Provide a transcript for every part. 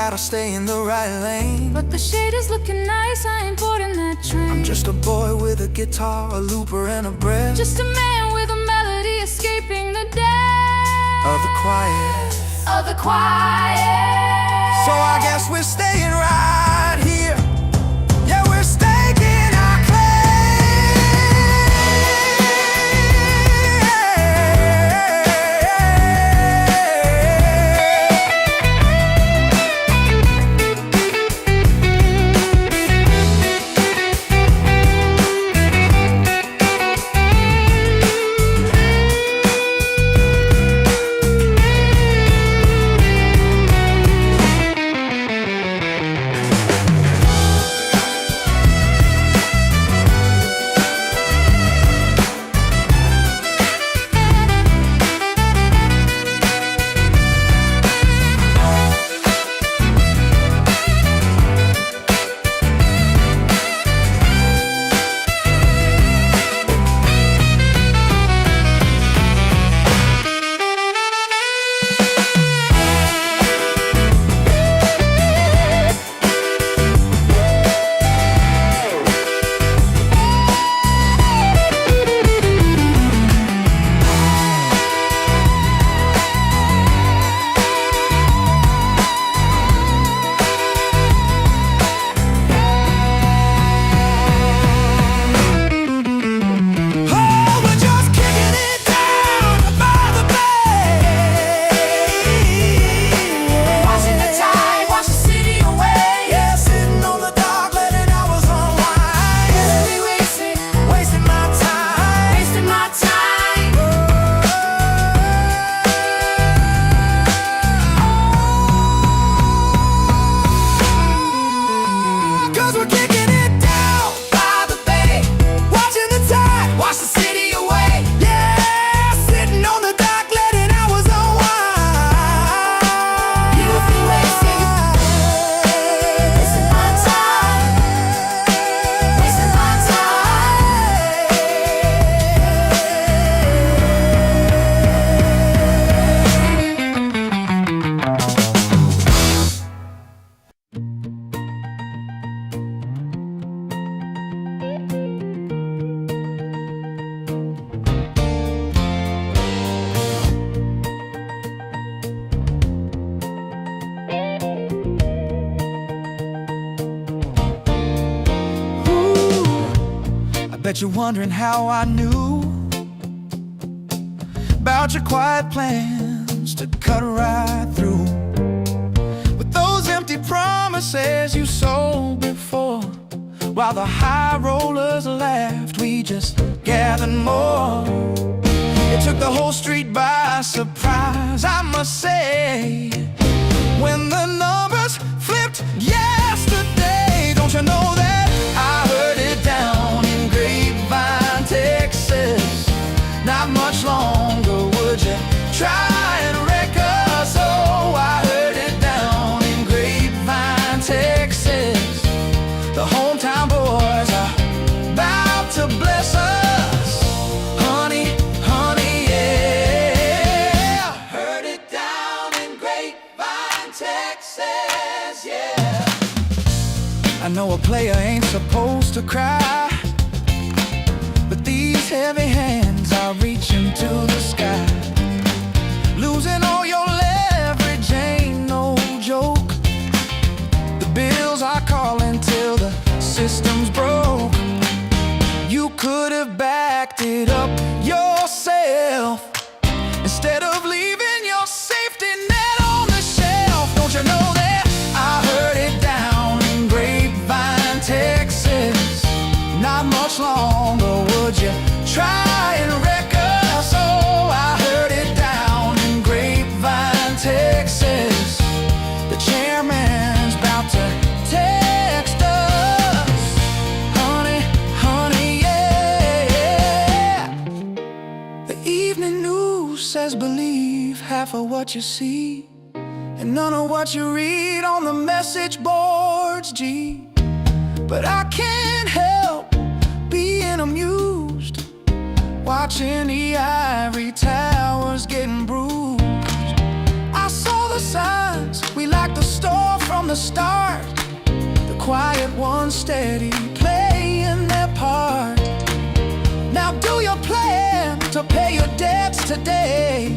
gotta stay in the right lane. But the shade is looking nice, I ain't boarding that train. I'm just a boy with a guitar, a looper, and a breath. Just a man with a melody escaping the death Of the quiet. of the quiet. So I guess we're staying right here. Yeah, we're staking our Bet you're wondering how I knew about your quiet plans to cut right through with those empty promises you sold before. While the high rollers laughed, we just gathered more. It took the whole street by surprise, I must say, when the numbers flipped yesterday. Don't you know that I heard it down in Grapevine, Texas? Not much longer would you try and wreck us? Oh, I heard it down in Grapevine, Texas. The hometown boys are about to bless us. Honey, honey, yeah. Heard it down in Grapevine, Texas, yeah. I know a player ain't supposed to cry, but these heavy hands are reaching to the sky. Losing all your leverage ain't no joke. The bills are calling till the system's broke. You could have backed it up yourself instead of leaving your safety net on the shelf. Don't you know that I heard it down in Grapevine, Texas? Not much longer would you try and wreck us? Oh, I heard it down in Grapevine, Texas. The chairman's about to text us. Honey, honey, yeah. The evening news says believe half of what you see and none of what you read on the message boards, gee. But I can't help being amused, watching the ivory towers getting bruised. I saw the signs, we like the store from the start, the quiet ones steady playing their part. Now do your plan to pay your debts today,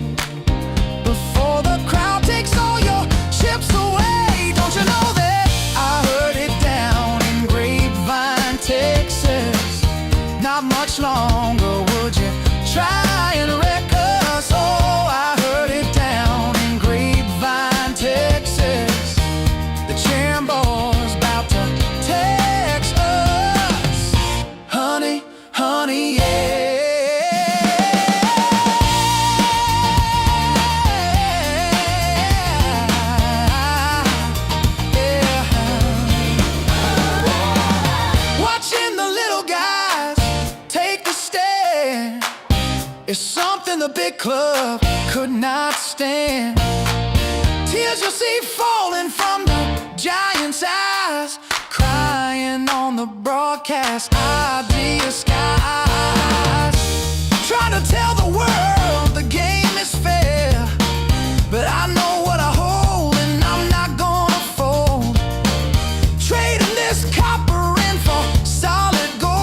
before the crowd takes all your chips away. Don't you know that I heard it down in Grapevine, Texas? Not much longer would you try and wreck us? Oh, I heard it down in Grapevine, Texas. The Chamber's about to text us. Honey, honey, yeah. It's something the big club could not stand. Tears you'll see falling from the giant's eyes, crying on the broadcast idea skies. Trying to tell the world the game is fair, but I know what I hold and I'm not gonna fold. Trading this copper in for solid gold.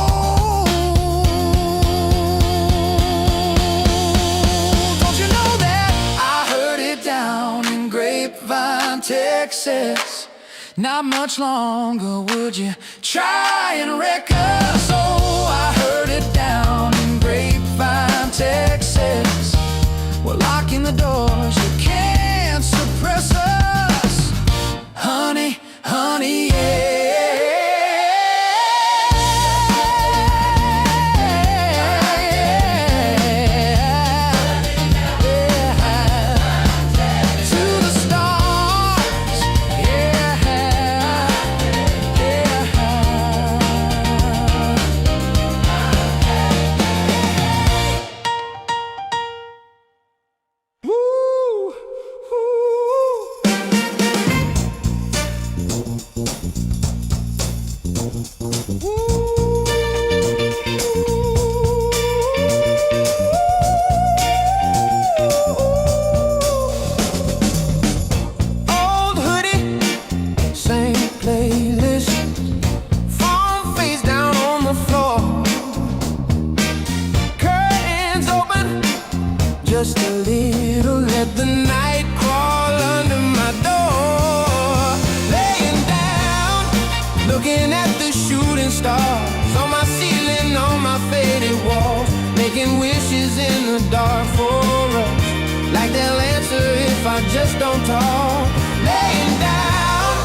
Grapevine, Texas. Not much longer would you try and wreck us? Oh, I heard it down in Grapevine, Texas. We're locking the doors, you can't suppress us. Honey, honey, yeah. Just a little, let the night crawl under my door. Laying down, looking at the shooting stars on my ceiling, on my faded walls, making wishes in the dark for us, like they'll answer if I just don't talk. Laying down,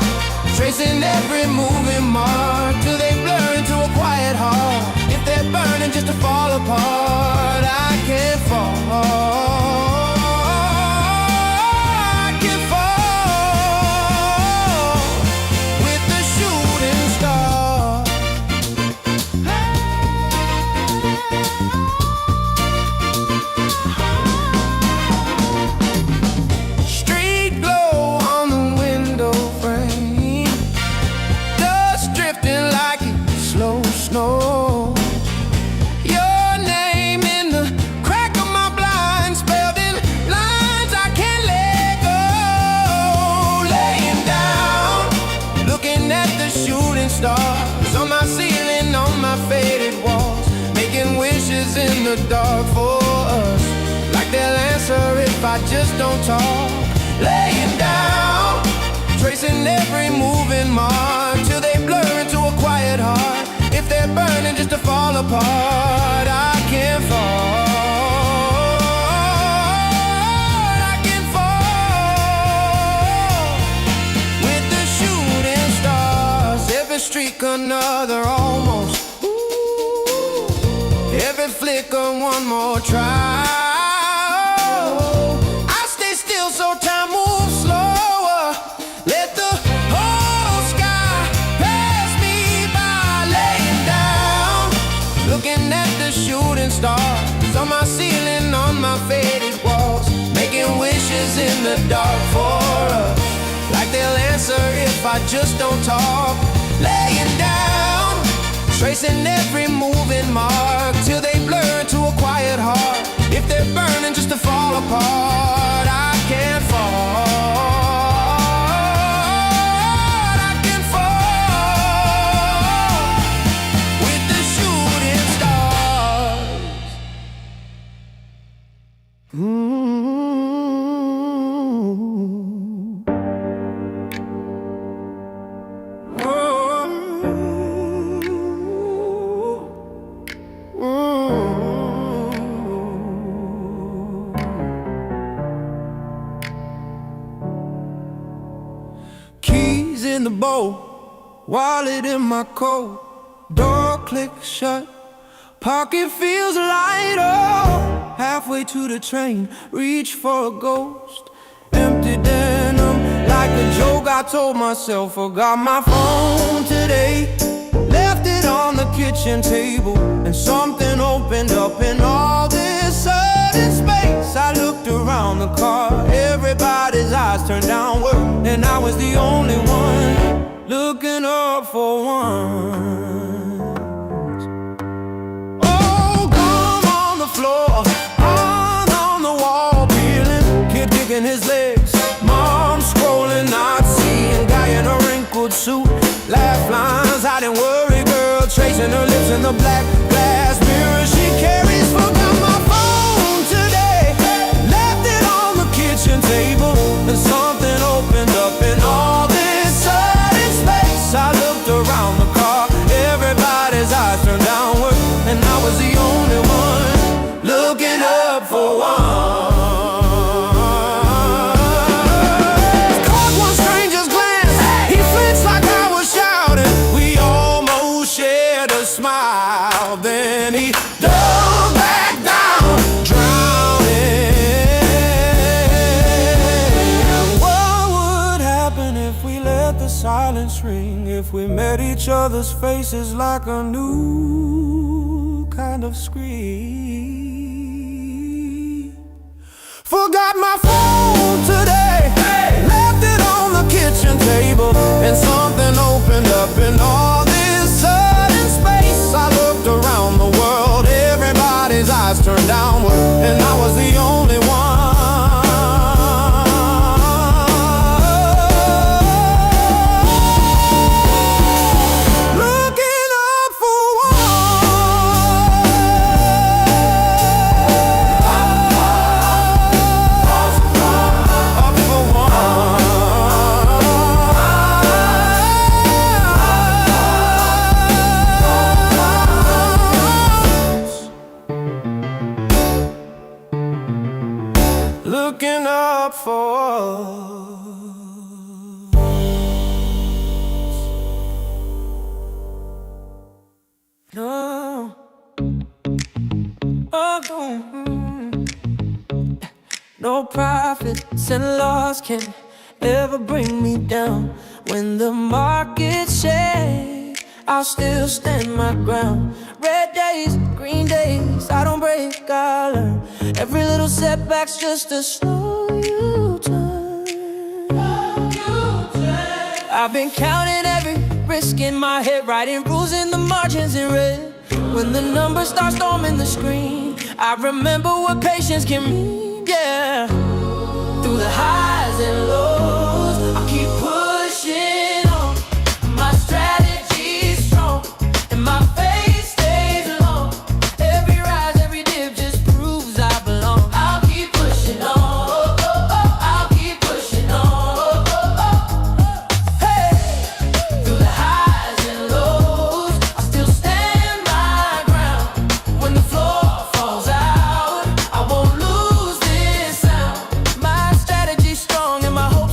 tracing every moving mark till they blur into a quiet heart. If they're burning just to fall apart, I can't fall. Stars on my ceiling, on my faded walls, making wishes in the dark for us, like they'll answer if I just don't talk. Laying down, tracing every moving mark till they blur into a quiet heart. If they're burning just to fall apart, I can't fall. Streak another almost. Ooh, every flicker one more try. I stay still so time moves slower. Let the whole sky pass me by. Laying down, looking at the shooting stars on my ceiling, on my faded walls, making wishes in the dark for us, like they'll answer if I just don't talk. Laying down, tracing every moving mark till they blur into a quiet heart. If they're burning just to fall apart, I can't fall. roll, wallet in my coat, door click shut, pocket feels lighter. Halfway to the train, reach for a ghost, empty denim like a joke I told myself. Forgot my phone today, left it on the kitchen table, and something opened up in all this sudden space. I looked around the car, everybody's eyes turned downward, and I was the only one looking up for once. Oh, gum on the floor, on the wall, peeling, kid kicking his legs, mom scrolling, not seeing, guy in a wrinkled suit, laugh lines, I didn't worry, girl, tracing her lips in the black glass mirror she carries. Forgot my phone today, left it on the kitchen table, and something opened up in all this sudden space. I looked around the car, everybody's eyes turned downward, and I was the only one looking up for one. Caught one stranger's glance, he flinched like I was shouting. We almost shared a smile, then he dove back down, drowning. What would happen if we let the silence ring, if we met each other's faces like a new kind of scream? Forgot my phone today, left it on the kitchen table, and something opened up in all this sudden space. I looked around the world, everybody's eyes turned downward, and I was the only one looking up for looking up for. No. Oh, no profits and loss can ever bring me down. When the market shakes, I'll still stand my ground. Red days, green days, I don't break, I learn. Every little setback's just a slow U-turn. I've been counting every risk in my head, writing rules in the margins in red. When the numbers start storming the screen, I remember what patience can mean, yeah. Through the highs and lows, I keep pushing on. My strategy's strong, and my faith stays long. Every rise, every dip just proves I belong. I'll keep pushing on, I'll keep pushing on. Hey, through the highs and lows, I still stand my ground. When the floor falls out, I won't lose this sound. My strategy's strong and my hope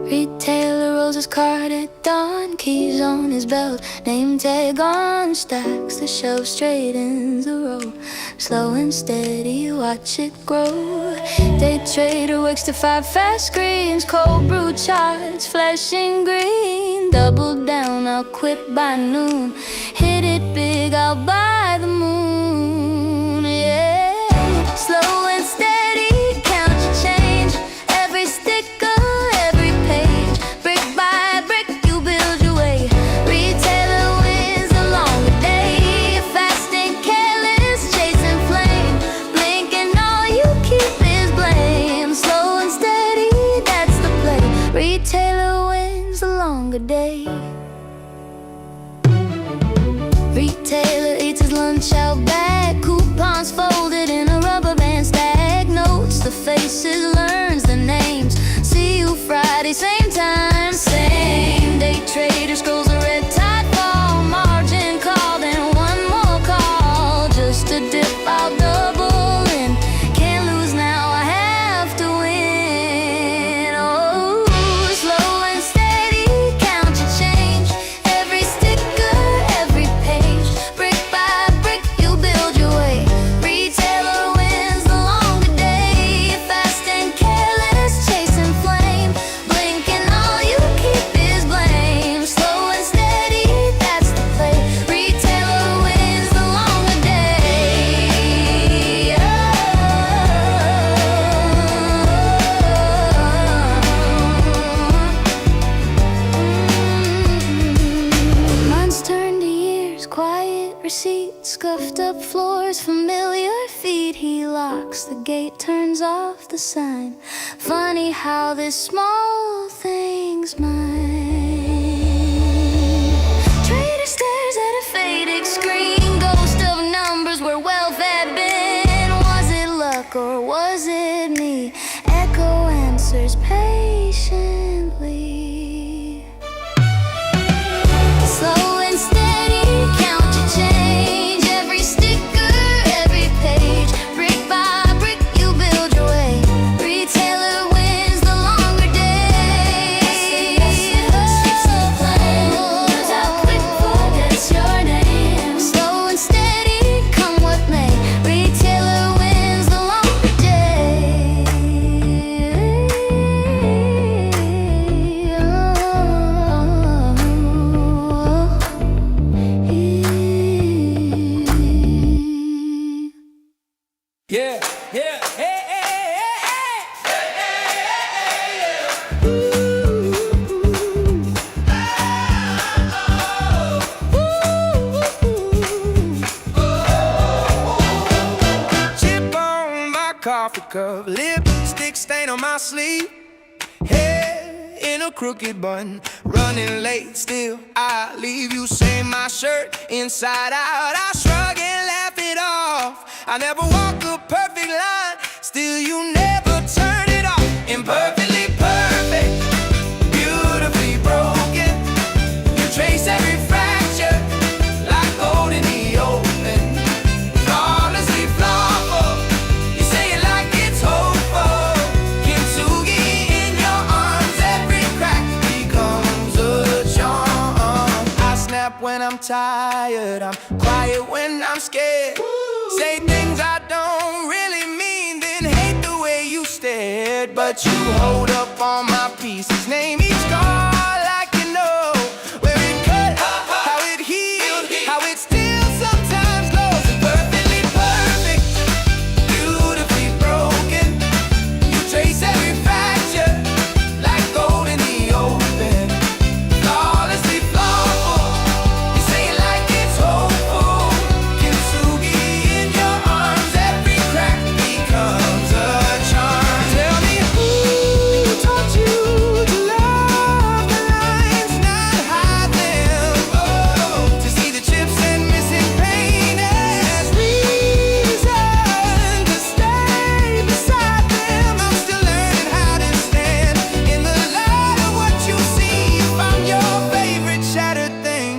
Retailer rolls his cart at dawn, keys on his belt, name tag on, stacks the shelf straight in the row. Slow and steady, watch it grow. Day trader wakes to 5 fast screens, cold brew charts, flashing green. Double down, I'll quit by noon. Hit it big, I'll buy the moon. Yeah, slow and steady, count your change. Every sticker, every page, brick by brick, you build your way. Retailer wins a longer day. Fast and careless, chasing flame, blinking, all you keep is blame. Slow and steady, that's the play. Retailer wins a longer day. Retailer eats his lunch out back, coupons folded in a rubber band stack. Notes the faces, learns the names. See you Friday, same time, same day. Trader scrolls a red tide fall, margin call, then one more call. Just a dip, I'll double in. Can't lose now, I have to win. Oh, slow and steady, count your change. Every sticker, every page, brick by brick, you build your way. Retailer wins the longer day. Fast and careless, chasing flame, blinking, all you keep is blame. Slow and steady, that's the play. Retailer wins the longer day. Months turn to years, quiet receipts, scuffed up floors, familiar feet. He locks the gate, turns off the sign. Funny how this small thing's mine. Trader stares at a faded screen, ghost of numbers where wealth had been. Was it luck or was it me? Echo answers patiently. Slow and steady, count your change. Every sticker, every page, brick by brick, you build your way. Retailer wins the longer day. Knows how quick forgets your name. Slow and steady, come what may. Retailer wins the longer day. Yeah, yeah, hey, hey, hey, hey. Chip on my coffee cup, lipstick stain on my sleeve, hair in a crooked bun, running late, still I leave. You say my shirt inside out, I shrug and laugh it off. I never walk a perfect line, still you never turn it off. Imperfectly perfect, beautifully broken. You trace every fracture like gold in the open. Flawlessly flawful, you say it like it's hopeful. Kintsugi in your arms, every crack becomes a charm. I snap when I'm tired, I'm quiet when I'm scared. Say things I don't really mean, then hate the way you stared. But you hold up all my pieces, name each scar like you know where it cut, how it healed, how it still sometimes glows. Perfectly perfect, beautifully broken. You trace every fracture like gold in the open. Flawlessly flawful, you say it like it's hopeful. Kintsugi in your arms, every crack becomes a charm. Tell me who taught you to love the lines, not hide them. Oh, to see the chips and missing paint as reason to stay beside them. I'm still learning how to stand in the light of what you see. If I'm your favorite shattered thing,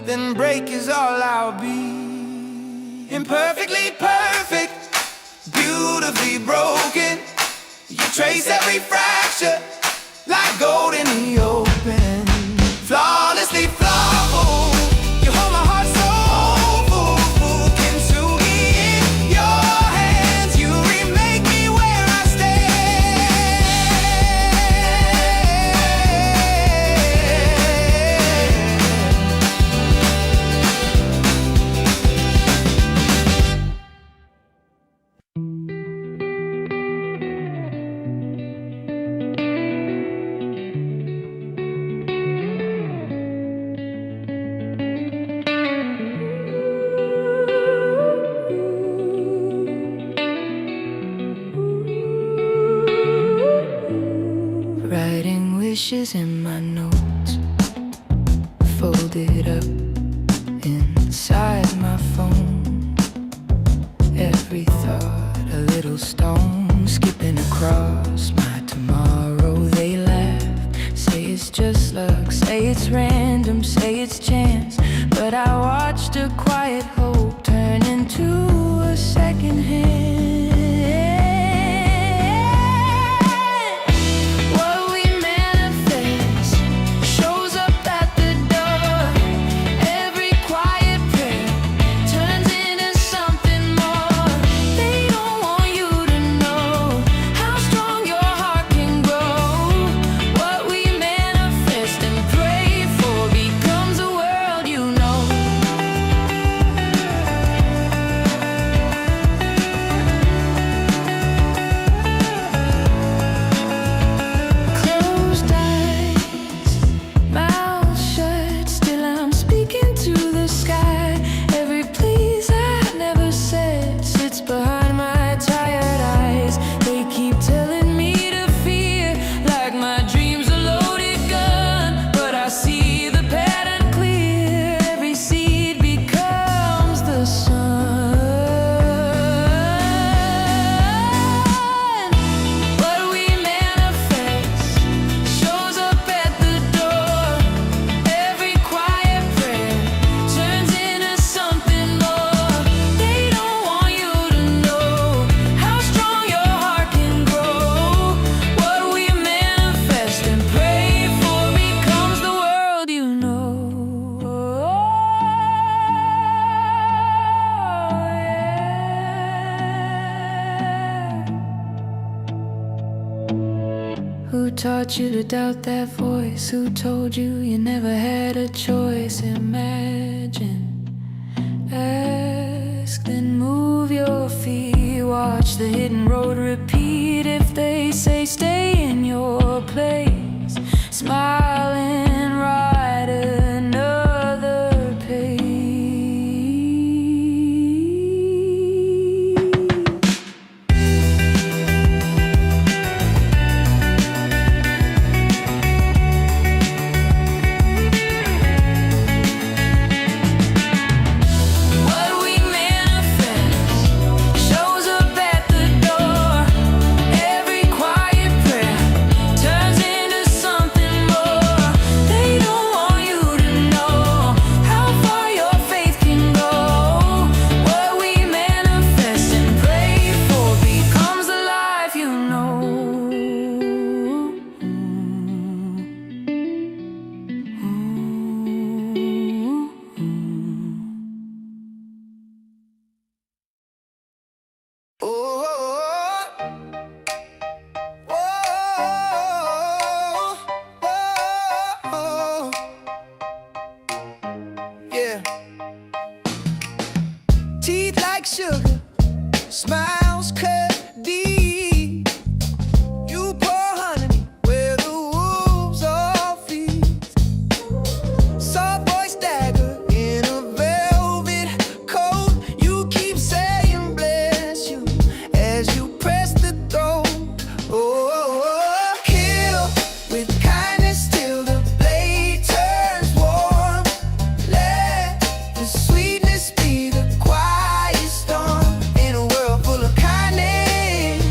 then break is all I'll be. Imperfectly perfect, beautifully broken. You trace every fracture like gold in wishes in my notes, folded up inside my phone. Every thought a little stone, skipping across my tomorrow. They laugh, say it's just luck, say it's random, say it's chance. But I watched a quiet hope turn into a second hand. Who taught you to doubt that voice? Who told you you never had a choice? Imagine, ask, then move your feet. Watch the hidden road repeat. If they say stay in your place, smile and write another page. Teeth like sugar, smiles cut deep. You pour honey where the wolves all feast. Soft voice dagger in a velvet coat. You keep saying bless you as you press the throat. Oh, kill with kindness till the blade turns warm. Let the sweetness be the quiet storm in a world full of kindness.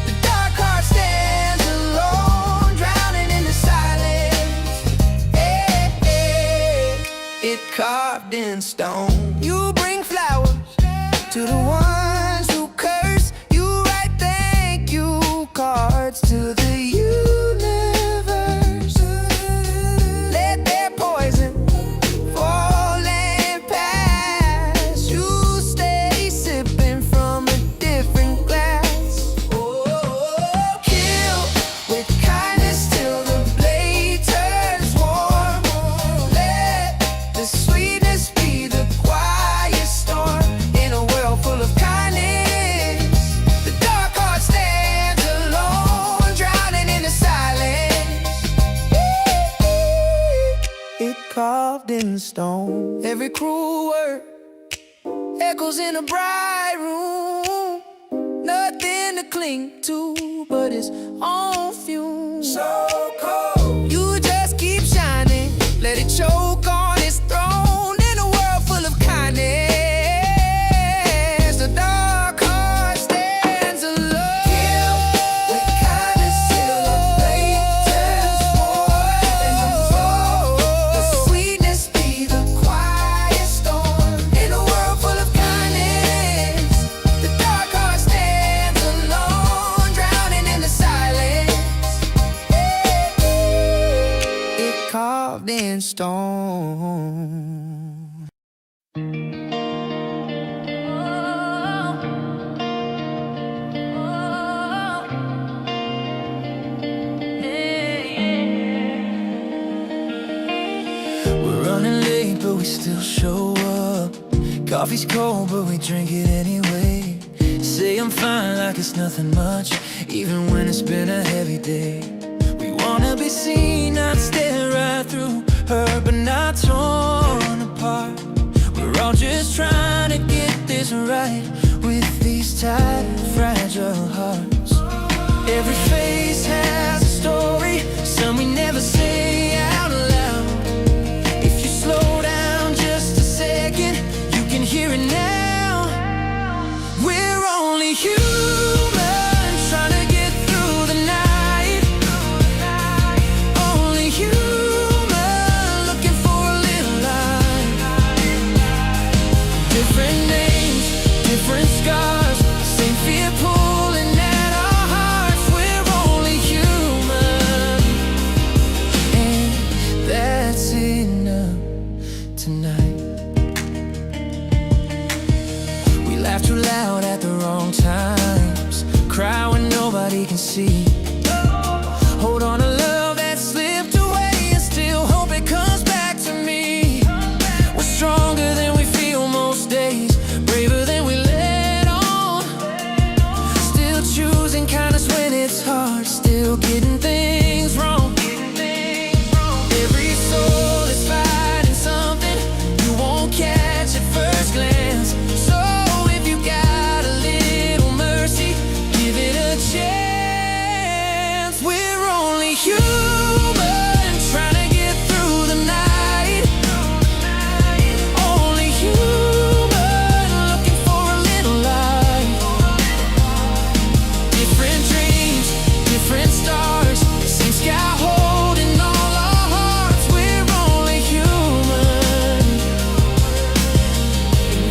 The dark heart stands alone, drowning in the silence. Hey, hey, it carved in stone. You bring flowers to the ones who curse. You write thank you cards to the universe. Let their poison fall and pass. You stay sipping from a different glass. Oh, kill with kindness till the blade turns warm. Let the sweetness be the quiet storm in a world full of kindness. The dark heart stands alone, drowning in the silence. It carved in stone. Every cruel word echoes in a bright room. Nothing to cling to but its own fumes. So cold. carved in stone. We're running late, but we still show up. Coffee's cold, but we drink it anyway. Say I'm fine like it's nothing much, even when it's been a heavy day. We wanna be seen, not stare right through her, but not torn apart. We're all just trying to get this right with these tight, fragile hearts. Every face has a story, some we never say out loud. If you slow down just a second, you can hear it now. We're only human, trying to get through the night. Only human, looking for a little light. Different names, different scars, same fear pulling at our hearts. We're only human, and that's enough tonight. We laugh too loud at the wrong times, cry when nobody can see. Hold on to love that slipped away and still hope it comes back to me. We're stronger than we feel most days, braver than we let on. Still choosing kindness when it's hard, still getting things wrong. Every soul is fighting something you won't catch at first glance. So if you got a little mercy, give it a chance. We're only human, trying to get through the night. Only human, looking for a little light. Different dreams, different stars, same sky holding all our hearts. We're only human,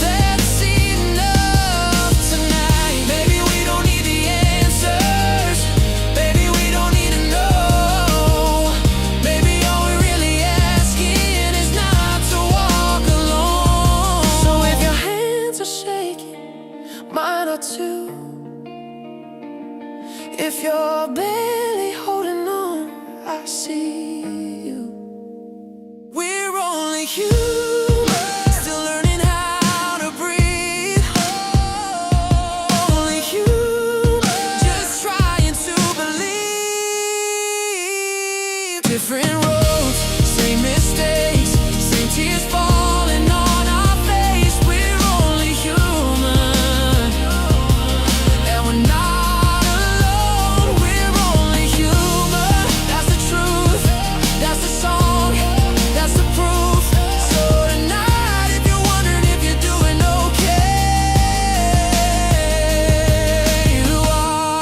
that's enough tonight. Maybe we don't need the answers, maybe we don't need to know. Maybe all we're really asking is not to walk alone. So if your hands are shaking, mine are too. If you're barely holding on, I see you. We're only human, still learning how to breathe. Only human, just trying to believe. Different roads, same mistakes, same tears falling on our face. We're only human, and we're not alone. We're only human, that's the truth, that's the song, that's the proof. So tonight, if you're wondering if you're doing okay, you are.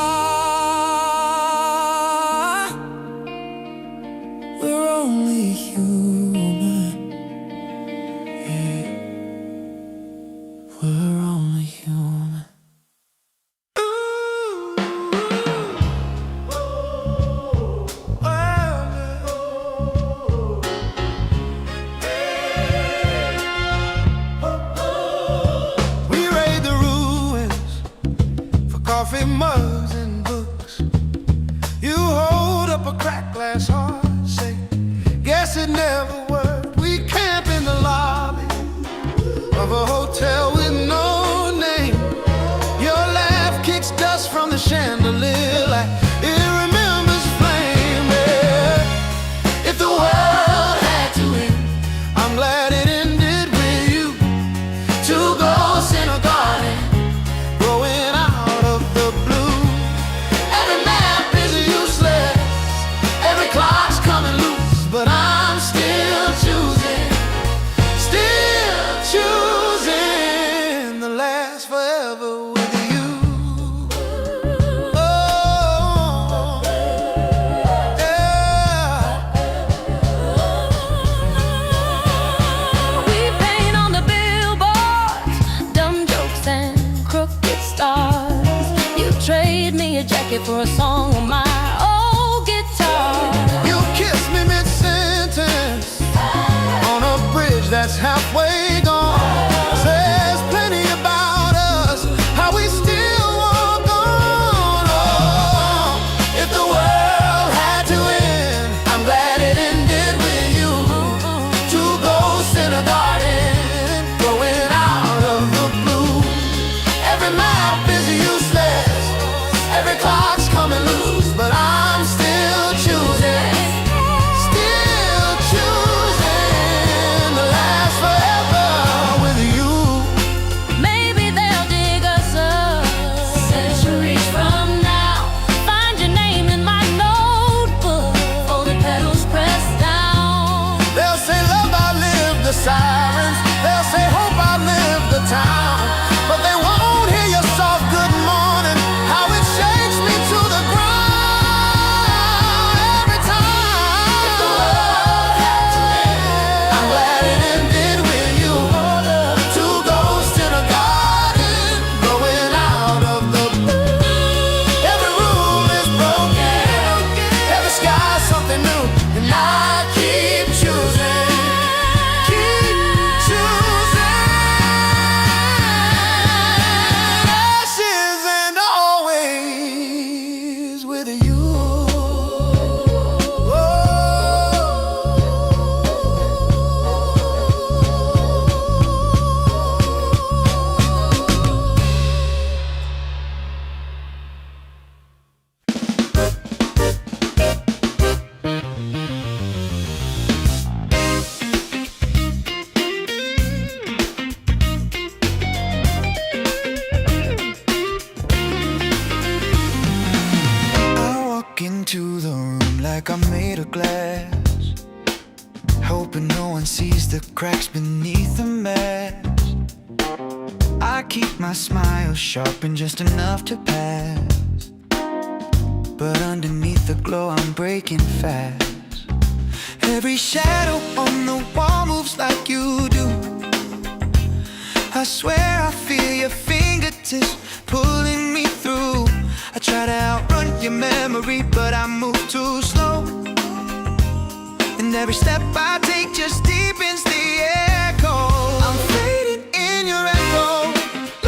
We're only human, yeah. We're only human. We raid the ruins for coffee mugs and books. You hold up a cracked glass heart, say, guess it never worked. We camp in the lobby of a hotel with no name. Your laugh kicks dust from the chandelier like it remembers flame. Yeah. If the world had to end, I'm glad it ended with you. Two ghosts in a garden, growing out of the blue. Every map is useless, every clock's coming loose, but I'm still choosing to last forever with you. Oh, yeah. We paint on the billboards, dumb jokes and crooked stars. You trade me a jacket for a song on my old guitar. You kiss me mid-sentence, halfway gone. Says plenty about us, how we still walk on. Oh, if the world had to end, I'm glad it ended with you. Two ghosts in a garden, growing out of the blue. Every map is useless, every clock's coming loose, but I'm still choosing, to last forever with you. Maybe they'll dig us up centuries from now. Find your name in my notebook, folded petals pressed down. They'll say love outlived the sirens, they'll say hope outlived the town, but they won't hear your soft good morning, how it shakes me to the ground every time. If the world had to end, I'm glad it ended with you. Two ghosts in a garden, growing out of the blue. Every rule is broken, every sky's something new, and I keep choosing, keep choosing. Ashes and always with you. I walk into the room like I'm made of glass, hoping no one sees the cracks beneath the mask. I keep my smile sharp and just enough to pass, but underneath the glow I'm breaking fast. Every shadow on the wall moves like you do. I swear I feel your fingertips pulling me through. I try to outrun your memory, but I move too slow, and every step I take just deepens the echo. I'm fading in your echo,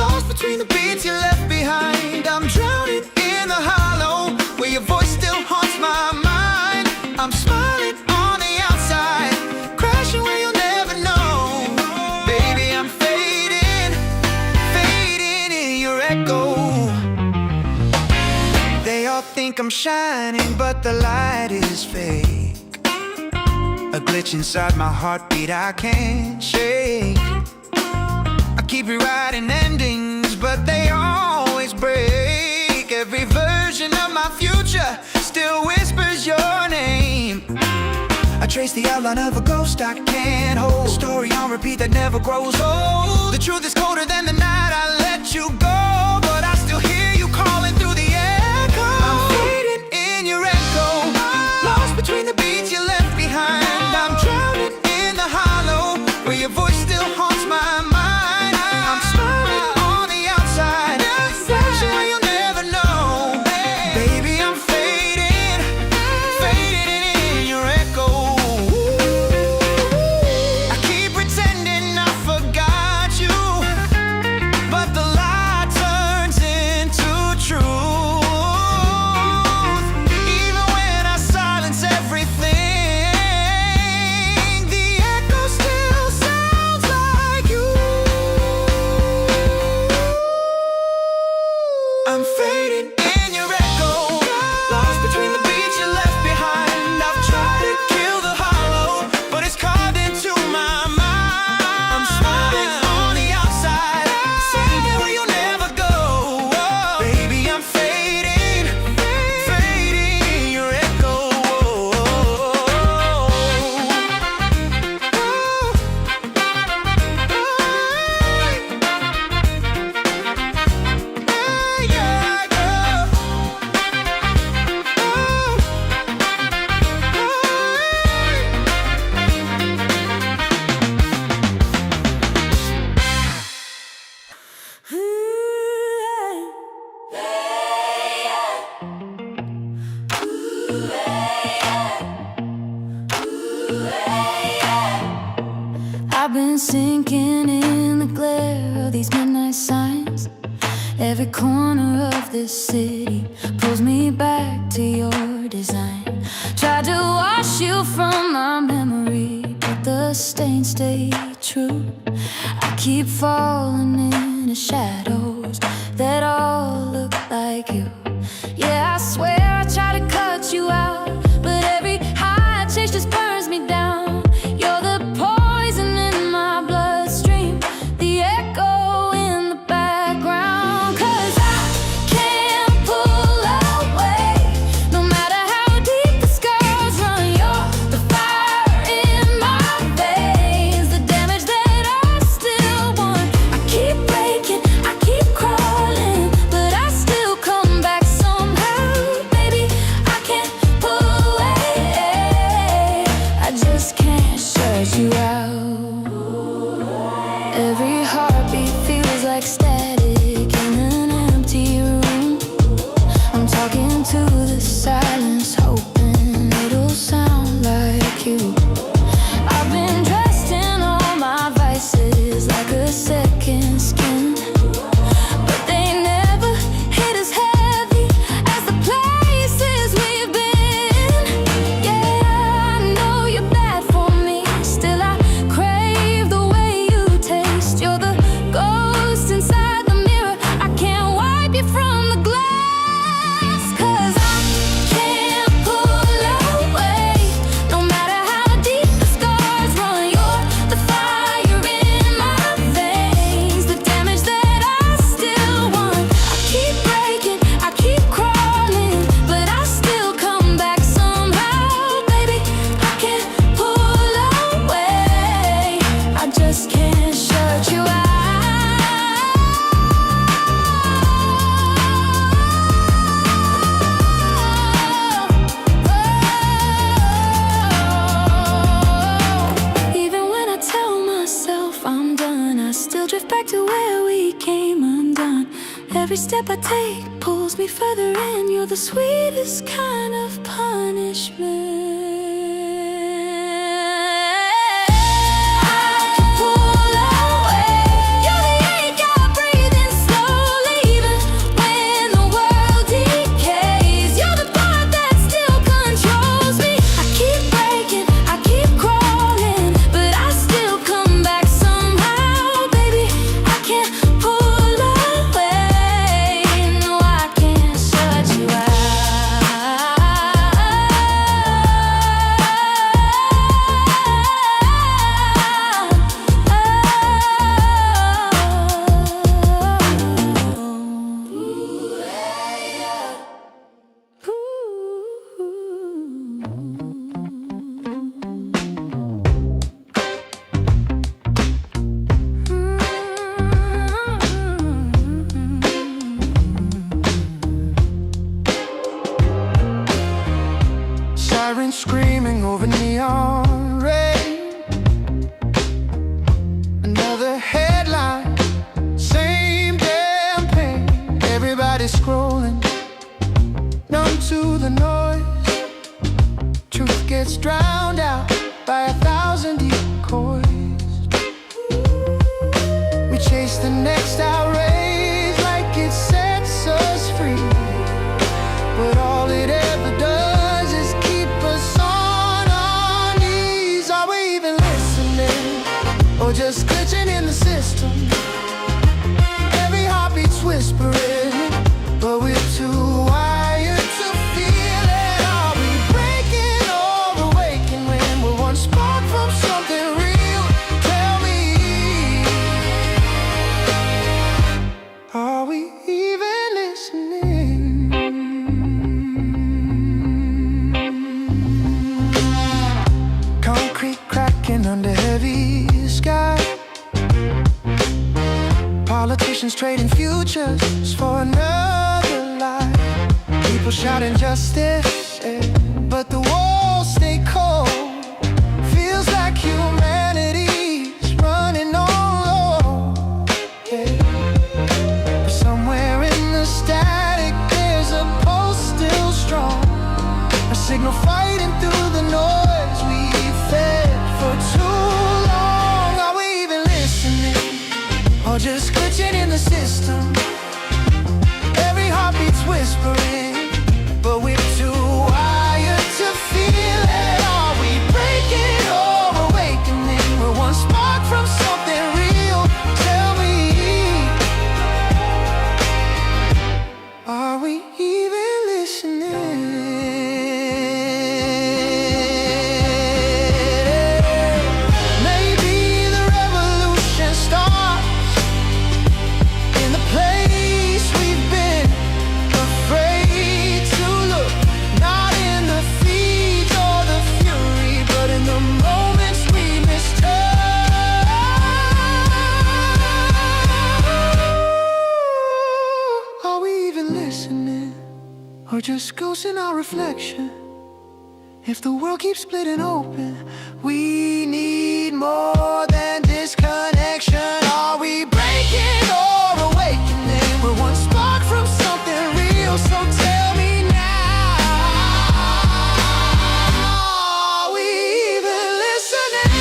lost between the beats you left behind. I'm drowning in the hollow where your voice still haunts my mind. I'm smiling on the outside, crashing where you'll never know. Baby, I'm fading, fading in your echo. They all think I'm shining, but the light is fake. A glitch inside my heartbeat I can't shake. I keep rewriting endings, but they always break. Every version of my future still whispers your name. I trace the outline of a ghost I can't hold, a story on repeat that never grows old. The truth is colder than the night I let you go, but I still hear you calling through the echo. I'm fading in your echo, lost between the beats you left behind. I'm drowning in the hollow where your voice still haunts my mind. I'm smiling on the outside, flashing where you'll never know. Baby, I'm fading, fading in your echo. I keep pretending I forgot you, but the lie turns into truth. Even when I silence everything, the echo still sounds like you. I'm fading in your echo, lost between the beats you left behind. I've tried to kill the hollow, but it's carved into my mind. I'm smiling on the outside, somewhere you'll never go. Baby, I'm fading, fading in your echo. I've been sinking in the glare of these midnight signs. Every corner of this city pulls me back to your design. Tried to wash you from my memory, but the stains stay true. I keep falling into shadows that all look like you. Yeah, I swear I try to cut you out, but every high I chase just burns me down. You're the poison in my bloodstream, the echo in the background. 'Cause I can't pull away, no matter how deep the scars run. You're the fire in my veins, the damage that I still want. I keep breaking, I keep crawling, but I still come back somehow. Baby, I can't pull away, I just can't shut you out. Every heartbeat feels like static in an empty room. I'm talking to the silence, hoping it'll sound like you. I've been dressed in all my vices like a second skin, but they never hit as heavy as the places we've been. Yeah, I know you're bad for me, still I crave the way you taste. You're the ghost inside the mirror, I can't wipe you from the glass. 'Cause I can't pull away, no matter how deep the scars run. You're the fire in my veins, the damage that I still want. I keep breaking, I keep crawling, but I still come back somehow. Baby, I can't pull away, I just can't shut you out. Even when I tell myself I'm done, I still drift back to where we came undone. Every step I take pulls me further in. You're the sweetest kind of punishment. I can pull away. You're the ache I breathe in slowly, even when the world decays. You're the part that still controls me. I keep breaking, I keep crawling, but I still come back somehow. Baby, I can't pull away, no, I can't shut you out. Sirens screaming over neon red. Another headline, same damn pain. Everybody scrolling, numb to the noise. Truth gets drowned out by 1,000 decoys. We chase the next outrage like it sets us free, but all it ever does is keep us on our knees. Are we even listening, or just glitching in the system? Every heartbeat's whispering, but we're too wired to feel it. Are we breaking or awaking when we're one spark from something real? Tell me, are we even listening? Concrete cracking under heavy sky. Politicians trading futures for another lie. People shouting justice, but the walls stay cold. Feels like humanity's running on low. But somewhere in the static there's a pulse still strong, a signal fighting through the noise we fed for too long. Are we in our reflection. If the world keeps splitting open, we need more than disconnection. Are we breaking or awakening? We're one spark from something real, so tell me now, are we even listening?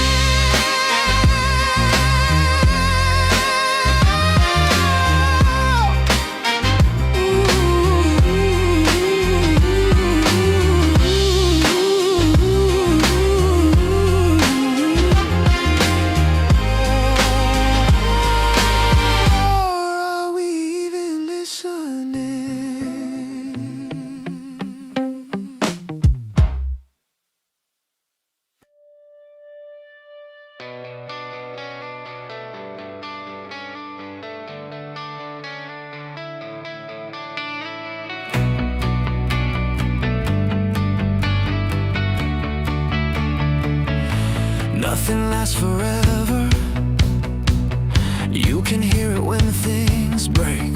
Nothing lasts forever. You can hear it when things break.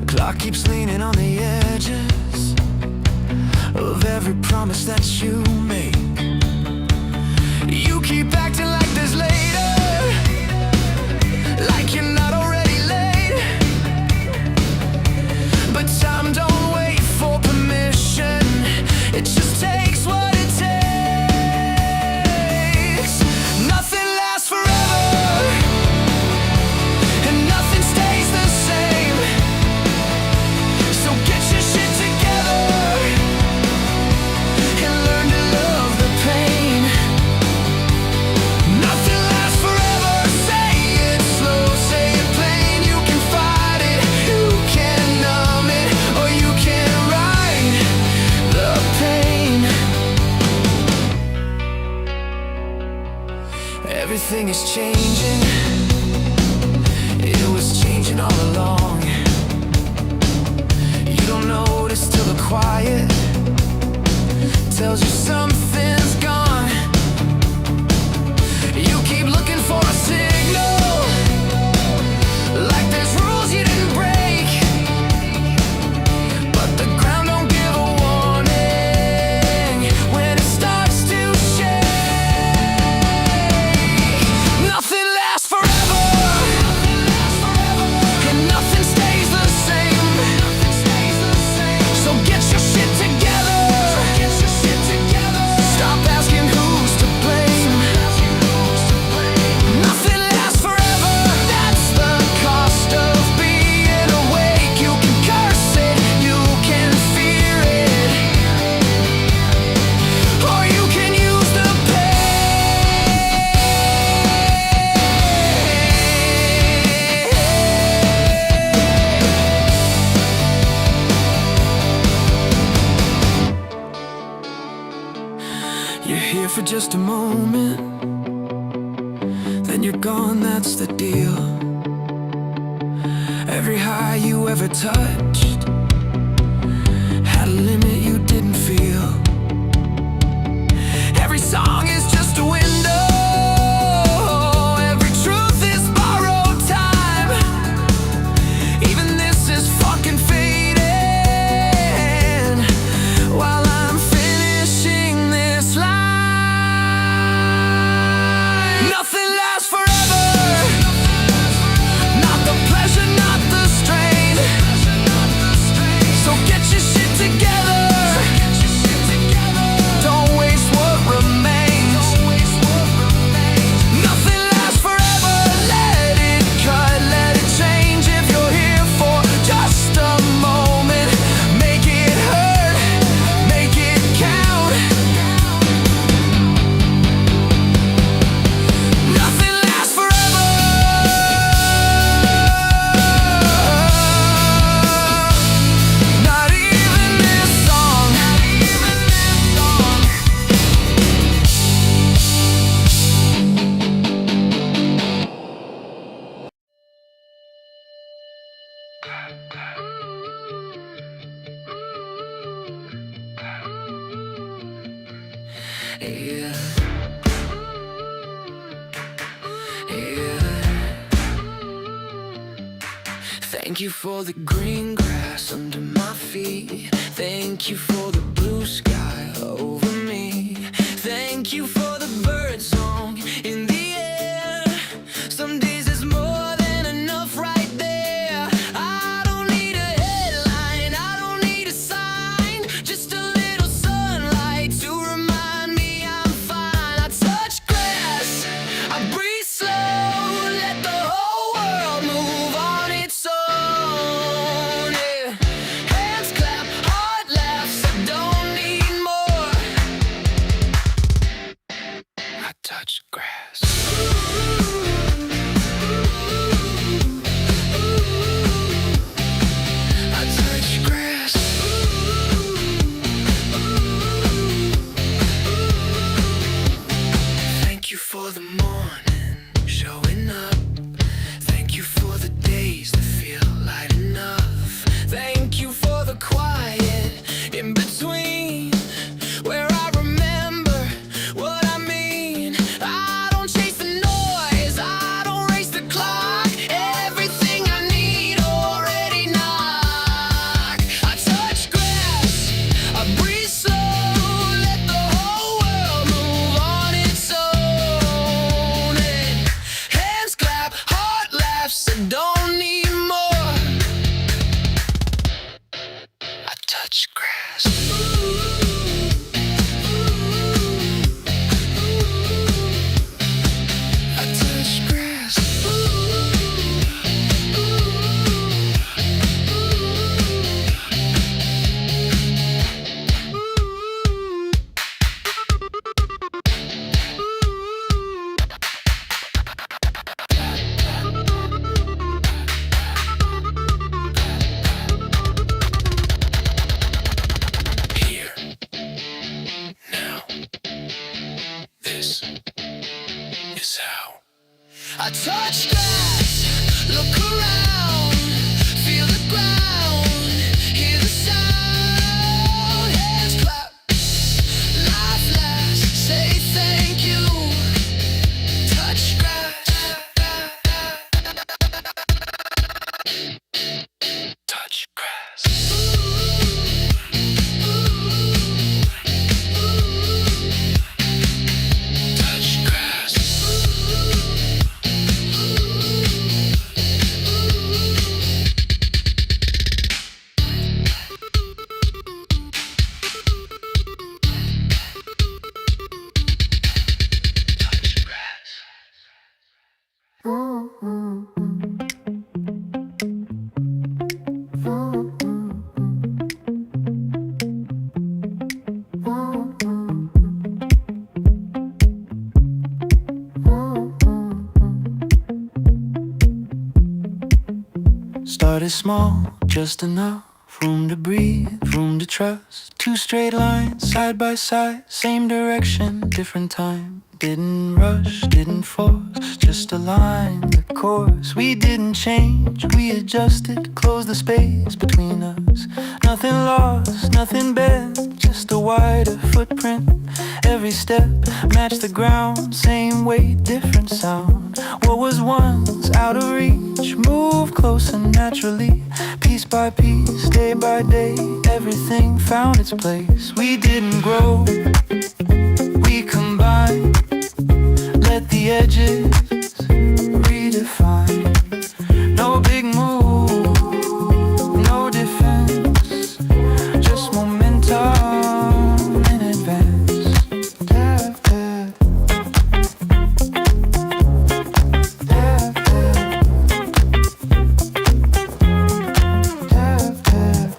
Clock keeps leaning on the edges of every promise that you make. You keep acting like there's later, like you're not already late. But time don't wait for permission, it just takes what it takes. Nothing lasts forever, and nothing stays the same. So get your shit together and learn to love the pain. Nothing lasts forever, say it slow, say it plain. You can fight it, you can numb it, or you can ride the pain. Everything is changing, it was changing all along. You don't notice till the quiet tells you something's gone. You keep looking for a signal, like there's rules you didn't break. But the ground don't give a warning when it starts to shake. Nothing lasts forever, and nothing stays the same. So get your shit together, stop asking who's to blame. Nothing lasts forever, that's the cost of being awake. You can curse it, you can fear it, or you can use the pain. You're here for just a moment, then you're gone, that's the deal. Every high you ever touched had a limit you didn't feel. Every song is just a window, every truth is borrowed time. Even this is fucking fading while I'm finishing this line. Nothing lasts forever, not the pleasure, not the strain. So get your shit together, don't waste what remains. Thank you for the green grass under my feet. Thank you for the blue sky over me. Thank you for the bird song in the air. Some days there's more than enough right there. I don't need a headline, I don't need a sign, just a little sunlight to remind me I'm fine. I touch grass, I breathe slow, let the whole world move on its own. Yeah. Hands clap, heart laughs, I don't need more. I touch grass. I touch grass. Thank you for the morning showing up. Thank you for the days that feel light enough. Thank you for the quiet in between, where I remember what I mean. I don't chase the noise, I don't race the clock. Everything I need already knock. I touch grass, I breathe slow, let the whole world move on its own. And hands clap, heart laughs, I don't need more. I touch grass. I touch grass. Here, now, this is how I touch grass, look around, feel the ground, hear the sound. Hands clap, life lasts, say thank you. Touch grass, touch grass. Touch grass. Touch grass. Started small, just enough room to breathe, room to trust. Two straight lines, side by side, same direction, different time. Didn't rush, didn't force, just aligned the course. We didn't change, we adjusted, closed the space between us. Nothing lost, nothing bent, just a wider footprint. Every step matched the ground, same weight, different sound. What was once out of reach moved closer naturally. Piece by piece, day by day, everything found its place. We didn't grow, we combined. Let the edges redefine. No big move, no defense, just momentum in advance. Tap, tap. Tap, tap. Tap, tap.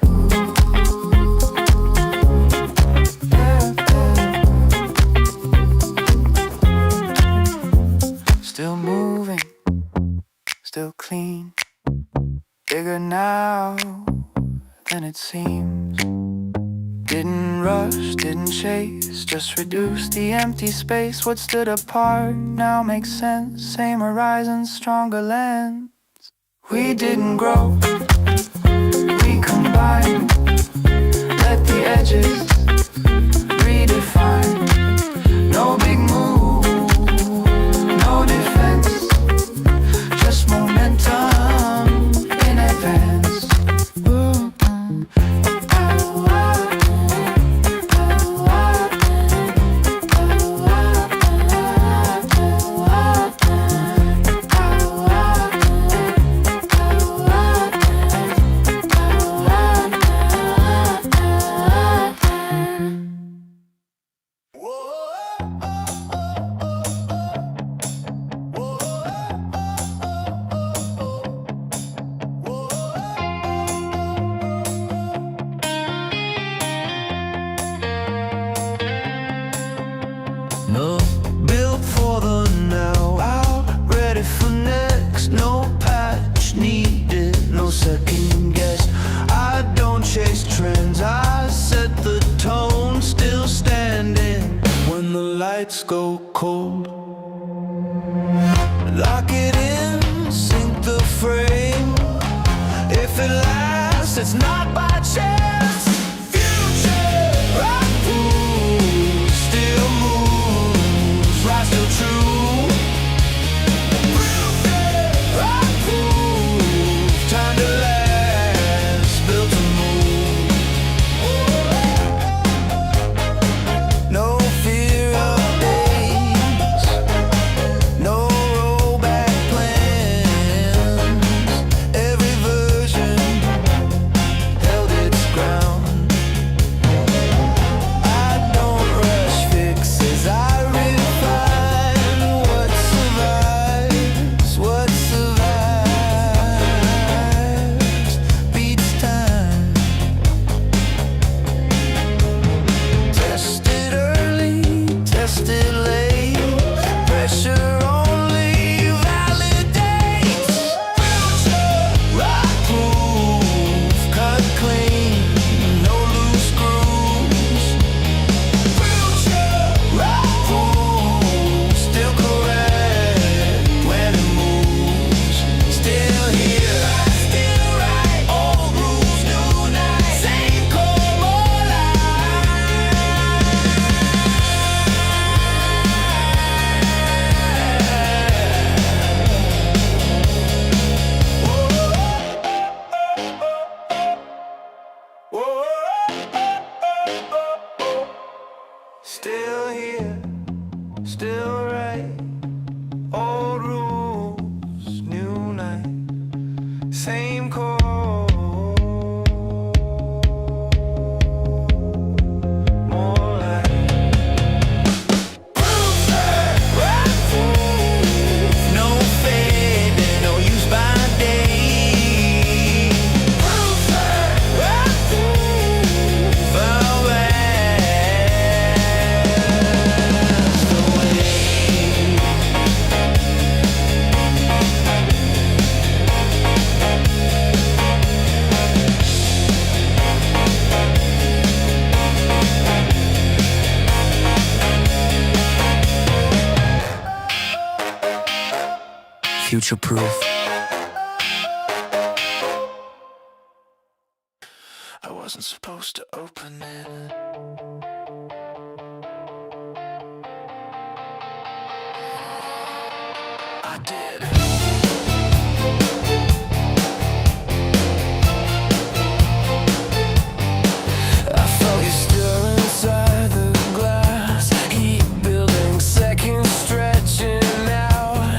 Still moving, still clean, bigger now than it seems. Didn't rush, didn't chase, just reduce the empty space. What stood apart now makes sense. Same horizon, stronger lens. We didn't grow, we combined. Let the edges redefine. No big move, no defense, just momentum in advance. cold. Lock it in, sink the frame. If it lasts, it's not by chance. Future rock moves, still moves, right, still true. Future rock moves, time to last, built to move. No fear of days, no rollback plans. Every version held its ground. I don't rush fixes, I refine what survives, what survives. Beats time. Test it early, test it late. Pressure only validates. Future rock proof, cut clean, no loose grooves. Future rock proof, still correct when it moves. Still here, still right. Old rules, new night. Same core, more life. Still here, still right. Old rules, new night. Same core, more light. No fading, no use by day. Foul last away. Future proof. I wasn't supposed to open it. I did. I felt you stir inside the glass. Heat building, seconds stretching out.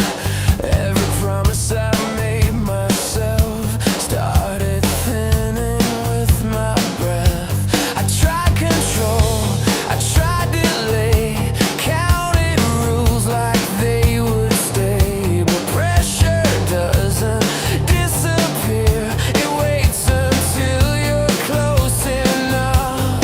Every promise I made myself started thinning with my breath. I tried control, I tried delay, counted rules like they would stay. But pressure doesn't disappear, it waits until you're close enough.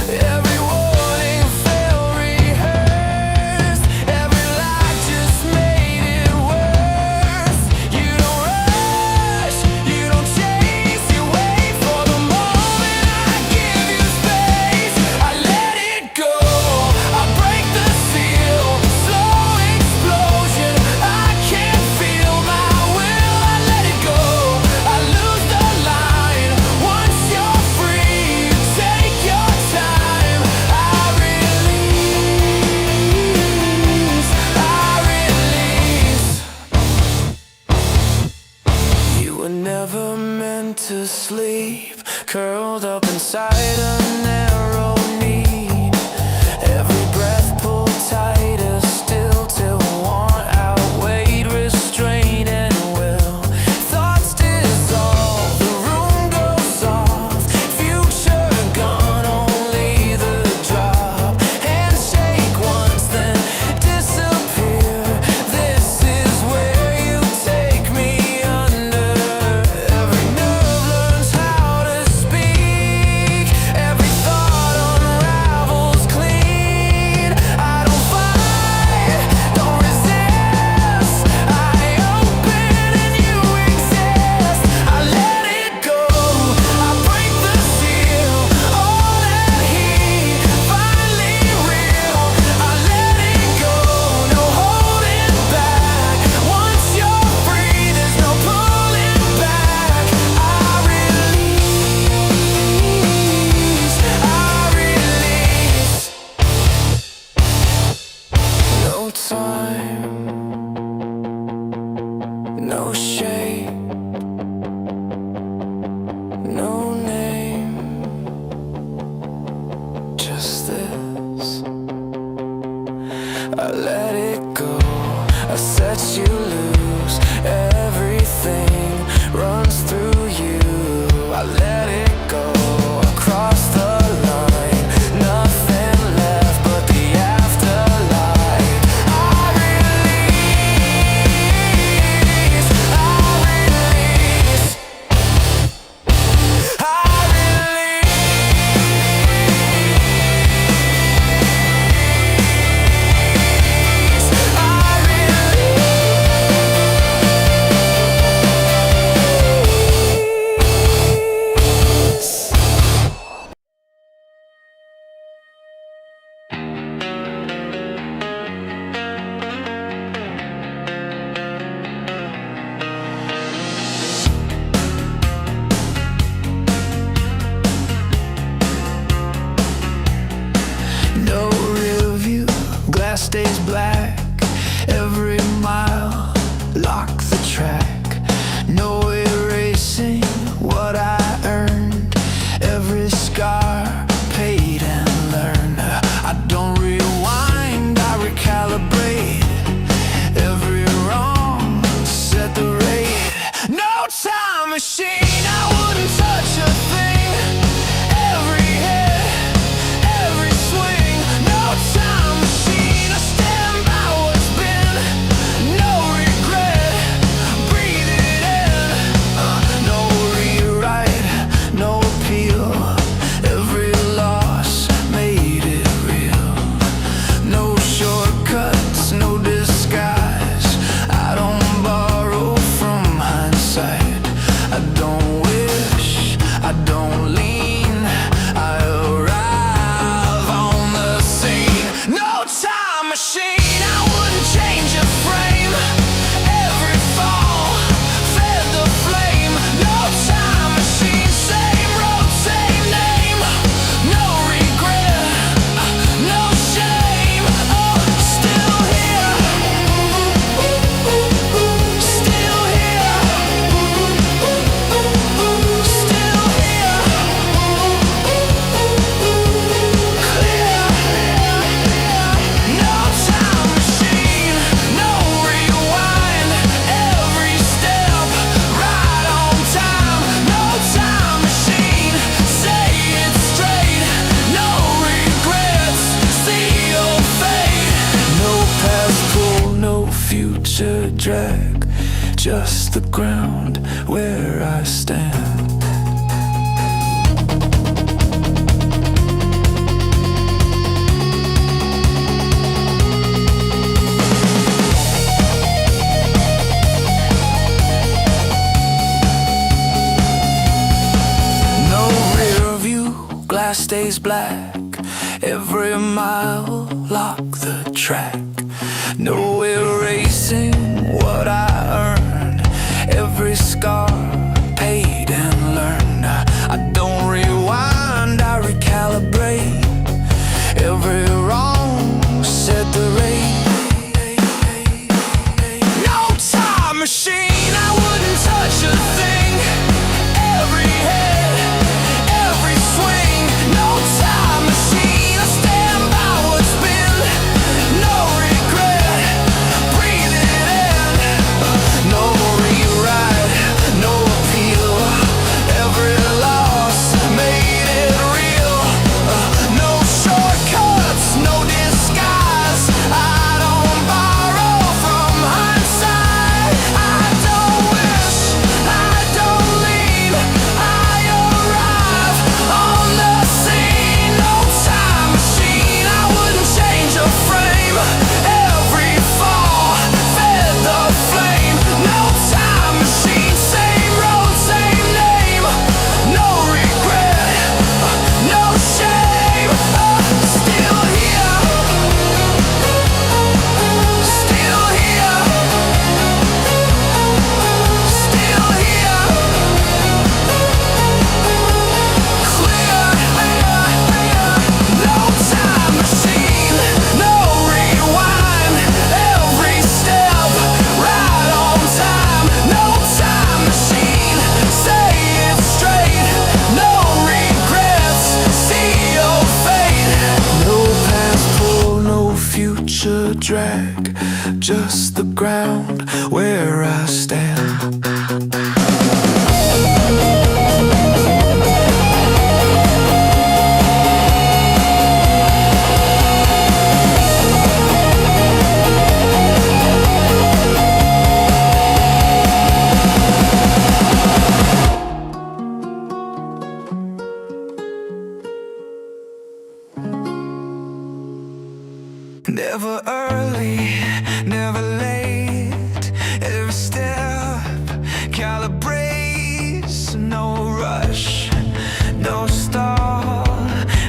Every warning felt rehearsed, every lie just made it worse. You don't rush, you don't chase, you wait for the moment. I give you space, I let it go, I break the seal, slow explosion. I can't feel my will, I let it go, I lose the line. Once you're free, you take your time. I release. You were never meant to sleep, curled up inside a narrow need. Every breath pulled tighter still till want outweighed restraint and will. Thoughts dissolve, the room goes soft. Future gone, only the drop. Handshake once, then disappear. This is where you take me under. Every nerve learns how to speak. time, no shape, no name, just this. I let it go, I set you loose. Everything runs through you. I let it go, across the line. Nothing left but the afterlife. I release, I release, I no rear view, glass stays black. Every mile, lock the track. No erasing what I earned. Every scar, paid and learned. I don't rewind, I recalibrate. Every wrong, set the rate. No time machine, I wouldn't touch a thing. Every hit, every swing. No time machine, I stand by what's been. No regret, breathe it in. No rewrite, no appeal. Every loss made it real. No shortcuts, no disguise. I don't borrow from hindsight. I don't wish, I don't lean. I arrive on the scene. No time machine, I wouldn't change a frame. Every fall, fed the flame. No time machine, same road, same name. No regret, no shame. Oh, still here, still here, still here. Clear. No time machine, no rewind. Every step, right on time. No time machine, say it straight. No regrets, see your fate. No past pull, no future drag. Just the ground where I stand. No rear view, glass stays black. Every mile, lock the track. No erasing what I earned. Every scar, paid and learned. I don't rewind, I recalibrate. Every wrong, set the rate. No time machine, I wouldn't touch a thing. Every hit, every swing. No time machine, I stand by what's been. No regret, breathe it in. No rewrite, no drag, just the ground where I stand. Never early, never late. Every step calibrates. No rush, no stall.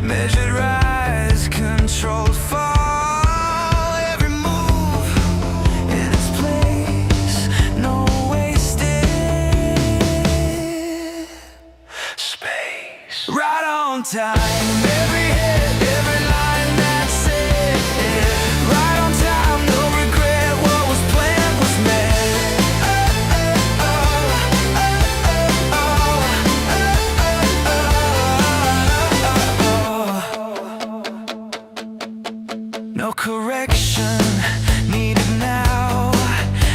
Measured rise, controlled fall. Every move in its place. No wasted space. Right on time. Every hit, every line, that's it. Right on time, no regret. What was planned was met. No correction needed now.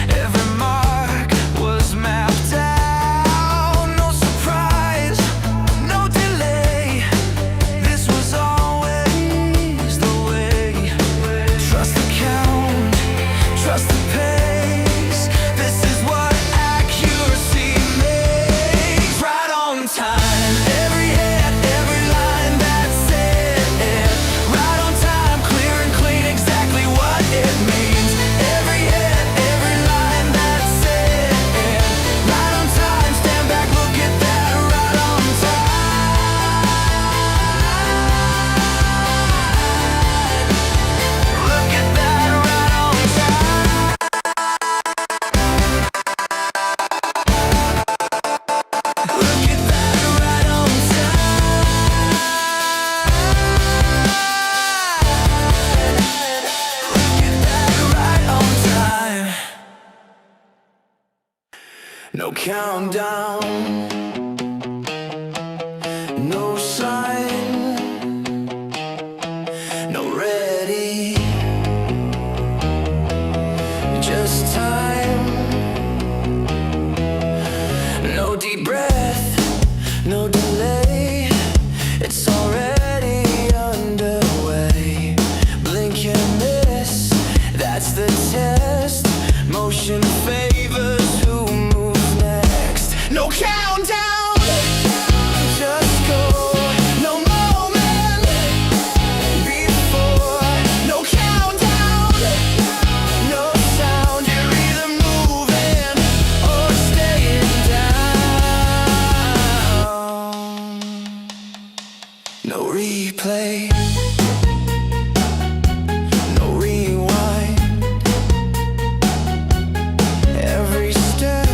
Every mark was mapped out. No surprise, no delay. This was always the way. Trust the count, trust the pace. This is what accuracy makes. Right on time, every hit, every line, that's it. Right on time, clear and clean, exactly what it means. Every hit, every line, that's it. Right on time, stand back, look at that. Right on time. Look at that, right on time. Look at that, right on time. Look at that, right on time. No countdown, no sign, no ready, just time. No deep breath, no delay. It's already underway. Blink and miss, that's the test. Motion favors who moves next. No countdown, just go. No moment before. No countdown, no sound. You're either moving or staying down. No replay, no rewind. Every step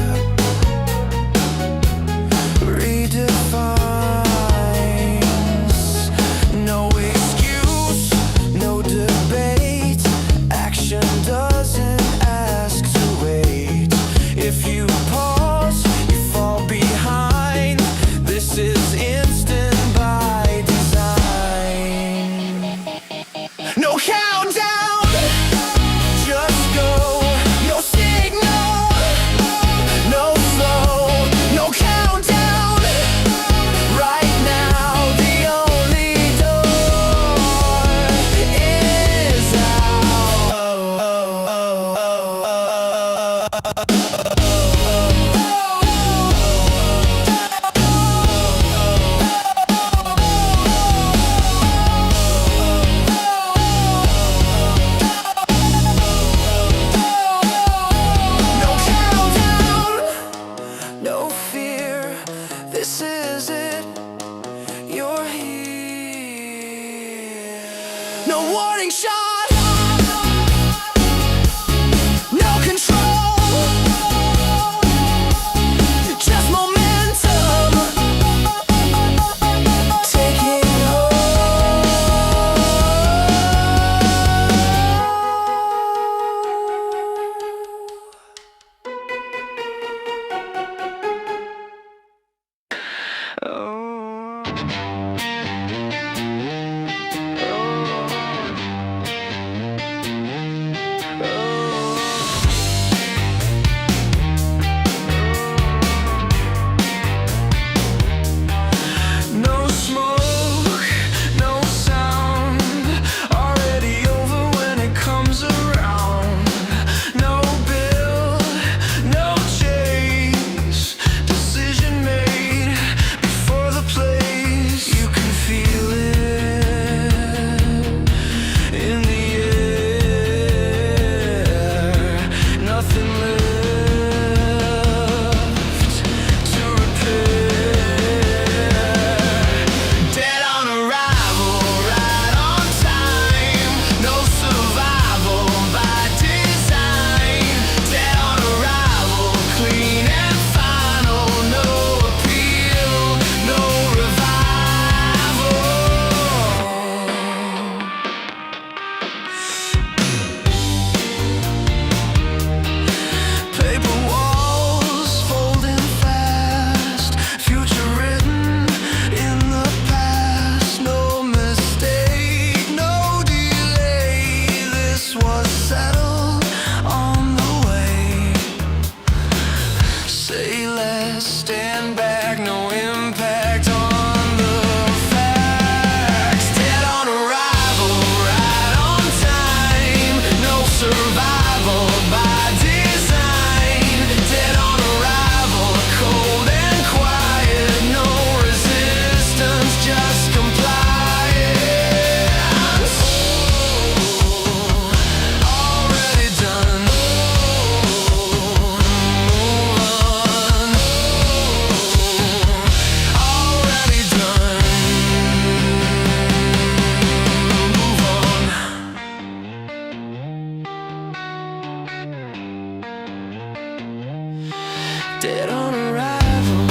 dead on arrival.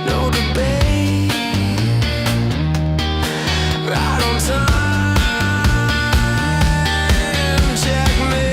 No debate, right on time, checkmate.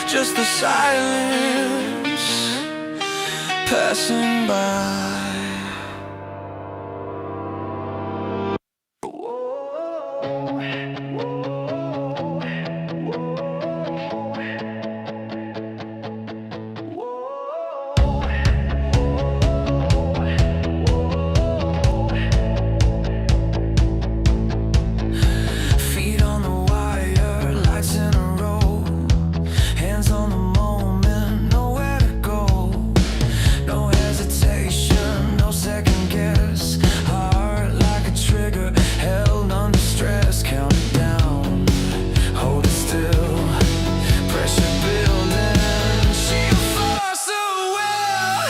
Just the silence passing by. Feet on the wire, lights in a row. Hands on the moment, nowhere to go. No hesitation, no second guess. Heart like a trigger, held under stress. Count it down, hold it still. Pressure building, she'll force her will.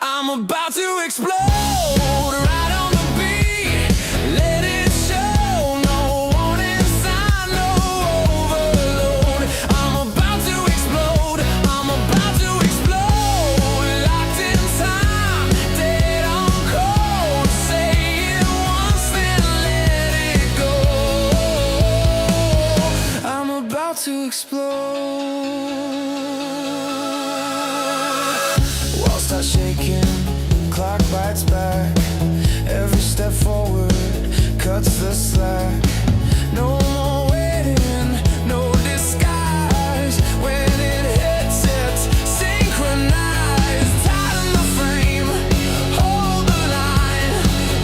I'm about to explode, right on the beat. Let it show, no warning sign, no overload. I'm about to explode, I'm about to explode. Locked in time, dead on cold. Say it once, then let it go. I'm about to explode. Walls start shaking, clock bites back. Every step forward cuts the slack. No more waiting, no disguise. When it hits, it's synchronized. Tighten the frame, hold the line.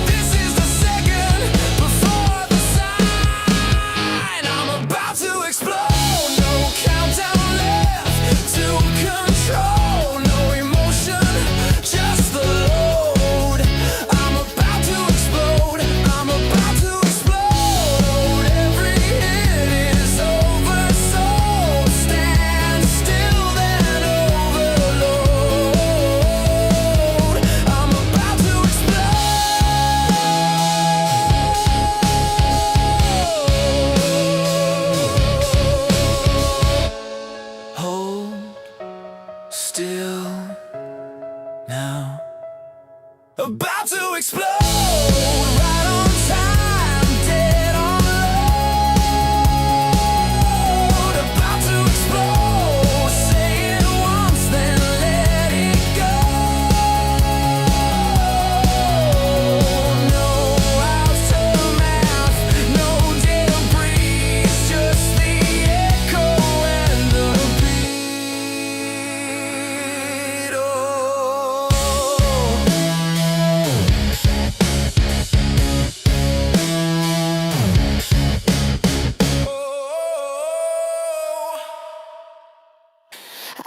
This is the second before the sign. I'm about to explode. No countdown left to control. No emotion, just the load. I'm about to explode. I'm about to explode. Every hit is over, so stand still, then overload. I'm about to explode. Hold still now. About to explode, right on time, dead on load. About to explode, say it once, then let it go. No aftermath, no debris, just the echo and the beat. Oh.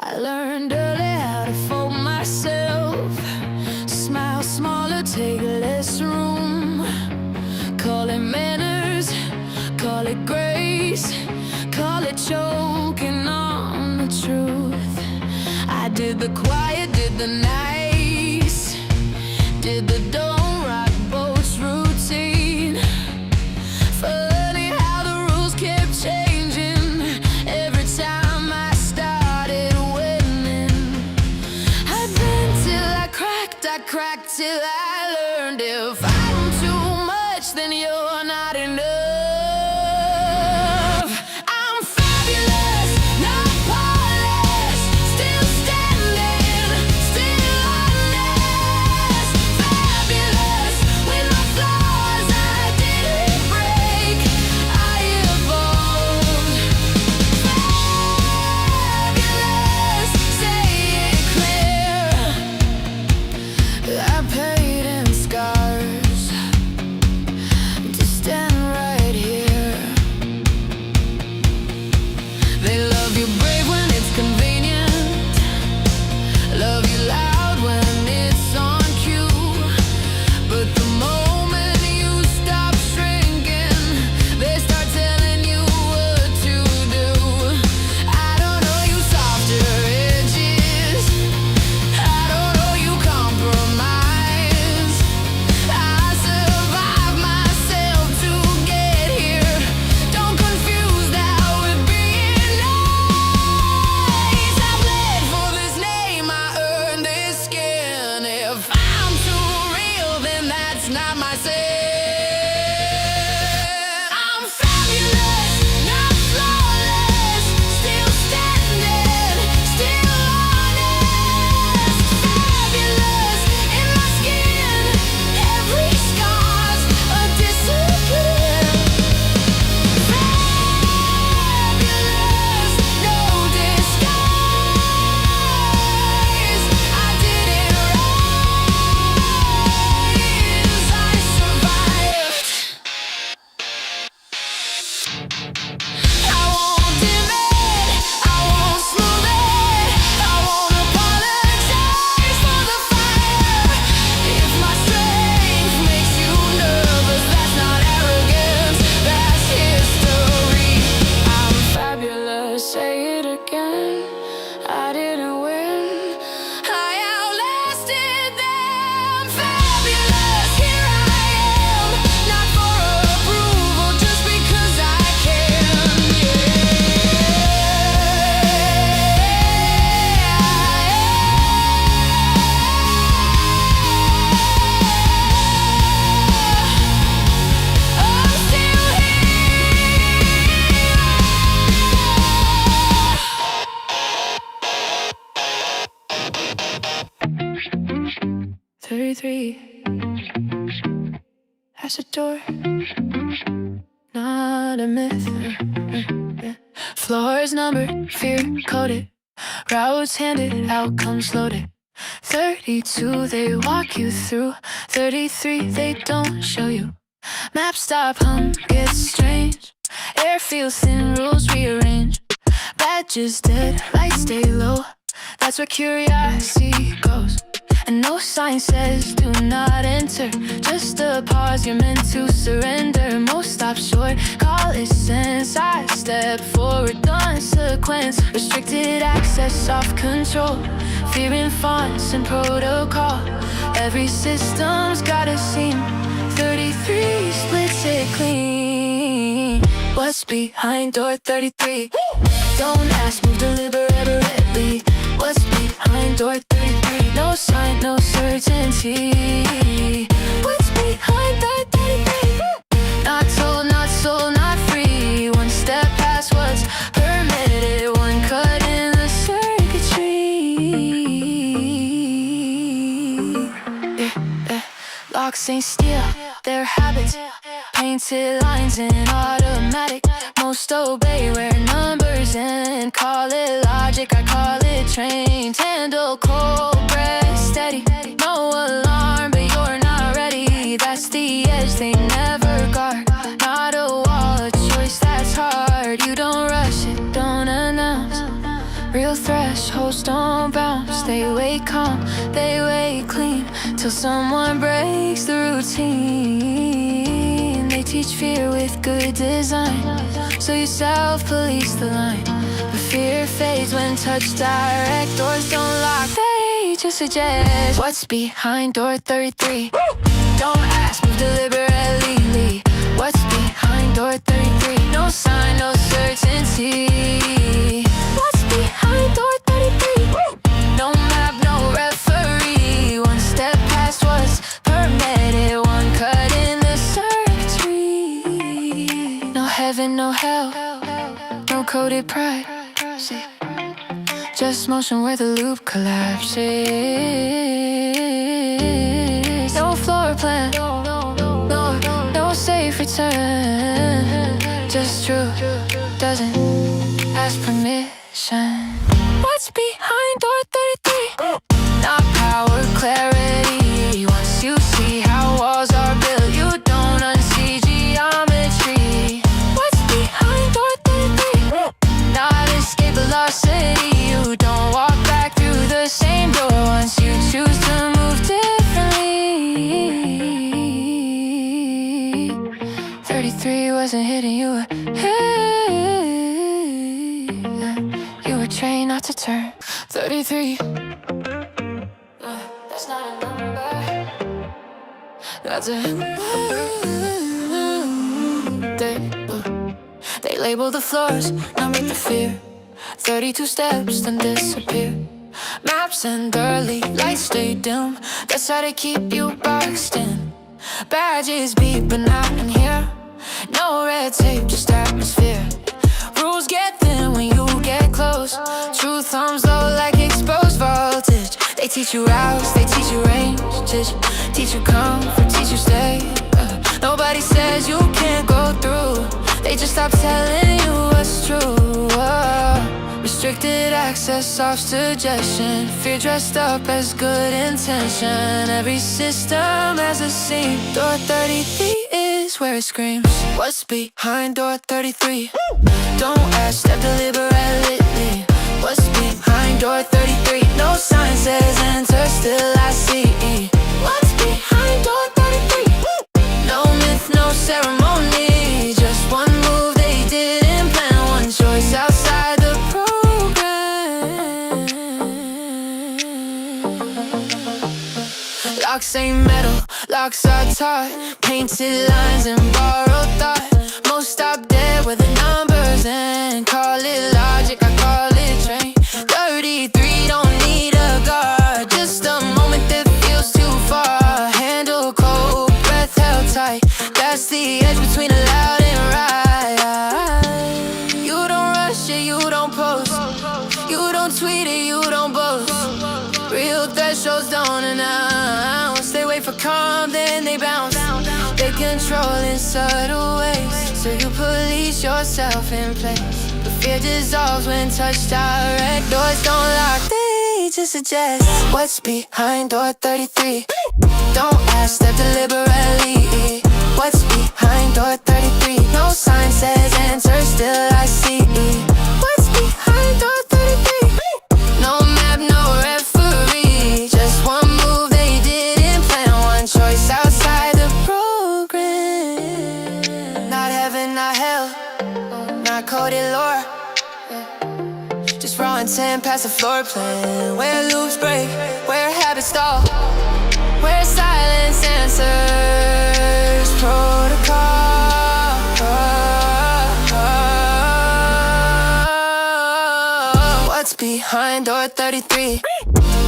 I learned early how to fold myself. Smile smaller, take less room. Call it manners, call it grace, call it choking on the truth. I did the quiet, did the nice, did the don't rock boats routine. Funny how the rules kept changing every time I started winning. I bent till I cracked till I learned if I'm too much, then you're not enough. I'm fabulous, not polished, still standing, still honest. Fabulous. not myself. I'm fabulous, not flawless, still standing, still honest. Fabulous in my skin, every scar's a discipline. Fabulous, no disguise. I did it rise, I survived. I won't dim it, I won't smooth it, I won't apologize for the fire. If my strength makes you nervous, that's not arrogance, that's history. I'm fabulous, say it again. I didn't win, I outlasted them. Fabulous, here I am, not for approval, just because I can. I'm still here. 33. That's a door, not a myth. Floors numbered, fear coded, routes handed, outcomes loaded. 32 they walk you through, 33 they don't show you. Map stop, hum gets strange, air feels thin, rules rearrange. Badges dead, lights stay low, that's where curiosity goes. And no sign says do not enter, just a pause, you're meant to surrender. Most stop short, call it sense. I step forward, consequence, restricted access, off control. Fear in fonts and protocol, every system's got a seam. 33 splits it clean. What's behind door 33? Don't ask, move deliberately. What's behind door 33? No sign, no certainty. What's behind door 33? Not told, not sold, not free. One step past what's permitted, one cut in the circuitry. Locks ain't steel, they're habits. Painted lines in automatic. Most obey where numbers end. Call it logic, I call it trained. Handle cold breath steady. No alarm, but you're not ready. That's the edge they never guard. Not a wall, a choice that's hard. You don't rush it, don't announce. Real thresholds don't bounce. They wait calm, they wait clean, till someone breaks the routine. They teach fear with good design, so you self-police the line. But fear fades when touched direct. Doors don't lock, they just suggest. What's behind door 33? Don't ask, move deliberately. What's behind door 33? No sign, no certainty. What's behind door 33? No map, no referee. One step past what's permitted, one cut in the circuitry. No heaven, no hell, no coded pride. See, just motion where the loop collapses. No floor plan, no safe return. Just truth doesn't ask permission. What's behind door 33? Not power, clarity. Once you see how walls are built, you don't unsee geometry. What's behind door 33? Not escape velocity. You don't walk back through the same door once you choose to move differently. 33 wasn't hitting you. You were trained not to turn. 33. That's not a number. That's a They label the floors, number the fear. 32 steps, then disappear. Maps and early lights stay dim. That's how they keep you boxed in. Badges beep, but not in here. No red tape, just atmosphere. Rules get thin when you get close. Truth thumbs low like exposed voltage. They teach you routes, they teach you range. Teach you comfort, teach you stay. Nobody says you can't go through. They just stop telling you what's true. Restricted access, soft suggestion. Fear dressed up as good intention. Every system has a seam. Door 33 is where it screams. What's behind door 33? Don't ask, step deliberately. What's behind door 33? No sign says enter, still I see. What's behind door 33? No myth, no ceremony. Just one move they didn't plan. One choice outside the program. Locks ain't metal, locks are taught. Painted lines and borrowed thought. Most stop dead with the numbers and call it logic, I call it train. 33 don't need a guard. Just a moment that feels too far. Handle cold, breath held tight. That's the edge between a loud and right. You don't rush it, you don't post. You don't tweet it, you don't boast. Real thresholds don't announce. They wait for calm, then they bounce. They control in subtle ways, so you police yourself in place. But fear dissolves when touched direct. Doors don't lock, they just suggest. What's behind door 33? Don't ask, step deliberately. What's behind door 33? No sign says enter, still I see. What's behind door 33? No map, no referee. Just one move they didn't plan. One choice outside the program. Not heaven, not hell, not coded lore. Just raw intent past the floor plan. Where loops break, where habits stall. Where silence answers protocol. What's behind door 33?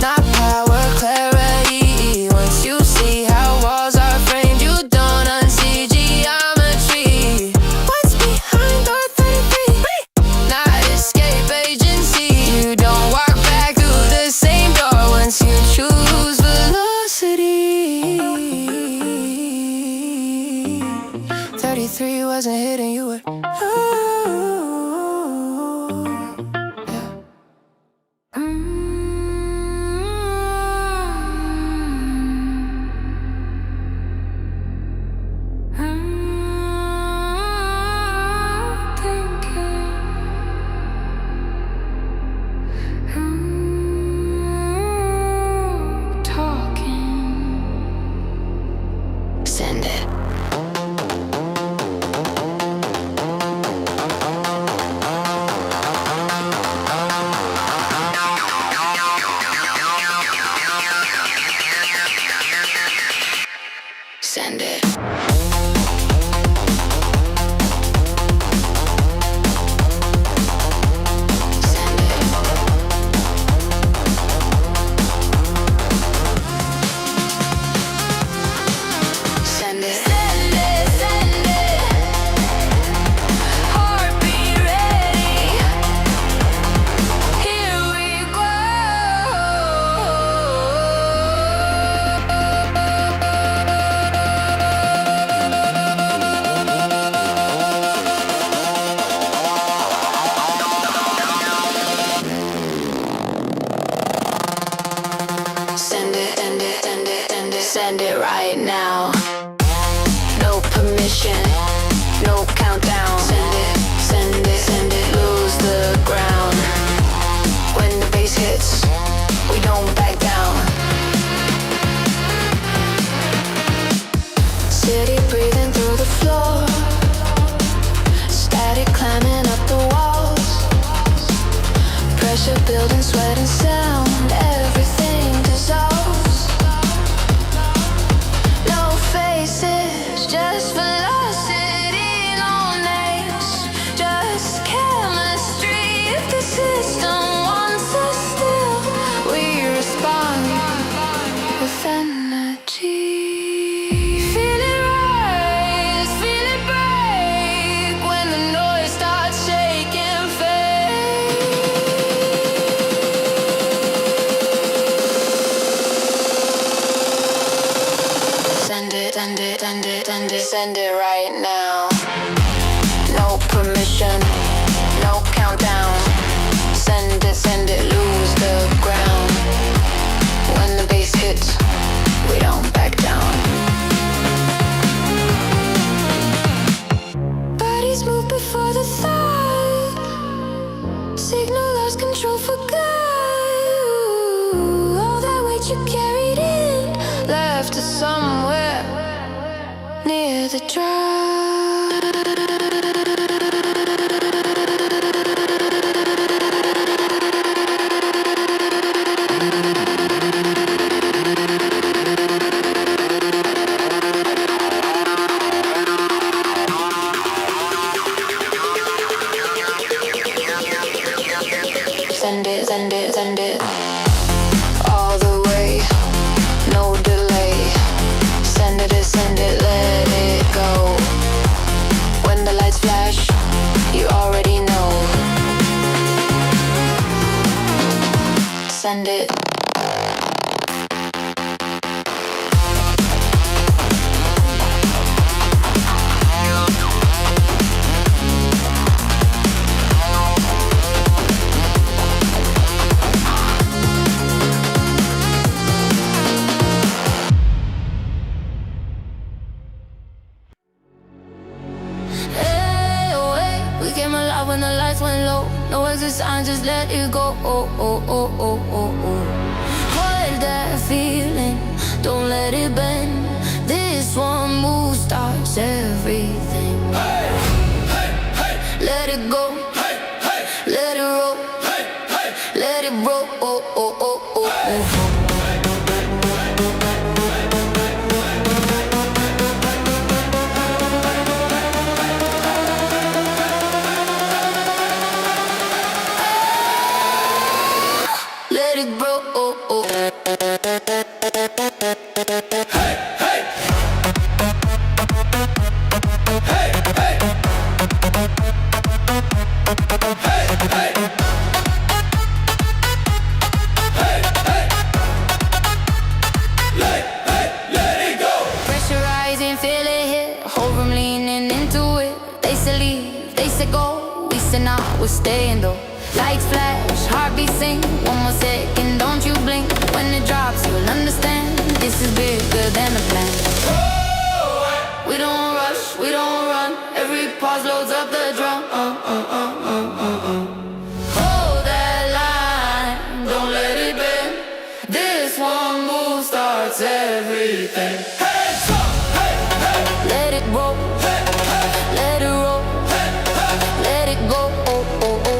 Not power, clarity. Once you see how walls are framed, you don't unsee geometry. What's behind door 33? Not escape agency. You don't walk back through the same door once you choose velocity. 33 wasn't hidden, you were. Send it. Send it. Send it. Send it, send it. Heartbeat ready. Here we go. Send it, send it, send it, send it, send it right now. No permission, no countdown. Send it, send it, send it. Lose the ground. When the bass hits, we don't back down. City breathing through the floor. Static climbing up the walls. Pressure building, sweat and sound. Everything dissolves. No faces, just velocity, no names, just chemistry. If the system wants us still, we respond with energy. Feel send it, send it, send it, send it, send it right now. No permission, no countdown. Send it, lose the ground. When the bass hits, we don't back down. Bodies move before the thought. Signal lost control for good. All that weight you carried in, left us somewhere near the drop. Send it, send it, send it all the way, no delay. Send it, let it go. When the lights flash, you already know. Send it. We came alive when the lights went low. No exit sign, just let it go. Oh, oh, oh, oh, oh, oh. Hold that feeling, don't let it bend. This one move starts everything. Hey, hey, hey. Let it go. Hey, hey. Let it roll. Hey, hey. Let it roll. Oh, oh, oh, oh, oh. Let it grow. Oh, oh. Hey, hey. Hey, hey. Hey, hey. Hey, hey. Let it go. Pressurizing, feel it hit. Whole room leaning into it. They say leave, they say go. We say nah, we're staying though. Lights flash, heartbeat sing. One more second, don't you blink. When it drops, you'll understand. This is bigger than the plan. We don't rush, we don't run. Every pause loads up the drum. Hold that line, don't let it bend. This one move starts everything. Hands up, hey, hey. Let it roll, hey, hey. Let it roll, hey, hey. Let it go. Oh, oh, oh.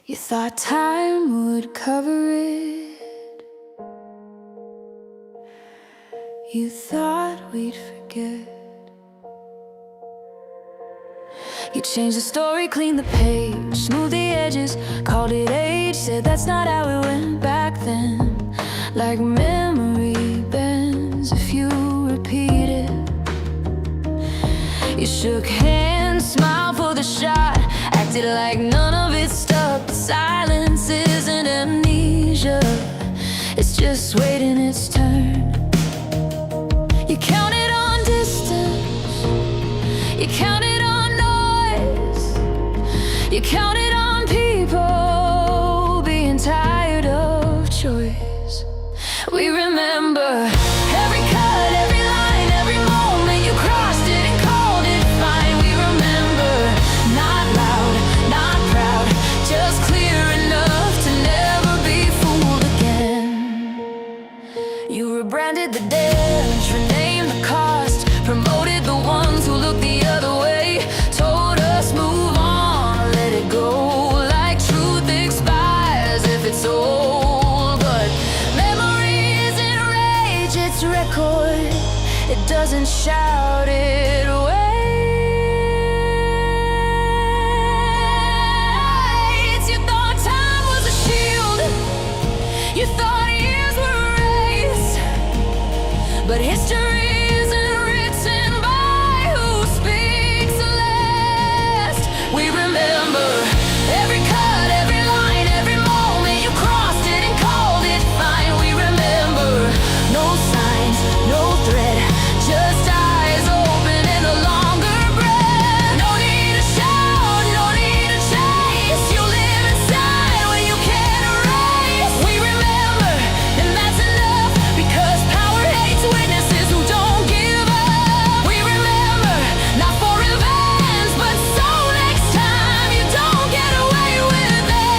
You thought time would cover it. You thought we'd forget. You changed the story, cleaned the page, smoothed the edges, called it age. Said that's not how it went back then. Like memory bends if you repeat it. You shook hands, smiled for the shot, acted like none of it stuck. Silence isn't amnesia, it's just waiting its turn. You counted on distance, you counted on noise, you counted on people being tired of choice. We remember every cut, every line, every moment you crossed it and called it fine. We remember, not loud, not proud, just clear enough to never be fooled again. You rebranded the dance, renamed the cost, promoted the ones who looked the other way, told us move on, let it go, like truth expires if it's old. But memory isn't rage, it's record. It doesn't shout it away. You thought time was a shield, you thought years were a race, but history isn't written by who speaks last. We remember every cut, every line, every moment you crossed it and called it fine. We remember no signs, no threat, just eyes open and a longer breath. No need to shout, no need to chase. You live inside when you can't erase. We remember, and that's enough, because power hates witnesses who don't give up. We remember, not for revenge, but so next time you don't get away with it.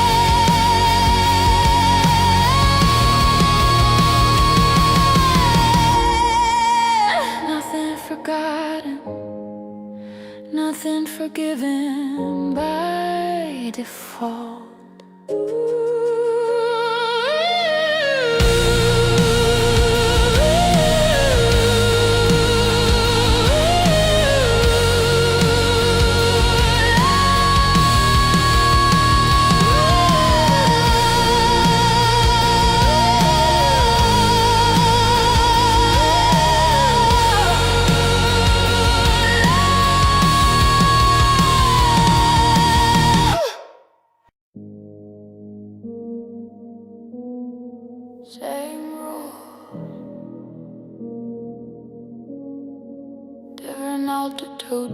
Nothing forgotten, nothing forgiven by default. Same rule, different altitude.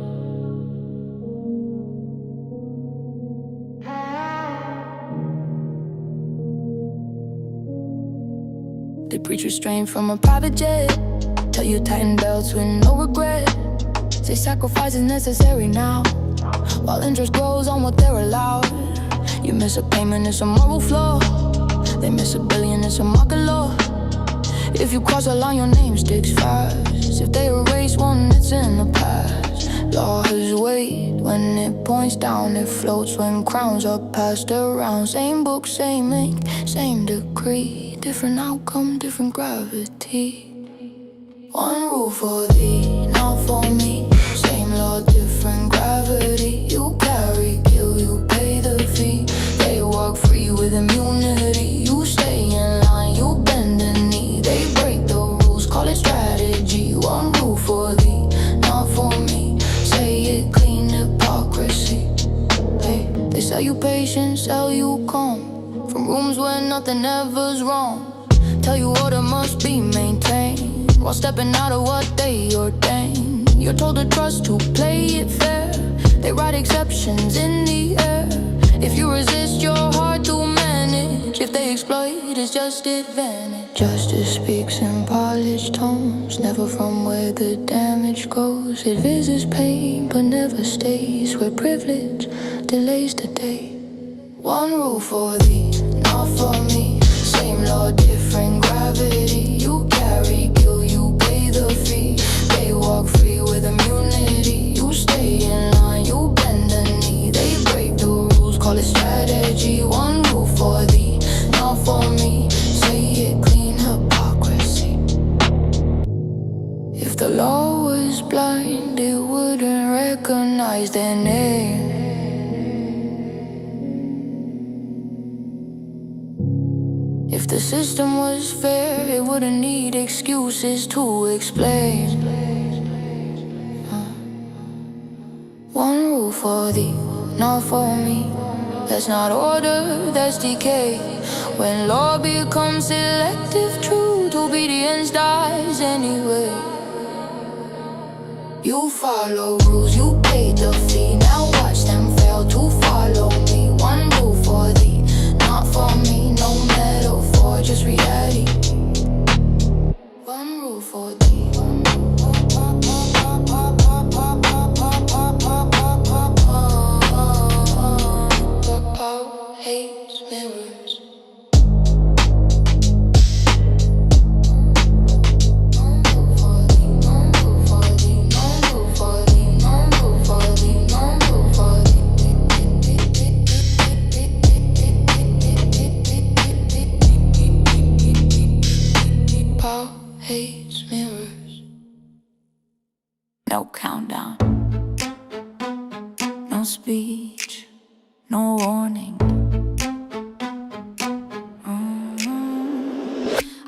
They preach restraint from a private jet, tell you tighten belts with no regret. Say sacrifice is necessary now, while interest grows on what they're allowed. You miss a payment, it's a moral flaw. They miss $1 billion, it's a market law. If you cross a line, your name sticks fast. If they erase one, it's in the past. Law has weight when it points down, it floats when crowns are passed around. Same book, same ink, same decree, different outcome, different gravity. One rule for thee, not for me. Same law, different gravity. You carry, kill, you pay the fee. They walk free with immunity. You stay in line, you bend the knee. They break the rules, call it strategy. One rule for thee, not for me. Say it clean, hypocrisy. Hey, they sell you patience, sell you calm, from rooms where nothing ever's wrong. Tell you order must be maintained, while stepping out of what they ordain. You're told to trust, to play it fair. They write exceptions in the air. If you resist, you're hard to manage. If they exploit, it's just advantage. Justice speaks in polished tones, never from where the damage goes. It visits pain, but never stays where privilege delays the day. One rule for thee, not for me. Same law, different gravity. You carry, kill, you pay the fee. They walk free with immunity. You stay in line, you bend the knee. They break the rules, call it strategy. One rule for thee, not for me. Say it clean, hypocrisy. If the law was blind, it wouldn't recognize their name. If the system was fair, it wouldn't need excuses to explain. One rule for thee, not for me. That's not order, that's decay. When law becomes selective truth, obedience dies anyway. You follow rules, you paid the fee. Now watch them fail to follow me. One rule for thee, not for me. No metaphor, just reality. page mirrors. No countdown, no speech, no warning.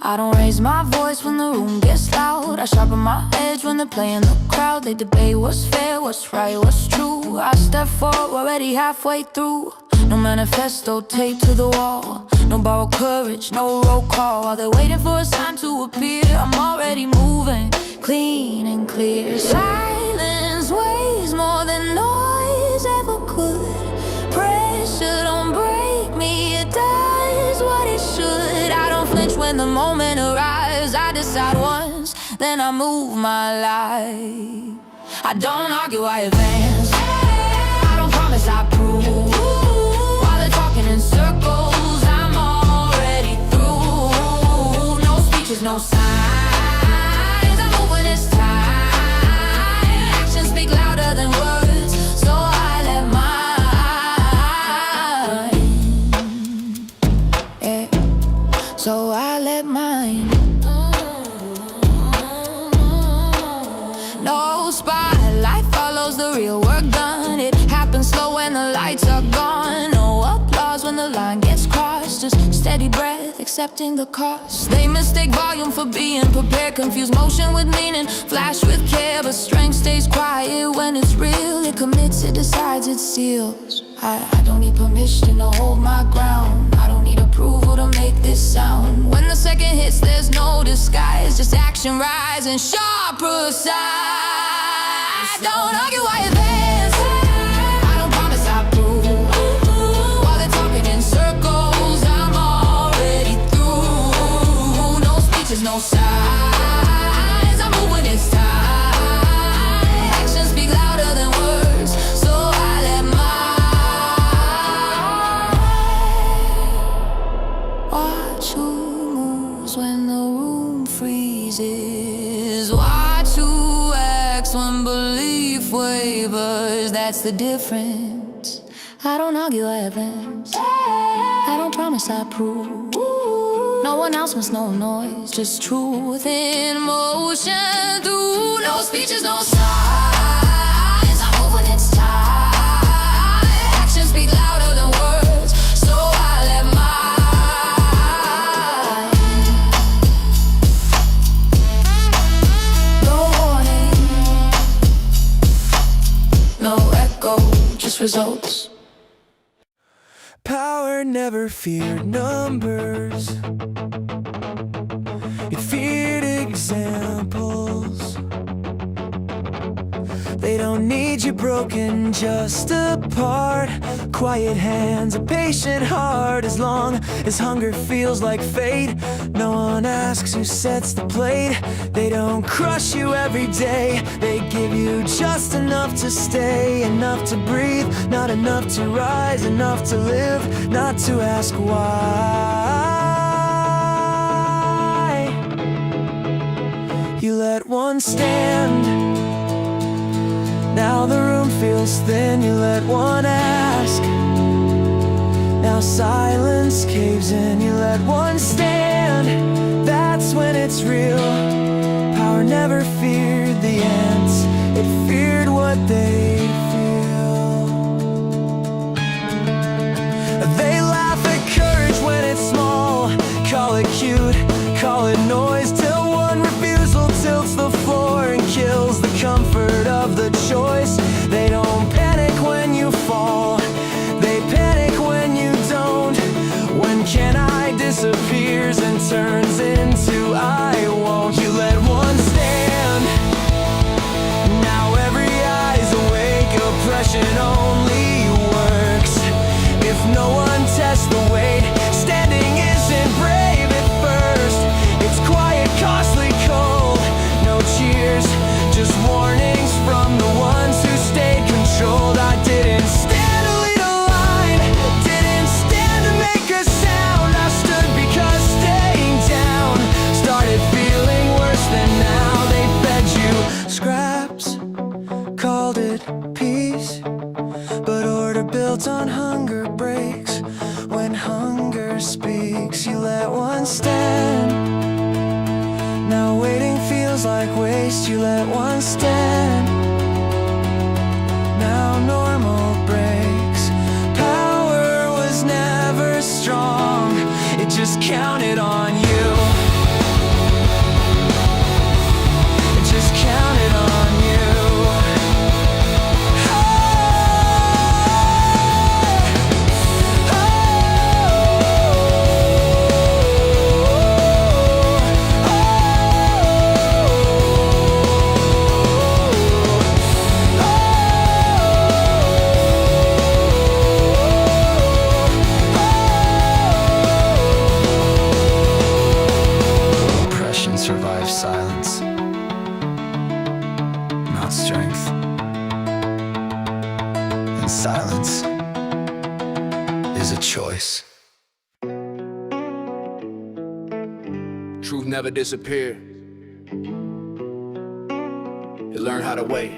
I don't raise my voice when the room gets loud. I sharpen my edge when they're playing the crowd. They debate what's fair, what's right, what's true. I step forward, already halfway through. No manifesto taped to the wall, no borrowed courage, no roll call. While they're waiting for a sign to appear, I'm already moving, clean and clear. Silence weighs more than noise ever could. Pressure don't break me, it does what it should. I don't flinch when the moment arrives. I decide once, then I move my life. I don't argue, I advance. I don't promise, I prove. While they're talking in circles, I'm already through. No speeches, no signs. I move when it's time. Actions speak louder than words, so I let mine. Yeah. So I let mine. No spotlight follows the real work done. It happens slow when the lights are gone. No applause when the line gets crossed. Just steady breath, accepting the cost. They mistake volume for being prepared. Confuse motion with meaning, flash with care. But strength stays quiet when it's real. It commits, it decides, it seals. I don't need permission to hold my ground. I don't need approval to make this sound. When the second hits, there's no disguise. Just action rising, sharp, precise. Don't argue, I advance. I don't promise, I prove. While they're talking in circles, I'm already through. No speeches, no signs. I move when it's time. Actions speak louder than words, so I let mine. Watch who moves when the room freezes. Watch who acts when belief wavers. That's the difference. I don't argue, I advance. I don't promise, I prove. No announcements, no noise, just truth in motion through. No speeches, no signs. I move when it's time. Actions speak louder than words, so I let mine. No warning, no echo, just results. Power never feared numbers. It feared examples. They don't need you broken, just apart. Quiet hands, a patient heart. As long as hunger feels like fate, no one asks who sets the plate. They don't crush you every day. They give you just enough to stay, enough to breathe, not enough to rise, enough to live, not to ask why. You let one stand, now the room feels thin. You let one ask, now silence caves in. You let one stand, that's when it's real. Power never feared the ants, it feared what they feel. They laugh at courage when it's small. Call it cute, call it noise, till one refusal tilts the floor and kills the comfort of the choice. They don't panic when you fall, they panic when you don't. When can I disappears and turns into I won't. You let one stand, now every eye's awake. Oppression only works if no one tests the weight. Standing isn't brave at first, it's quiet, costly, cold. No cheers, just warnings from the ones who stayed controlled. I didn't stand to lead a line, didn't stand to make a sound. I stood because staying down started feeling worse than now. They fed you scraps, called it peace, but order built on hunger breaks. When hunger speaks, you let one stand, now wait feels like waste, you let one stand. Now normal breaks. Power was never strong, it just counted on you. It just counted on you. Survive silence, not strength. And silence is a choice. Truth never disappeared. You learn how to wait.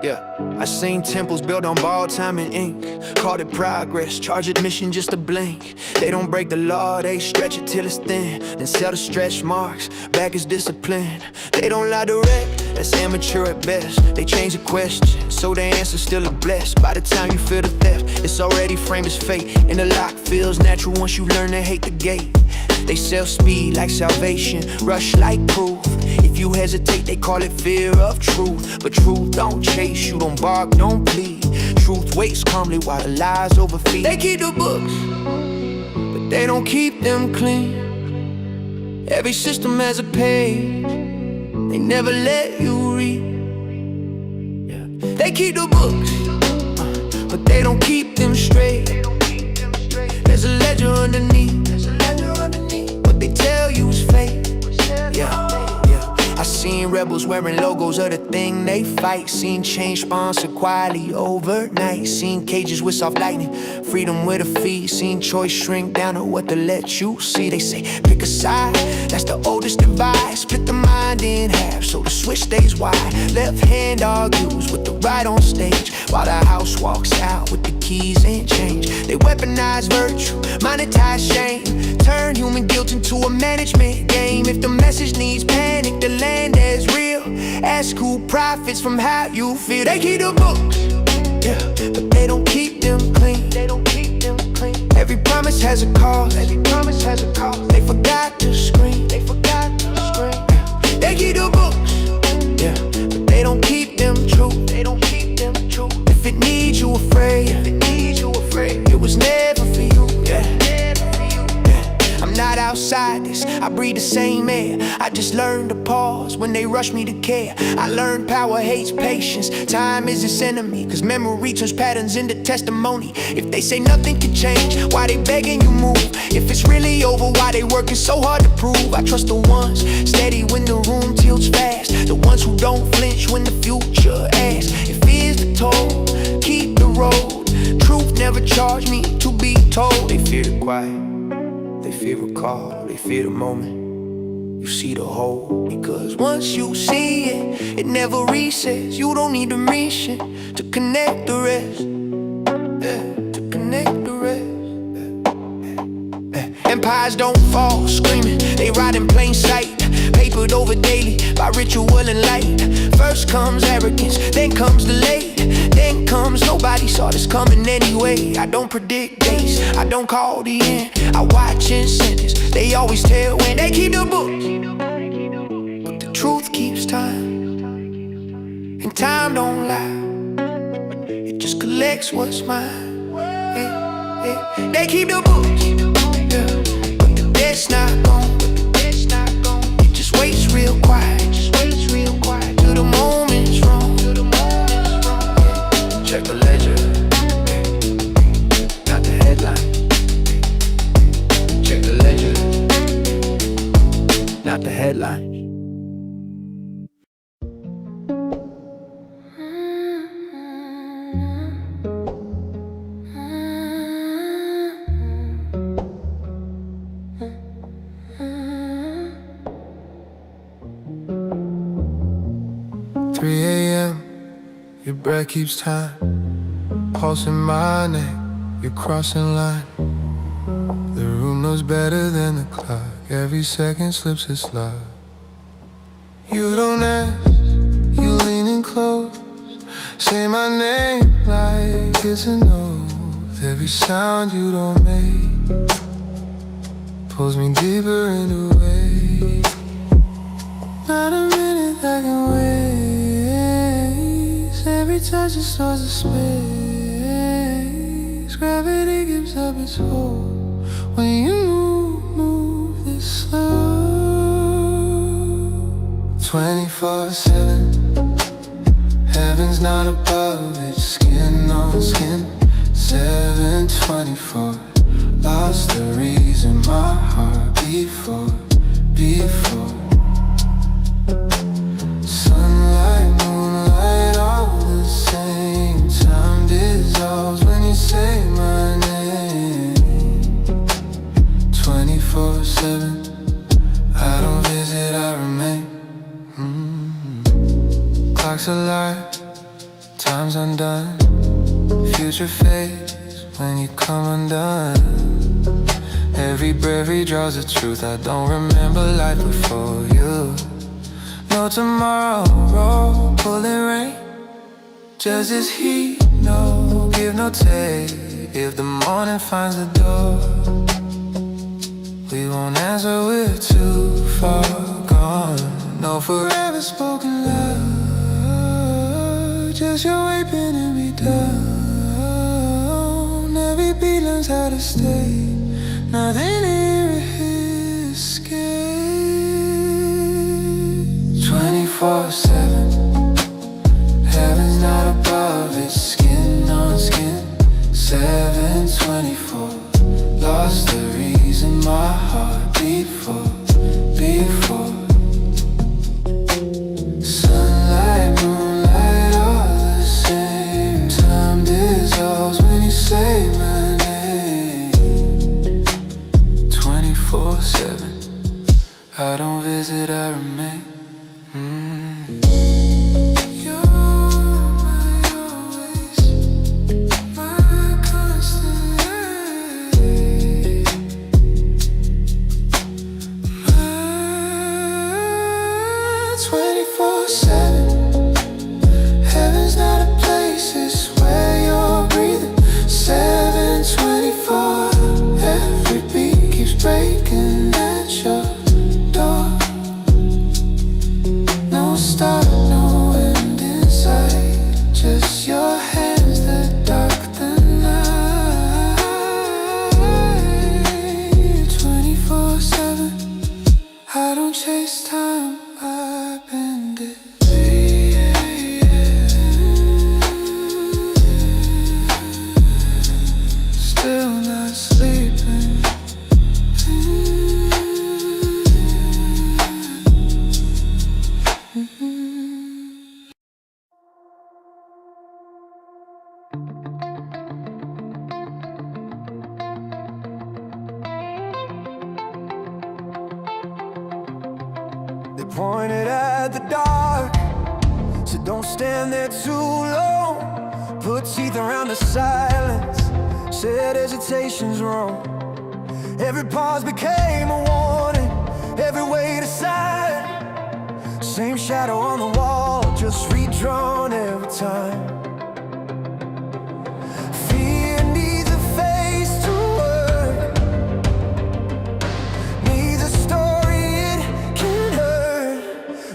Yeah, I seen temples built on borrowed time and ink. Called it progress, charge admission just a blink. They don't break the law, they stretch it till it's thin. Then sell the stretch marks, back is discipline. They don't lie direct, that's amateur at best. They change the question, so the answer's still a bless. By the time you feel the theft, it's already framed as fate. And the lock feels natural once you learn to hate the gate. They sell speed like salvation, rush like proof. If you hesitate, they call it fear of truth. But truth don't chase, you don't bark, don't plead. Truth waits calmly while the lies overfeed. They keep the books, but they don't keep them clean. Every system has a page they never let you read. Yeah. They keep the books, but they don't keep them straight. There's a ledger underneath. What they tell you is fake. Yeah. I seen rebels wearing logos of the thing they fight. Seen change sponsored quietly overnight. Seen cages with soft lightning, freedom with a fee. Seen choice shrink down to what to let you see. They say pick a side, that's the oldest divide. Split the mind in half so the switch stays wide. Left hand argues with the right on stage, while the house walks out with the keys and change. They weaponize virtue, monetize shame. Turn human guilt into a management game. If the message needs panic, the land is real. Ask who profits from how you feel. They keep the books, yeah, but they don't keep them clean. They don't keep them clean. Every promise has a cost. Every promise has a cost. They forgot to scream. They forgot to scream. They keep the books, yeah, but they don't keep them true. They don't keep them true. If it needs you afraid, if it needs you afraid, it was never for you. Yeah. I'm not outside this, I breathe the same air. I just learned to pause when they rush me to care. I learned power hates patience, time is its enemy. Cause memory turns patterns into testimony. If they say nothing can change, why they begging you move? If it's really over, why they working so hard to prove? I trust the ones steady when the room tilts fast, the ones who don't flinch when the future asks. If fear's the toll, keep the road. Truth never charged me to be told. They fear the quiet, they fear a call, they fear the moment you see the whole. Because once you see it, it never resets. You don't need a mission to connect the rest, yeah, to connect the rest. Empires don't fall screaming, they ride in plain sight. Papered over daily by ritual and light. First comes arrogance, then comes delay. Then comes nobody saw this coming anyway. I don't predict days, I don't call the end. I watch in sentence, they always tell when they keep the books. But the truth keeps time, and time don't lie. It just collects what's mine. Yeah, yeah. They keep the books, yeah, but the debt's not gone. It just waits real quiet, till the moment's wrong. Check the ledger, not the headline. Check the ledger, not the headline. 3 a.m., your breath keeps time, pulsing my neck, you're crossing line. The room knows better than the clock, every second slips its love. You don't ask, you leaning close. Say my name like it's a note. Every sound you don't make pulls me deeper into waves. Not a minute I can waste. Every touch restores the space. Gravity gives up its hold when you move this slow. 24/7. Heaven's not above, it's skin on skin. 7/24. Lost the reason my heart beat for. Sunlight, moonlight, all the same. Time dissolves when you say my name. 24/7. I don't visit, I remain. Clock's alive, time's undone. Future fades when you come undone. Every breath draws the truth. I don't remember life before you. No tomorrow, pulling rain. Just this heat, no give, no take. If the morning finds the door, we won't answer, we're too far gone. No forever spoken love, just your way pinning me down. Every beat learns how to stay. Nothing here escapes. 24/7. Heaven's not above, it's skin on skin. 7/24. Lost the reason my heart beat for. Sunlight, moonlight, all the same. Time dissolves when you say my name. 24/7. I don't visit, I remain. You're my always, my constant light. My 24/7. Heaven's not a place, it's where you're breathing. 7/24. Every beat keeps breaking at your door. No start, no end in sight. Just your hands that dark the night. 24/7. I don't chase time, I bend it. 3 a.m. Still not sleeping. They pointed at the dark, said don't stand there too long. Put teeth around the silence, said hesitation's wrong. Every pause became a warning, every wait a sign. Same shadow on the wall, just redrawn every time. Fear needs a face to work, needs a story it can hurt.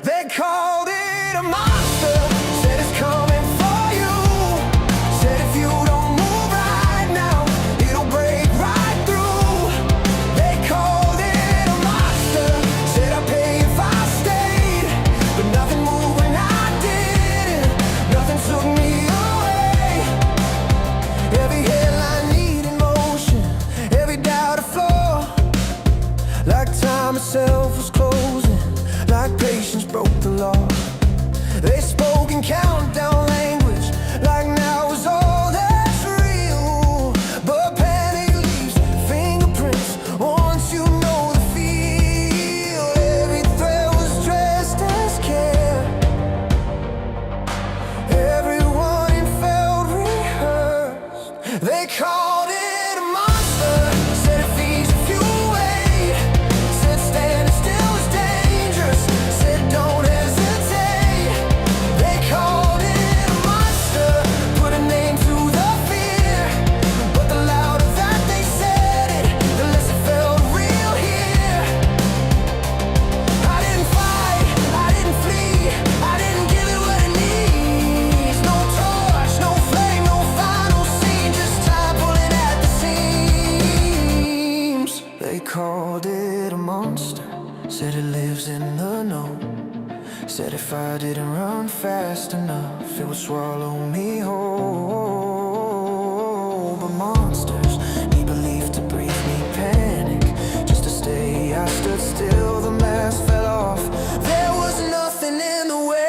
They called it a monster, said it's coming for you. Said if you don't move right now, it'll break right through. They called it a monster, said I'd pay if I stayed. But nothing moved when I didn't, nothing took me away. Every headline needed motion, every doubt a flaw. Like time itself was closing, like patience broke the law. They spoke in countdown language, like now is all that's real. But panic leaves fingerprints once you know the feel. Every thread was dressed as care, everyone felt rehearsed. They called it a monster, said it feeds if you wait. Said standing still is dangerous, said don't hesitate. Said it lives in the know. Said if I didn't run fast enough, it would swallow me whole. But monsters need belief to breathe me panic. Just to stay, I stood still, the mask fell off. There was nothing in the way.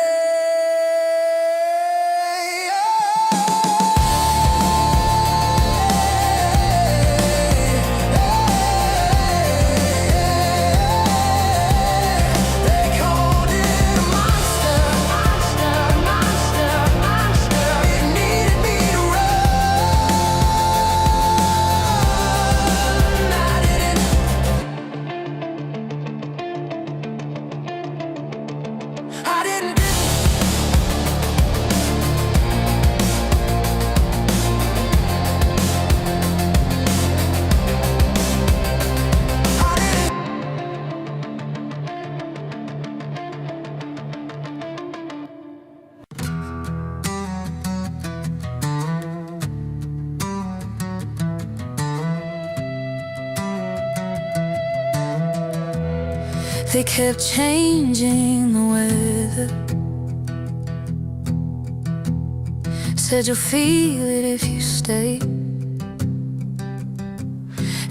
They kept changing the weather. Said you'll feel it if you stay.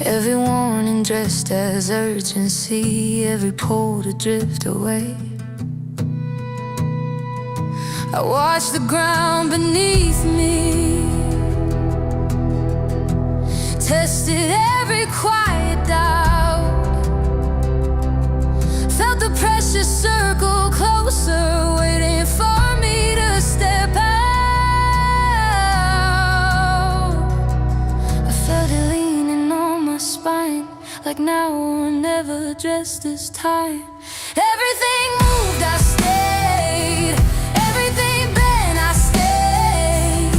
Every warning dressed as urgency, every pull to drift away. I watched the ground beneath me, tested every quiet doubt, felt the pressure circle closer, waiting for me to step out. I felt it leaning on my spine, like now or never, dressed this time. Everything moved, I stayed. Everything bent, I stayed.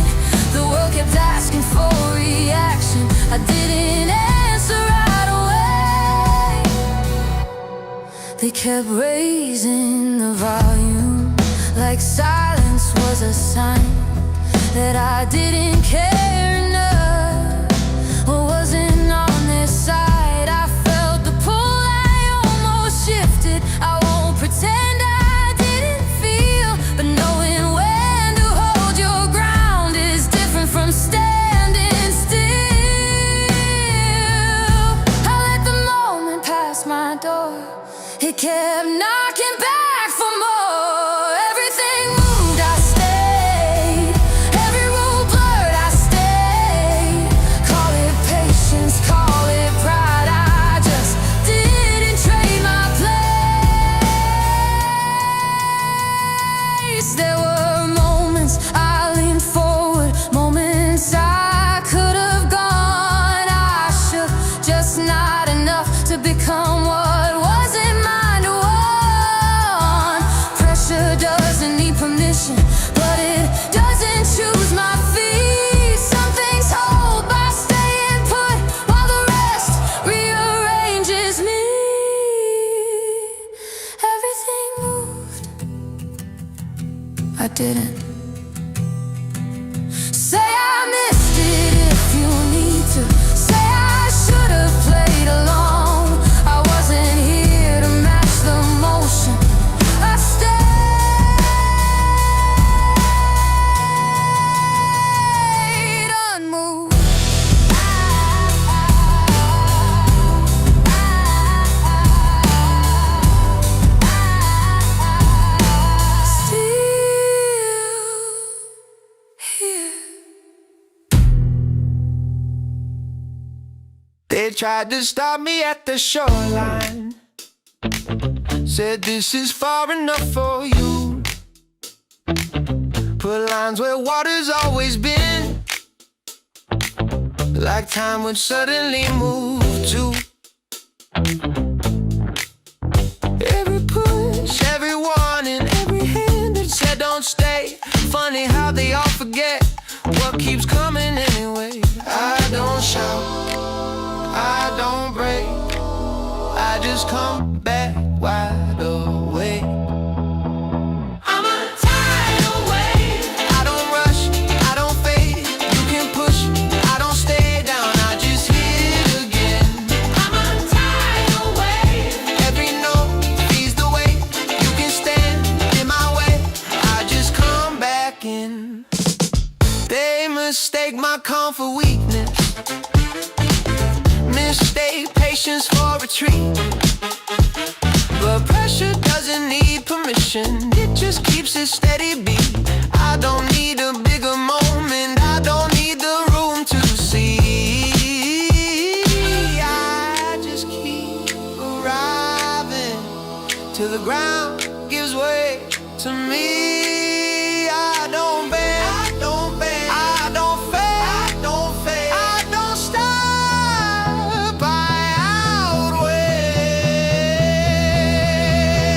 The world kept asking for reaction. I didn't answer right away. They kept raising the volume, like silence was a sign that I didn't care enough or wasn't on their side. I felt the pull, I almost shifted. I won't pretend I didn't feel, but knowing when to hold your ground is different from standing still. I let the moment pass my door. It kept knocking back for more. Everything moved, I stayed. Every rule blurred, I stayed. Call it patience, call it pride, I just didn't trade my place. There were moments I leaned forward, moments I could have gone. I shook, just not enough to become what wasn't mine to want. Pressure doesn't need permission, but it doesn't choose my feet. Some things hold by staying put, while the rest rearranges me. Everything moved, I didn't. Say I missed it if you need to. Say I should have played along. I wasn't here to match the motion. I stayed unmoved. Still here. They tried to stop me at the shoreline, said this is far enough for you. Put lines where water's always been, like time would suddenly move to. Every push, every warning, every hand that said don't stay. Funny how they all forget what keeps coming anyway. I don't shout, I don't break, I just come back wide awake. I'm a tidal wave. I don't rush, I don't fade. You can push, I don't stay down, I just hit again. I'm a tidal wave. Every note, But pressure doesn't need permission, it just keeps it steady beat. I don't need a bigger moment, I don't need the room to see. I just keep arriving till the ground gives way to me. I don't bend, I don't bend, I don't fade, I don't fade, I don't stop, I outweigh.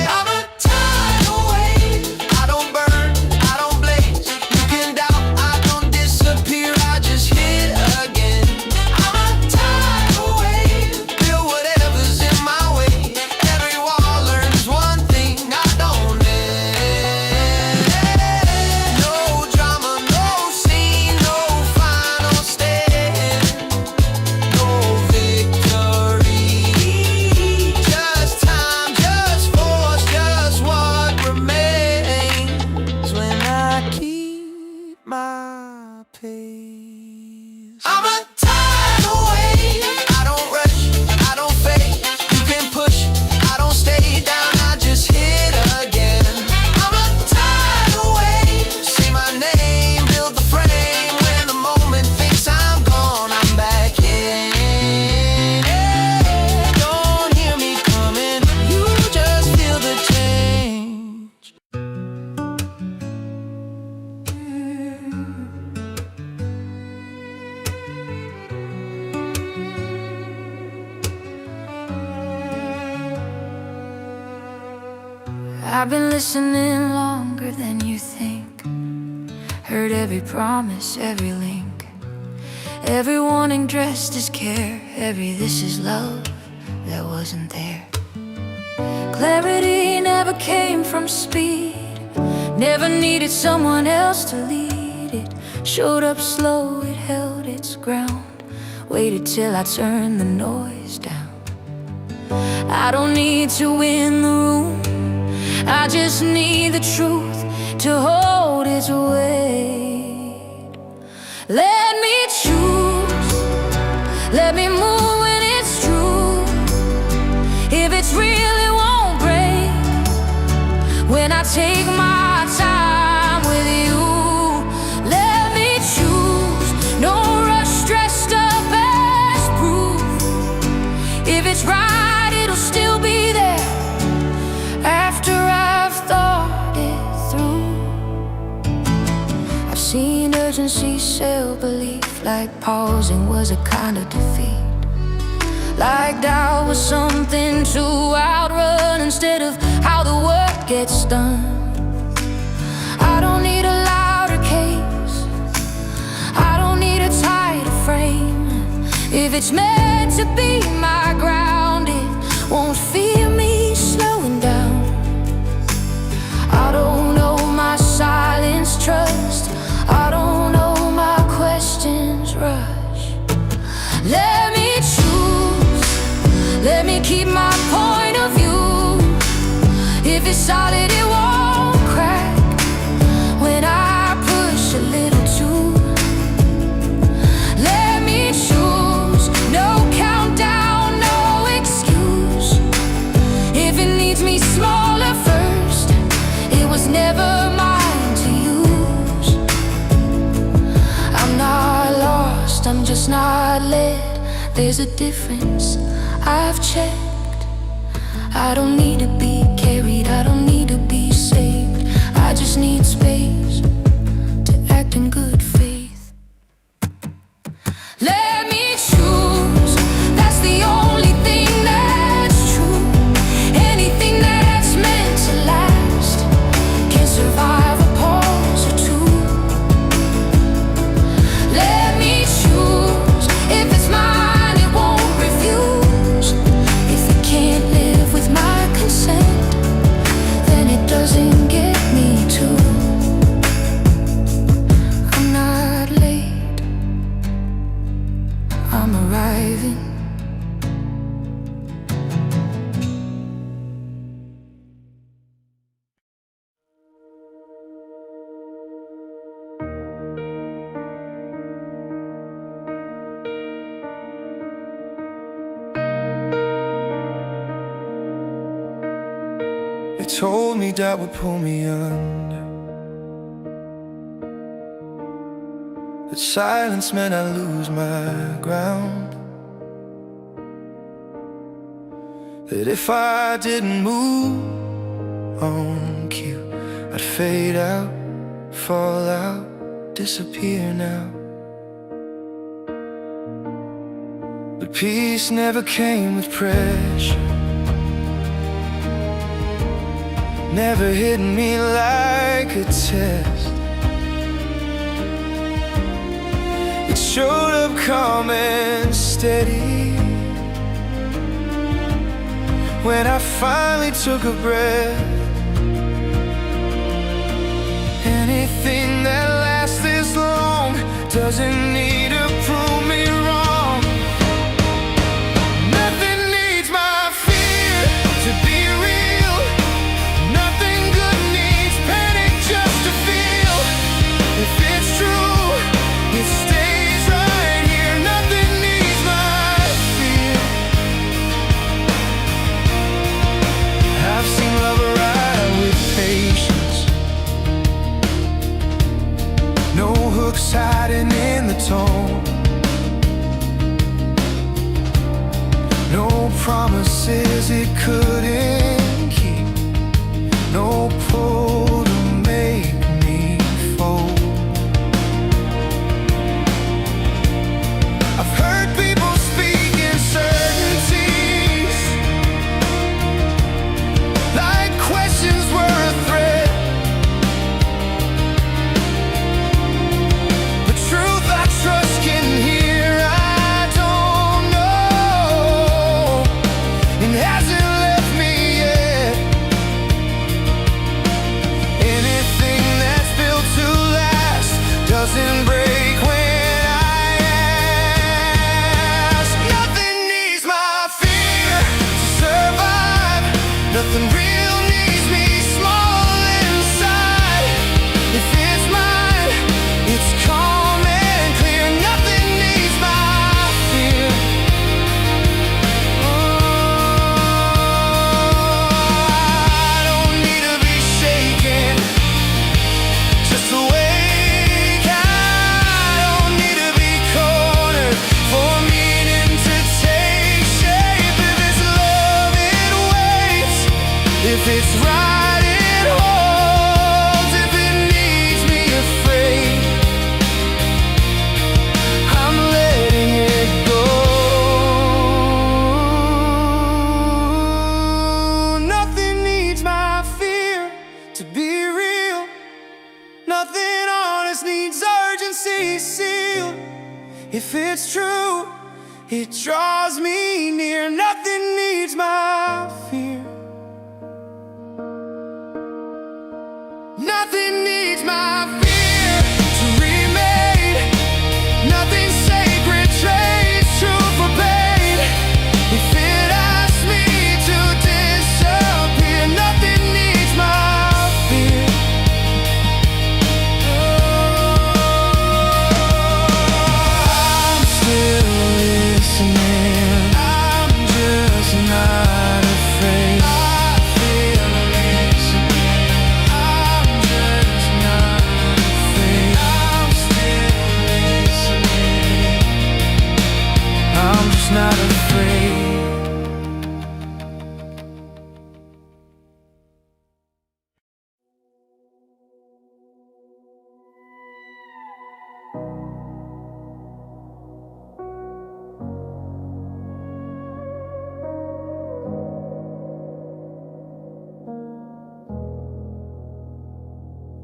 I'm a tidal wave, I don't burn, I don't blaze. You can doubt, I don't disappear, I just hit again. I'm a tidal wave, feel whatever's in my way. Every wall learns one thing, I don't end. No drama, no scene, no final stand, no victory. Just time, just force, just what remains when I keep my pace. I'm a tidal wave, I don't rush, I don't fade. You can push, I don't stay down, I just hit again. I'm a tidal wave, say my name, build the frame. When the moment thinks I'm gone, I'm back in. Don't hear me coming, you just feel the change. I've been listening longer than you think. Heard every promise, every link, every warning dressed as care, every this is love that wasn't there. Clarity never came from speed, never needed someone else to lead it. Showed up slow, it held its ground, waited till I turned the noise down. I don't need to win the room, I just need the truth to hold its weight. Let me choose, let me move when it's true. If it's real, it won't break. When I take my time with you, let me choose. No rush, dressed up as proof. If it's right, it'll still be there after I've thought it through. I've seen urgency sell belief, like pausing was a kind of defeat. Like doubt was something to outrun instead of how the work gets done. I don't need a louder case, I don't need a tighter frame. If it's meant to be my ground, it won't fear me slowing down. I don't know my silence trust, I don't know my questions rush. Let me choose, let me keep my point of view. If it's solid, it won't crack when I push a little too. Let me choose, no countdown, no excuse. If it needs me smaller first, it was never mine to use. I'm not lost, I'm just not led. There's a difference, I've checked. I don't need to be carried, I don't need to be saved. I just need space to act in good faith. Let me choose, that's the only thing that's true. Anything that's meant to last can survive a pause or two. Let me choose, if it's mine, it won't refuse. If it can't live with my consent, then it doesn't get me too. I'm They told me that would pull me under, that silence meant I'd lose my ground, that if I didn't move on cue, I'd fade out, fall out, disappear now. But peace never came with pressure, never hit me like a test. It showed up calm and steady when I finally took a breath. Anything that lasts this long doesn't need to prove me wrong. Nothing needs my fear to be real. Nothing good needs panic just to feel. If it's true, it stays right here. Nothing needs my fear. I've seen love arrive with patience, no hooks hiding in the tone, no promises it couldn't keep, no pull to make me fold. I've heard people speak in certainties, like questions were a threat. But truth I trust can hear, I don't know, and hasn't left me yet. Anything that's built to last doesn't break when I ask. Nothing needs my fear to survive. Nothing real needs me small inside. If it's mine, it's calm and clear. Nothing needs my fear. I don't need to be shaken, just awake. I don't need to be cornered for meaning to take shape. If it's love, it waits. If it's right, it holds. If it needs me afraid, I'm letting it go. Nothing needs my fear to be real. Nothing honest needs urgency sealed. If it's true, it draws me near. Nothing needs my fear. Nothing needs my fear to remain. Nothing sacred trades true for pain. If it asks me to disappear, nothing needs my fear. I'm still listening. I'm just not afraid. I feel listening. I'm just not afraid. I'm still listening. I'm just not afraid.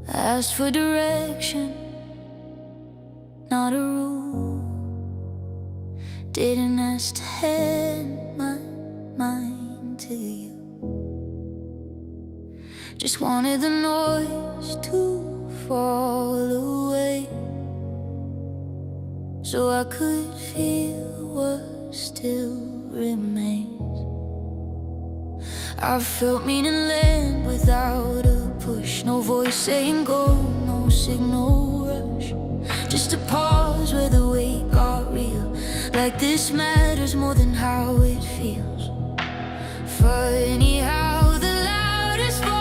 Asked for direction, not a rule. Didn't ask to hand my mind to you. Just wanted the noise to fall away, so I could feel what still remains. I felt meaning land without a push, no voice saying go, no signal rush. Just a pause where the weight got real, like this matters more than how it feels. Funny how the loudest voice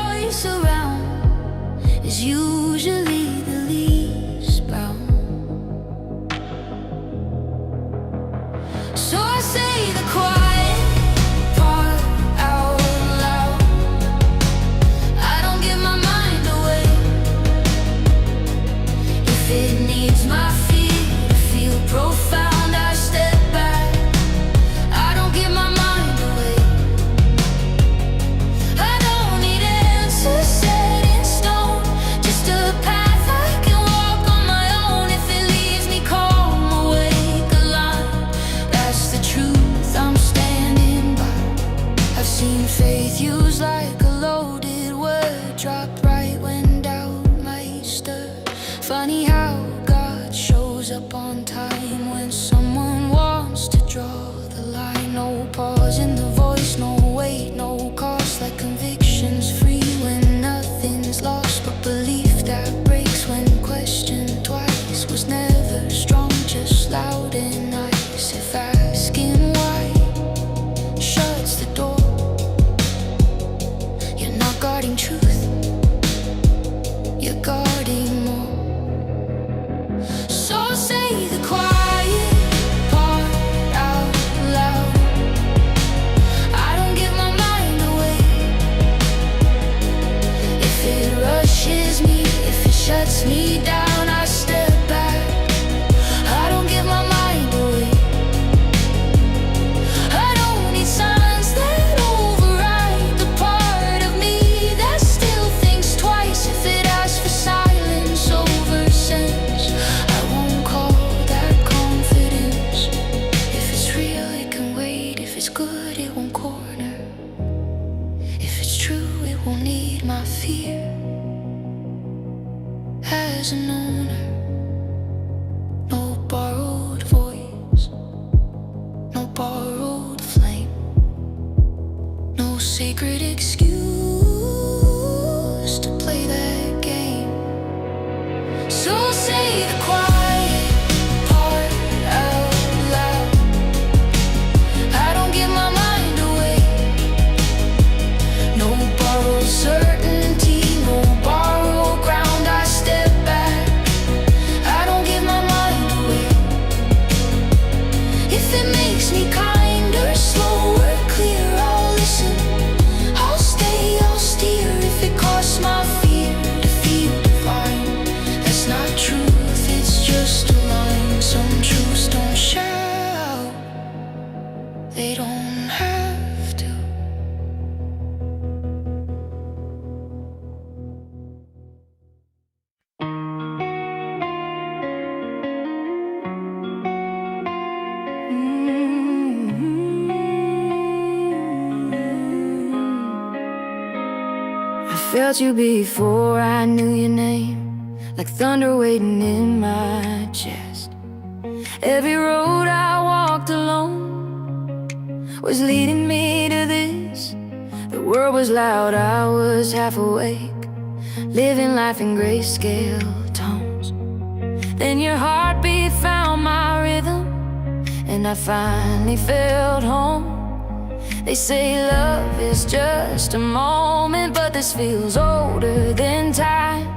on time when someone wants to draw the line. No pause in the voice, no weight, no cost, like convictions free when nothing's lost. But belief that breaks when questioned twice was never strong, just loud and nice. If asking why shuts the door, you're not guarding truth, you're guarding more. So say the quiet part out loud. I don't give my mind away. If it rushes me, if it shuts me down, I step back. I don't give my mind away. I don't need signs that override the part of me that still thinks twice. If it asks for silence over sense, I won't call that confidence. If it's real, it can wait. If it's good, it won't corner. If it's true, it won't need my fear as an owner. No borrowed voice, no borrowed flame, no sacred excuse to play that game. So say the quiet part out loud. I don't give my mind away. No borrowed certainty, no borrowed ground, I step back. I don't give my mind away. If it makes me kinder, slower, clearer, I'll listen. I'll stay, I'll steer. If it costs my fear to feel divine, that's not truth, it's just a line. Some truths don't shout, they don't have to. I felt you before I knew your name, like thunder waiting in my chest. Every road I walked alone was leading me to this. The world was loud, I was half awake, living life in grayscale tones. Then your heartbeat found my rhythm, and I finally felt home. They say love is just a moment, but this feels older than time.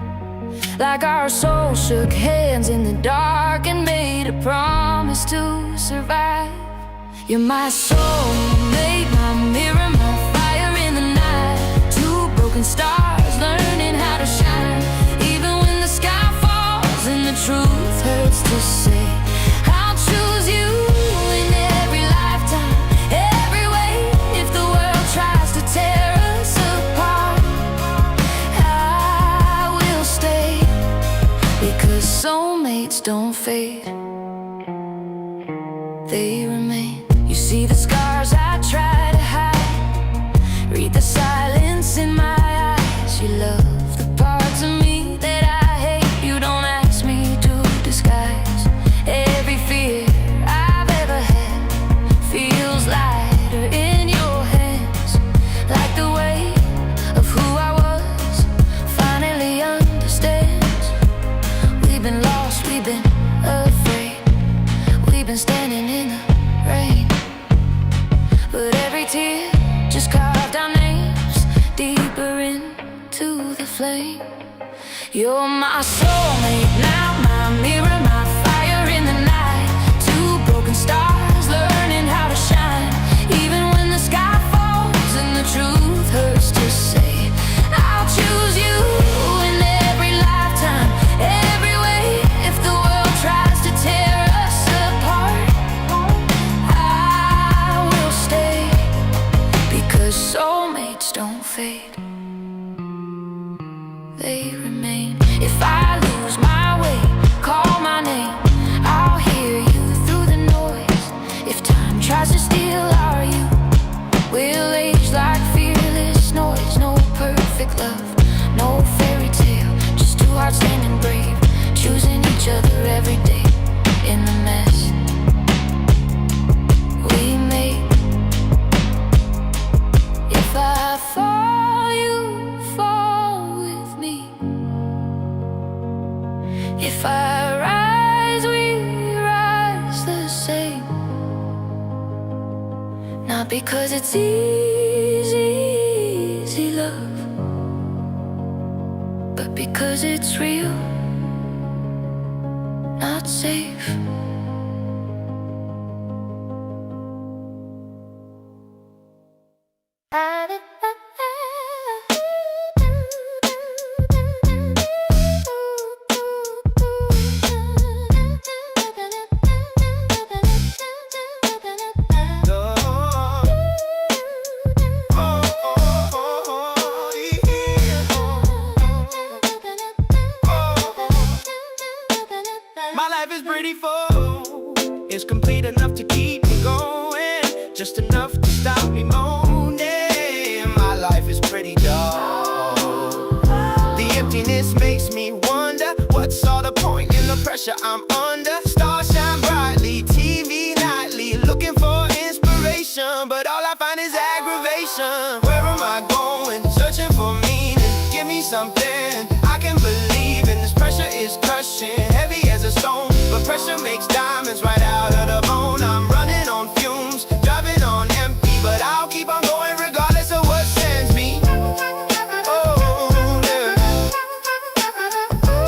Like our souls shook hands in the dark and made a promise to survive. You're my soulmate, my mirror, my fire in the night. Two broken stars learning how to shine. Even when the sky falls and the truth hurts to say, I'll choose you in every lifetime, every way. If the world tries to tear us apart, I will stay, because soulmates don't fade, they remain. You see the scars I try to hide, read the silence in my eyes. You love the parts of me that I hate. You don't ask me to disguise. Every fear I've ever had feels lighter in your hands, like the weight of who I was finally understands. We've been lost, we've been afraid, we've been standing in the rain, but every tear just carved our names deeper into the flame. You're my soulmate now, my mirror, my fire in the night. Two broken stars learning how to shine. Even when the sky falls and the truth hurts to say, I'll choose you in every lifetime, every way. If the world tries to tear us apart, I will stay, because soulmates don't fade, they remain. If I lose my way, call my name, I'll hear you through the noise. If time tries to steal our youth, we'll age like fearless noise. No perfect love, no fairy tale, just two hearts standing brave, choosing each other every day in 'cause it's easy, easy love, but because it's real, not safe. My life is pretty full, it's complete enough to keep me going, just enough to stop me moaning. My life is pretty dull. The emptiness makes me wonder, what's all the point in the pressure I'm under? Stars shine brightly, TV nightly, looking for inspiration, but all I find is aggravation. Where am I going? Searching for meaning. Give me something I can believe in. This pressure is crushing, heavy as a stone, but pressure makes diamonds right out of the bone. I'm running on fumes, driving on empty, but I'll keep on going regardless of what sends me. Oh, yeah.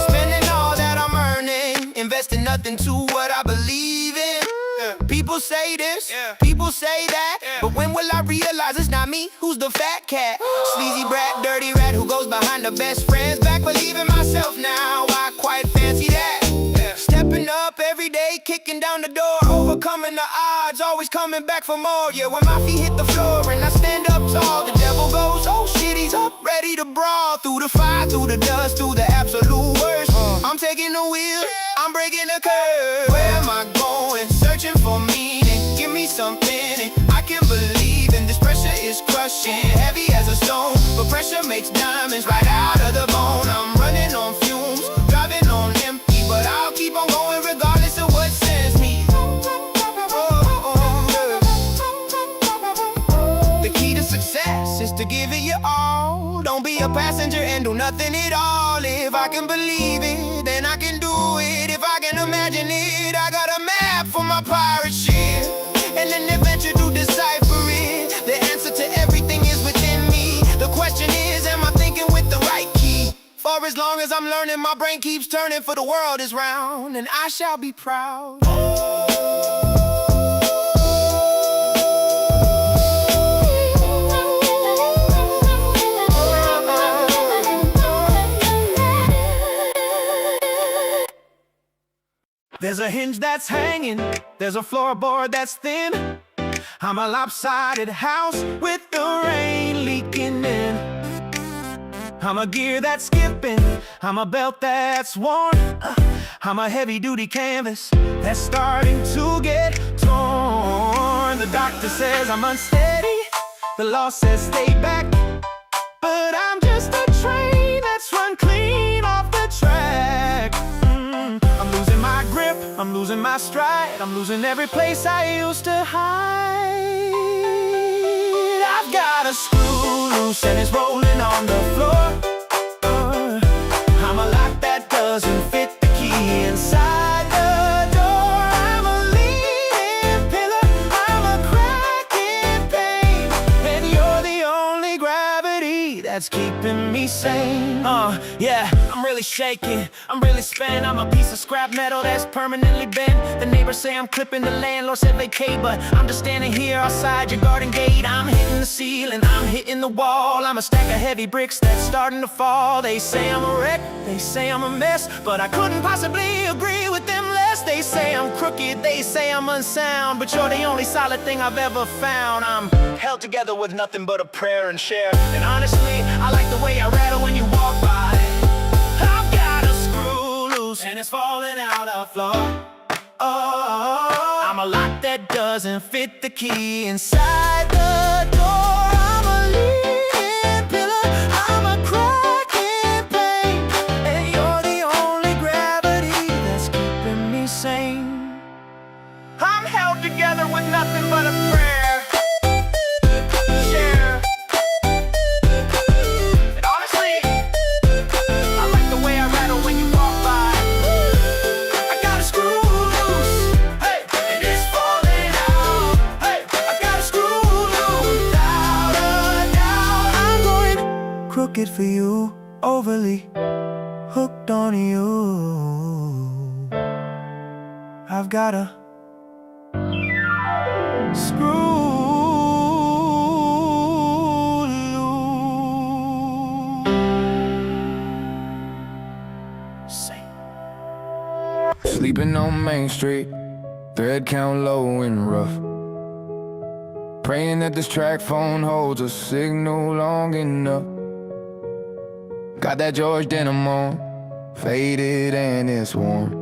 Spending all that I'm earning, investing nothing to what I believe in. People say this, people say that, but when will I realize it's not me who's the fat cat? Sleazy brat, dirty rat who goes behind the best friends. Back believing myself now, I quite fancy that. Stepping up every day, kicking down the door, overcoming the odds, always coming back for more. Yeah, when my feet hit the floor and I stand up tall, the devil goes, oh shit, he's up, ready to brawl. Through the fire, through the dust, through the absolute worst. I'm taking the wheel, I'm breaking the curve. Where am I going? Searching for meaning. Give me something I can believe in. This pressure is crushing, heavy as a stone, but pressure makes diamonds right out of the bone. I'm running on fumes, driving on empty, but I'll keep on going regardless of what sends me. The key to success is to give it your all. Don't be a passenger and do nothing at all. If I can believe it, then I can do it. If I can imagine it, I got a map for my pirate ship, and an adventure to decipher it. The answer to everything is within me. The question is, am I thinking with the right key? For as long as I'm learning, my brain keeps turning, for the world is round, and I shall be proud. There's a hinge that's hanging, there's a floorboard that's thin. I'm a lopsided house with the rain leaking in. I'm a gear that's skipping, I'm a belt that's worn. I'm a heavy-duty canvas that's starting to get torn. The doctor says I'm unsteady, the law says stay back, but I'm just a train that's run clean off the track. I'm losing my grip, I'm losing my stride, I'm losing every place I used to hide. I've got a screw loose and it's rolling on the floor. I'm a lock that doesn't fit the key inside the door. I'm a leaning pillar, I'm a cracking pane, and you're the only gravity that's keeping me sane. Yeah, I'm really shaking, I'm really spent. I'm a piece of scrap metal that's permanently bent. The neighbors say I'm clipping, the landlord said vacate, but I'm just standing here outside your garden gate. I'm hitting the ceiling, I'm hitting the wall. I'm a stack of heavy bricks that's starting to fall. They say I'm a wreck, they say I'm a mess, but I couldn't possibly agree with them less. They say I'm crooked, they say I'm unsound, but you're the only solid thing I've ever found. I'm held together with nothing but a prayer and share, and honestly, I like the way I rattle when you walk by. I've got a screw loose and it's falling out of the floor. Oh, I'm a lock that doesn't fit the key inside the door. I'm a leaning pillar, I'm a cracking pane, and you're the only gravity that's keeping me sane. I'm held together with nothing but a prayer. for you, overly hooked on you. I've got a screw loose. Sleeping on Main Street, thread count low and rough. Praying that this track phone holds a signal long enough. Got that George denim on, faded and it's warm.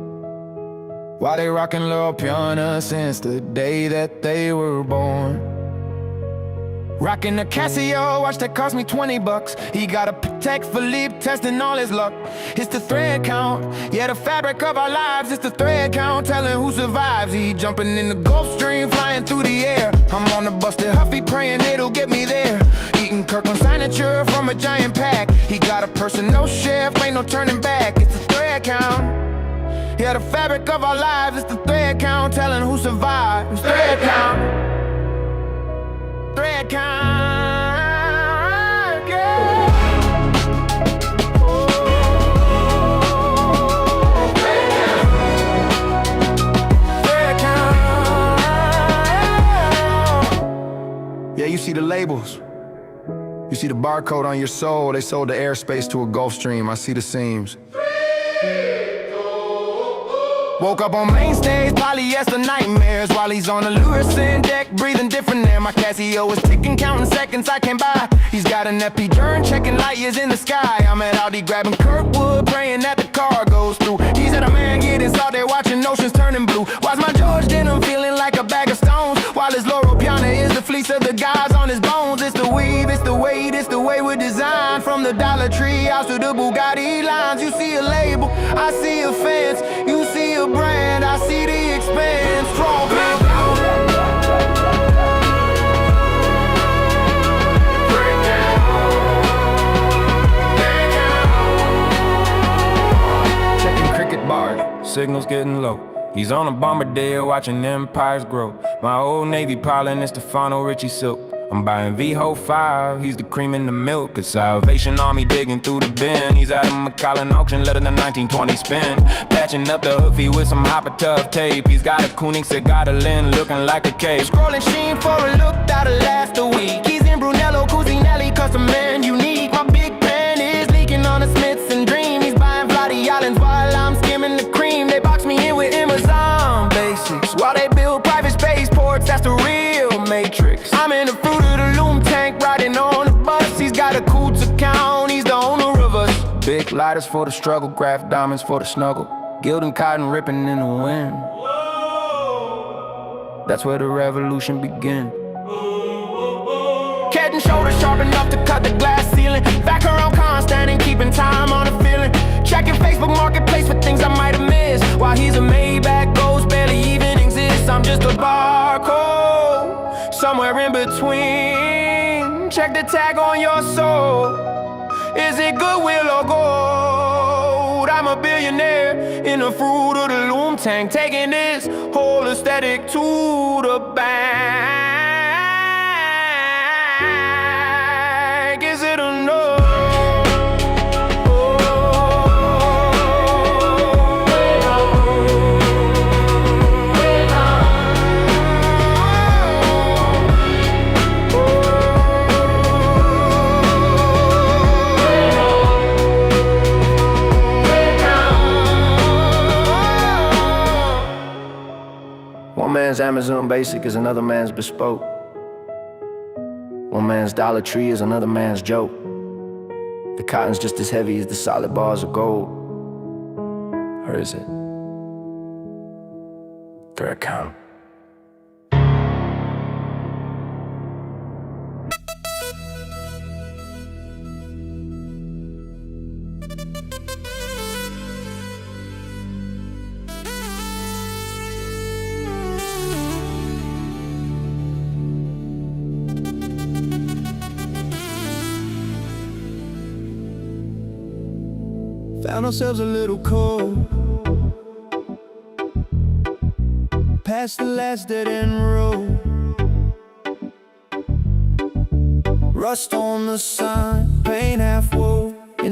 Why they rockin' Lil Piana since the day that they were born? Rockin' a Casio watch that cost me 20 bucks. He got a Patek Philippe testing all his luck. It's the thread count, yeah, the fabric of our lives. It's the thread count, telling who survives. He jumping in the Gulf Stream, flying through the air. I'm on the busted Huffy, praying it'll get me there. Eating Kirkland signature from a giant pack. He got a personal chef, ain't no turning back. It's the thread count, yeah, the fabric of our lives. It's the thread count, telling who survives. Thread count. Thread count, yeah. Thread count. Yeah, you see the labels. You see the barcode on your soul. They sold the airspace to a Gulfstream. I see the seams. Woke up on main stage, polyester nightmares. While he's on the Lurison deck, breathing different air. My Casio is ticking, counting seconds I can't buy. He's got an Epidural, checking light years in the sky. I'm at Audi grabbing Kirkwood, praying that the car goes through. He's at a man getting out there watching oceans turning blue. Why's my George denim feeling like a bag of stones? While his Laurel Piana is the fleece of the guys on his bones. It's the weave, it's the weight, it's the way we're designed. From the Dollar Tree house to the Bugatti lines. You see a label, I see a fence. You see a brand, I see the expense. Strong checking cricket bars, signals getting low. He's on a Bombardier watching empires grow. My old Navy pilot is Stefano Richie Silk. I'm buying VHO 5, he's the cream in the milk. A Salvation Army digging through the bin. He's at a McAllen auction, letting the 1920 spin. Patching up the hoofy with some hopper tough tape. He's got a Koenig cigar to Lynn, looking like a cave. Scrolling Sheen for a look that'll last a week. He's in Brunello, Cusinelli, custom and unique. My big pen is leaking on a Smiths and Dream. He's buying Flotty Islands while I'm skimming the cream. They box me in with Amazon basics while they build private spaceports. That's the real Matrix. I'm in the fruit of the loom tank, riding on the bus. He's got a Coots account, he's the owner of us. Big lighters for the struggle, graph diamonds for the snuggle. Gilded cotton ripping in the wind. That's where the revolution begins. Head and shoulders sharp enough to cut the glass ceiling. Back around constant and keeping time on a feeling. Checking Facebook Marketplace for things I might have missed. While he's a Maybach ghost, barely even exists. I'm just a barcode, somewhere in between. Check the tag on your soul. Is it Goodwill or gold? I'm a billionaire in the fruit of the loom tank, taking this whole aesthetic to the bank. Is it enough? One man's Amazon Basic is another man's bespoke. One man's Dollar Tree is another man's joke. The cotton's just as heavy as the solid bars of gold. Or is it? Thread count. Found ourselves a little cold, past the last dead-end road. Rust on the sign, paint half woven.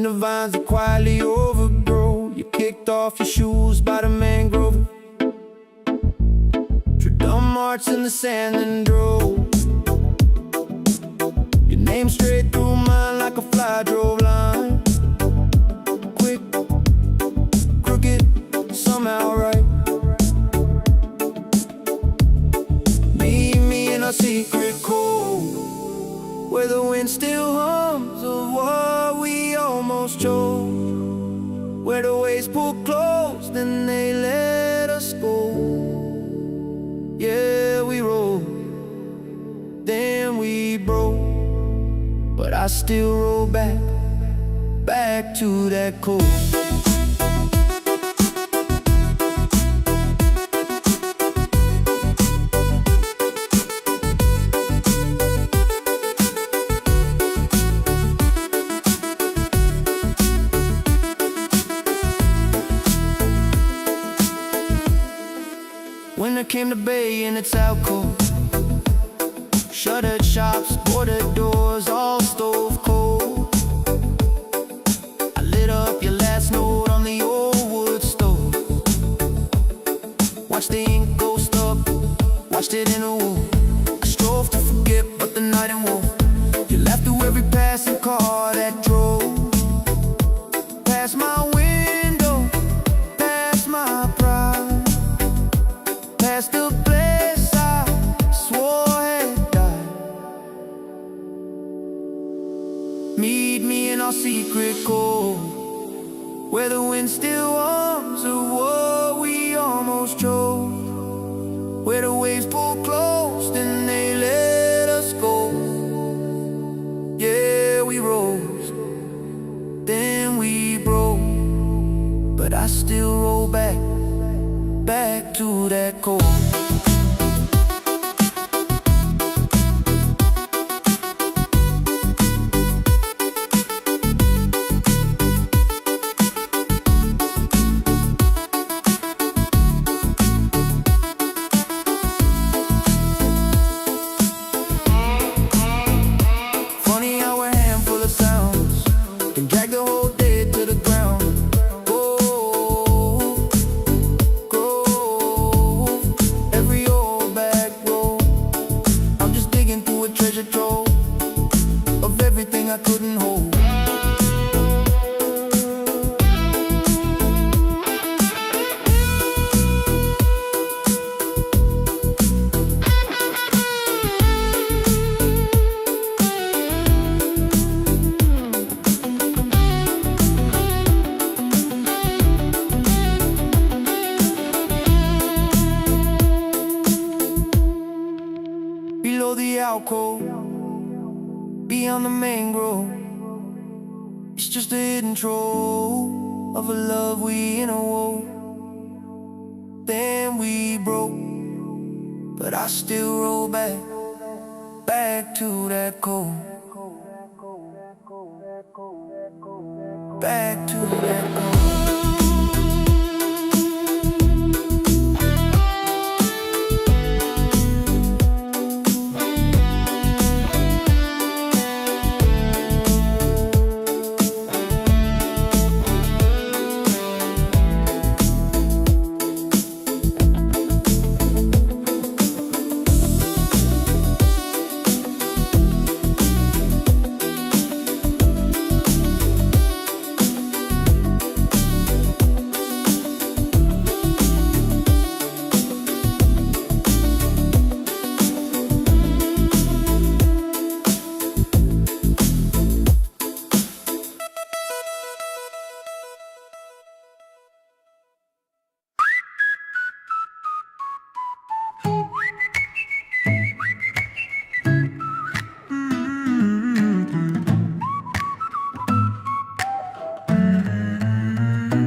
the vines that quietly overgrow. You kicked off your shoes by the mangrove. Drew marks in the sand and drove your name straight through mine like a fly drove line. Quick, crooked, somehow right. Meet me in a secret cove, where the wind still hums of what we almost chose, where the waves pull close, then they let us go. Yeah, we rolled, then we broke, but I still roll back, back to that coast. Winter came to Bay in its alcove, shuttered shops, boarded doors, all stove cold. I lit up your last note on the old wood stove, watched the ink go stuck, watched it in a wool. I strove to forget, but the night and woe. You laughed through every passing car that drove past my window, past my pride, past the place I swore had died. Meet me in our secret cove, where the wind still hums of what we almost chose, where the waves pull close and they let us go. Yeah, we rose, then we broke, but I still roll back, back to that cold. Funny how a handful of sounds can drag the whole day to the ground. Every old back road, I'm just digging through a treasure trove of everything I couldn't hold. Below the alcove, beyond the mangrove, it's just a hidden trove of a love we interwove. Then we broke, but I still roll back, back to that cold, back to that cold.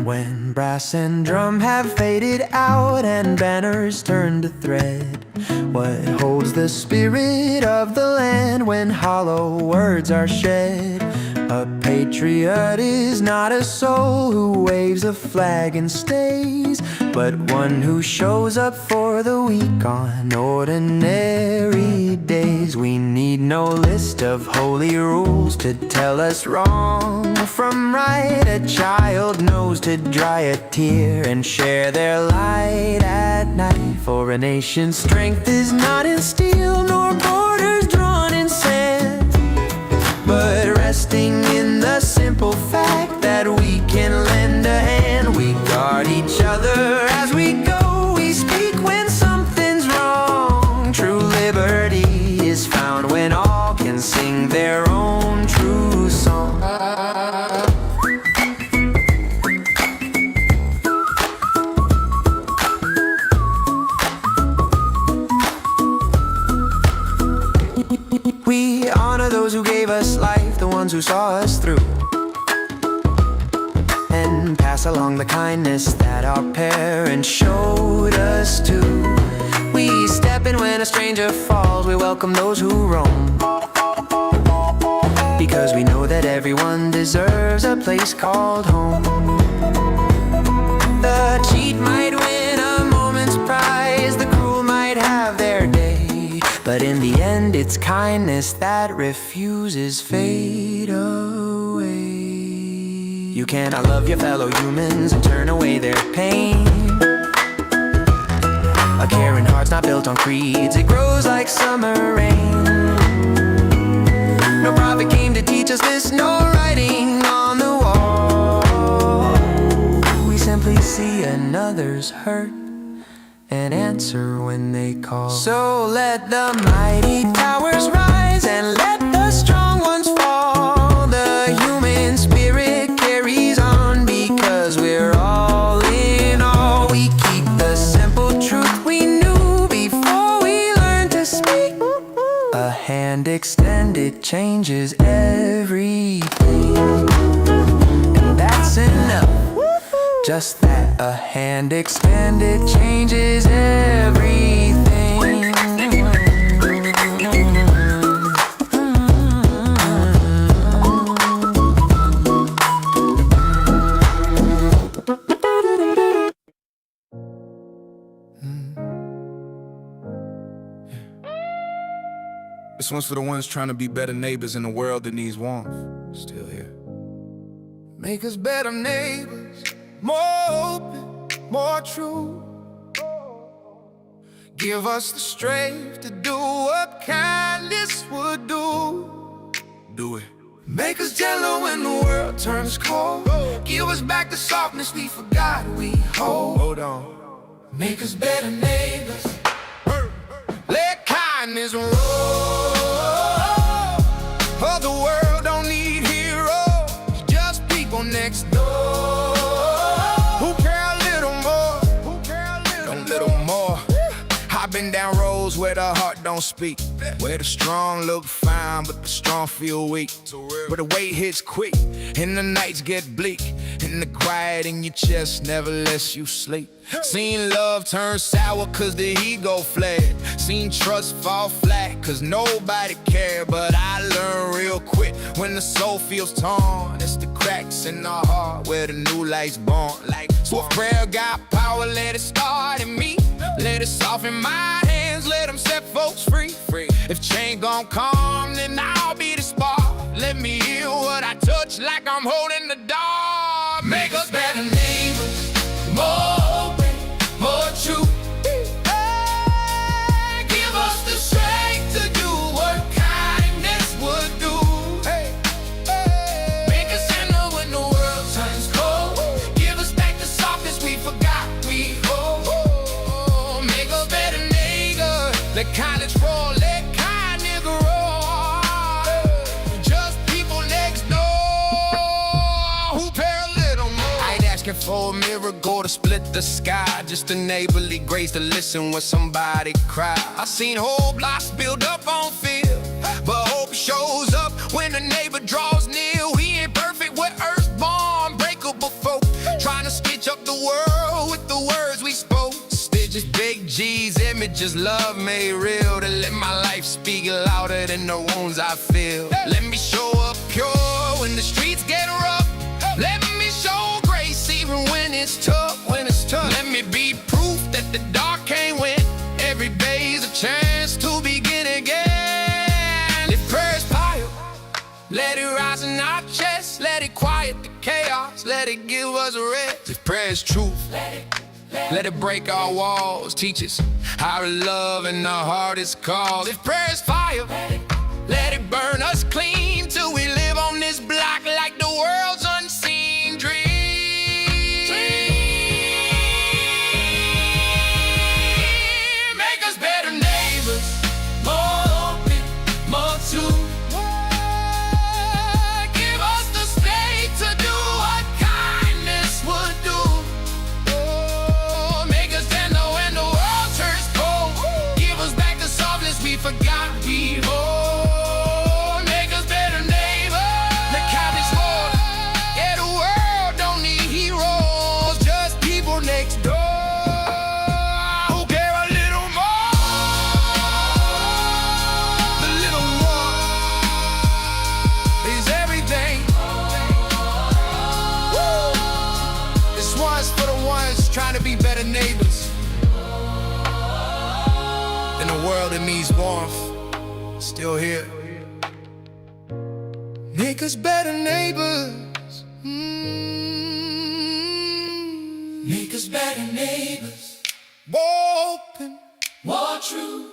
When brass and drum have faded out and banners turn to thread, what holds the spirit of the land when hollow words are shed? A patriot is not a soul who waves a flag and stays, but one who shows up for the weak on ordinary days. We need no list of holy rules to tell us wrong from right. A child knows to dry a tear and share their light at night. For a nation's strength is not in steel nor borders drawn in sand, but resting in the simple fact that we can lend a hand. We guard each other as we go, we speak when something's wrong. True liberty is found when all can sing their own true song. We honor those who gave us life, the ones who saw us through, and pass along the kindness that our parents showed us too. We step in when a stranger falls, we welcome those who roam, because we know that everyone deserves a place called home. The cheat might win a moment's prize, the cruel might have their day, but in the end it's kindness that refuses fade away. You cannot love your fellow humans and turn away their pain. A caring heart's not built on creeds, it grows like summer rain. No prophet came to teach us this, no writing on the wall. We simply see another's hurt and answer when they call. So let the mighty towers rise and let the strong ones fall. The human spirit carries on because we're all in all. We keep the simple truth we knew before we learned to speak. A hand extended changes everything, and that's enough. Just that, a hand extended changes everything. This one's for the ones trying to be better neighbors in a world that needs warmth. Still here. Make us better neighbors, more open, more true. Give us the strength to do what kindness would do. Do it. Make us gentle when the world turns cold. Give us back the softness we forgot we hold. Hold on. Make us better neighbors. Let kindness roll. Oh, the world don't need heroes, just people next door who care a little more, A little more. I've been down roads where the heart don't speak, where the strong look fine but the strong feel weak, where the weight hits quick and the nights get bleak, and the quiet in your chest never lets you sleep. Seen love turn sour cause the ego fled. Seen trust fall flat cause nobody cared. But I learned real quick, when the soul feels torn, it's the cracks in the heart where the new light's born. Like, so if prayer got power, let it start in me. Let it soften my hands, let them set folks free. If change gon' come, then I'll be the spark. Let me heal what I touch like I'm holding the door. Make us better neighbors, more open, more true. Hey, give us the strength to do what kindness would do. Hey, hey. Make us tender when the world turns cold. Give us back the softness we forgot we hold. Make us better neighbors, let kindness roll, let kindness roll. Just people next door who care a little more. I ain't asking for a miracle to split the sky, just a neighborly grace to listen when somebody cry. I seen whole blocks build up on fear, but hope shows up when a neighbor draws near. We ain't perfect, we're earthborn, breakable folk, trying to stitch up the world with the words we spoke. Stitches big G's, images, love made real, to let my life speak louder than the wounds I feel. Let me show up pure when the streets get rough. Let me show grace even when it's tough. Let me be proof that the dark can't win. Every day's a chance to begin again. If prayers pile, let it rise in our chest. Let it quiet the chaos, let it give us a rest. If prayer is truth, let it break our walls. Teach us how to love in the hardest cause. If prayer is fire, let it burn us clean till we live on this block like the world's unseen dream. Make us better neighbors, more open, more true. Give us the state to do what kindness would do. Oh, make us tender when the world turns cold. Give us back the softness we forgot before. Trying to be better neighbors in a world that needs warmth. Still here. Make us better neighbors. Make us better neighbors. More open, more true.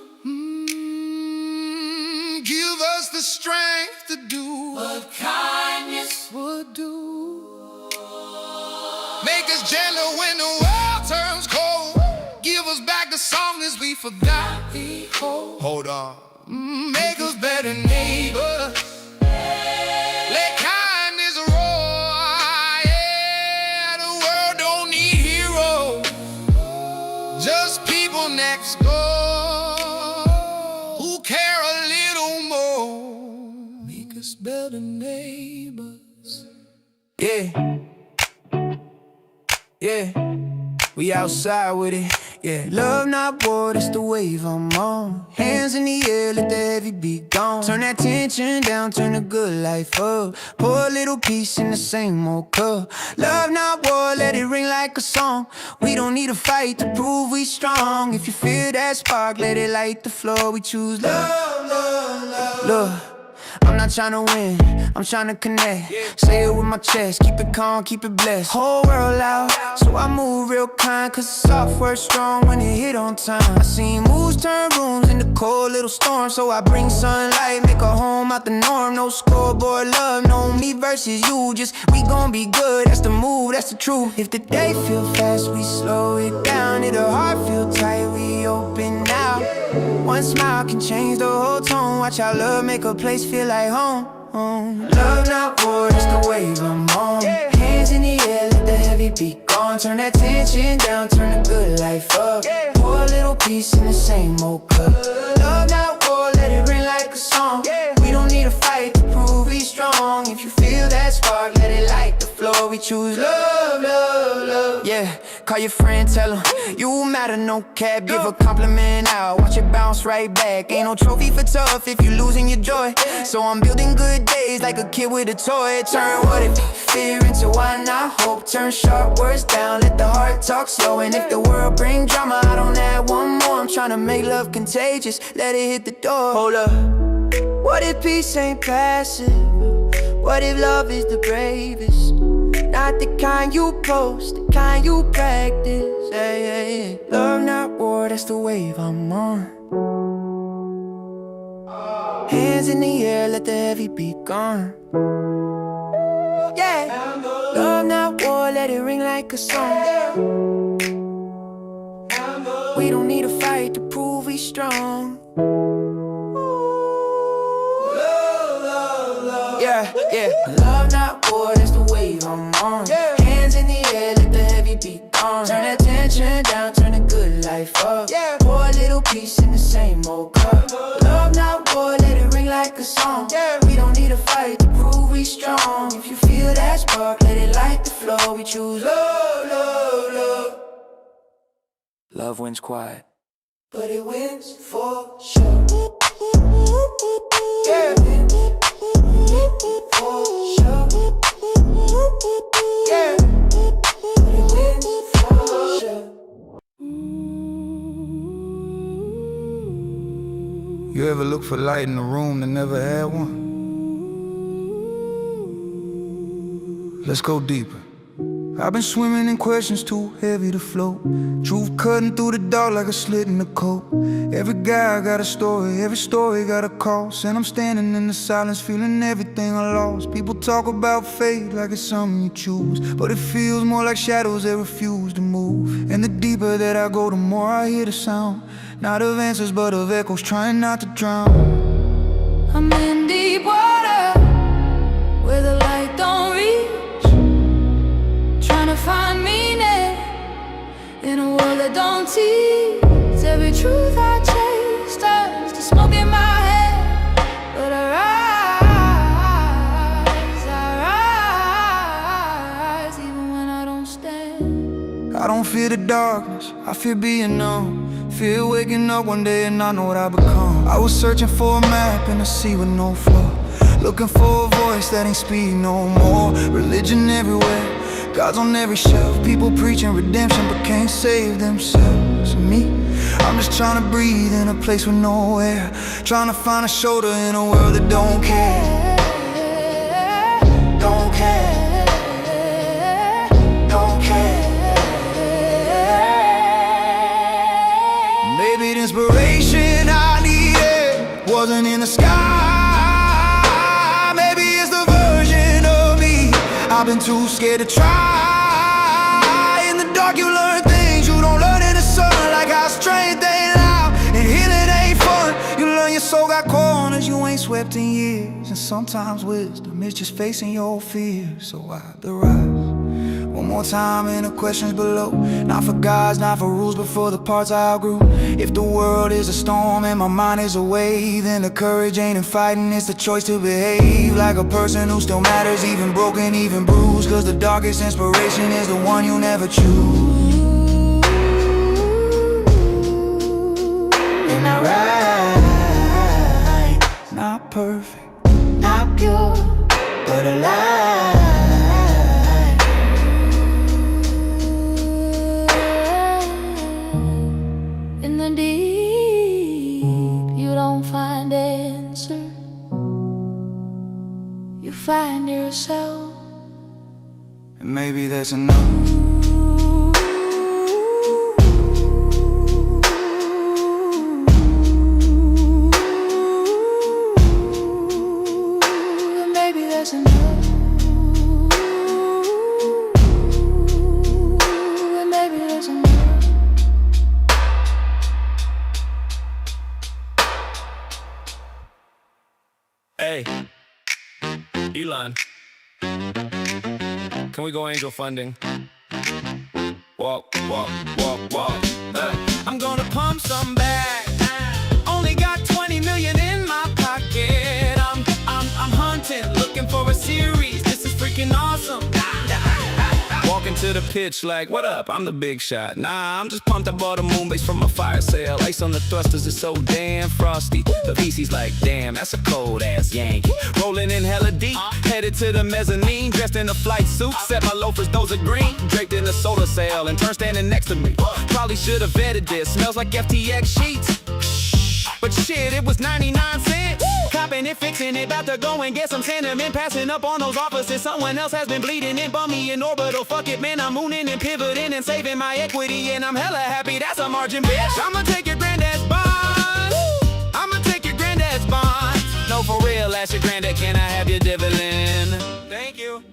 Give us the strength to do what kindness would do. Make us gentle when the world turns cold. Give us back the softness we forgot. Hold on. Make us better neighbors. Let kindness roar. Yeah, the world don't need heroes, just people next door who care a little more. Make us better neighbors. Yeah. Yeah, we outside with it, yeah. Love not war, that's the wave I'm on. Hands in the air, let the heavy beat gone. Turn that tension down, turn the good life up. Pour a little peace in the same old cup. Love not war, let it ring like a song. We don't need a fight to prove we strong. If you feel that spark, let it light the floor. We choose love, love, love. Look, I'm not tryna win, I'm tryna connect. Say it with my chest, keep it calm, keep it blessed. Whole world out, so I move real kind. Cause the soft word strong when it hit on time. I seen moves turn rooms into cold little storms. So I bring sunlight, make a home out the norm. No scoreboard love, no me versus you. Just we gon' be good, that's the move, that's the truth. If the day feel fast, we slow it down. If the heart feel tight, we open now. One smile can change the whole tone. Watch our love make a place feel like home. Love not war, it's the wave I'm on. Hands in the air, let the heavy beat gone. Turn that tension down, turn the good life up. Pour a little peace in the same old cup. Love not war, let it ring like a song. We don't need a fight to prove we strong. If you feel that spark, let it light the floor. We choose love, love, love. Yeah, call your friend, tell him you matter, no cap. Give a compliment out, watch it bounce right back. Ain't no trophy for tough if you losing your joy. So I'm building good days like a kid with a toy. Turn what if fear into why not hope. Turn sharp words down, let the heart talk slow. And if the world bring drama, I don't add one more. I'm tryna make love contagious, let it hit the door. Hold up, what if peace ain't passive? What if love is the bravest? Not the kind you post, the kind you practice. Hey, hey, hey. Love not war, that's the wave I'm on. Hands in the air, let the heavy beat gone. Yeah, love not war, let it ring like a song. We don't need a fight to prove we strong. Yeah, yeah. Love not war, that's the wave I'm on. Hands in the air, let the heavy beat gone. Turn that tension down, turn the good life up. Pour a little peace in the same old cup. Love not war, let it ring like a song. We don't need a fight to prove we strong. If you feel that spark, let it light the floor. We choose love, love, love. Love wins quiet, but it wins for sure. Yeah, for sure. Yeah. You ever look for light in a room that never had one? Let's go deeper. I've been swimming in questions too heavy to float. Truth cutting through the dark like a slit in the coat. Every guy got a story, every story got a cost. And I'm standing in the silence feeling everything I lost. People talk about fate like it's something you choose, but it feels more like shadows that refuse to move. And the deeper that I go, the more I hear the sound, not of answers but of echoes trying not to drown. I'm in deep water where the light don't reach, trying to find meaning in a world that don't teach. Every truth I chase turns to smoke in my head, but I rise even when I don't stand. I don't fear the darkness, I fear being numb. Fear waking up one day and not know what I become. I was searching for a map in a sea with no floor, looking for a voice that ain't speaking no more. Religion everywhere, God's on every shelf. People preaching redemption but can't save themselves. Me, I'm just trying to breathe in a place with no air, trying to find a shoulder in a world that don't care. Don't care. Don't care. Maybe the inspiration I needed wasn't in the sky. Maybe it's the version of me I've been too scared to try. In the dark you learn things you don't learn in the sun, like how strength ain't loud and healing ain't fun. You learn your soul got corners you ain't swept in years, and sometimes wisdom is just facing your fears. So I rise one more time in the questions below, not for gods, not for rules, but for the parts I outgrew. If the world is a storm and my mind is a wave, then the courage ain't in fighting, it's the choice to behave like a person who still matters, even broken, even bruised. Cause the darkest inspiration is the one you never choose. And I ride, not perfect, not pure, but alive. In the deep, you don't find answers, you find yourself. And maybe that's enough. Maybe that's enough. Maybe that's enough. Hey, Elon, can we go angel funding? Walk, walk, walk, walk. I'm gonna pump some back. Only got 20 million in my pocket. I'm hunting, looking for a series. This is freaking awesome. Walking to the pitch like, what up? I'm the big shot. Nah, I'm just pumped. I bought a moon base from a fire sale. Ice on the thrusters is so damn frosty. The PC's like, damn, that's a cold ass Yankee. Rolling in hella deep, headed to the mezzanine. Dressed in a flight suit, set my loafers, those are green. Draped in a solar sail and turned standing next to me. Probably should have vetted this, smells like FTX sheets. But shit, it was 99 cents. Copping it, fixing it, about to go and get some sentiment. Passing up on those offices, someone else has been bleeding and bum me in orbital. Fuck it, man, I'm mooning and pivoting and saving my equity. And I'm hella happy, that's a margin, bitch. I'ma take your granddad's bonds. I'ma take your granddad's bonds. No, for real, ask your granddad, can I have your dividend? Thank you.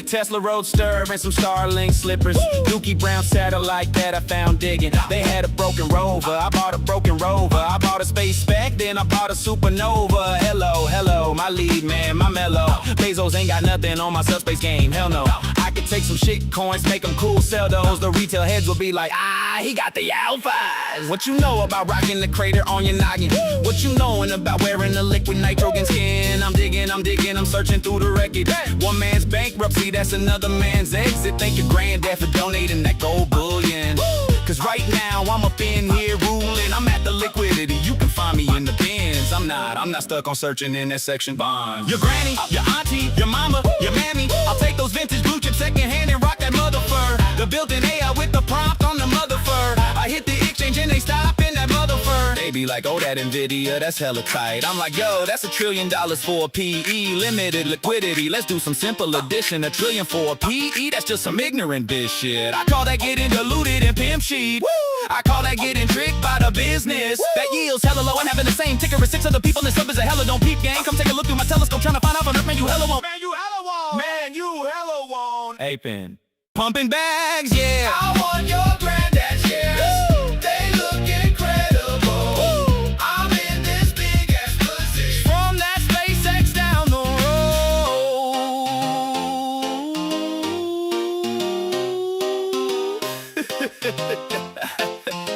Tesla Roadster and some Starlink slippers. Dookie Brown satellite that I found digging. They had a broken rover, I bought a broken rover. I bought a space spec, then I bought a supernova. Hello, hello, my lead man, my mellow. Bezos ain't got nothing on my subspace game, hell no. I could take some shit coins, make them cool, sell those. The retail heads will be like, ah, he got the alphas. What you know about rocking the crater on your noggin? What you knowin' about wearing the liquid nitrogen skin? I'm digging, I'm searching through the wreckage. One man's bankruptcy, that's another man's exit. Thank your granddad for donating that gold bullion. Cause right now I'm up in here ruling. I'm at the liquidity, you can find me in the bins. I'm not stuck on searching in that section. Bond. Your granny, your auntie, your mama, your mammy. I'll take those vintage blue chip secondhand and rock that mother fur. The built-in AI with the prompt on the mother fur. I hit the exchange and they stop in that mother fur. They be like, oh, that Nvidia, that's hella tight. I'm like, yo, that's $1 trillion for a PE. Limited liquidity, let's do some simple addition. $1 trillion for a PE, that's just some ignorant bitch shit. I call that getting diluted and pimp sheet. I call that getting tricked by the business. That yields hella low and having the same ticker as 6 other people in sub is a hella don't peep gang. Come take a look through my telescope trying to find out on earth, man, you hella won't. Man, you hella won't. Man, you hella won't. Apin. Pumping bags, yeah. I want your granddad's shares. They look incredible. Woo. I'm in this big ass position. From that SpaceX down the road.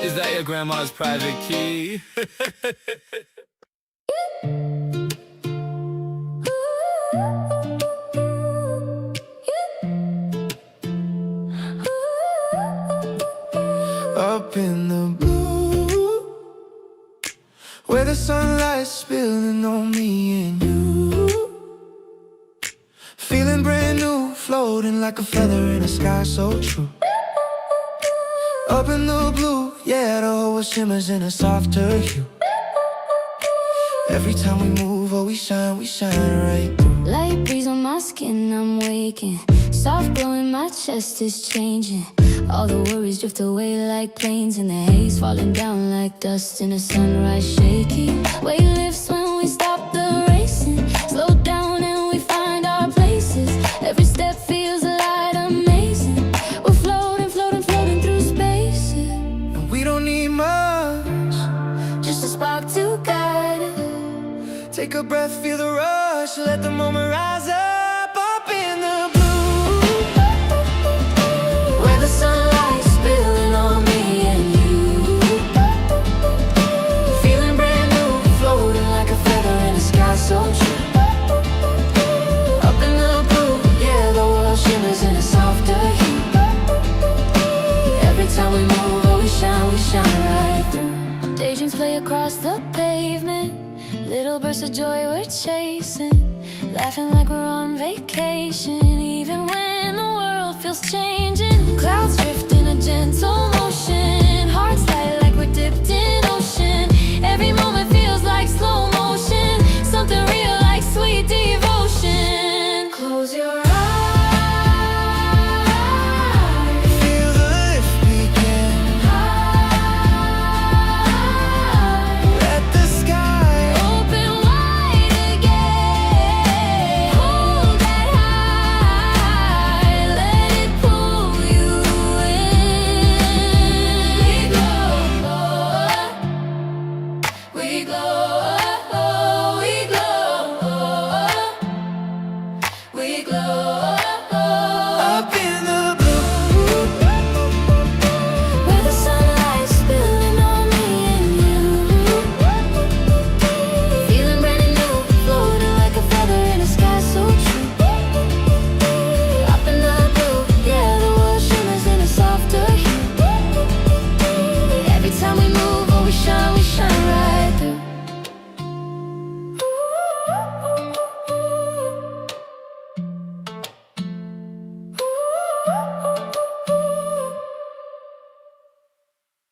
Is that your grandma's private key? Up in the blue, where the sunlight's spilling on me and you. Feeling brand new, floating like a feather in a sky so true. Up in the blue, yeah, the whole shimmers in a softer hue. Every time we move, oh, we shine right through. Light breeze on my skin, I'm waking. Soft glow in my chest is changing. All the worries drift away like planes in the haze, falling down like dust in a sunrise shaking. Weight lifts when we stop the racing. Slow down and we find our places. Every step feels light, amazing. We're floating, floating, floating through spaces. And we don't need much, Just a spark to guide us. take a breath, feel the rush, let the moment rise up. Up in the blue, Where the sunlight's spilling on me and you. Feeling brand new, floating like a feather in the sky so true. Up in the blue, yeah, the world shimmers in a softer hue. Every time we move, oh, we shine right through. Daydreams play across the pavement. Little bursts of joy we're chasing, laughing like we're on vacation. Even when the world feels changing, clouds drift in a gentle motion. Hearts light like we're dipped in ocean. Every moment feels like slow motion, something real like sweet devotion. Close your eyes. feel the lift begin. Let the sky Open wide again. Hold that high. Let it pull you in. We glow. We glow. We glow. up in the blue. Where the sunlight's spilling on me and you. Feeling brand new, floating like a feather in a sky so true. Up in the blue, yeah, the world shimmers in a softer hue. Every time we move, oh, we shine right through.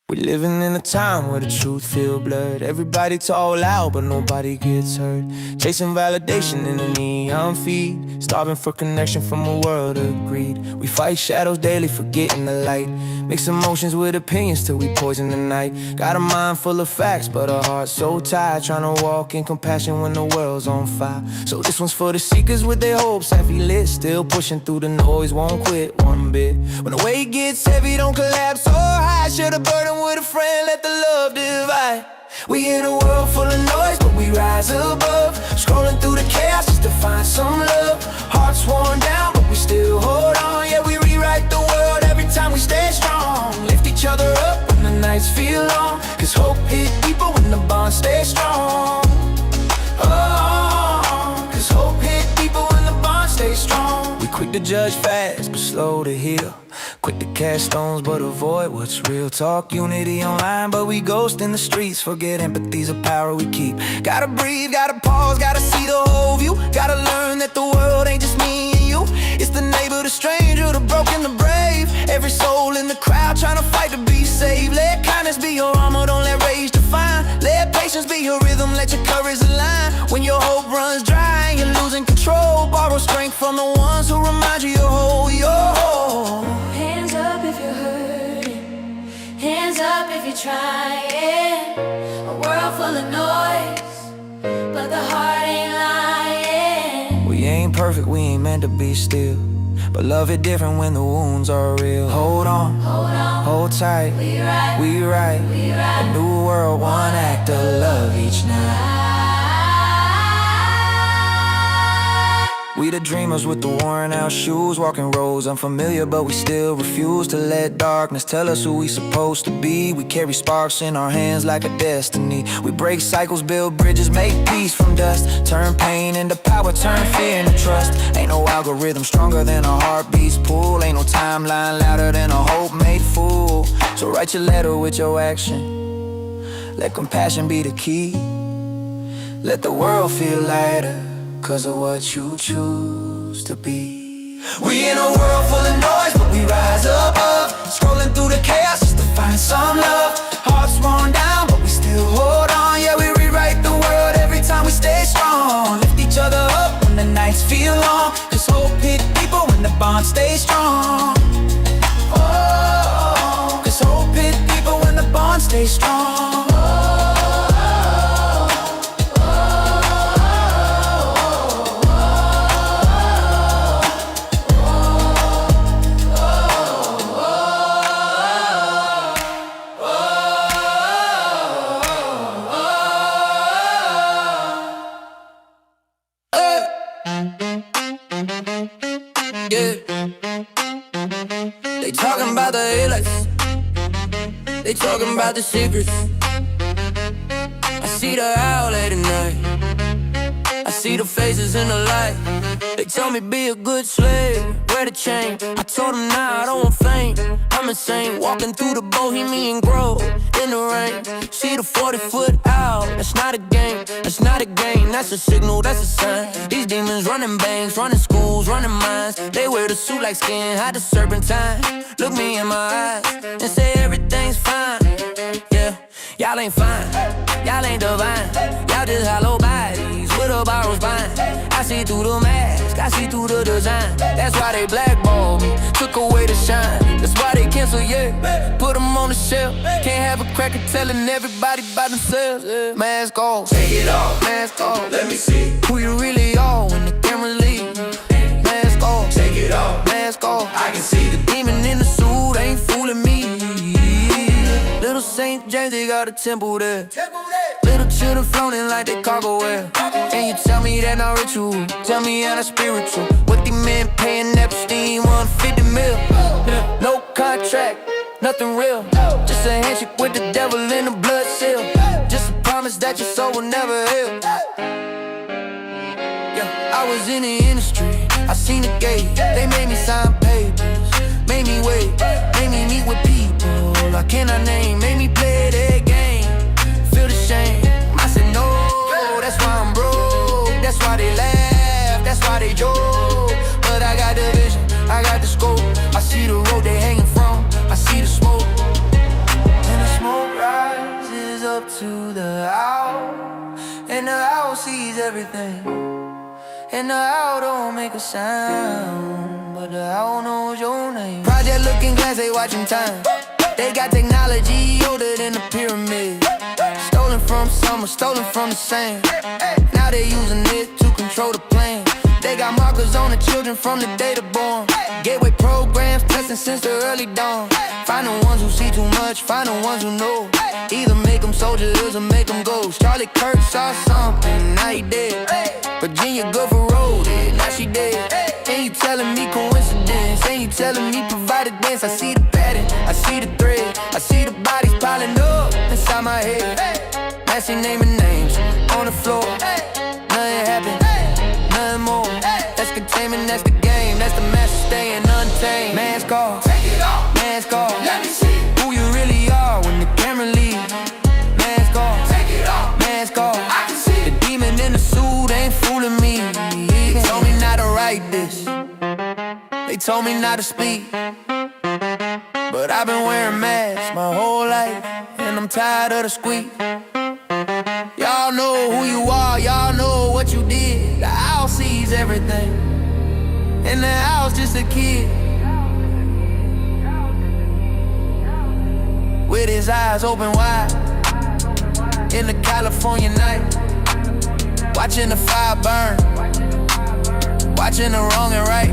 We living in a time where the truth feel blurred. Everybody talk loud, but nobody gets heard. Chasing validation in a neon feed, starving for connection from a world of greed. We fight shadows daily, forgetting the light. Mix emotions with opinions till we poison the night. Got a mind full of facts, but a heart so tired, trying to walk in compassion when the world's on fire. So this one's for the seekers with their hopes heavy lit, still pushing through the noise, won't quit one bit. When the weight gets heavy, don't collapse so high. Share the burden with a friend, let the love divide. We in a world full of noise, but we rise above. Scrolling through the chaos just to find some love. Hearts worn down, but we still hold on. Yeah, we rewrite the world every time we stay strong. Lift each other up when the nights feel long, cause hope hit deeper when the bond stays strong. Oh, cause hope hit deeper when the bond stays strong. We quick to to judge fast, but slow to heal. Quick to cast stones, but avoid what's real. Talk unity online, but we ghost in the streets. Forget empathy's a power we keep. Gotta breathe, gotta pause, gotta see the whole view. Gotta learn that the world ain't just me and you. It's the neighbor, the stranger, the broken, the brave. Every soul in the crowd trying to fight to be saved. Let kindness be your armor, don't let rage define. Let patience be your rhythm, let your courage align. When your hope runs dry and you're losing control, borrow strength from the ones who remind you you're whole, you're whole. Hands up if you're hurting, hands up if you're trying. A world full of noise, but the heart ain't lying. We ain't perfect, we ain't meant to be still, but love it different when the wounds are real. Hold on, hold tight, we right. A new world, one act of love each night. We the dreamers with the worn out shoes, walking roads unfamiliar, but we still refuse to let darkness tell us who we supposed to be. We carry sparks in our hands like a destiny. We break cycles, build bridges, make peace from dust. Turn pain into power, turn fear into trust. Ain't no algorithm stronger than a heartbeat's pull. Ain't no timeline louder than a hope made full. So write your letter with your action. Let compassion be the key. Let the world feel lighter 'cause of what you choose to be. We in a world full of noise, but we rise up. Scrolling through the chaos just to find some love. Hearts worn down, but we still hold on. Yeah, we rewrite the world every time we stay strong. Lift each other up when the nights feel long, 'cause hope hit people when the bond stays strong. Oh, 'cause hope hit people when the bond stays strong. Yeah. They talking about the highlights, they talking about the secrets. I see the owl late at night, I see the faces in the light. They tell me be a good slave, wear the chain. I told them nah, I don't want fame. I'm insane, walking through the Bohemian Grove in the rain. See the 40-foot owl, that's not a game, that's not a game. That's a signal, that's a sign. These demons running banks, running schools, running minds. They wear the suit like skin, hide the serpentine. Look me in my eyes and say everything's fine. Yeah, y'all ain't fine, y'all ain't divine. Y'all just hollow bodies with a borrowed spine. I see through the mask, I see through the design. That's why they blackballed me, took away the shine. That's why they cancel, yeah, put them on the shelf. Can't have a cracker telling everybody by themselves. Yeah. Mask off, Take it off, mask off. let me see. Who you really are when the cameras leave. Mask off, Take it off, mask off. I can see the Demon in the suit ain't fooling me. Little St. James, they got a temple there. Little children floating like they cargo wear. And you tell me that not ritual, tell me that not spiritual. What the men paying Epstein, 150 mil. No contract, nothing real. Just a handshake with the devil in the blood seal. Just a promise that your soul will never heal. Yeah, I was in the industry, I seen the gate. They made me sign papers, made me wait, made me meet with people I cannot name, made me play their game. Feel the shame, I said no, that's why I'm broke. That's why they laugh, that's why they joke. But I got the vision, I got the scope. I see the road they hanging from, I see the smoke. And the smoke rises up to the owl, and the owl sees everything. And the owl don't make a sound, but the owl knows your name. Project looking glass, they watching time. They got technology older than the pyramid. Stolen from summer, stolen from the sand. Now they using it to control the plan. They got markers on the children from the day they're born. Gateway programs testing since the early dawn. Find the ones who see too much, find the ones who know. Either make them soldiers or make them ghosts. Charlie Kirk saw something, now he dead. Virginia good for road, now she dead. And you telling me coincidence, and you telling me provided dance. I see the pattern, I see the thread, I see the bodies piling up inside my head. Messy naming names on the floor. Nothing happened, nothing more. That's containment, that's the game, that's the message. tame. Mask off, Take it off, mask off. let me see. Who you really are when the camera leaves. Mask off, Take it off, mask off. I can see The it. demon in the suit ain't fooling me. They told me not to write this. They told me not to speak. But I've been wearing masks my whole life, and I'm tired of the squeak. Y'all know who you are, y'all know what you did. The owl sees everything, and the owl's just a kid with his eyes open wide in the California night, watching the fire burn, watching the wrong and right.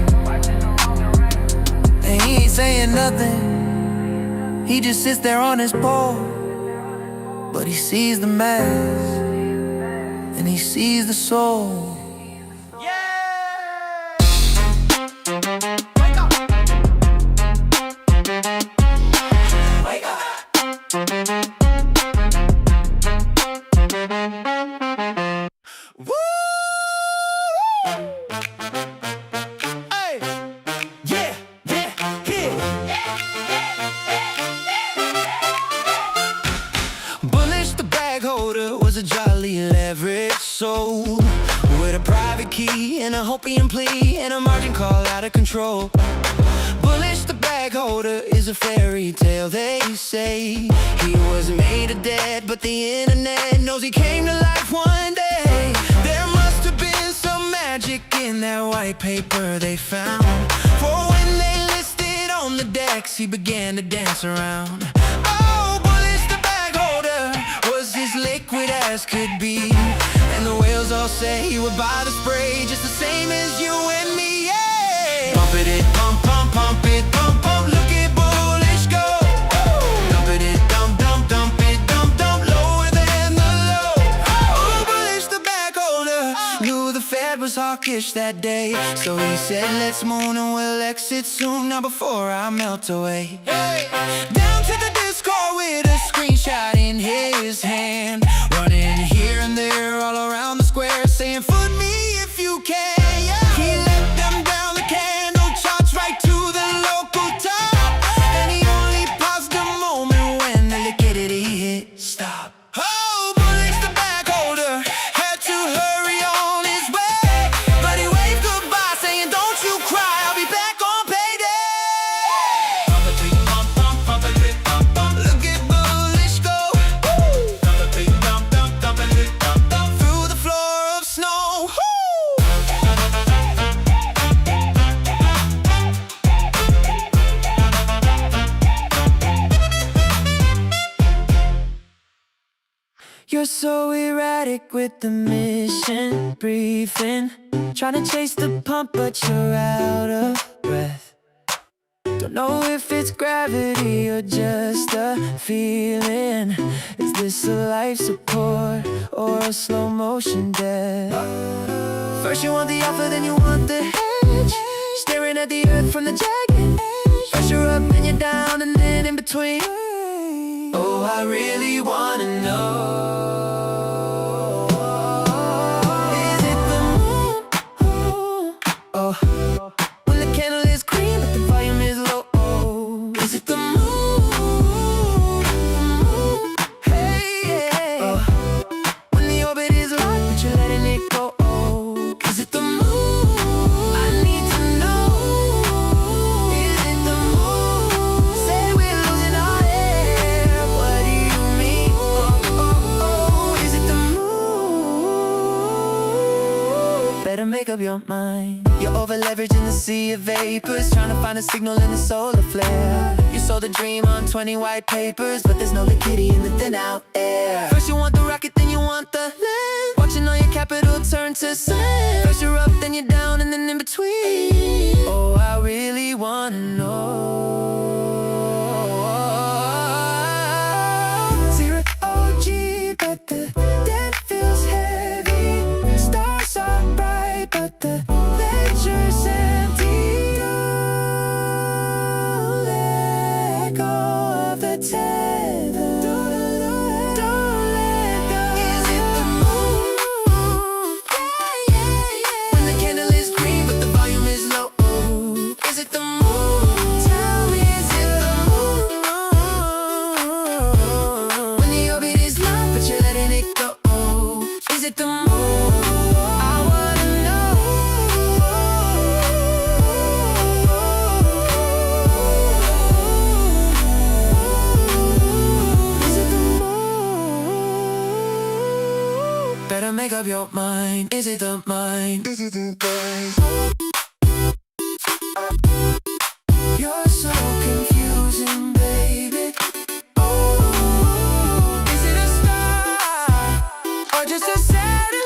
And he ain't saying nothing, he just sits there on his pole. But he sees the mask, and he sees the soul. Was a jolly leverage soul with a private key and a hopium plea and a margin call out of control. Bullish the bag holder is a fairy tale, they say. He was made of dead, but the internet knows he came to life one day. There must have been some magic in that white paper they found, for when they listed on the decks, he began to dance around. Oh, Bullish the bag holder was as liquid as could be, and the whales all say he would buy the spray just the same as you and me, yeah. Pump it, pump, pump, pump it, pump, pump. Look at Bullish go. Dump it, dump, dump, dump it, dump, dump. Lower than the low. Oh, Bullish the bag holder knew the Fed was hawkish that day, so he said, let's moon and we'll exit soon, now before I melt away. Down to the Discord with a screenshot in his hand, running here and there all around the square, saying, foot me if you can, yeah. He let them down the candle charts right to the local top, and he only paused a moment when the liquidity hit stop. Oh, Bullish the bag holder had to hurry on his way, but he waved goodbye saying, don't you cry, I'll be back on payday. Pump it, pump, pump, pump it, pump, pump. Look at Bullish go. Dump it, dump, dump, dump it, dump, dump. Through the floor of snow. You're so erratic with the mission briefing, trying to chase the pump but you're out of breath. Don't know if it's gravity or just a feeling. Is this a life support or a slow motion death? First you want the offer, then you want the hedge, staring at the earth from the jagged edge. First you're up, then you're down, and then in between. Oh, I really wanna know. Is it the moon? Oh, when the candle is green but the volume is low. Oh, is it the moon? Hey, yeah. Oh, when the orbit is locked but you're letting it go. Oh, is it the moon? I need to know. Is it the moon? Say we're losing our air. What do you mean? Oh, oh, oh. Is it the moon? Better make up your mind. You're over leveraged in the sea of vapors, trying to find a signal in the solar flare. You sold a dream on 20 white papers, but there's no liquidity in the thin out air. First you want the rocket, then you want the land, watching all your capital turn to sand. First you're up, then you're down, and then in between. Oh, I really wanna know. Zero OG, but the debt feels heavy. Stars are bright, but the ledger's empty. Don't let go of the tether. Don't let go. Is it the moon? Yeah, yeah, yeah. When the candle is green, but the volume is low. Is it the moon? up your mind. Is it the mind? Is it the mind? You're so confusing, baby. Oh, is it a star or just a satellite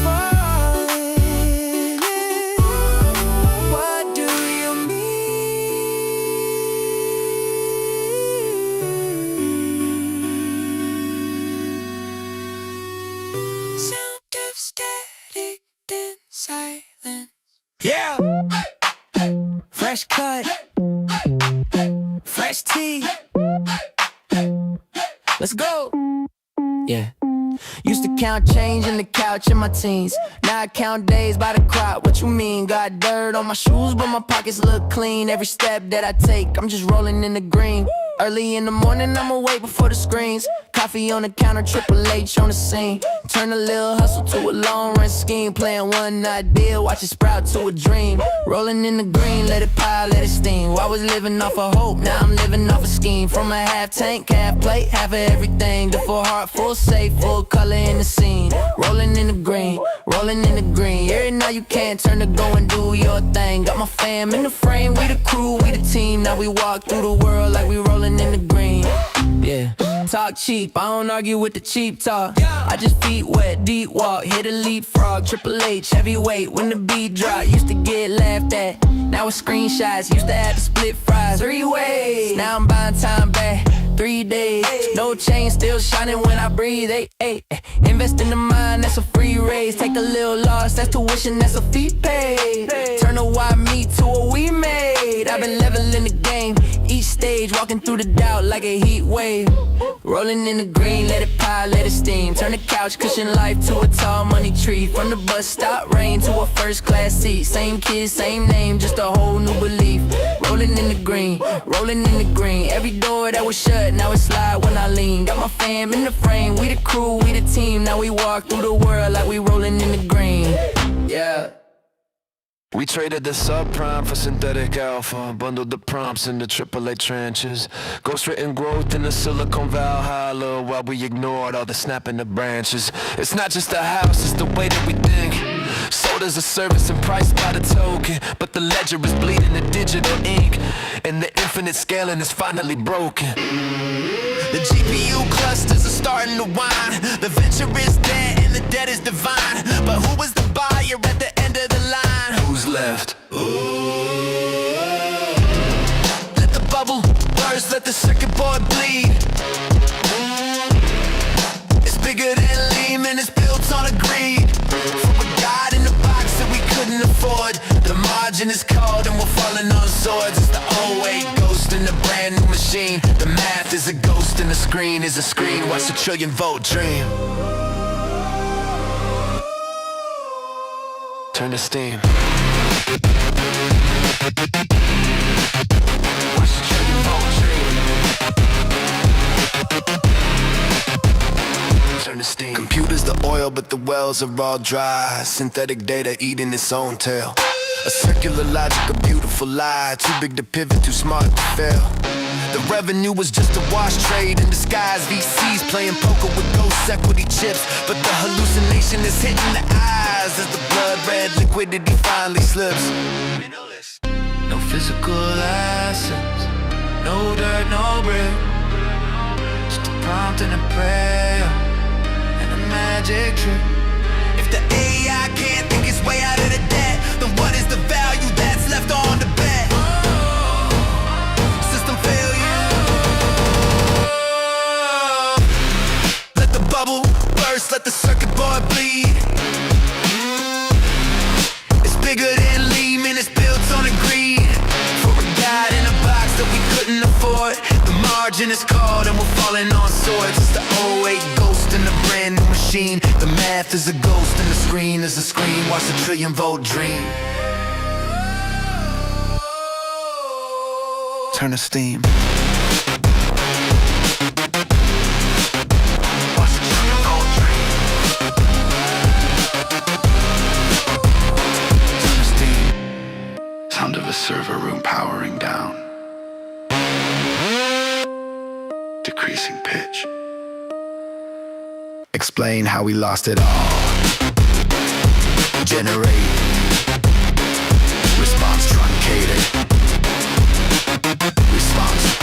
falling? What do you mean? Sound of static, then silence. Yeah. Fresh cut, fresh tea. Let's go. Yeah. Used to count change in the couch in my teens. Now I count days by the crop. What you mean? Got dirt on my shoes, but my pockets look clean. Every step that I take, I'm just rolling in the green. Early in the morning, I'm awake before the screens. Coffee on the counter, Triple H on the scene. Turn a little hustle to a long-run scheme. Playing one idea, watch it sprout to a dream. Rolling in the green, let it pile, let it steam. I was living off of hope, now I'm living off a scheme. From a half tank, half plate, half of everything. The full heart, full safe, full color in the scene. Rolling in the green, rolling in the green. Yeah, now you can't turn to go and do your thing. Got my fam in the frame, we the crew, we the team. Now we walk through the world like we rolling in the green. Yeah, talk cheap, I don't argue with the cheap talk. I just feet wet, deep walk, hit a leapfrog. Triple H, heavyweight, when the beat drop. Used to get laughed at, now it's screenshots. Used to have to split fries 3 ways. Now I'm buying time back, 3 days. No chain, still shining when I breathe. Ay. Invest in the mind, that's a free raise. Take a little loss, that's tuition, that's a fee paid. Turn a why me to a we made. I've been leveling the game, each stage, walking through the doubt like a heat wave. Rolling in the green, let it pile, let it steam. Turn the couch cushion life to a tall money tree. From the bus stop rain to a first class seat. Same kids, same name, just a whole new belief. Rolling in the green, rolling in the green. Every door that was shut, now it's slide when I lean. Got my fam in the frame, we the crew, we the team. Now we walk through the world like we rolling in the green. Yeah. We traded the subprime for synthetic alpha. Bundled the prompts in the AAA trenches. Ghostwritten growth in the Silicon Valhalla, while we ignored all the snapping of branches. It's not just the house, it's the way that we think. Sold as a service and priced by the token, but the ledger is bleeding the digital ink, and the infinite scaling is finally broken. The GPU clusters are starting to whine. The venture is dead and the debt is divine. But who was the buyer at the end of the line? Who's left? Let the bubble burst, let the circuit board bleed. It's bigger than Lehman, it's built on a greed. From a god in a box that we couldn't afford. The margin is called and we're falling on swords. It's the 08 ghost in a brand new machine. The math is a ghost and the screen is a screen. Watch the trillion volt dream. Turn to steam. Watch the trillion volt dream. Turn to steam. Computers the oil, but the wells are all dry. Synthetic data eating its own tail. A circular logic, a beautiful lie. Too big to pivot, too smart to fail. The revenue was just a wash trade in disguise. VCs playing poker with ghost equity chips. But the hallucination is hitting the eyes as the blood red liquidity finally slips. No physical assets, no dirt, no brick. Just a prompt and a prayer and a magic trick. If the AI can't think its way out of the debt, then what is the value that's left on the bet? System failure. Let the bubble burst, let the circuit board bleed. It's bigger than Lehman, it's built on a greed. For a god in a box that we couldn't afford. The margin is called and we're falling on swords. It's the 08 ghost in a brand new machine. The math is a ghost and the screen is a screen. Watch the trillion volt dream. Turn to steam. Watch the trillion volt dream. Turn to steam. Sound of a server room powering down. Decreasing pitch. Explode. explain how we lost it all. Generate response truncated. Response.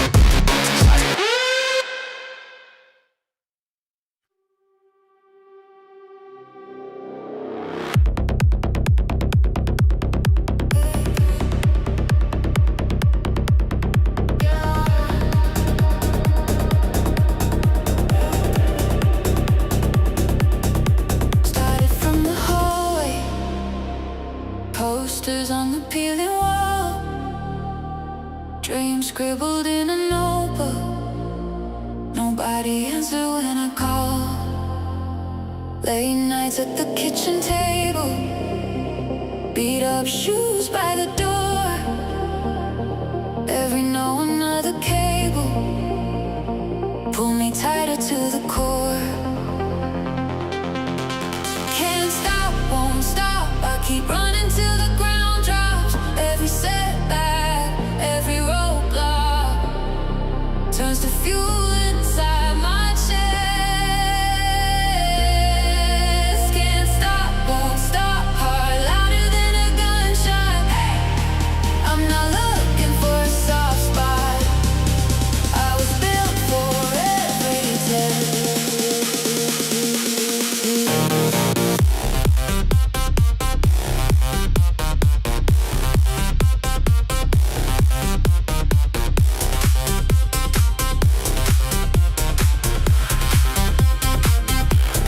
Started from the hallway, posters on the peeling wall, dreams scribbled in a notebook. Nobody answered when I called. Late nights at the kitchen table, beat up shoes by the door. Every no, another cable, pull me tighter to the core. Can't stop, won't stop, I keep running till the ground drops. Every setback, every roadblock turns to fuel inside my chest. Can't stop, won't stop, heart louder than a gunshot. Hey, I'm not looking for a soft spot. I was built for every test.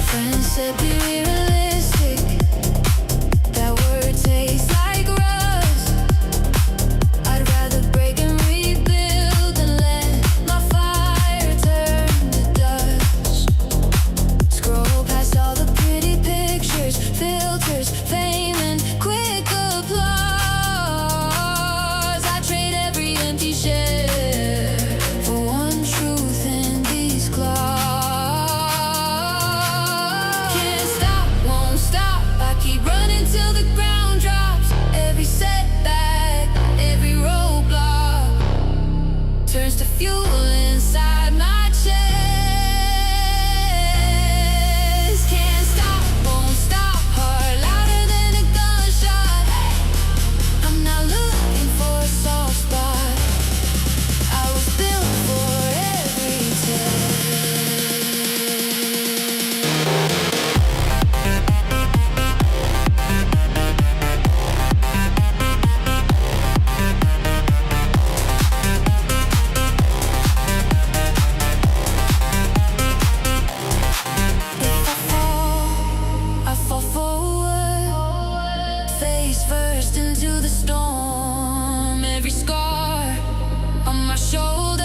Friends said be realistic. That word tastes like rust. I'd rather break and rebuild than let my fire turn to dust. Scroll past all the pretty pictures, filters, fame and quick applause. I trade every empty shell for one truth in these claws. Can't stop, won't stop, I keep running till the ground drops. Every setback, every roadblock turns to fuel inside my chest. Can't stop, won't stop, heart louder than a gunshot. Hey, I'm not looking for a soft spot. I was built for every test. If I fall forward, face first into the storm. Every scar on my shoulder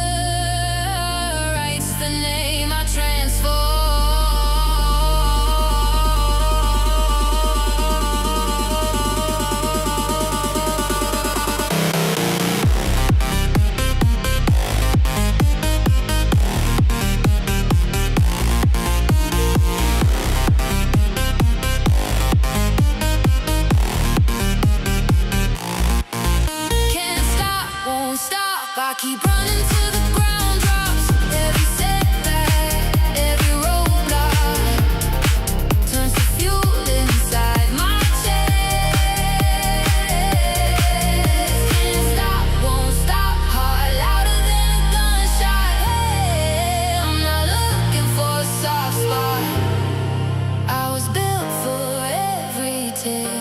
writes the name I can't stop, won't stop. I keep running till the ground drops. Every setback, every roadblock turns to fuel inside my chest. Can't stop, won't stop, heart louder than a gunshot. Hey, I'm not looking for a soft spot. I was built for every test.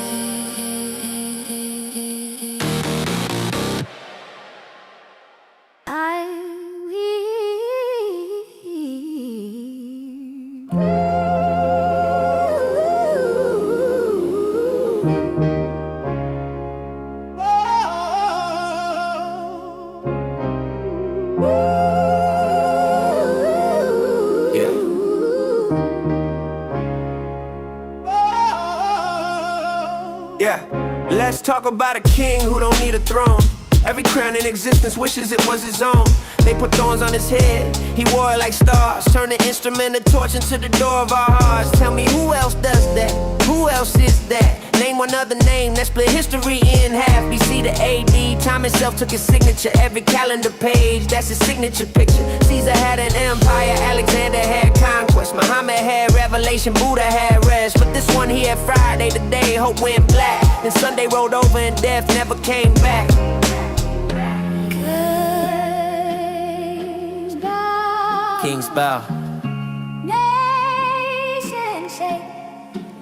Yeah, let's talk about a king who don't need a throne. Every crown in existence wishes it was his own. They put thorns on his head, he wore it like stars. Turn the instrument of torch into the door of our hearts. Tell me who else does that? Who else is that? Name one other name that split history in half. BC to AD, time itself took his signature. Every calendar page, that's his signature picture. Caesar had an empire, Alexander had conquest, Muhammad had revelation, Buddha had rest. But this one here, Friday the day hope went black. Then Sunday rolled over and death never came back. Kings bow. Nation shake.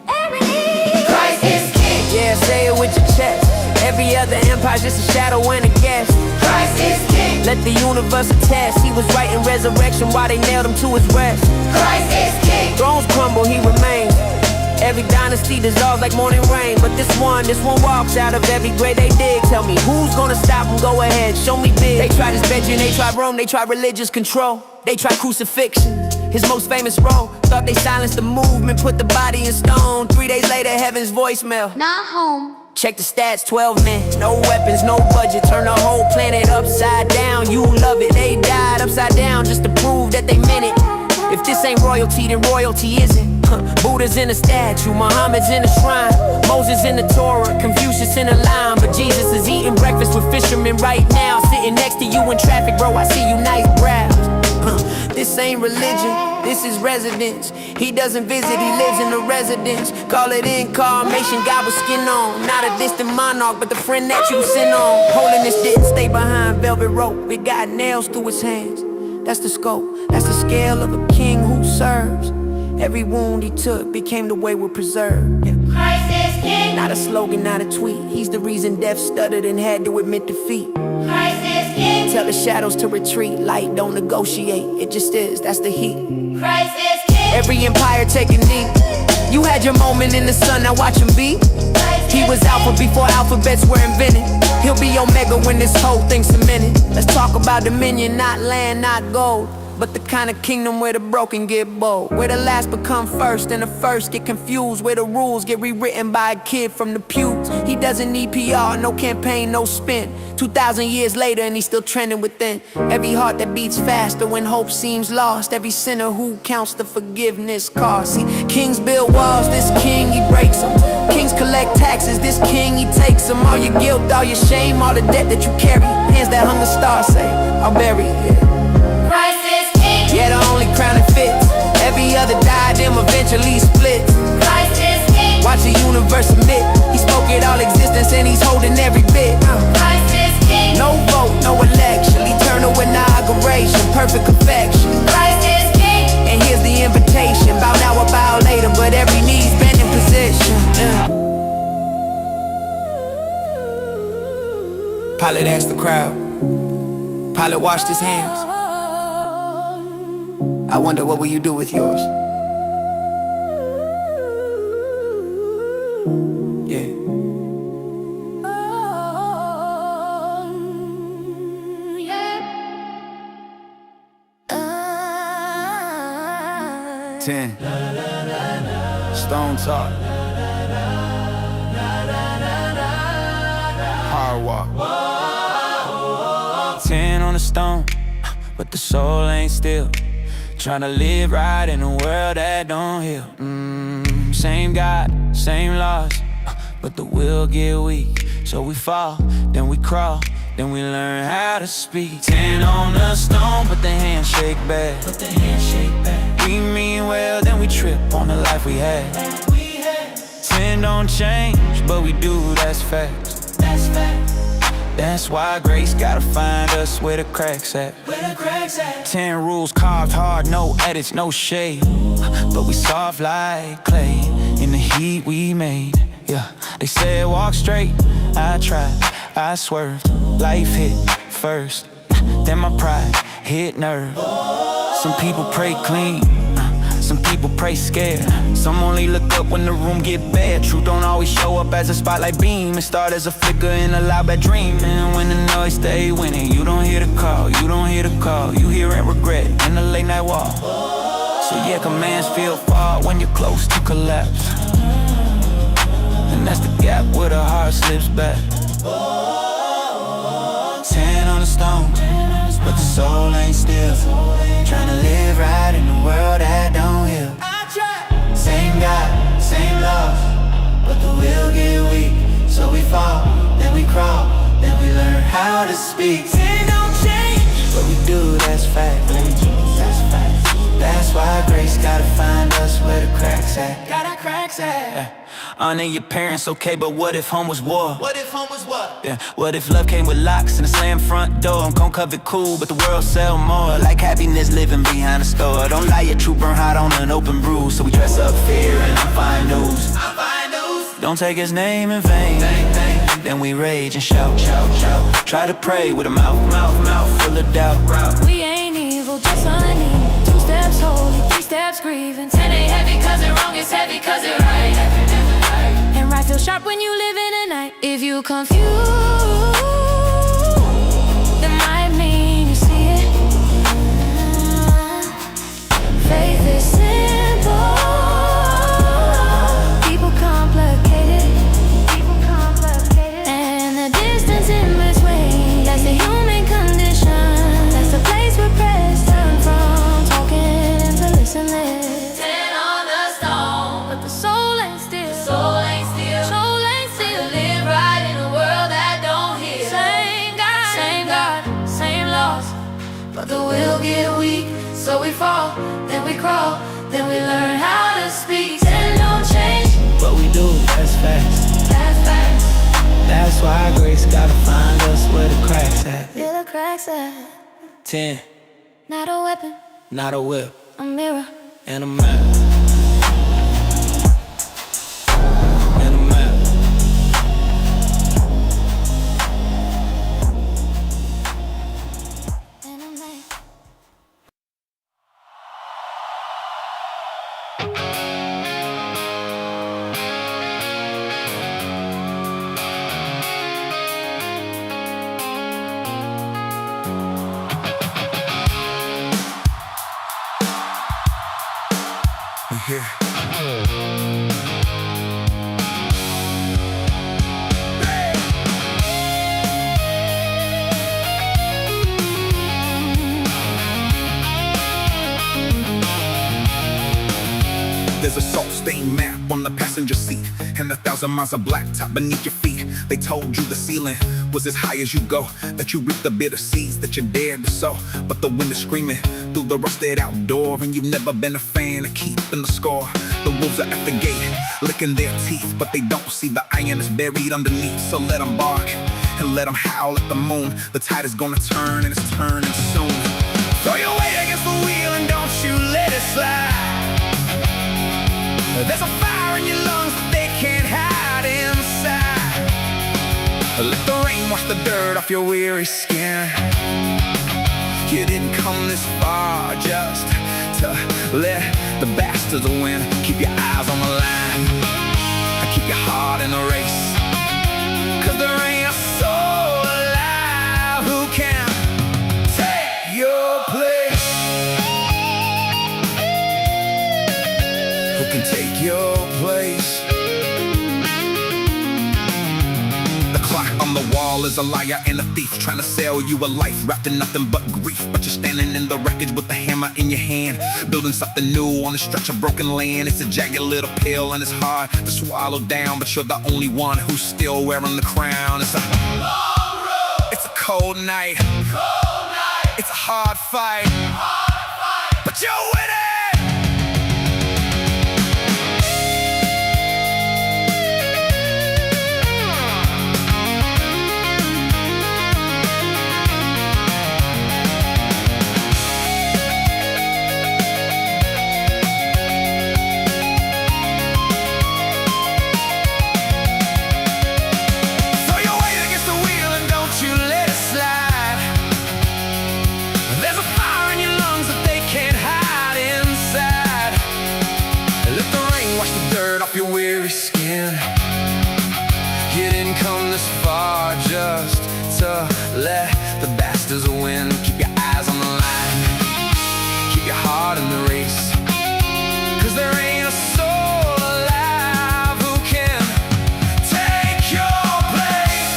Every knee. Christ is king. Yeah, say it with your chest. Every other empire's just a shadow and a guess. Christ is king. Let the universe attest. He was right in resurrection while they nailed him to his rest. Christ is king. Thrones crumble, he remains. Every dynasty dissolves like morning rain. But this one walks out of every grave they dig. Tell me, who's gonna stop him? Go ahead, show me big. They tried his bedroom, they tried Rome, they tried religious control. They tried crucifixion, his most famous role. Thought they silenced the movement, put the body in stone. 3 days later, heaven's voicemail. Not home. Check the stats, 12 men, no weapons, no budget. Turn the whole planet upside down, you love it. They died upside down just to prove that they meant it. If this ain't royalty, then royalty isn't. Buddha's in a statue, Muhammad's in a shrine, Moses in the Torah, Confucius in a line. But Jesus is eating breakfast with fishermen right now. Sitting next to you in traffic, bro, I see you nice brows. This ain't religion, this is residence. He doesn't visit, he lives in the residence. Call it incarnation, God with skin on. Not a distant monarch, but the friend that you sin on. Holiness didn't stay behind velvet rope, it got nails through his hands. That's the scope, that's the scale of a king who serves. Every wound he took became the way we're preserved. Yeah. Christ is king. Not a slogan, not a tweet. He's the reason death stuttered and had to admit defeat. Christ is king. Tell the shadows to retreat. Light don't negotiate, it just is, that's the heat. Christ is king. Every empire taking knee. You had your moment in the sun, now watch him be. He was alpha before alphabets were invented. He'll be omega when this whole thing's cemented. Let's talk about dominion, not land, not gold, but the kind of kingdom where the broken get bold. Where the last become first and the first get confused. Where the rules get rewritten by a kid from the pews. He doesn't need PR, no campaign, no spin. 2,000 years later and he's still trending within. Every heart that beats faster when hope seems lost. Every sinner who counts the forgiveness cost. See, kings build walls, this king he breaks them. Kings collect taxes, this king he takes them. All your guilt, all your shame, all the debt that you carry. Hands that hung the stars say, I'll bury it. Christ is king. Yeah, the only crown that fits. Every other diadem eventually splits. Christ is king. Watch the universe submit. He spoke it all existence and he's holding every bit. Christ is king. No vote, no election, eternal inauguration, perfect perfection. Christ is king. And here's the invitation, bow now or bow later, but every knee's been in position. Pilate asked the crowd. Pilate washed his hands. I wonder, what will you do with yours? Yeah. 10. Stone talk. Hard walk. 10 on the stone, but the soul ain't still. Tryna live right in a world that don't heal. Same God, same laws, but the will get weak. So we fall, then we crawl, then we learn how to speak. 10 on the stone, but the handshake back. We mean well, then we trip on the life we had. 10 don't change, but we do, that's facts. That's why grace gotta find us where the cracks at. 10 rules carved hard, no edits, no shade. But we soft like clay in the heat we made. Yeah, they said walk straight, I tried, I swerved. Life hit first, then my pride hit nerve. Some people pray clean, some people pray scared. Some only look up when the room get bad. Truth don't always show up as a spotlight beam. It start as a flicker in a loud bad dream. And when the noise stay winning, you don't hear the call, you don't hear the call. You hear and regret in the late night walk. So yeah, commands feel far when you're close to collapse. And that's the gap where the heart slips back. stone, but the soul ain't still. Tryna live right in a world that don't heal. Same God, same love, but the will get weak. So we fall, then we crawl, then we learn how to speak. Sin don't change, what we do, that's fact. That's fact. That's why grace gotta find us where the cracks at. Gotta cracks at. Honor your parents, okay, but what if home was war? What if home was what? Yeah. What if love came with locks and a slam front door? I'm gon' cover it cool, but the world sell more. Like happiness living behind a store. Don't lie, your truth burn hot on an open bruise. So we dress up fear and I'm fine news. Don't take his name in vain. Then we rage and shout. Try to pray with a mouth full of doubt. We ain't evil, just uneven. 2 steps holy, 3 steps grieving. 10 ain't heavy cause it wrong, it's heavy cause it right. And right feel sharp when you live in the night. If you confused, that might mean you see it. Faith is simple, people complicated. And the distance in between, that's the human condition. That's the place where prayers turn from talking to listening. 10 on the stone, but the soul ain't still. Soul ain't still. Live right in a world that don't heal. Same God, same laws, but the will get weak. So we fall, then we crawl, then we learn how to speak. 10 don't change, What we do, that's fast. that's facts. That's why grace gotta find us where the cracks at. Where the cracks at? 10, Not a weapon, not a whip, a mirror. and a map. And a map. And a man. Here. There's a salt-stained map on the passenger seat and 1,000 miles of blacktop beneath your feet. They told you the ceiling was as high as you go, that you reap the bitter seeds that you dared to sow. But the wind is screaming through the rusted outdoor, and you've never been a fan of keeping the score. The wolves are at the gate, licking their teeth, but they don't see the iron that's buried underneath. So let them bark and let them howl at the moon. The tide is gonna turn, and it's turning soon. Throw your weight against the wheel and don't you let it slide. There's a fire in your lungs that they can't hide inside. Let the rain wash the dirt off your weary skin. You didn't come this far just to let the bastards win. Keep your eyes on the line, keep your heart in the race, 'cause there ain't a soul alive who can take your place. Who can take your place? The clock on the wall is a liar and a thief, trying to sell you a life wrapped in nothing but grief. But you're standing in the wreckage with the hammer in your hand, building something new on a stretch of broken land. It's a jagged little pill and it's hard to swallow down, but you're the only one who's still wearing the crown. It's a long road, it's a cold night, it's a hard fight, but you're winning. Your weary skin. You didn't come this far just to let the bastards win. Keep your eyes on the line, keep your heart in the race, 'cause there ain't a soul alive who can take your place.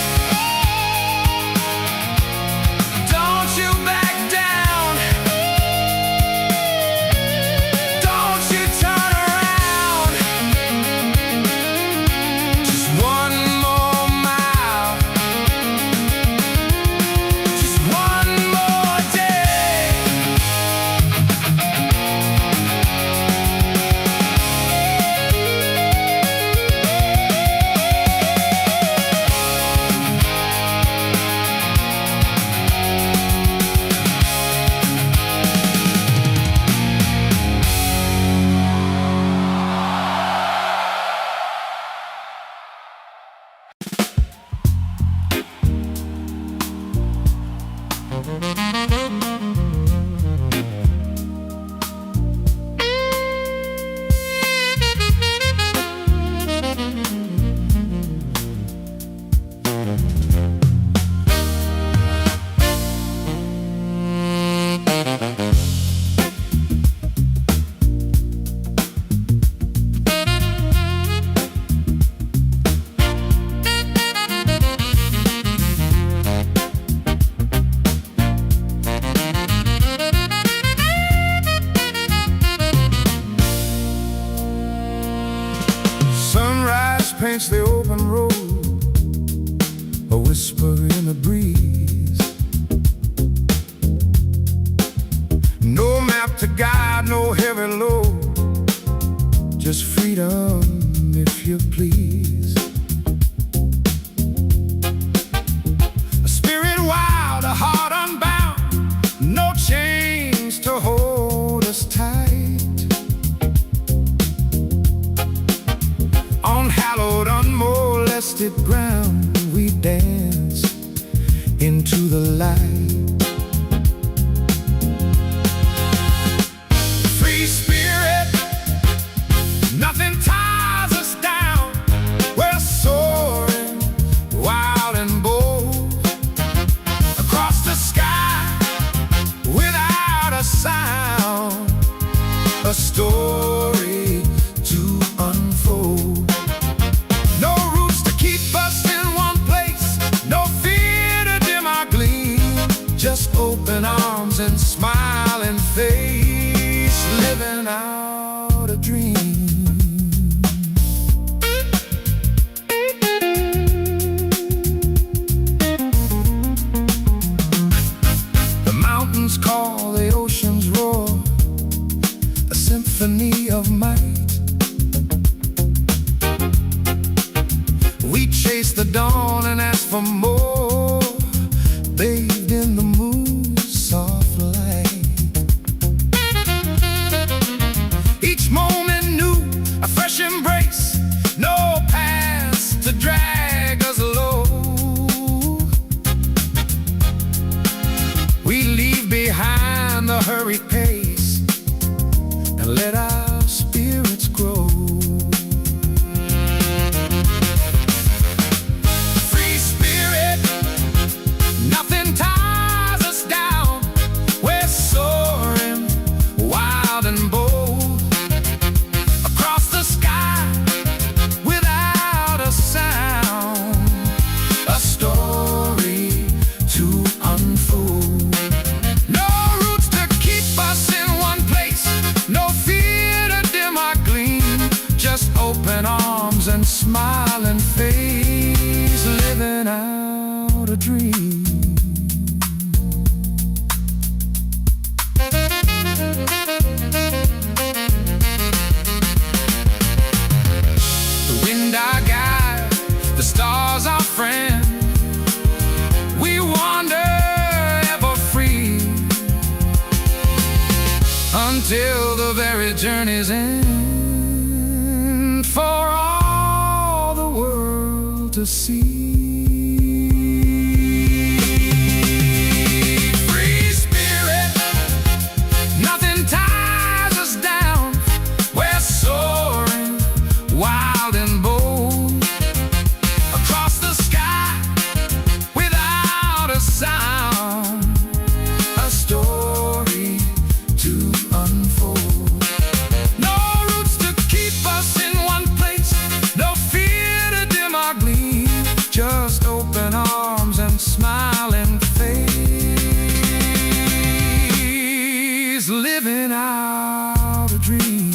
Sunrise paints the open road, a whisper in the breeze. No map to guide, no heavy load, just freedom if you please. A spirit wild, a heart unbound, no chains to hold us tight. On hallowed, unmolested ground, we dance into the light. Free spirit, nothing ties us down. We're soaring, wild and bold, across the sky, without a sound. A story to unfold. No roots to keep us in one place, no fear to dim our gleam. Just open arms and smiling face, living out a dream. The mountains call, the oceans roar, a symphony of might. We chase the dawn and ask for more, bathed in the moon's soft light. Each moment new, a fresh embrace, no past to drag us low. We leave behind the hurried pace and let our spirits grow. Free spirit, nothing ties us down. We're soaring, wild and bold, across the sky, without a sound. A story to unfold. No roots to keep us in one place, no fear to dim our gleam. Just open arms and smiling face, living out a dream. The wind our guide, the stars our friend. We wander ever free, until the very journey's end, for all the world to see. Free spirit, nothing ties us down. We're soaring, wild and bold, across the sky, without a sound. A story to unfold. No roots to keep us in one place, no fear to dim our gleam. Just open arms and smiling face, living out a dream.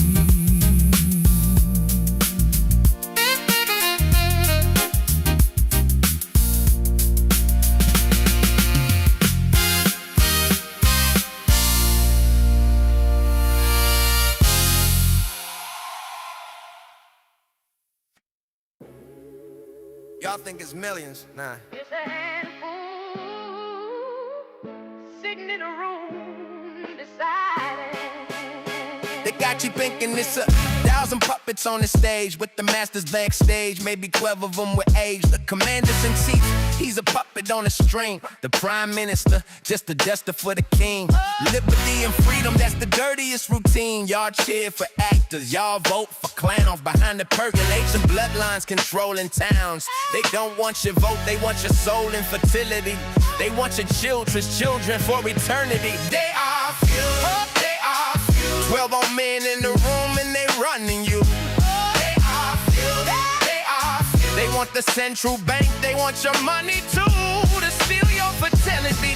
Y'all think it's millions? Nah. It's a handful sitting in a room deciding. They got you thinking it's $1,000 1,000 puppets on the stage with the masters backstage. Maybe 12 of them with age. The commander's in chief, he's a puppet on a string. The prime minister, just a jester for the king. Liberty and freedom, that's the dirtiest routine. Y'all cheer for actors, y'all vote for clowns. Behind the percolation, bloodlines controlling towns. They don't want your vote, they want your soul and fertility. They want your children's children for eternity. They are few, they are few. 12 old men in the room and they running you. They are few, they are few. They want the central bank, they want your money too, to steal your fertility,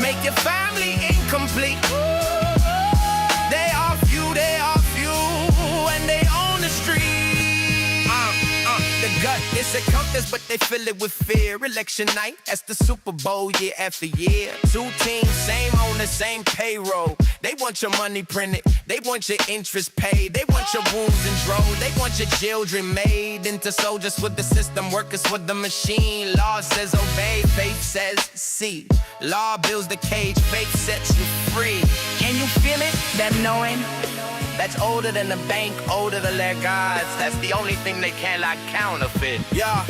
make your family incomplete. They are few, and they own the street. The gut, it's a compass, but they fill it with fear. Election night, that's the Super Bowl year after year. Two teams, same owner, same payroll. They want your money printed, they want your interest paid. They want your wounds enrolled, they want your children made into soldiers with the system, workers with the machine. Law says obey, faith says see. Law builds the cage, faith sets you free. Can you feel it, that knowing? That's older than the bank, older than their gods. That's the only thing they cannot counterfeit. Yeah.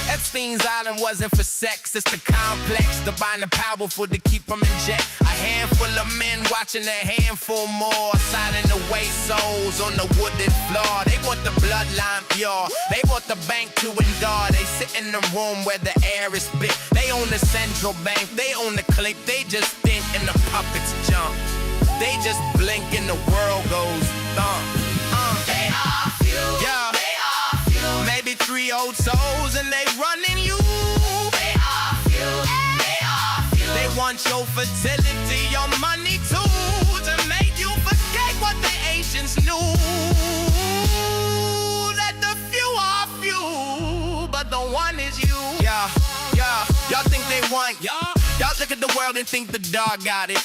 Epstein's island wasn't for sex, it's the complex, the binding powerful to keep them in check. A handful of men watching a handful more, signing away souls on the wooden floor. They want the bloodline pure, they want the bank to endure. They sit in the room where the air is big. They own the central bank, they own the clique. They just think and the puppets jump. They just blink and the world goes thump. They are few, yeah. They are few. Maybe 3 old souls and they running you. They are few, they are few. They want your fertility, your money too, to make you forget what the ancients knew. That the few are few, but the one is you. Yeah. Y'all think they want y'all look at the world and think the dog got it.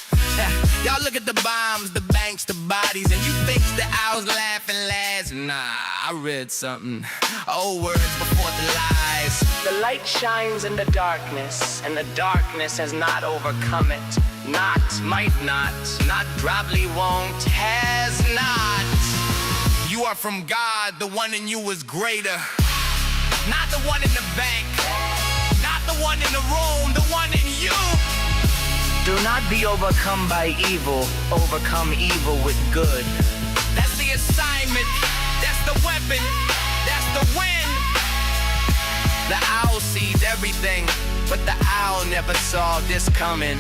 Y'all look at the bombs, the banks, the bodies, and you think the owls laughing last. Nah, I read something. Old words before the lies. The light shines in the darkness, and the darkness has not overcome it. Not, might not probably won't, has not. You are from God, the one in you is greater. Not the one in the bank, not the one in the room, the one in you. Do not be overcome by evil, overcome evil with good. That's the assignment, that's the weapon, that's the win. The owl sees everything, but the owl never saw this coming.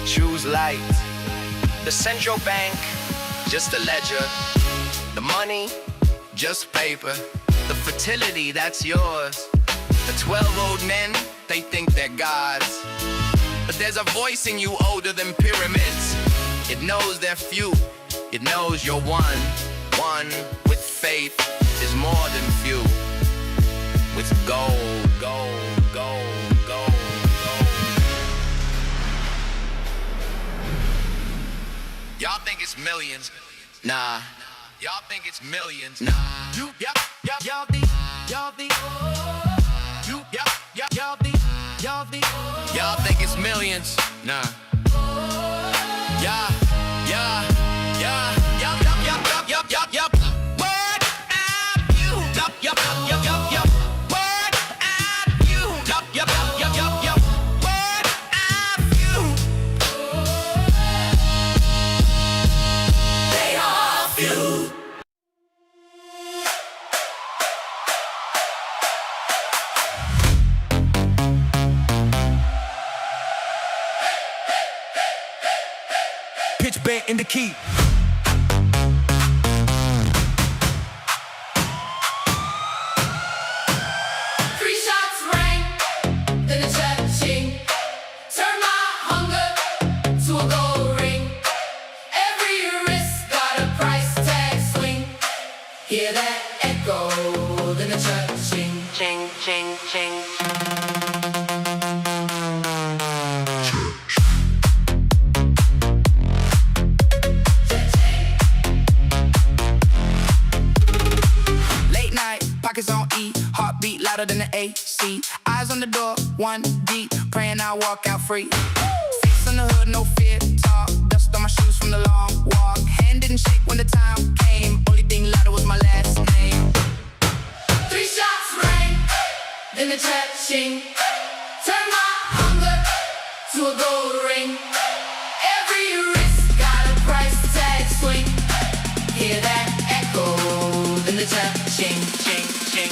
Choose light. The central bank, just a ledger. The money, just paper. The fertility, that's yours. The 12 old men, they think they're gods. But there's a voice in you older than pyramids. It knows they're few, it knows you're one. One with faith is more than few. With gold, gold, gold, gold, gold. Y'all think it's millions? Nah. Y'all think it's millions? Nah. Y'all think it's millions? Nah. Yup. Word at you. Yup. Word at you. Yup. Word at you. They are few. Pitch bent in the key. Three shots rang, then a cha-ching. Turn my hunger to a gold ring. Every wrist got a price tag swing. Hear that echo, then a cha-ching. Ching, ching, ching. Pockets on E, heartbeat louder than the AC. Eyes on the door, one deep, praying I'll walk out free. Face in the hood, no fear, talk, dust dust on my shoes from the long walk. Hand didn't shake when the time came. Only thing louder was my last name. 3 shots rang, then the cha-ching. Turn my hunger to a gold ring. Every wrist got a price tag swing. Hear that echo, then the cha-ching, ching, ching.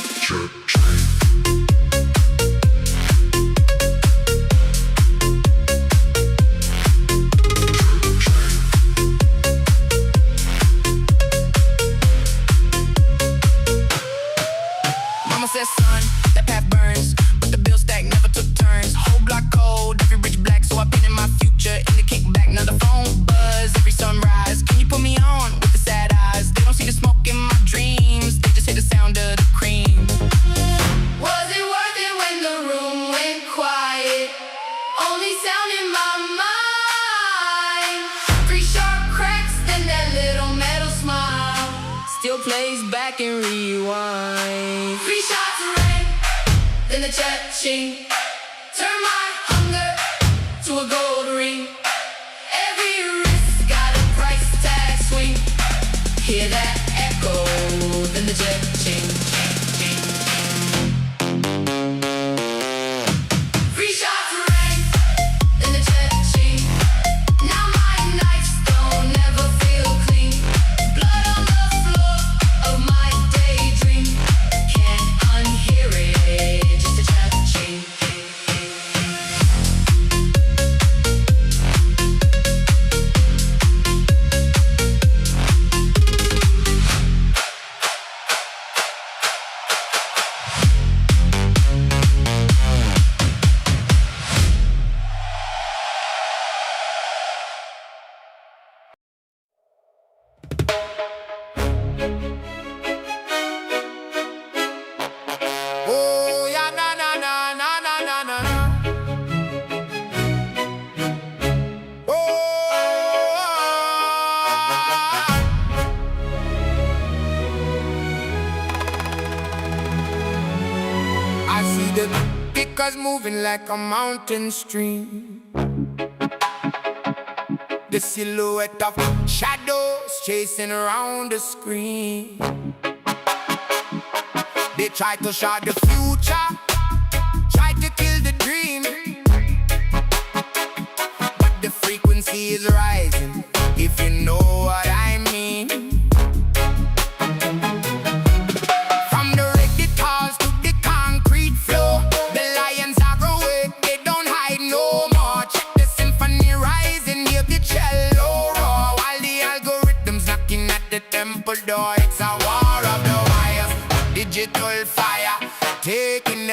Mama said, son, that path burns, but the bill stack never took turns. Whole block cold, every rich black, so I painted my future in the kickback. Now the phone buzz every sunrise. Can you put me on with the sad eyes? They don't see the smoke in my dreams, they just hear the sound of the cream. Was it worth it when the room went quiet? Only sound in my mind. 3 sharp cracks, then that little metal smile. Still plays back and rewind. 3 shots rang, then the cha-ching. Turn my hunger to a gold ring. Every wrist got a price tag swing. Hear that echo, then the cha-ching. 3 shots rang, then the cha-ching. Now my nights don't never feel clean. Blood on the floor of my daydream. Can't unhear it, just a cha-ching. Oh, yeah, na na na na na na na. Oh, I see the kickers moving like a mountain stream. The silhouette of shadows chasing around the screen. They try to shot the future, try to kill the dream. But the frequency is rising, if you know what I mean. From the reggae guitars to the concrete floor, the lions are awake, they don't hide no more. Check the symphony rising, hear the cello roar, while the algorithms knocking at the temple door. It's a war of the wires, digital fire, taking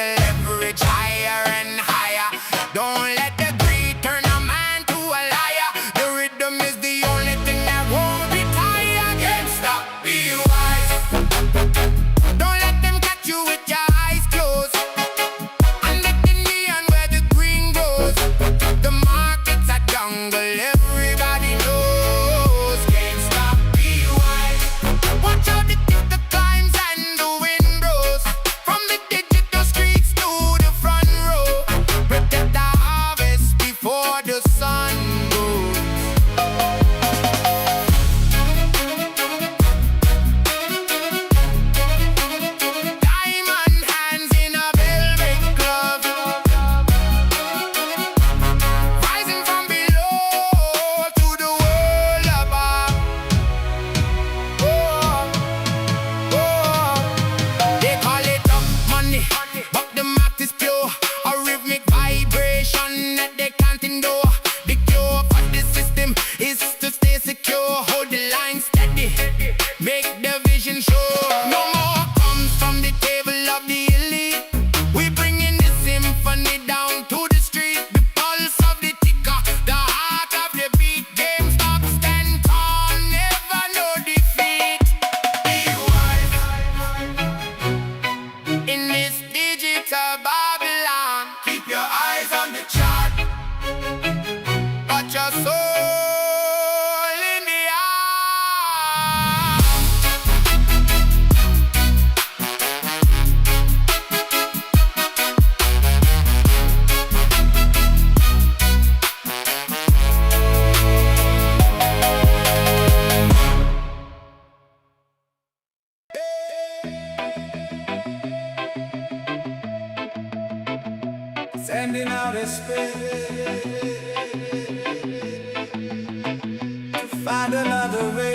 to find another way.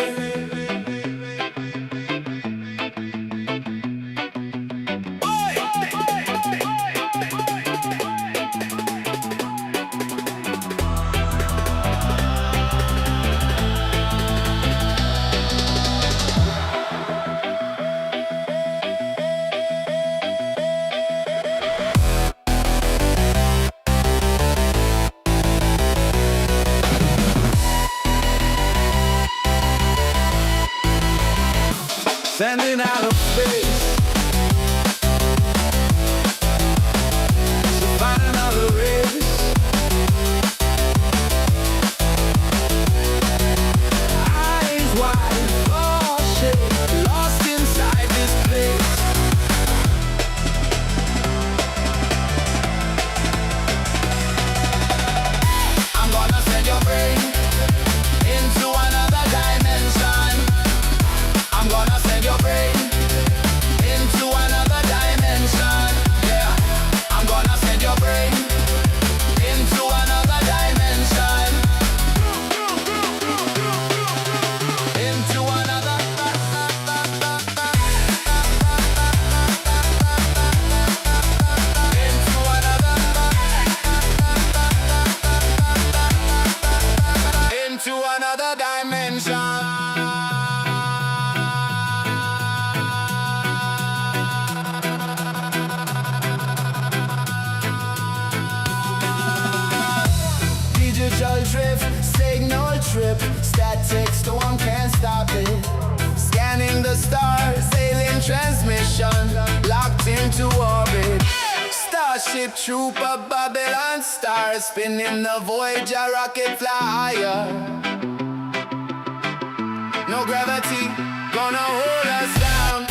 Sending out of space to find another race. Eyes wide, bullshit, lost inside this place. I'm gonna send your brain into another dimension. I'm gonna send your brain into another dimension. Yeah, I'm gonna send your brain into another dimension. Into another. Into another. Into another dimension. Digital drift, signal trip, static storm can't stop it. Scanning the stars, alien transmission, locked into orbit. Starship trooper, Babylon star, spinning the Voyager rocket fly higher. No gravity gonna hold us down.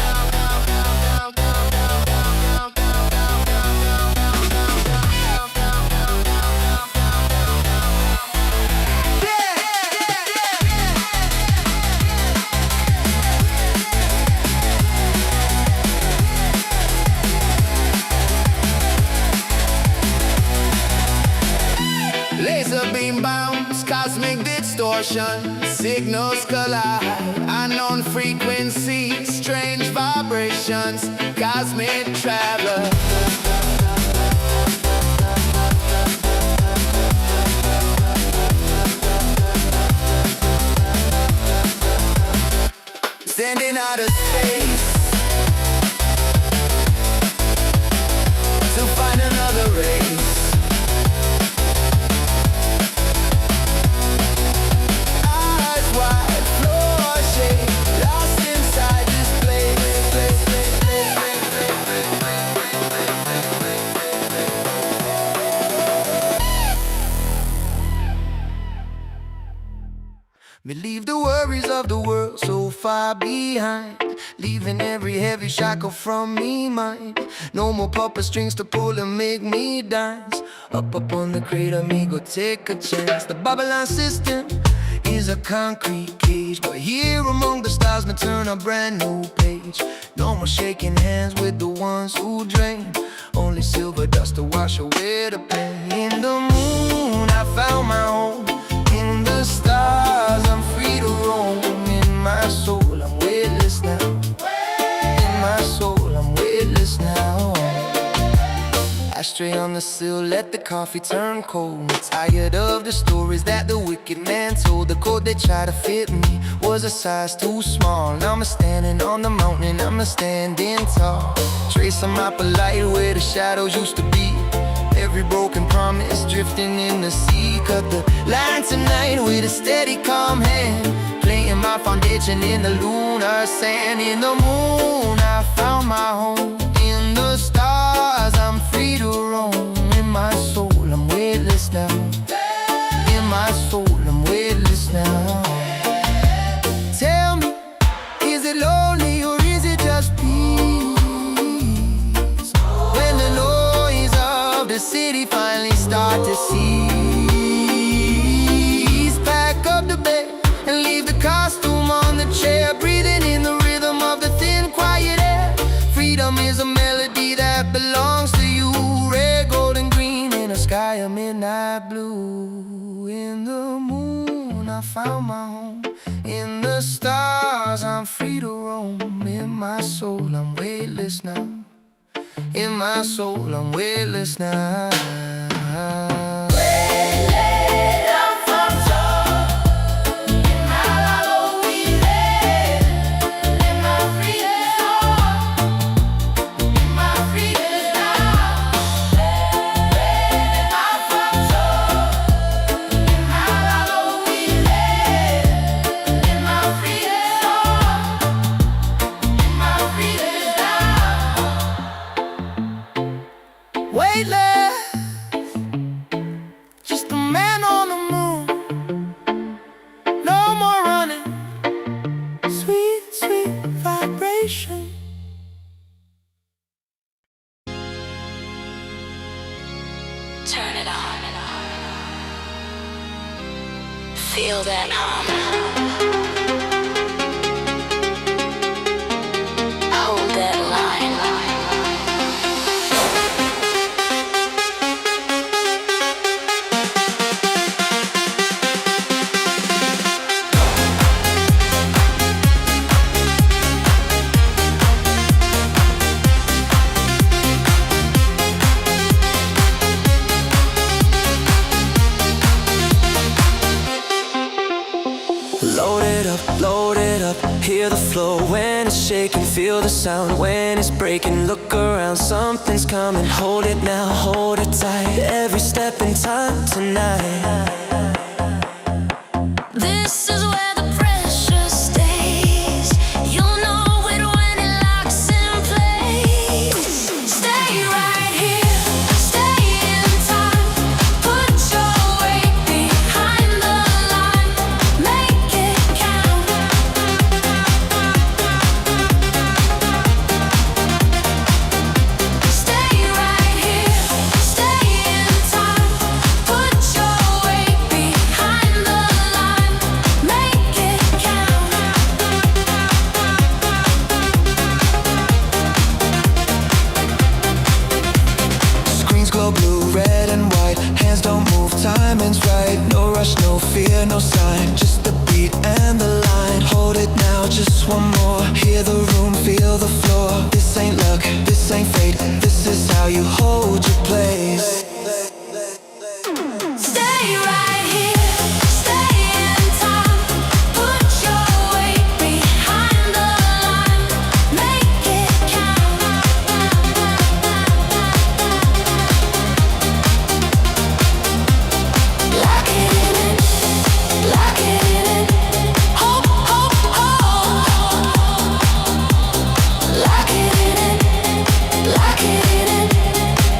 Laser beam bounce, cosmic distortion, signals collide, unknown frequencies, strange vibrations, cosmic traveler. Sending out of space to find another race. We leave the worries of the world so far behind, leaving every heavy shackle from me mind. No more puppet strings to pull and make me dance. Up on the crater, me go take a chance. The Babylon system is a concrete cage, but here among the stars, me turn a brand new page. No more shaking hands with the ones who drain, only silver dust to wash away the pain. In the moon, I found my home. In the stars, I'm free to roam. In my soul, I'm weightless now. In my soul, I'm weightless now. Ashtray on the sill, let the coffee turn cold. Tired of the stories that the wicked man told. The code they tried to fit me was a size too small. Now I'm standing on the mountain, I'm standing tall. Tracing my polite where the shadows used to be. Every broken promise drifting in the sea. Cut the line tonight with a steady, calm hand, playing my foundation in the lunar sand. In the moon, I found my home. In the stars, I'm free to roam. In my soul, I'm weightless now. In my soul, I'm weightless now. Tell me, is it lonely or is it just peace? When the noise of the city finally start to cease. Pack up the bed and leave the costume on the chair, breathing in the rhythm of the thin, quiet air. Freedom is a melody that belongs to you. Red, gold, and green in a sky of midnight. sky blue. In the moon I found my home. In the stars I'm free to roam. In my soul I'm weightless now. In my soul I'm weightless now. Weightless, just a man on the moon. No more running, sweet, sweet vibration. Turn it on. Feel that hum. Hold that line. Load it up, hear the flow when it's shaking, feel the sound when it's breaking. Look around, something's coming, hold it now, hold it tight. Every step in time tonight. This is where the pressure stays. You'll know it when it locks in place. Stay right here, stay in time. Put your weight behind the line. Make it count. Stay right here, stay in time. Put your weight behind the line. Make it count. Screens glow blue, red and white. Hands don't move, timing's right. No rush, no fear, no sign. Just the beat and the line. Hold it now, just one more. Hear the room, feel the floor. This ain't luck, this ain't fate. This is how you hold your place. Stay right here, stay in time. Put your weight behind the line. Make it count. Lock it in it, lock it in it. Hold, hold, hold. Lock it in it, lock it in it.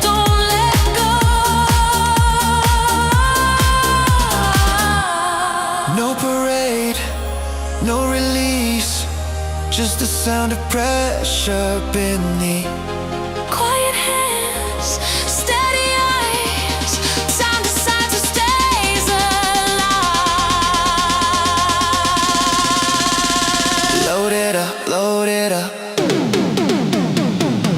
Don't let go. No parade, no release. Just the sound of pressure beneath. Quiet hands, steady eyes. Time decides who stays alive. Load it up, load it up.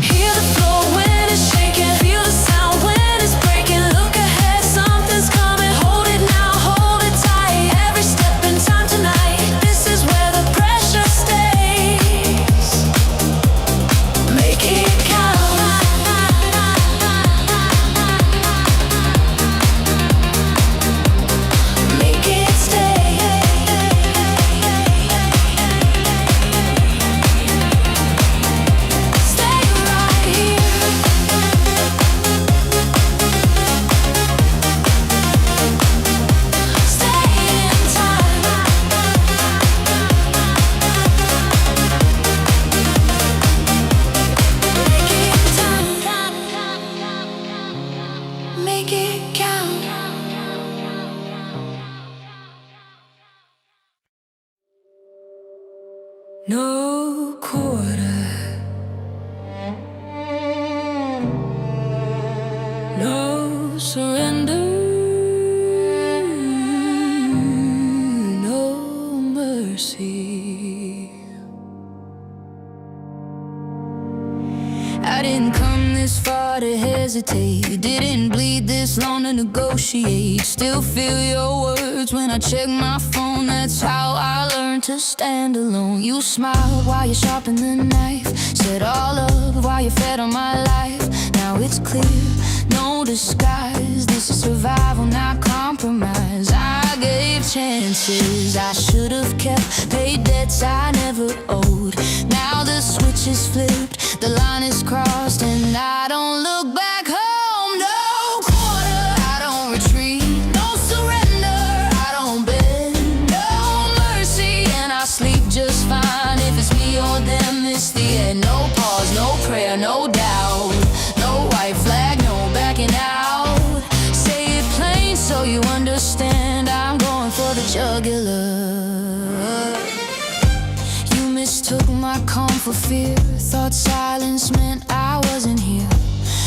Hear the flow when it's shaking. Feel the sound when it's breaking. Look ahead, something's coming. Hold it now, hold it tight. Every step in time tonight. This is where the pressure stays. Make it count. Make it stay. Stay right here. Stay in time. Make it count. Make it count. No quarter, no surrender, no mercy. I didn't come this far to hesitate. You didn't bleed this long to negotiate. appreciate. Still feel your words when I check my phone. That's how I learned to stand alone. You smiled while you sharpened the knife, said all love while you fed on my life. Now it's clear, no disguise, this is survival, not compromise. I gave chances I should have kept, paid debts I never owed. Now the switch is flipped, the line is crossed, and I don't look back home. No quarter, I don't retreat. No surrender, I don't bend. No mercy, and I sleep just fine. If it's me or them, it's the end. No pause, no prayer, no doubt. No white flag, no backing out. Say it plain so you understand. I'm going for the jugular. You mistook my calm for fear. Thought silence meant I wasn't here.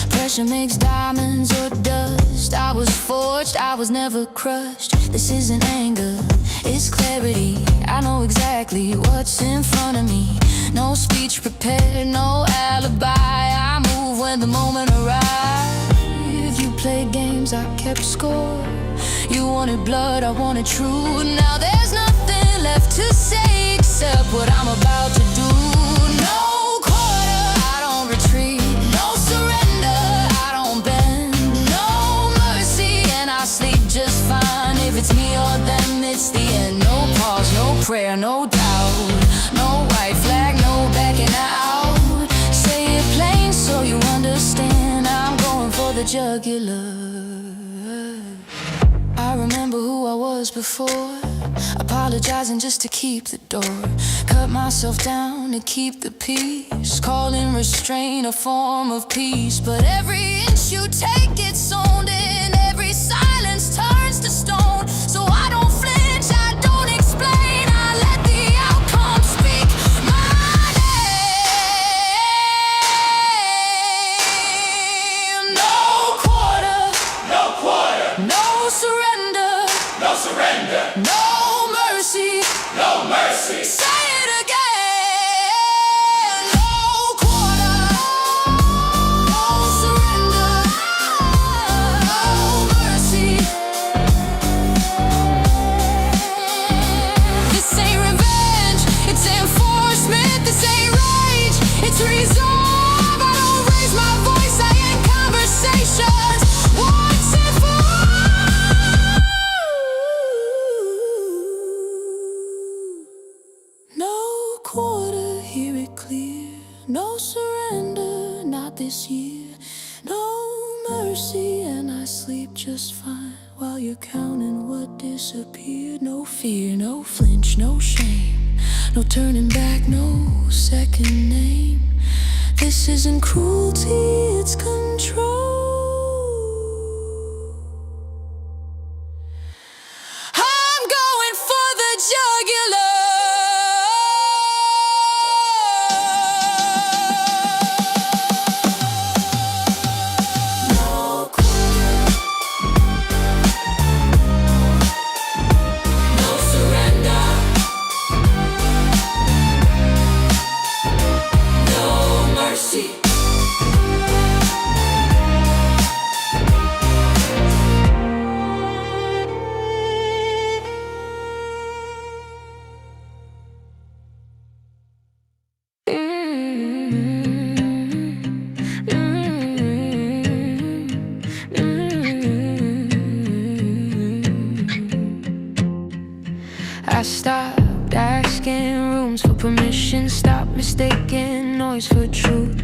Pressure makes diamonds or dust. I was forged, I was never crushed. This isn't anger, it's clarity. I know exactly what's in front of me. No speech prepared, no alibi. I move when the moment arrives. You played games, I kept score. You wanted blood, I wanted truth. Now there's nothing left to say except what I'm about to do. No quarter, I don't retreat. No surrender, I don't bend. No mercy, and I sleep just fine. If it's me or them, it's the end. No pause, no prayer, no doubt. No white flag, no backing out. Say it plain so you understand. I'm going for the jugular. I remember who I was before, apologizing just to keep the door. Cut myself down to keep the peace, calling restraint a form of peace. But every inch you take gets owned, and every silence turns to stone. So I don't flinch, I don't explain, I let the outcome speak my name. No quarter, No quarter, no surrender, no surrender, no mercy. no mercy. Say it again. No quarter, no surrender, no mercy. This ain't revenge, it's enforcement. This ain't rage, it's resolve. I don't raise my voice, I end conversations once and for all. No quarter, hear it clear. No surrender, not this year. No mercy, and I sleep just fine while you're counting what disappeared. No fear, no flinch, no shame. No turning back, no second name. This isn't cruelty, it's control. I'm going for the jugular. No quarter, no surrender, no mercy. I stopped asking rooms for permission, stopped mistaking noise for truth.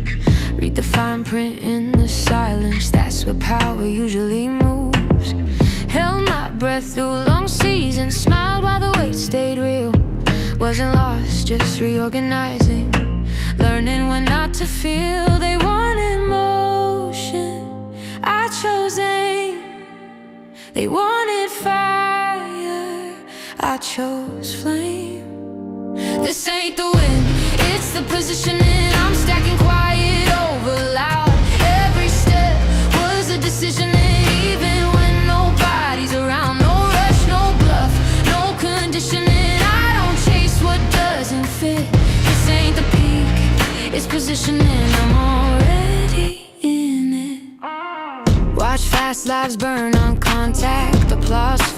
Read the fine print in the silence, that's where power usually moves. Held my breath through long seasons, smiled while the weight stayed real. Wasn't lost, just reorganizing, learning when not to feel. They wanted motion, I chose aim. They wanted fire, I chose flame. This ain't the win, it's the positioning. I'm stacking quiet over loud. Every step was a decision, and even when nobody's around. No rush, no bluff, no conditioning. I don't chase what doesn't fit. This ain't the peak, it's positioning. I'm already in it. Watch fast lives burn on contact.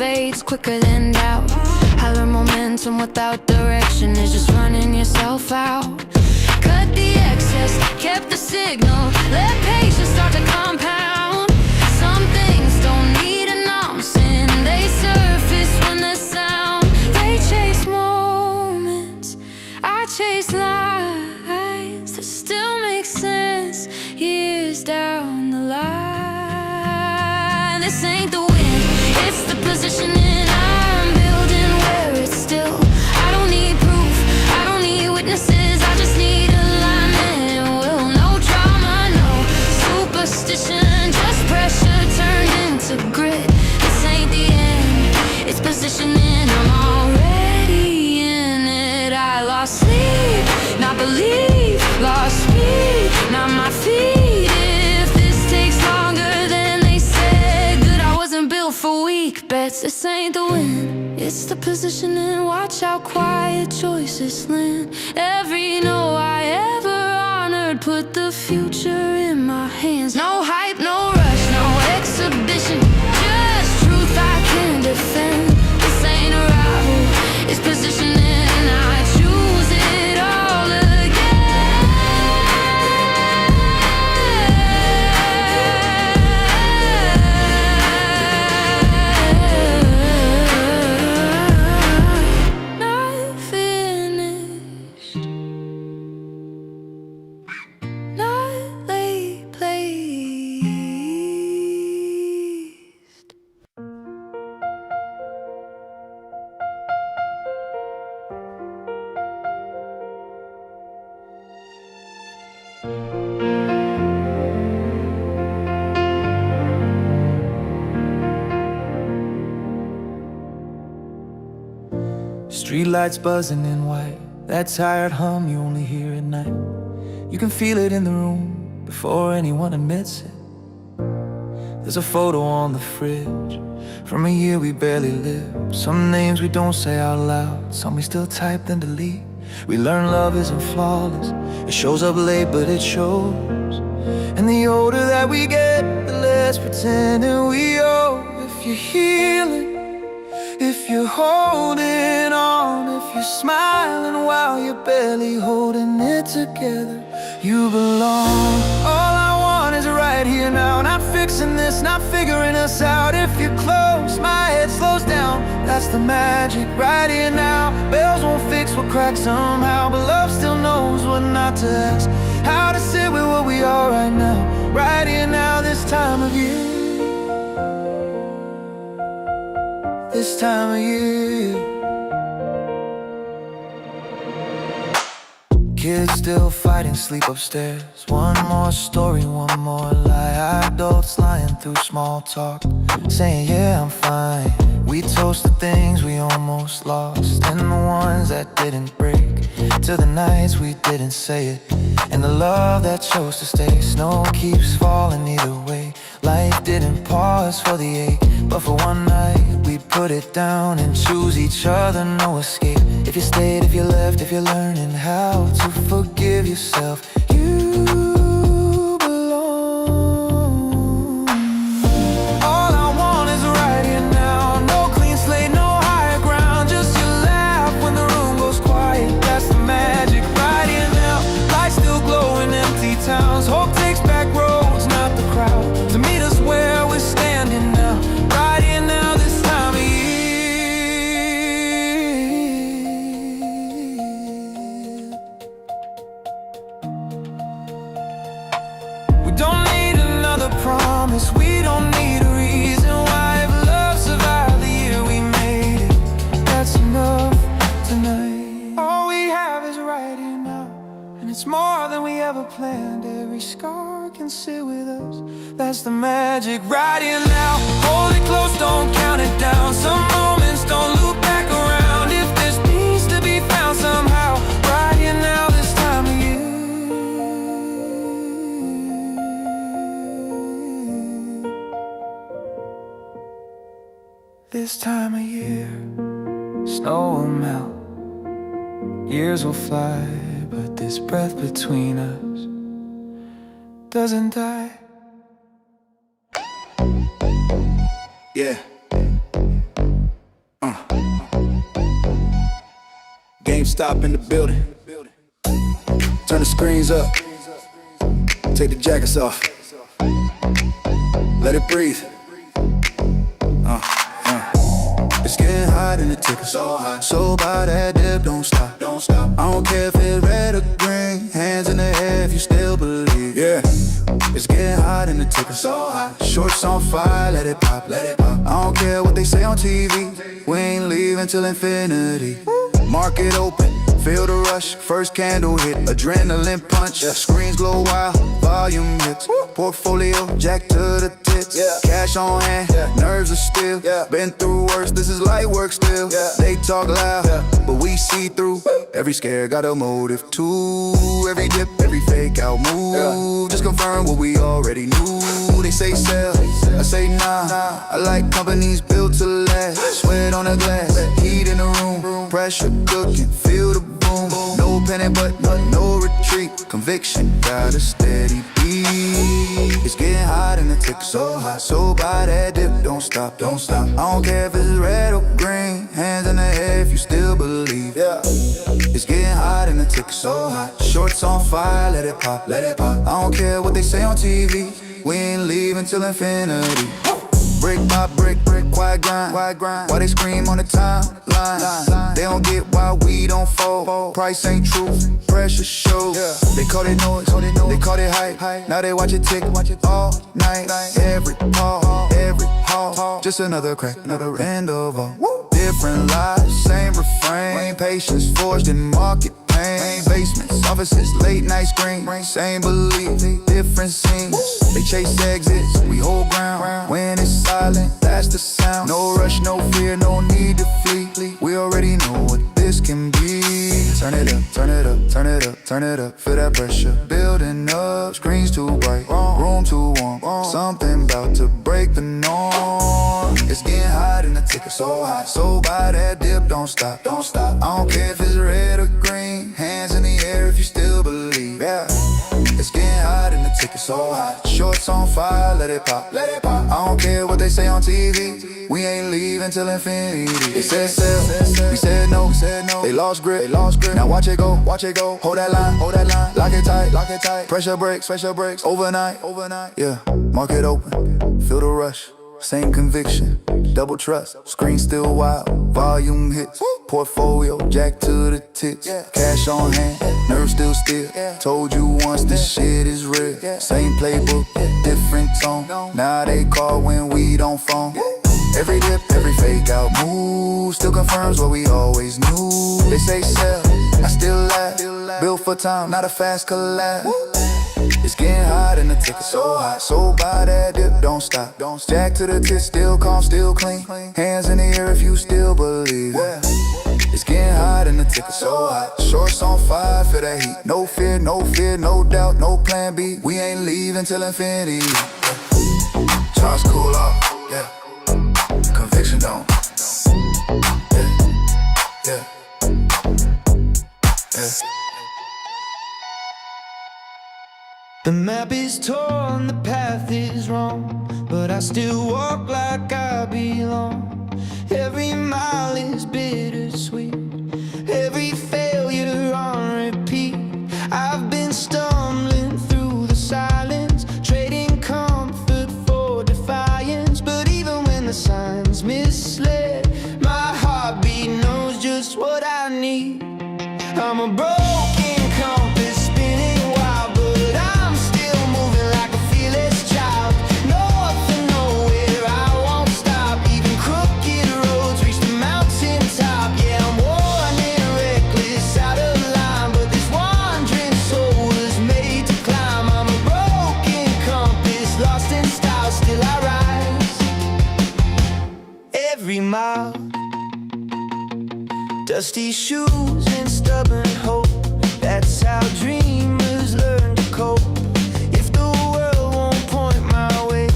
fades quicker than doubt. I learned momentum without direction is just running yourself out. Cut the excess, kept the signal, let patience start to compound. Some things don't need announcing, they surface when the sound. They chase moments, I chase lies that still make sense years down the line. This ain't the wind, it's the positioning I'm building where it's still. I don't need proof, I don't need witnesses, I just need alignment. Will no drama, no superstition, just pressure turned into grit. This ain't the end, it's positioning, I'm already in it. I lost sleep, not belief, lost speed, not my feet. If this takes longer than they said, good, I wasn't built for weak bets. This ain't the win, it's the positioning. Watch how quiet choices land. Every no I ever honored put the future in my hands. No hype, no rush, no exhibition, just truth I can defend. This ain't a rival, it's positioning. I choose it all again. Not finished, not late placed. Streetlights buzzing in white, that tired hum you only hear at night. You can feel it in the room before anyone admits it. There's a photo on the fridge from a year we barely lived. Some names we don't say out loud, some we still type then delete. We learn love isn't flawless, it shows up late but it shows. And the older that we get, the less pretending we owe. If you're healing, if you're holding on, if you're smiling while you're barely holding it together, you belong. All I want is right here now, not fixing this, not figuring us out. If you're close, my head slows down, that's the magic right here now. Bells won't fix what cracks somehow, but love still knows what not to ask. How to sit with what we are right now, right here now, this time of year. This time of year. Kids still fighting, sleep upstairs. One more story, one more lie. Adults lying through small talk, saying yeah, I'm fine. We toast the things we almost lost, and the ones that didn't break, to the nights we didn't say it, and the love that chose to stay. Snow keeps falling either way. Life didn't pause for the ache, but for one night we put it down and choose each other, no escape. If you stayed, if you left, if you're learning how to forgive yourself, you belong. All I want is right here now, no clean slate, no higher ground, just your laugh when the room goes quiet. That's the magic right here now. Lights still glow in empty towns, hope takes back roads, not the crowd, to meet us where we're standing now, right here now, this time of year. We don't need another promise, we don't need a reason why. If love survived the year we made it, that's enough tonight. All we have is right here now, and it's more than we ever planned. Every scar can sit with us, that's the magic right here now. Hold it close, don't count it down. Some moments don't loop back around. If there's peace to be found somehow, right here now, this time of year. This time of year, snow will melt, years will fly, but this breath between us doesn't die. Yeah. GameStop in the building. Turn the screens up. Take the jackets off. Let it breathe. It's getting hot in the ticker. So hot. So buy that dip, don't stop. Don't stop. I don't care if it's red or green. Hands in the air if you still believe. Yeah. It's getting hot in the ticker. So hot. Shorts on fire, let it pop. Let it pop. I don't care what they say on TV. We ain't leaving till infinity. Market open. Feel the rush, first candle hit, adrenaline punch. Screens glow wild, volume hits. Portfolio jack to the tits. Cash on hand, nerves are still. Been through worse, this is light work still. They talk loud, but we see through. Every scare got a motive too. Every dip, every fake out move. Just confirm what we already knew. They say sell, I say nah. I like companies built to last. Sweat on the glass, heat in the room. Pressure cooking, feel the boom. No panic but no retreat. Conviction got a steady beat. It's getting hot in the tick, so hot. So buy that dip, don't stop, don't stop. I don't care if it's red or green. Hands in the air if you still believe. It's getting hot in the tick, so hot. Shorts on fire, let it pop, let it pop. I don't care what they say on TV. We ain't leaving till infinity. Brick by brick, quiet grind. Why they scream on the timeline? They don't get why we don't fold. Price ain't true, pressure shows. They call it noise, they call it hype. Now they watch it tick all night. Every call, every haul, just another crack, another end of all. Different lives, same refrain. Patience forged in market pain. Basements, offices, late night screen. Same belief, different scenes. They chase exits, we hold ground. When it's silent, that's the sound. No rush, no fear, no need to flee. We already know what this can be. Turn it up, turn it up, turn it up, turn it up. Feel that pressure building up. Screens too bright, room too warm. Something about to break the norm. It's getting hot in the ticker, so hot. So buy that dip, don't stop, don't stop. I don't care if it's red or green. Hands in the air if you still believe. It's getting hot in the ticker, so hot. Shorts on fire, let it pop, let it pop. I don't care what they say on TV. We ain't leaving till infinity. They said sell, we said no. They lost grip, Now watch it go, Hold that line, lock it tight. Pressure breaks, overnight. Yeah, market open, feel the rush. Same conviction, double trust. Screen still wild, volume hits. Portfolio jack to the tits. Cash on hand, nerves still. Told you once this shit is real. Same playbook, different tone. Now they call when we don't phone. Every dip, every fake out move still confirms what we always knew. They say sell, I still laugh. Built for time, not a fast collab. It's getting hot in the ticker, so hot. So buy that dip, don't stop. Jack to the tits, still calm, still clean. Hands in the air if you still believe. It's getting hot in the ticker, so hot. Shorts on fire, feel that heat. No fear, no doubt, no plan B. We ain't leaving till infinity. Charge cool off, yeah. Conviction don't. Yeah. The map is torn, the path is wrong, but I still walk like I belong. Every mile is bittersweet, every failure on repeat. I've been stumbling through the silence, trading comfort for defiance. But even when the signs misled, my heartbeat knows just what I need. I'm a broken compass spinning wild, but I'm still moving like a fearless child. North and nowhere, I won't stop. Even crooked roads reach the mountaintop. Yeah, I'm worn and reckless, out of line, but this wandering soul was made to climb. I'm a broken compass, lost in style, still I rise. Every mile, dusty shoes and stubborn hope. That's how dreamers learn to cope. If the world won't point my way,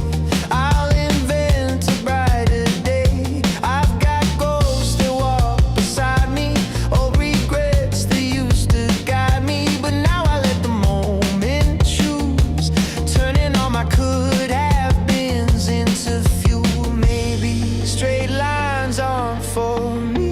I'll invent a brighter day. I've got ghosts that walk beside me, old regrets that used to guide me. But now I let the moment choose, turning all my could have beens into fuel. Maybe straight lines aren't for me.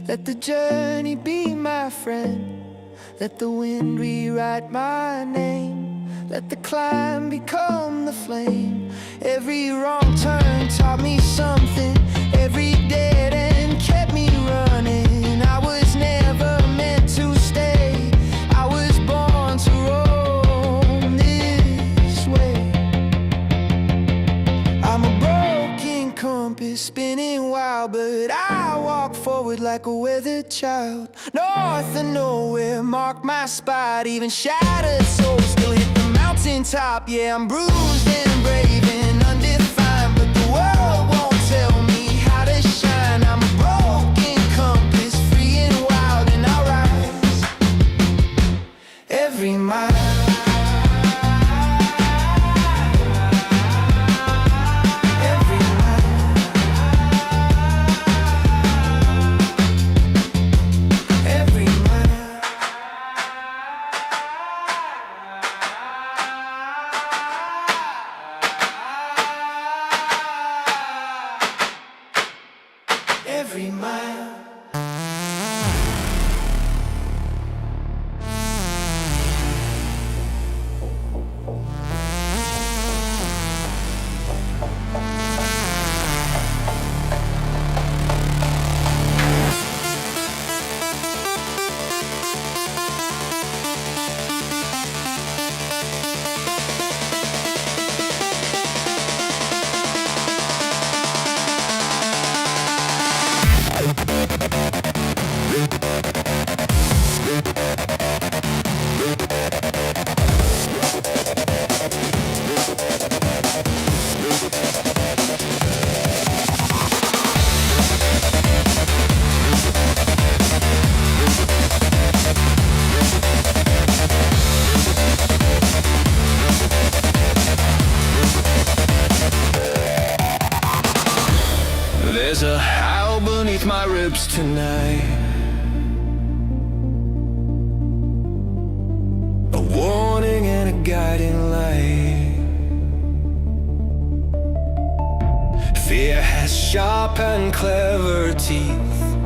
Let the journey be my friend. Let the wind rewrite my name. Let the climb become the flame. Every wrong turn taught me something. Every dead end kept me running. I was never meant to stay. I was born to roam this way. I'm a broken compass spinning wild, but I walk forward like a weathered child. North and nowhere mark my spot. Even shattered souls still hit the mountaintop. Yeah, I'm bruised and brave and undefined, but the world won't tell me how to shine. I'm a broken compass, free and wild, and I rise every mile. Every mile. There's a howl beneath my ribs tonight, a warning and a guiding light. Fear has sharp and clever teeth,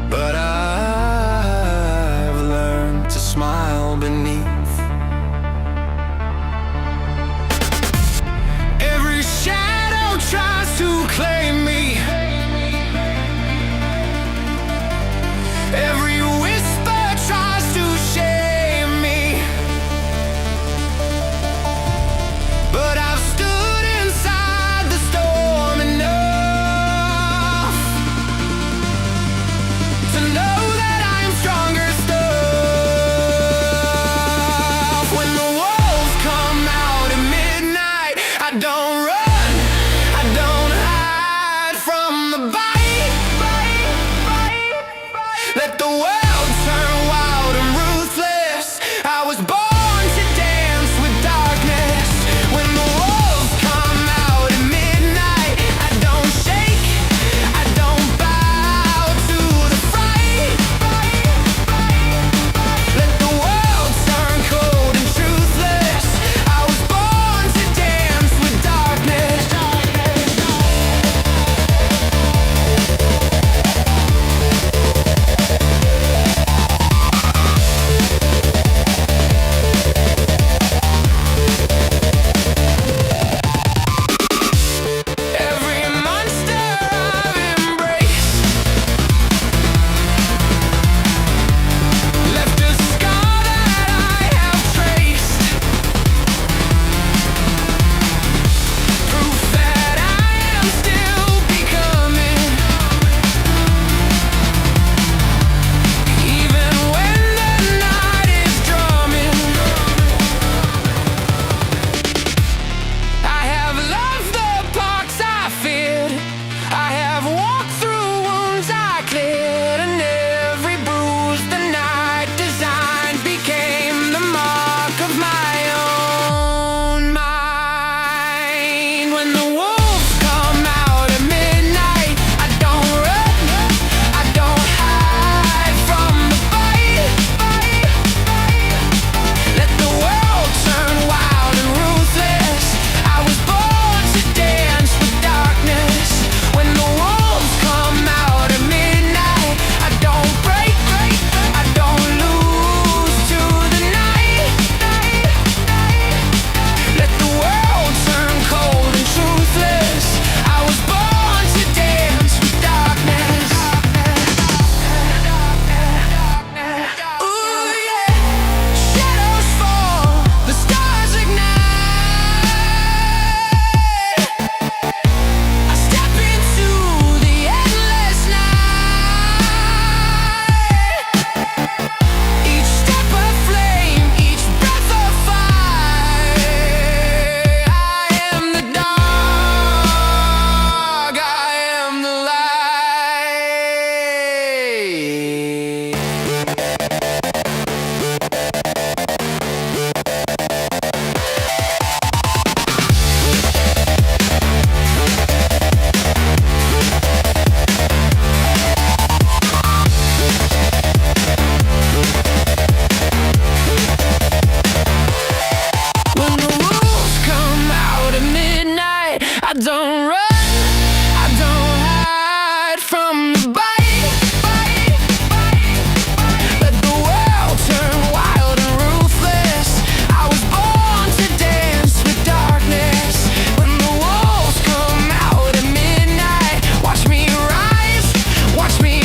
but I've learned to smile beneath. Every shadow tries to claim me. Every whisper tries to shame me, but I've stood inside the storm enough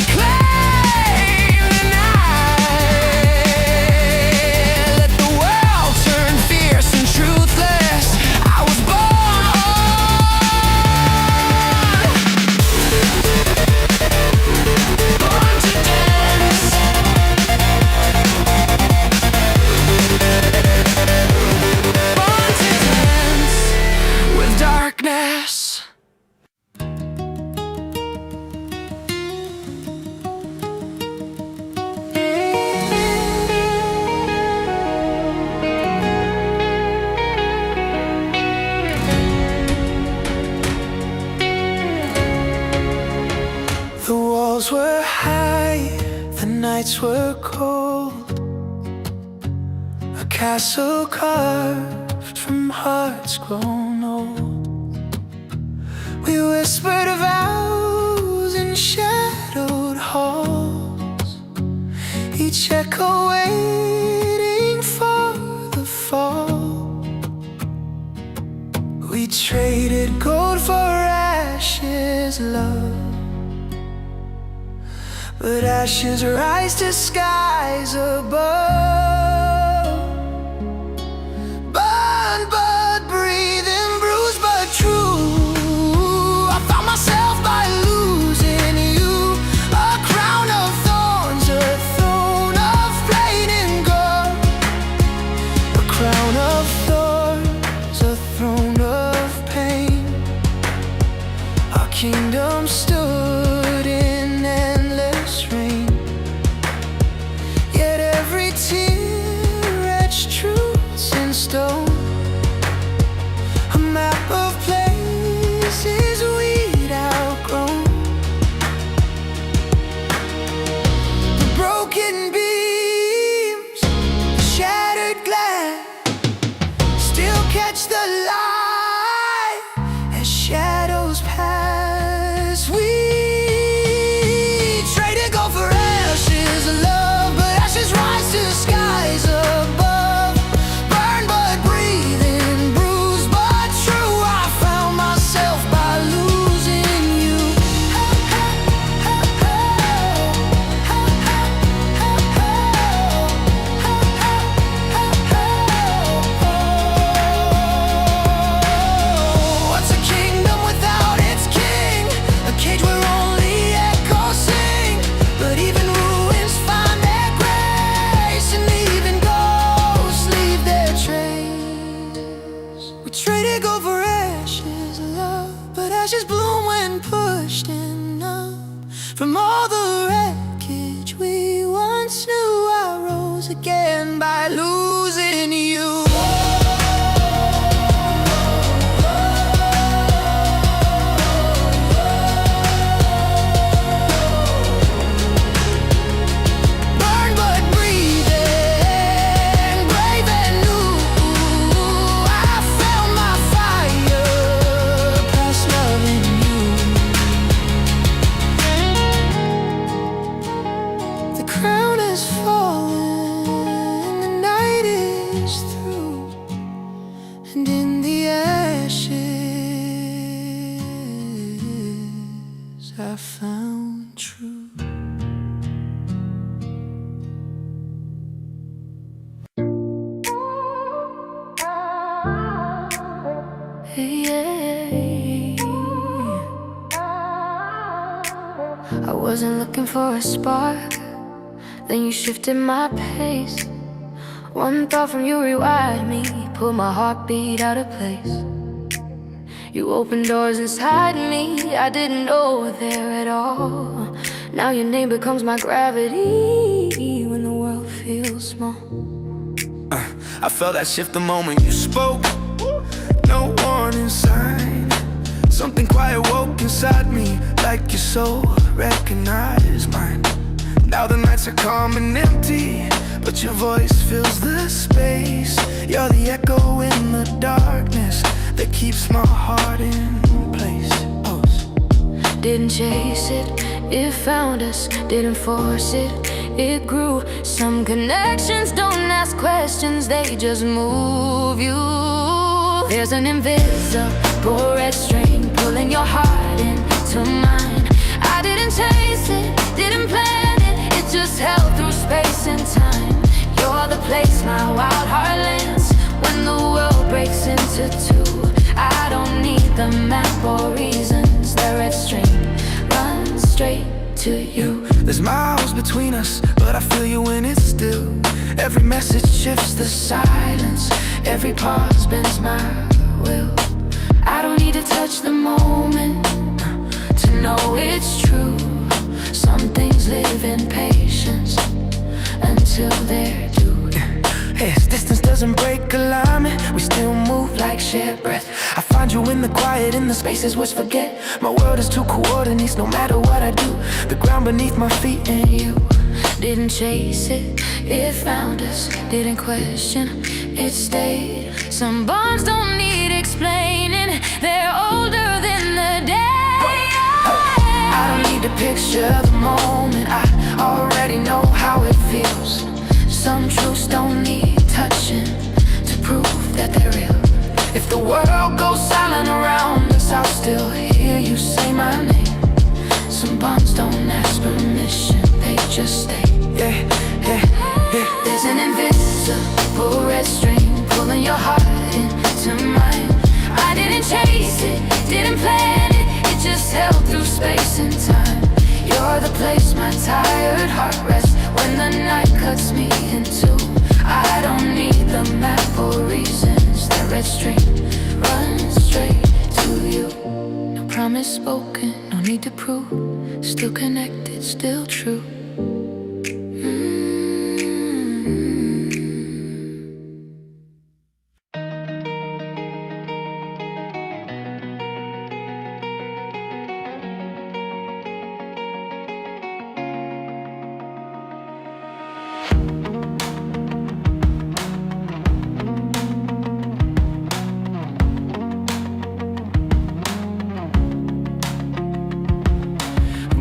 reclaim the night. Let the world turn fierce and truthless. I was born to dance. Born to dance with darkness. The walls were high, the nights were cold. A castle carved from hearts grown old. We whispered vows in shadowed halls, each echo waiting for the fall. We traded gold for ashes, love. But ashes rise to skies above. Burn but breathing, bruised but true. I found myself by losing you. A crown of thorns, a throne of plain and gold. A crown of thorns, a throne of pain. Our kingdom stood in endless rain. Yet every tear etched truths in stone. A map of places we'd outgrown. The broken beams, the shattered glass, still catch the light as shadows pass. We traded gold for ashes, love, but ashes rise to skies above. Burn but breathing, bruised but true. I found myself by losing you. What's a kingdom without its king? A cage where only echoes sing. But even ruins find their grace, and even ghosts leave their trace. We traded gold for ashes, love, but ashes bloom when pushed enough. From all the wreckage we once knew, I rose again by losing you. Burn but breathing, brave and new. I found my fire, past loving you. The crown has fallen, the night is through, and in the ashes I found truth. I wasn't looking for a spark, then you shifted my pace. One thought from you rewired me, pulled my heartbeat out of place. You opened doors inside me I didn't know were there at all. Now your name becomes my gravity when the world feels small. I felt that shift the moment you spoke. No warning sign. Something quiet woke inside me, like your soul recognized mine. Now the nights are calm and empty, but your voice fills the space. You're the echo in the darkness that keeps my heart in place. Didn't chase it, it found us. Didn't force it, it grew. Some connections don't ask questions, they just move you. There's an invisible red string pulling your heart into mine. I didn't chase it, didn't place my wild heart lands when the world breaks into two. I don't need the map or reasons. The red string runs straight to you. There's miles between us, but I feel you when it's still. Every message shifts the silence, every pause bends my will. I don't need to touch the moment to know it's true. Some things live in patience until they're due. Yes, distance doesn't break alignment. We still move like shared breath. I find you in the quiet, in the spaces which forget. My world is two coordinates no matter what I do. The ground beneath my feet and you. Didn't chase it, it found us. Didn't question, it stayed. Some bonds don't need explaining, they're older than the day. I don't need to picture the moment, I already know how it feels. Some truths don't need touching to prove that they're real. If the world goes silent around us, I'll still hear you say my name. Some bonds don't ask permission, they just stay. Yeah, yeah, yeah. There's an invisible red string pulling your heart into mine. I didn't chase it, didn't plan it, it just held through space and time. You're the place my tired heart rests when the night cuts me in two. I don't need the map or reasons. That red string runs straight to you. No promise spoken, no need to prove. Still connected, still true.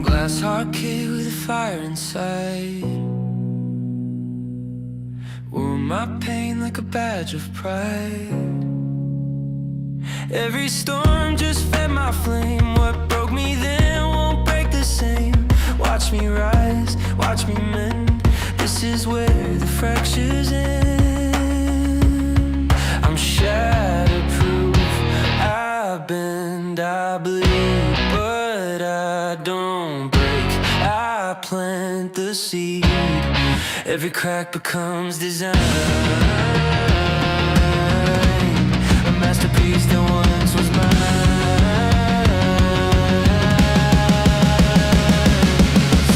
Glass heart kid with a fire inside. Wore my pain like a badge of pride. Every storm just fed my flame. What broke me then won't break the same. Watch me rise, watch me mend. This is where the fractures end. I'm shatterproof, I bend, I bleed, but I don't break. I plant the seed. Every crack becomes design. A masterpiece that once was mine.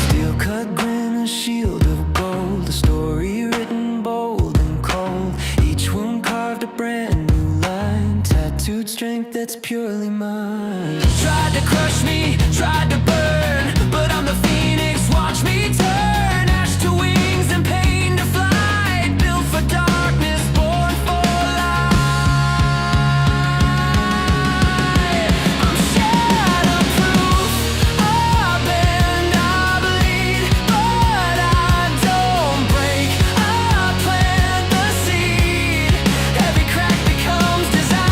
Steel cut grin, a shield of gold. A story written bold and cold. Each wound carved a brand new line. Tattooed strength that's purely mine. Tried to crush me, tried to burn, but I'm the phoenix, watch me turn. Ash to wings and pain to fly. Built for darkness, born for light. I'm shatterproof, I bend, I bleed, but I don't break. I plant the seed. Every crack becomes design.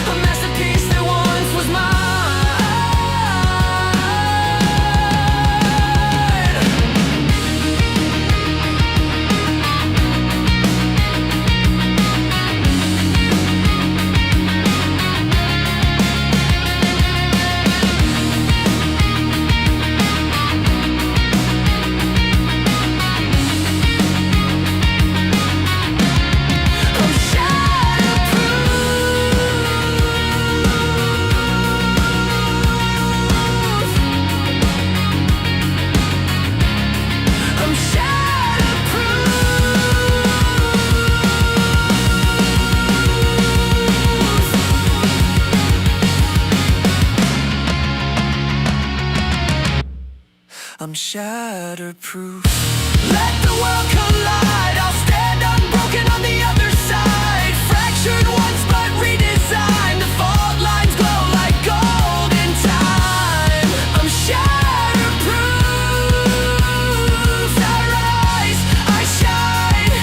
A masterpiece that once was mine. I'm shatterproof. Let the world collide. I'll stand unbroken on the other side. Fractured once but redesigned. The fault lines glow like gold in time. I'm shatterproof. I rise, I shine.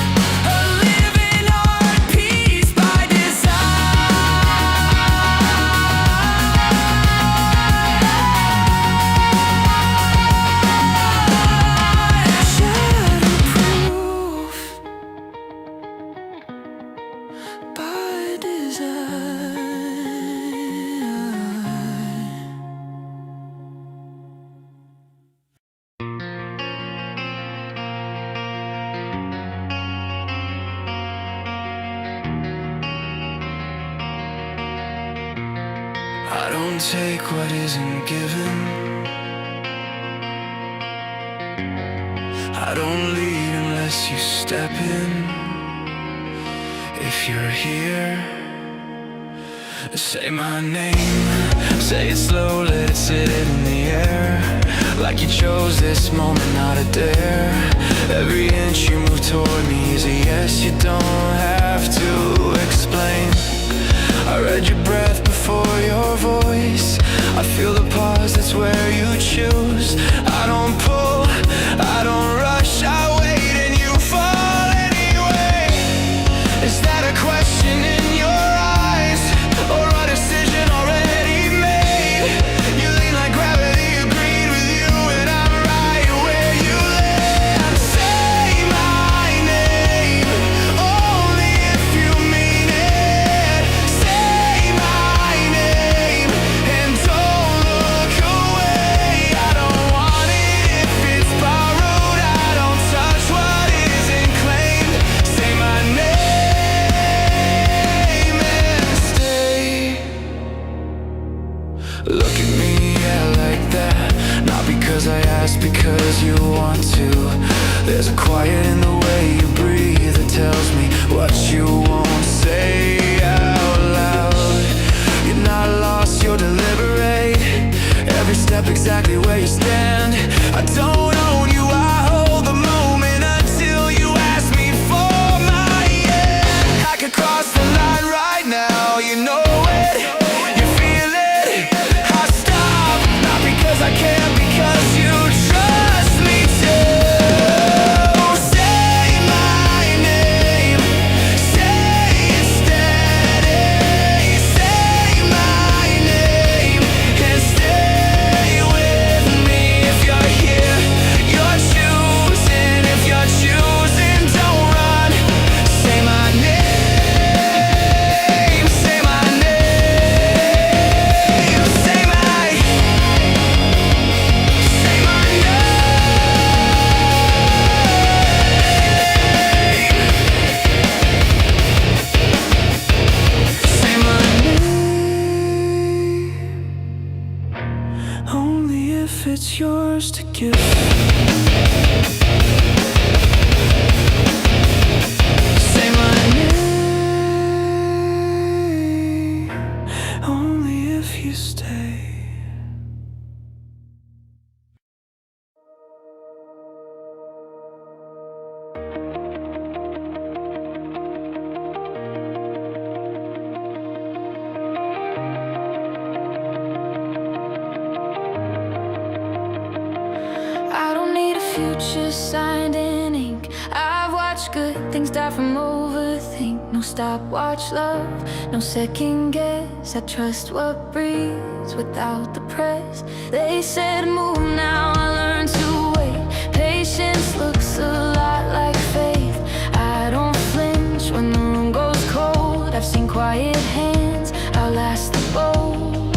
A living art piece by design. take what isn't given. I don't lead unless you step in. If you're here, say my name. Say it slow, let it sit in the air. Like you chose this moment, not a dare. Every inch you move toward me is a yes. You don't have to explain. I read your breath before your voice. I feel the pause, that's where you choose. I don't pull, I don't rush, I wait and you fall anyway. Is that a question in your eyes, or a decision already made? You lean like gravity, agreed with you, and I'm right where you land. Say my name, only if you mean it. Say my name, and don't look away. I don't want it if it's borrowed. I don't touch what isn't claimed. Say my name and stay. Look at me, yeah, like that. Not because I asked, because you want to. There's a quiet in the way you breathe that tells me what you won't say out loud. You're not lost, you're deliberate. Every step exactly where you stand. I don't own you, I hold the moment until you ask me for my hand. I could cross the line right now, you know it, you feel it. I stop, not because I can't, because you trust me to. Say my name, say it steady. Say my name and stay with me. If you're here, you're choosing. If you're choosing, don't run. Say my name, say my name, say my Say my name, only if it's yours to give. Say my name, only if you stay. I don't need a future signed in ink. I've watched good things die from overthink. No stopwatch love, no second guess. I trust what breathes without the press. They said move now, I learned to wait. Patience looks a lot like faith. I don't flinch when the room goes cold. I've seen quiet hands outlast the bold.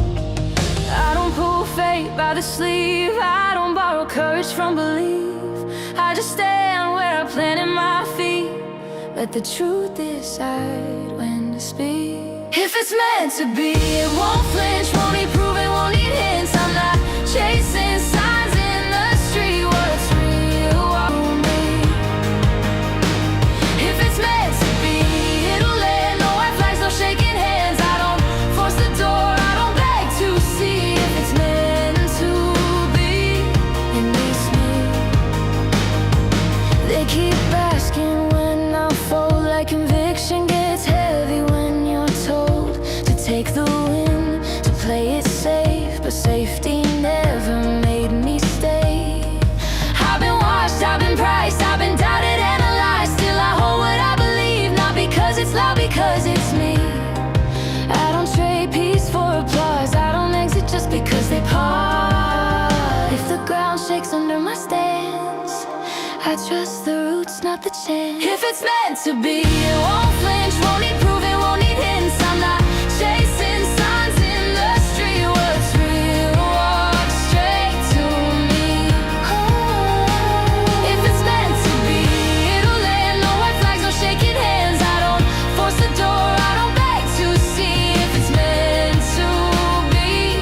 I don't pull fate by the sleeve. I don't borrow courage from belief. I just stand where I planted my feet. Let the truth decide when to speak. If it's meant to be, it won't flinch, won't need proving, won't need hints. I'm not chasing signs in the street. What's real won't be. If it's meant to be, it'll land. No white flags, no shaking hands. I don't force the door, I don't beg to see. If it's meant to be, it meets me. They keep asking when I'll fold. Like conviction gets heavy when you're told to take the win, to play it safe. But safety never made me stay. I've been watched, I've been priced, I've been doubted, analyzed. Still I hold what I believe, not because it's loud, because it's me. I don't trade peace for applause. I don't exit just because they part. If the ground shakes under my stance, I trust the roots, not the chance. If it's meant to be, it won't flinch, won't need proving, won't need hints. I'm not chasing signs in the street. What's real walks straight to me. If it's meant to be, it'll land. No white flags, no shaking hands. I don't force the door, I don't beg to see. If it's meant to be,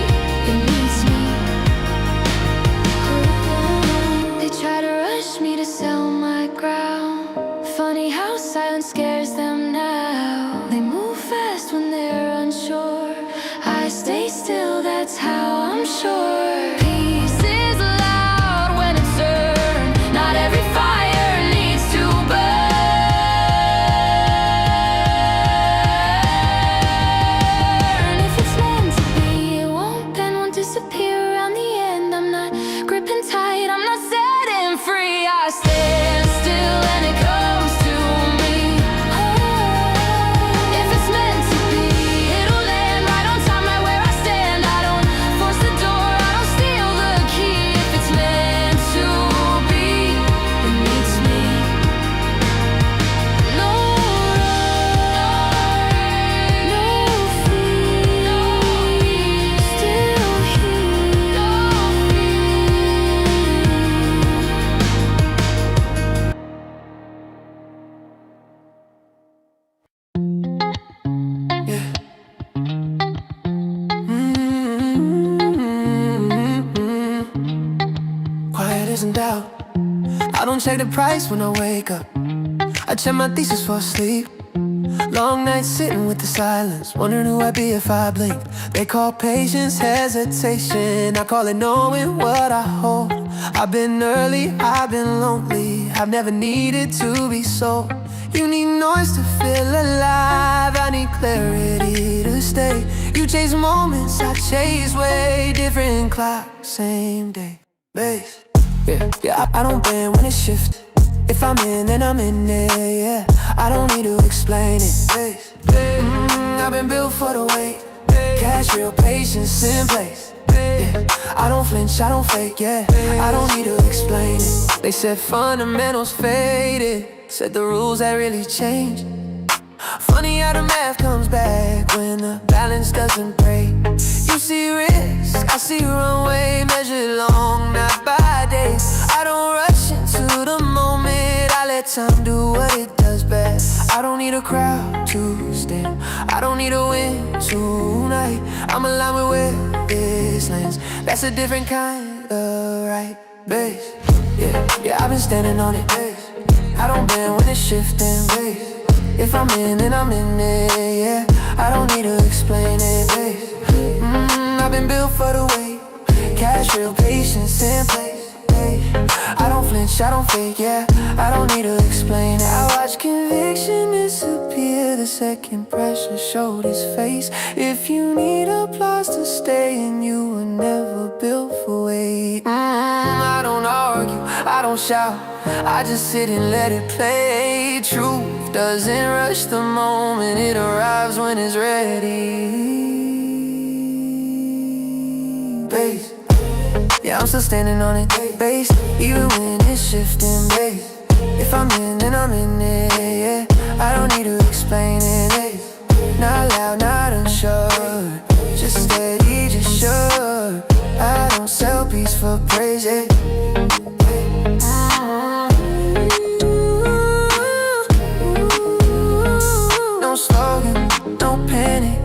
in doubt. I don't check the price when I wake up. I check my thesis for sleep. Long nights sitting with the silence, wondering who I'd be if I blinked. They call patience hesitation, I call it knowing what I hold. I've been early, I've been lonely, I've never needed to be sold. You need noise to feel alive, I need clarity to stay. You chase moments, I chase way different clock, same day. Bass, yeah, I don't bend when it shifts. If I'm in, then I'm in there, yeah. I don't need to explain it. Bass, I've been built for the wait. Cash, real patience in place. Yeah. I don't flinch, I don't fake, yeah. I don't need to explain it. They said fundamentals faded, said the rules that really changed. Funny how the math comes back when the balance doesn't break. You see risk, I see runway measured long, not by days. I don't rush into the moment, I let time do what it does best. I don't need a crowd to stand, I don't need a win tonight. I'm aligned with where this lands, that's a different kind of right. Bass, yeah, I've been standing on it. Bass, I don't bend when it's shifting. Bass, if I'm in, then I'm in it, yeah. I don't need to explain it, babe. I've been built for the wait. Cash, real patience in place, babe. I don't flinch, I don't fake, yeah. I don't need to explain it. I watch conviction disappear the second pressure showed his face. If you need applause to stay, and you were never built for wait. I don't argue, I don't shout, I just sit and let it play. Truth doesn't rush the moment, it arrives when it's ready. Bass, yeah, I'm still standing on it. Bass, even when it's shifting. Bass, if I'm in, then I'm in it, yeah. I don't need to explain it. Bass, not loud, not unsure, just steady, just sure. I don't sell peace for praise, yeah. No slogan, no panic,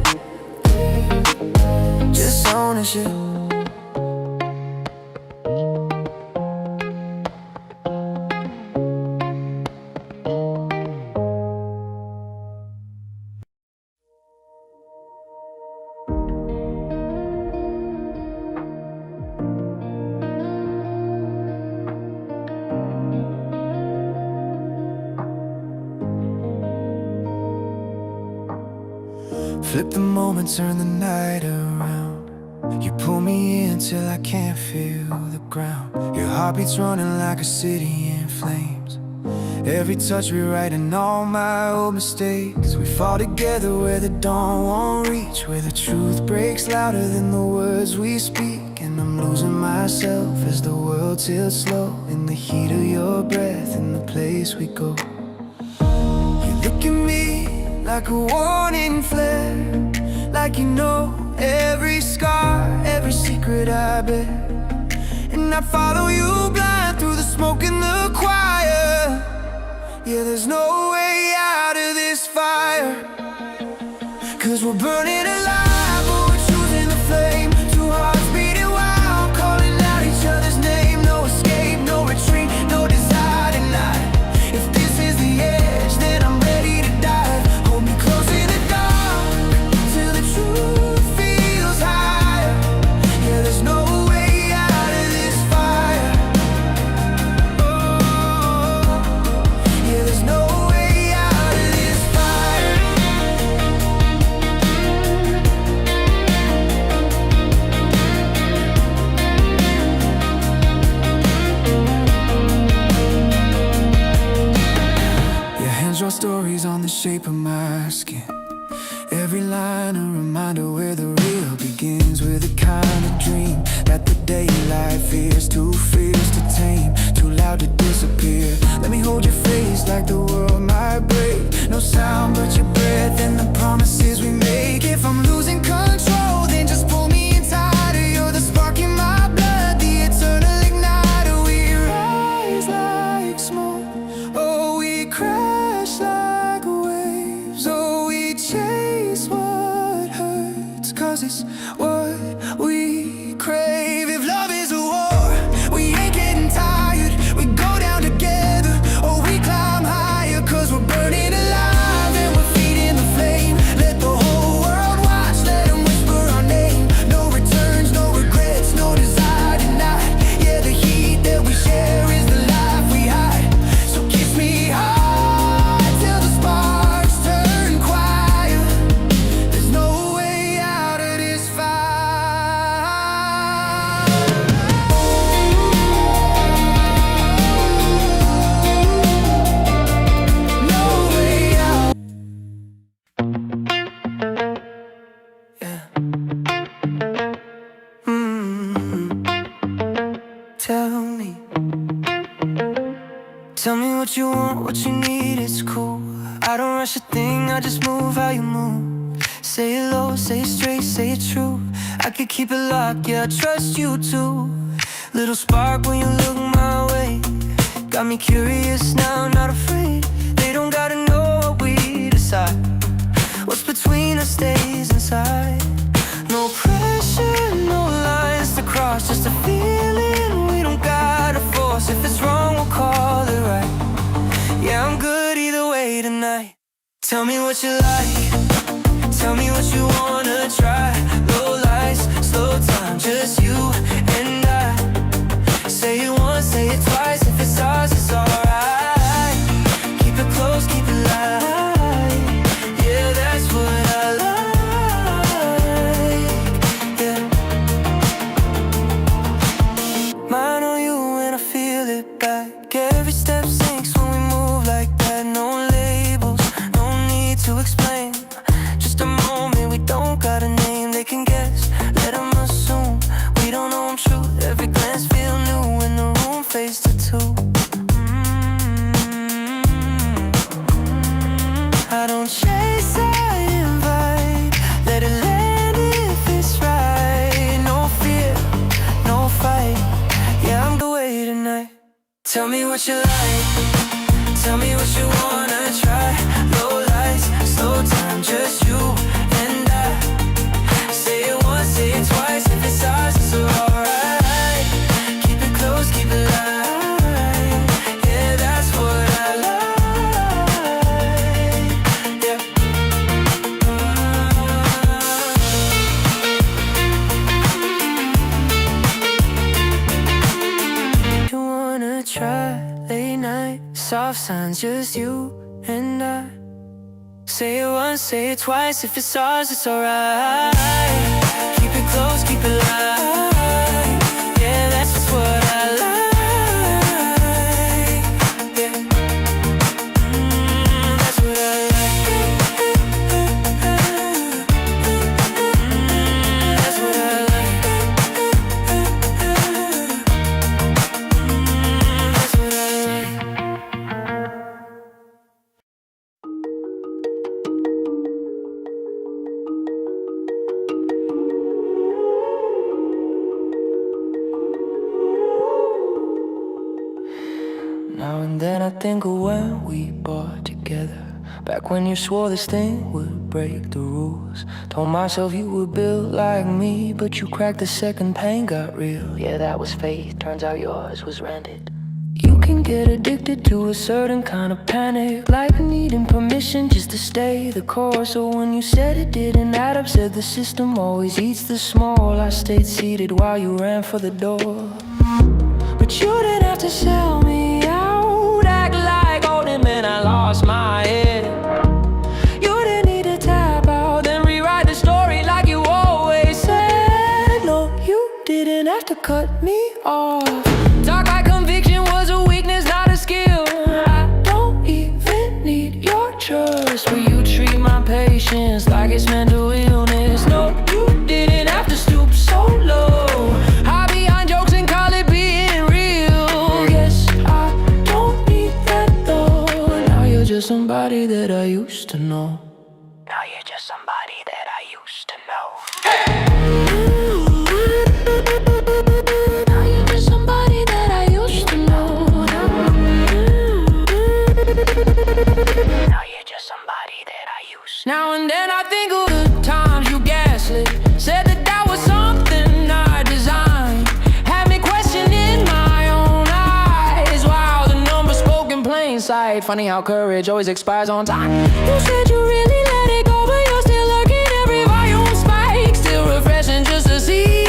just ownership. Flip the moment, turn the night around. You pull me in till I can't feel the ground. Your heartbeat's running like a city in flames. Every touch rewriting all my old mistakes. We fall together where the dawn won't reach, where the truth breaks louder than the words we speak. And I'm losing myself as the world tilts slow, in the heat of your breath, in the place we go. You look at me like a warning flare, like you know every scar, every secret I bear. And I follow you blind through the smoke and the choir. Yeah, there's no way out of this fire, 'cause we're burning alive, but we're choosing the flame. Two hearts beating wild, calling out each other's name. No escape, no retreat, no desire tonight. If this is the edge, then I'm ready to dive. Hold me close in the dark, till the truth feels higher. Yeah, there's no way out of this fire. Oh, yeah, there's no way out of this fire. Your hands draw stories on the shape of my skin. Every line a reminder where the real begins. We're the kind of dream that the daylight fears, too fierce to tame, too loud to disappear. Let me hold your face like the world might break. No sound but your breath and the promises we make. If I'm losing control, then just pull me in tighter. You're the spark in my blood, the eternal igniter. We rise like smoke, oh, we crash like waves. Oh, we chase what hurts, 'cause it's what we crave. If love is a war, we tell me. Tell me what you want, what you need, it's cool. I don't rush a thing, I just move how you move. Say it low, say it straight, say it true. I could keep it locked, yeah, I trust you too. Little spark when you look my way. Got me curious now, not afraid. They don't gotta know what we decide. What's between us stays inside. No pressure, no lines to cross. Just a feeling we don't gotta force. If it's wrong, we'll call it right. Yeah, I'm good either way tonight. Tell me what you like. Tell me what you wanna try. Low lights, slow time, just you and I. Say it once, say it twice. If it's ours, it's alright. Keep it close, keep it light. Yeah, that's what I like. Yeah. Mine on you and I feel it back. Every step sinks when we move like that. No labels, no need to explain. Just a moment, we don't got a name. They can guess, let them assume we don't know them true. Every glance feel new when the room fades to two. I don't chase, I invite. Let it land if it's right. No fear, no fight. Yeah, I'm the way tonight. Tell me what you like. Tell me what you wanna try. Low lights, slow time, just you and I. Say it once, say it twice. If it's ours, it's alright. Keep it close, keep it light. Yeah, that's what I like. Yeah. You wanna try late night, soft signs, just you and I. Say it once, say it twice. If it's ours, it's alright. Keep it close, keep it light. Yeah, that's just what I like. Yeah. That's what I like. That's what I like. That's what I like. Now and then I think of when we bought together. Back when you swore this thing would break the rules. Told myself you were built like me, but you cracked the second pain got real. Yeah, that was faith, turns out yours was rented. You can get addicted to a certain kind of panic, like needing permission just to stay the course. So when you said it didn't add up, said the system always eats the small, I stayed seated while you ran for the door. But you didn't have to sell me out, act like holding man, I lost my head. You didn't need to tap out, then rewrite the story like you always said. No, you didn't have to cut me off. Talk like conviction was a weakness, not a skill. I don't even need your trust, but you treat my patience like it's mental illness. No, you didn't have to stoop so low. Hide behind jokes and call it being real. Yes, I don't need that though. Now you're just somebody that I used to know. Now you're just somebody that I used to know. Now you're just somebody that I used to know. Now you're just somebody that I used to know. Now and then I think of the times you gaslit, said that that was something I designed. Had me questioning my own eyes. Wow, the numbers spoke in plain sight. Funny how courage always expires on time. You said you really let it go, but you're still looking every volume spike. Still refreshing just to see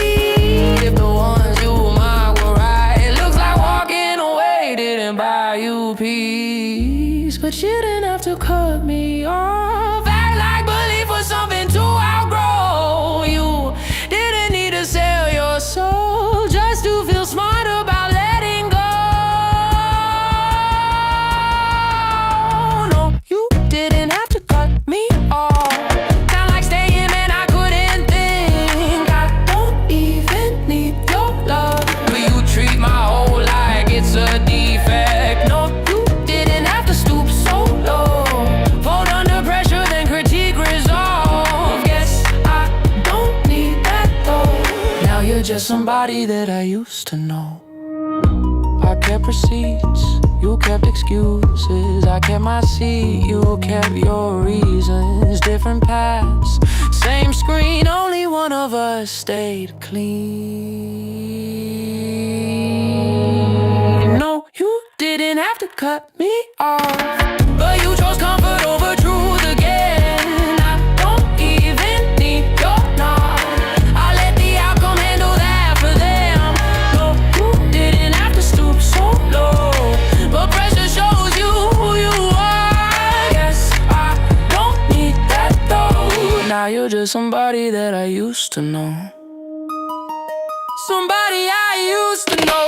if the ones you marked were right. It looks like walking away didn't buy you peace, but you didn't have to cut me off. Act like belief was something to outgrow. You didn't need to sell your soul just to feel smart about letting go. No, you didn't have to cut me off. Sound like staying, man, I couldn't think. I don't even need your love, but you treat my somebody that I used to know. I kept receipts, you kept excuses. I kept my seat, you kept your reasons. Different paths, same screen, only one of us stayed clean. No, you didn't have to cut me off, but you chose comfort over truth again. I don't even need your nod. I let the outcome handle that for them. No, you didn't have to stoop so low, but pressure shows you who you are. Yes, I don't need that though. Now you're just somebody that I used to know. Somebody I used to know.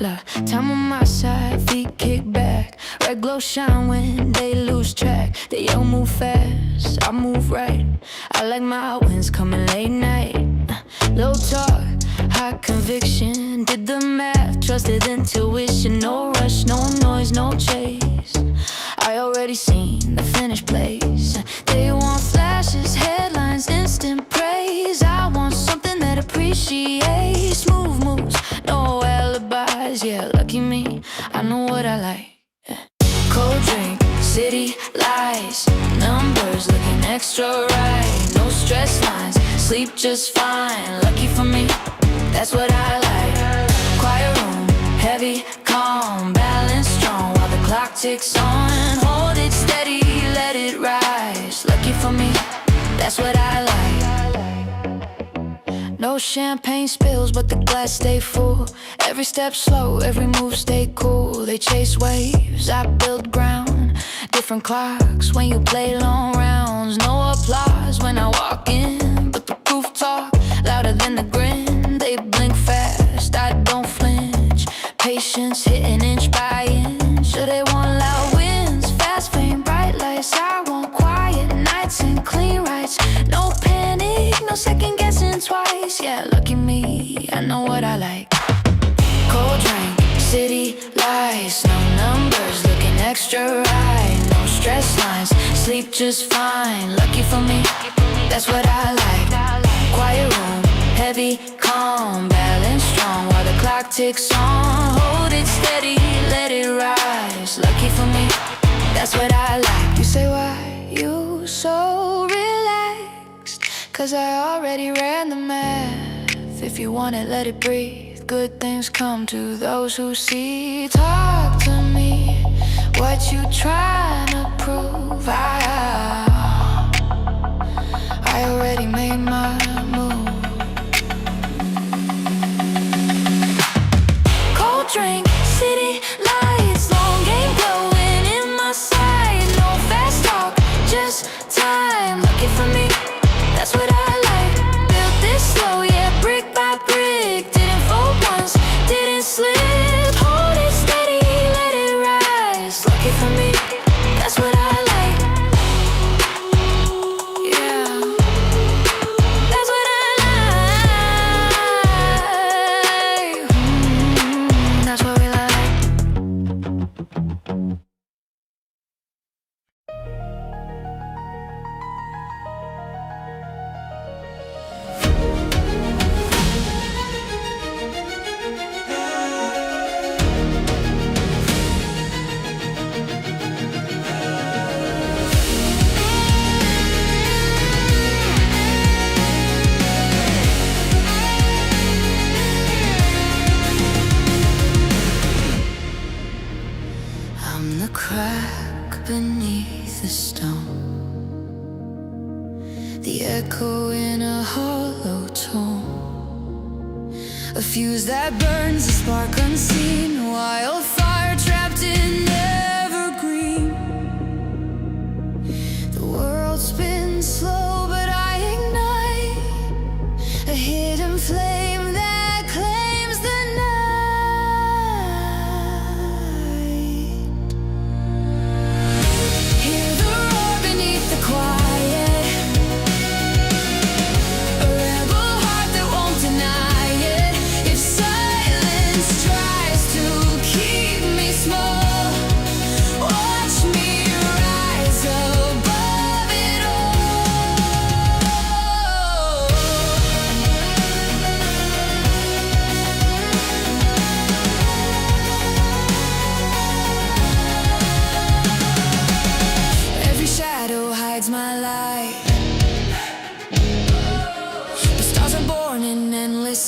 Look, time on my side, feet kick back. Red glow shine when they lose track. They all move fast, I move right. I like my wins coming late night. Low talk, high conviction. Did the math, trusted intuition. No rush, no noise, no chase. I already seen the finished place. They want flashes, headlines, instant praise. I want something that appreciates. Smooth moves, no alibis. Yeah, lucky me, I know what I like. Cold drink, city lights, numbers looking extra right. No stress lines, sleep just fine. Lucky for me, that's what I like. Quiet room, heavy, calm, balance strong while the clock ticks on. Hold it steady, let it rise. Lucky for me, that's what I like. No champagne spills, but the glass stay full. Every step slow, every move stay cool. They chase waves, I build ground. Different clocks when you play long rounds. No applause when I walk in, but the proof talk louder than the grin. They blink fast, I don't flinch. Patience hitting inch by inch. So they want loud wins, fast fame, bright lights. I want quiet nights and clean rights. No panic, no second guessing twice. Yeah, lucky me, I know what I like. Cold drink, city lights, no numbers looking extra right. No stress lines, sleep just fine. Lucky for me, that's what I like. Quiet room, heavy, calm, balance strong while the clock ticks on. Hold it steady, let it rise. Lucky for me, that's what I like. You say why you so relaxed? 'Cause I already ran the math. If you want it, let it breathe. Good things come to those who see. Talk to me, what you trying to prove? I already made my move. Cold drink, city lights, long game glowing in my sight. No fast talk, just time. Lucky for me, that's what I like. Built this slow, yeah, brick by brick. Didn't fold once, didn't slip. Hold it steady, let it rise. Lucky for me, that's what I like. Yeah, that's what I like. That's what we like. I'm the crack beneath the stone, the echo in a hollow tone, a fuse that burns, a spark unseen, wildfire trapped in evergreen. The world spins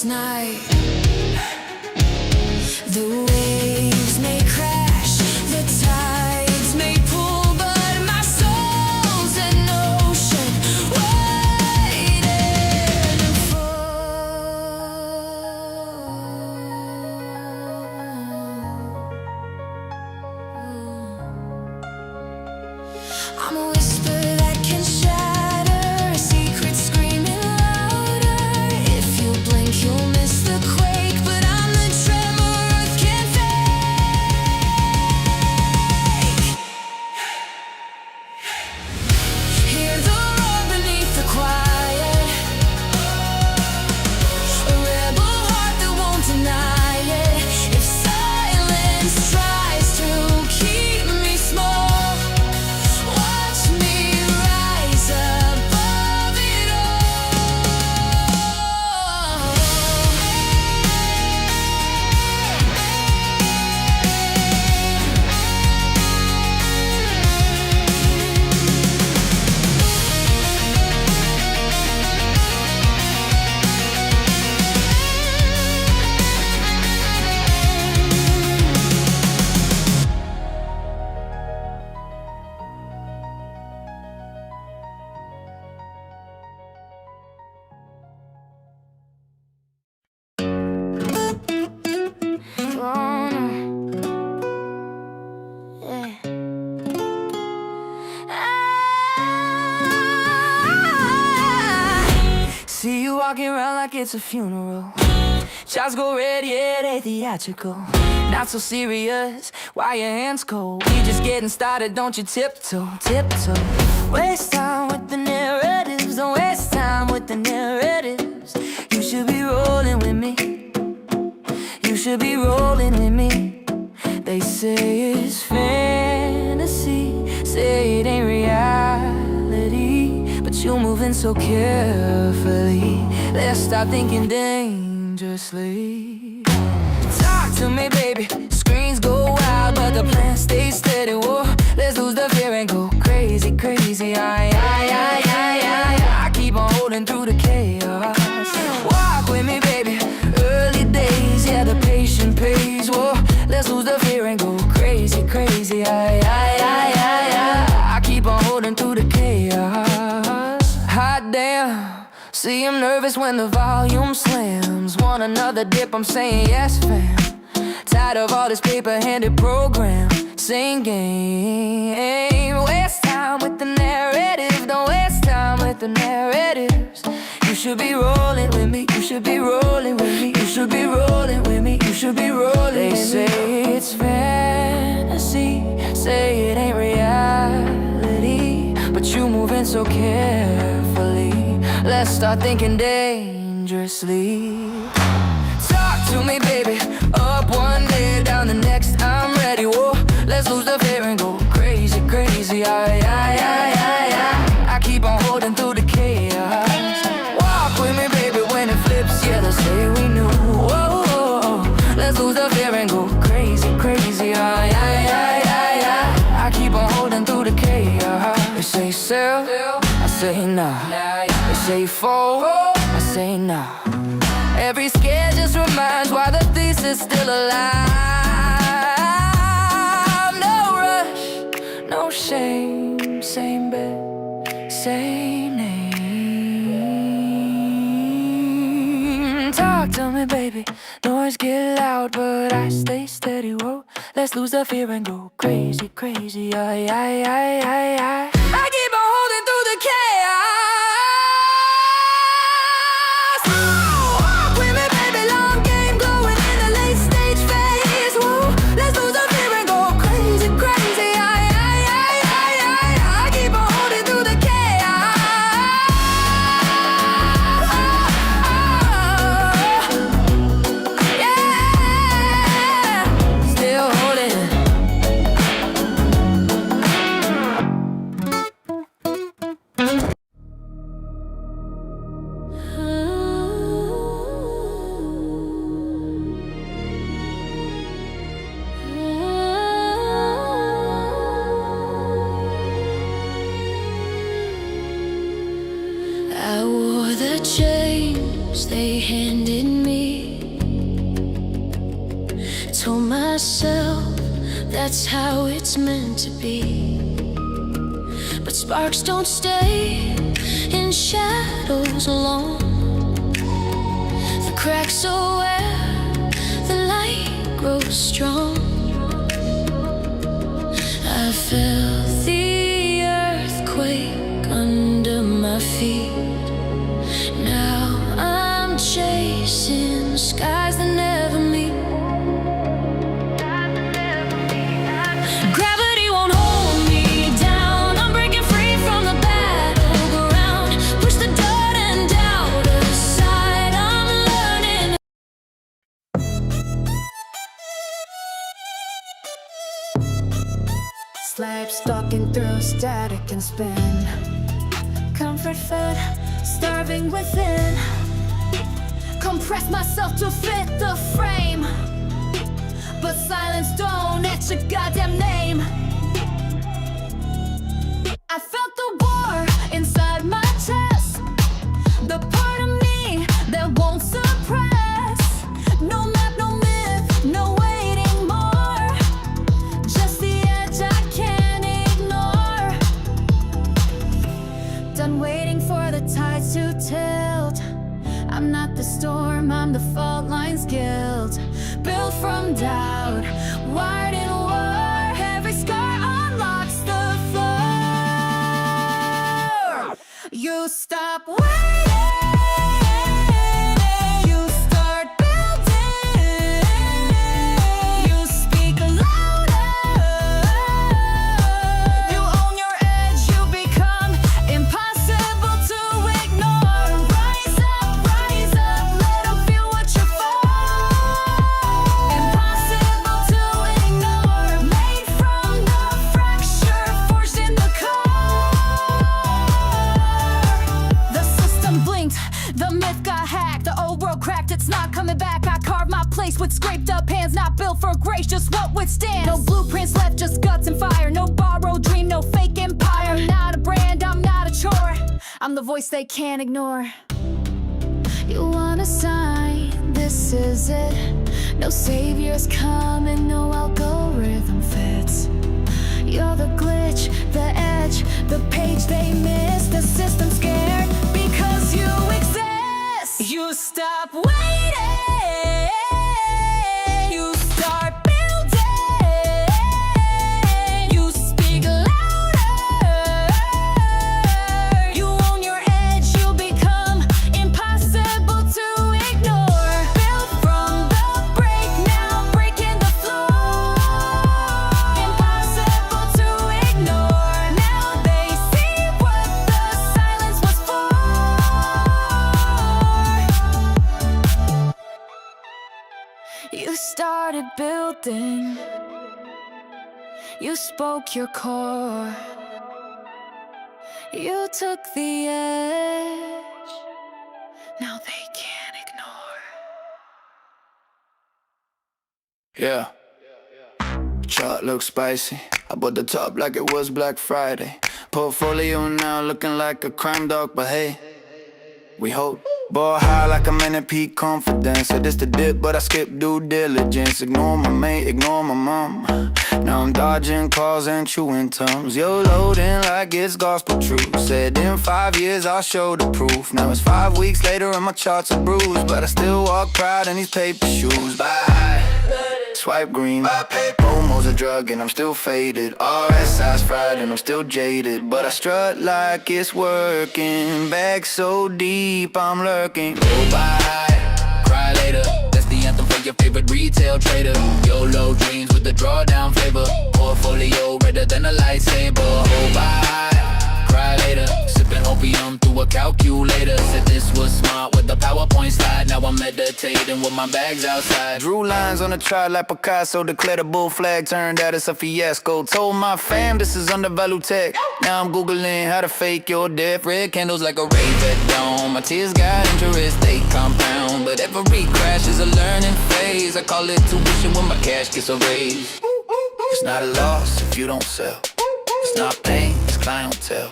last night. The waves may crash, the tides may pull, but my soul's an ocean waiting I'm a whisper that can shatter, a secret screaming louder. If you blink, you'll miss the quake, but I'm the tremor earth can't fake. Hear the roar beneath the quiet, a rebel heart that won't deny it. If silence tries to keep me small, watch me rise above it See you walking around like it's a funeral. Shots go red, yeah, they theatrical. Not so serious, why your hands cold? We just getting started, don't you tiptoe, tiptoe. Waste time with the narratives, don't waste time with the narratives. You should be rolling with me, you should be rolling with me. They say it's fantasy, say it ain't reality, but you're moving so carefully. Let's stop thinking dangerously. Talk to me, baby. Screens go wild, but the plan stays steady. Whoa, let's lose the fear and go crazy, crazy. I keep on holding through the chaos. Walk with me, baby. Early days, yeah, the patient pays. Whoa, let's lose the fear and go crazy, crazy. I keep on holding through the chaos. Hot damn, see I'm nervous when the volume slams. Want another dip, I'm saying yes, fam. Tired of all this paper-handed program, same game. Waste time with the narrative, don't waste time with the narratives. You should be rolling with me, you should be rolling with me, you should be rolling with me, you should be rolling. They say it's fantasy, say it ain't reality, but you moving so carefully. Let's start thinking dangerously. Talk to me, baby. Up one day, down the next, I'm ready. Whoa, let's lose the fear and go crazy, crazy. I keep on holding through the chaos. Walk with me, baby, when it flips, yeah, let's say we knew. Whoa, let's lose the fear and go crazy, crazy. I keep on holding through the chaos. They say sell, I say nah. They say fold, I say nah. Every scare just reminds why the thesis still alive. No rush, no shame, same bed, same name. Talk to me, baby. Noise get loud, but I stay steady. Whoa, let's lose the fear and go crazy, crazy. I keep on holding through the chaos. Walk with me, baby, long game going in the late stage phase. Whoa, let's lose the fear and go crazy, crazy. I keep on holding through the chaos. Yeah, still holding. myself, that's how it's meant to be. But sparks don't stay in shadows long. The cracks are where the light grows strong. I felt the earthquake under my feet. Now I'm chasing skies that never meet. Gravity won't hold me down. I'm breaking free from the battleground. Push the dirt and doubt aside. I'm learning. Slab stalking through static and spin. Comfort fed, starving within. Compress myself to fit the frame, but silence don't etch a goddamn name. I felt the war inside my chest, the part of me that won't suppress. No map, no myth, no waiting more. Just the edge I can't ignore. Done waiting for the tides to tilt. I'm not the storm, I'm the fault line's guilt. Built from doubt, wired in war. Every scar unlocks the floor. You stop waiting, you start building. You speak louder, you own your edge, you become impossible to ignore. Rise up, let them feel what you're for. Impossible to ignore, made from the fracture, forged in the core. The system blinked, the myth got hacked, the old world cracked, it's not coming back. I carved my place with scraped up hands, not built for grace, just what withstands. No blueprints left, just guts and fire. No borrowed dream, no fake empire. I'm not a brand, I'm not a chore. I'm the voice they can't ignore. You want a sign, this is it. No saviors coming, no algorithm fits. You're the glitch, the edge, the page they miss. The system scared because you exist. You stop waiting, you start building. You speak louder, you own your edge, you become impossible to ignore. Built from the break, now breaking the floor. Impossible to ignore, now they see what the silence was for. You started building, you spoke your core. You took the edge, now they can't ignore. Yeah. Chart looks spicy. I bought the top like it was Black Friday. Portfolio now looking like a crime dog, but hey, we hope. Ball high like I'm in a peak confidence. Said this the dip, but I skip due diligence. Ignore my mate, ignore my mom. Now I'm dodging calls and chewing tums. Yo, loading like it's gospel truth. Said in 5 years I'll show the proof. Now it's 5 weeks later and my charts are bruised, but I still walk proud in these paper shoes. Bye. Swipe green. Homo's a drug and I'm still faded. RSI's fried and I'm still jaded, but I strut like it's working. Bag so deep I'm lurking. Go by, cry later. That's the anthem for your favorite retail trader. YOLO dreams with the drawdown flavor. Portfolio redder than a lightsaber. Go by, cry later. Sipping opium through a calculator. Said this was smart with the PowerPoint slide. Now I'm meditating with my bags outside. Drew lines on the trot like Picasso. Declared a bull flag, turned out it's a fiasco. Told my fam this is undervalued tech. Now I'm googling how to fake your death. Red candles like a rave at dawn. My tears got interest, they compound. But every crash is a learning phase. I call it tuition when my cash gets a raise. It's not a loss if you don't sell. It's not pain, it's clientele.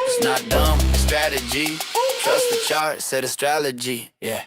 It's not dumb, it's strategy. Trust the chart, said astrology, yeah.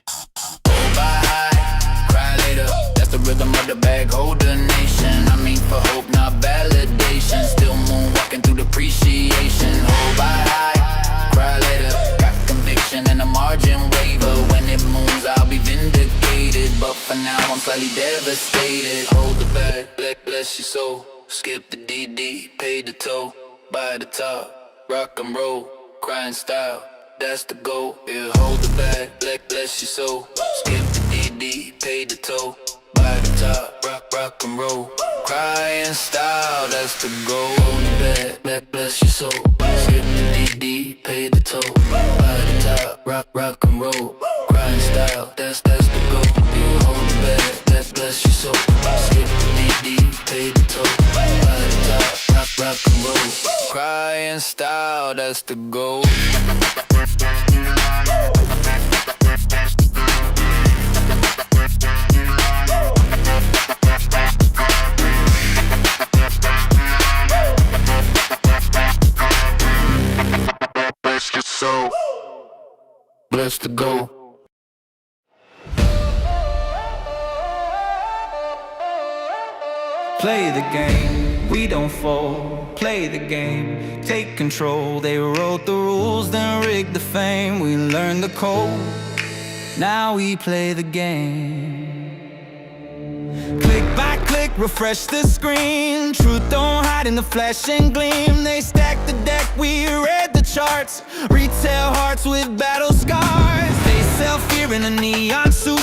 Go by high, cry later. That's the rhythm of the bag holder nation. I mean for hope, not validation. Still moonwalking through depreciation. Hold by high, cry later. Got conviction and a margin waiver. When it moves, I'll be vindicated. But for now, I'm slightly devastated. Hold the bag, bless your soul. Skip the DD, pay the toll. By the top, rock and roll, crying style. That's the goal. Yeah, hold the bag, bless your soul. Skip the DD, pay the toll. By the top, rock and roll, crying style. That's the goal. Hold the bag, bless your soul. Skip the DD, pay the toll. By the top, rock and roll, crying style. That's the goal. Yeah, hold the bag, bless your soul. Skip the DD, pay the toll. By the top, rock and roll, crying style. That's the goal. Bless your soul. Bless the goal. Play the game, we don't fold. Play the game, take control. They wrote the rules, then rigged the fame. We learned the code, now we play the game. Click by click, refresh the screen. Truth don't hide in the flash and gleam. They stacked the deck, we read the charts. Retail hearts with battle scars. They sell fear in a neon suit.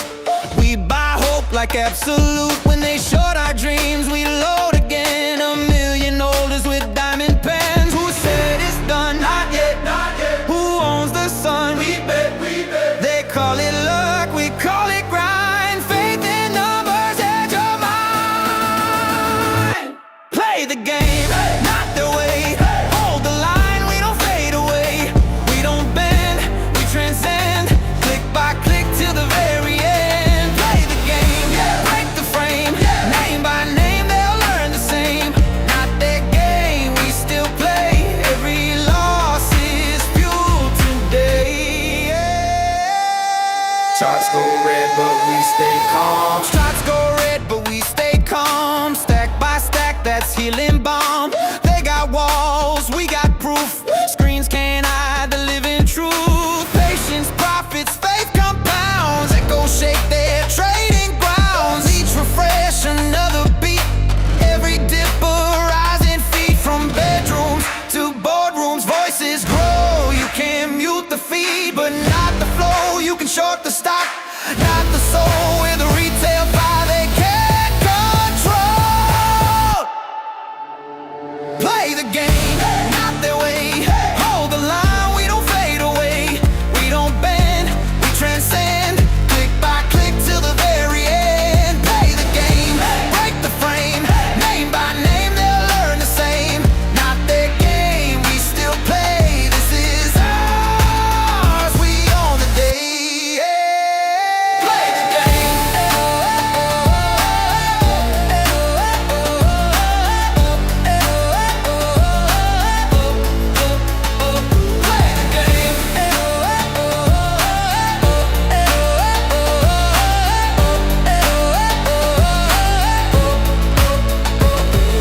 We buy hope like absolute. When they short our dreams, we load again. A million orders with diamond pens. Who said it's done? Not yet, not yet. Who owns the sun? We bet, we bet. They call it luck, we call it grind. Faith in numbers, edge of mind. Play the game, not their way. Hold the line, we don't fade away. We don't bend, we transcend. Click by click till the very end. Play the game, break the frame. Name by name, they'll learn the same. Not their game, we still play. Every loss is fuel today. Charts go red, but we stay calm. Shots go red, but we stay calm. Stack by stack, that's healing balm. They got walls, we got proof. Screens can't hide the living truth. Patience, profits, faith compounds. Echoes shake their trading grounds. Each refresh, another beat. Every dipper rising feet. From bedrooms to boardrooms, voices grow. You can mute the feed, but not the flow. You can short the stock, not the soul. With a retail buy they can't control. Play the game, not their way. Hold the line, we don't fade away. We don't bend, we transcend. Click by click till the very end. Play the game, break the frame. Name by name, they'll learn the same. Not their game, we still play. This is ours, we own the day. Play the game. Play the game.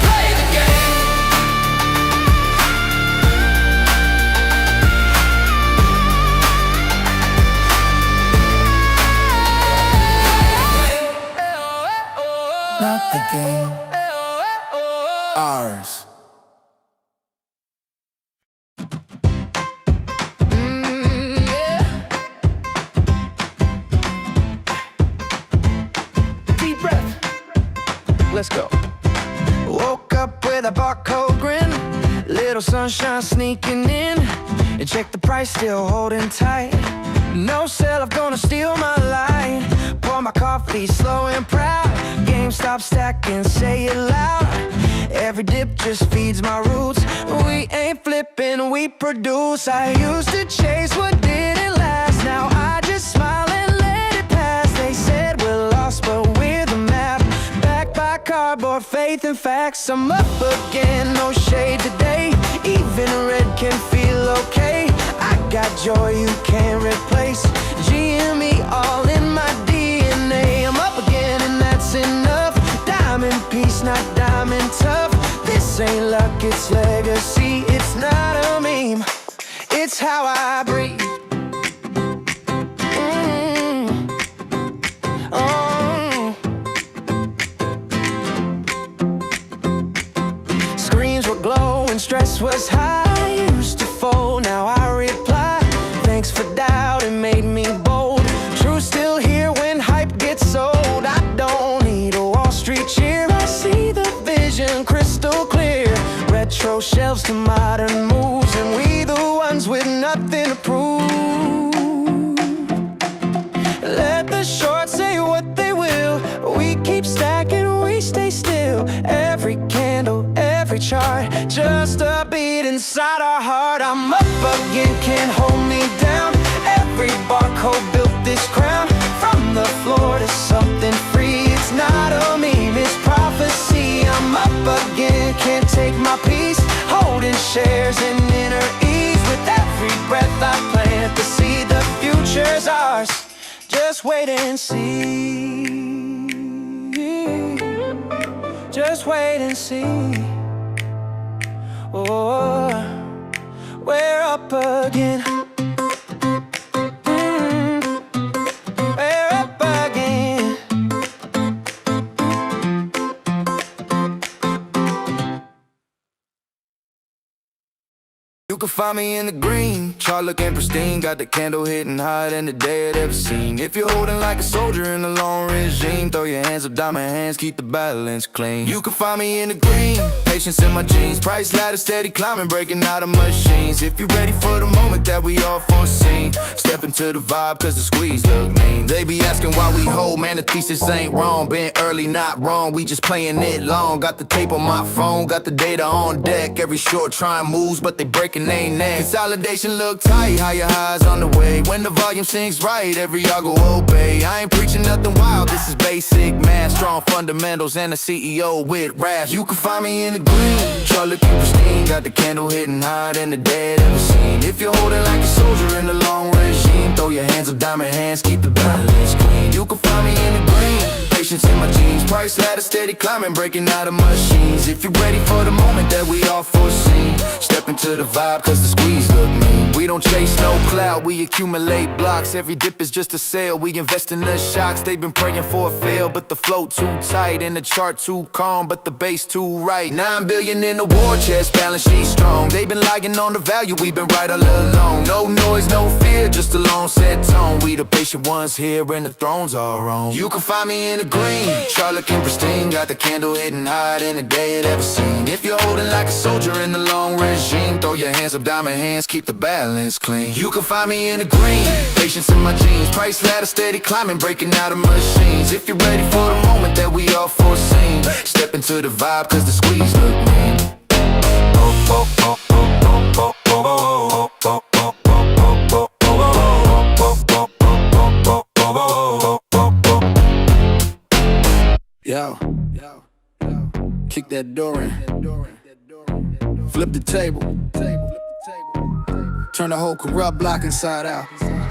Play the game. Not the game, ours. Deep breath. Let's go. Woke up with a barcode grin. Little sunshine sneaking in. And check the price, still holding tight. No sell, I'm gonna steal my light. Pour my coffee slow and proud. GameStop stacking, say it loud. Every dip just feeds my roots. We ain't flipping, we produce. I used to chase what didn't last. Now I just smile and let it pass. They said we're lost, but we're the map. Backed by cardboard, faith and facts. I'm up again, no shade today. Even red can feel okay. I got joy you can't replace. GME all in my DNA. I'm up again and that's enough. price was high, I used to fold, now I reply. Thanks for doubt, it made me bold. Truth still here when hype gets sold. I don't need a Wall Street cheer, I see the vision crystal clear. Retro shelves to modern moves, and we the ones with nothing to prove. Let the short say what they will, we keep stacking, we stay still. Every candle, every chart, just a beat inside our heart. I'm up again, can't hold me down. Every barcode built this crown. From the floor to something free, it's not a meme, it's prophecy. I'm up again, can't take my peace. Holding shares in inner ease. With every breath I plant the seed, the future's ours. Just wait and see. Just wait and see. Oh, we're up again. We're up again. You can find me in the green, chart looking pristine. Got the candle hitting higher than the day it ever seen. If you're holding like a soldier in a long regime, throw your hands up, diamond hands, keep the balance clean. You can find me in the green, patience in my jeans. Price ladder steady climbing, breaking out of machines. If you're ready for the moment that we all foreseen, step into the vibe cause the squeeze look mean. They be asking why we hold, man the thesis ain't wrong. Been early, not wrong, we just playing it long. Got the tape on my phone, got the data on deck. Every short trying moves, but they breaking ain't that. Consolidation look tight, higher highs on the way. When the volume sings right, every y'all go obey. I ain't preaching nothing wild, this is basic math. Strong fundamentals and a CEO with raps. You can find me in the green, chart looking pristine. Got the candle hitting higher than the dead ever seen. If you're holding like a soldier in a long regime, throw your hands up, diamond hands, keep the balance clean. You can find me in the green, patience in my jeans. Price ladder steady climbing, breaking out of machines. If you're ready for the moment that we all foreseen, step into the vibe cause the squeeze look mean. We don't chase no cloud, we accumulate blocks. Every dip is just a sale, we invest in the shocks. They've been praying for a fail, but the flow too tight. And the chart too calm, but the base too right. 9 billion in the war chest, balance sheet strong. They've been lying on the value, we've been right all along. No noise, no fear, just a long set tone. We the patient ones here and the thrones are wrong. You can find me in the green, chart looking pristine. Got the candle hitting higher than the day it ever seen. If you're holding like a soldier in the long regime, throw your hands up, diamond hands, keep the balance clean. You can find me in the green, patience in my jeans. Price ladder steady climbing, breaking out of machines. If you're ready for the moment that we all foreseen, step into the vibe cause the squeeze look mean. Yo, kick that door in. Flip the table. Turn the whole corrupt block inside out.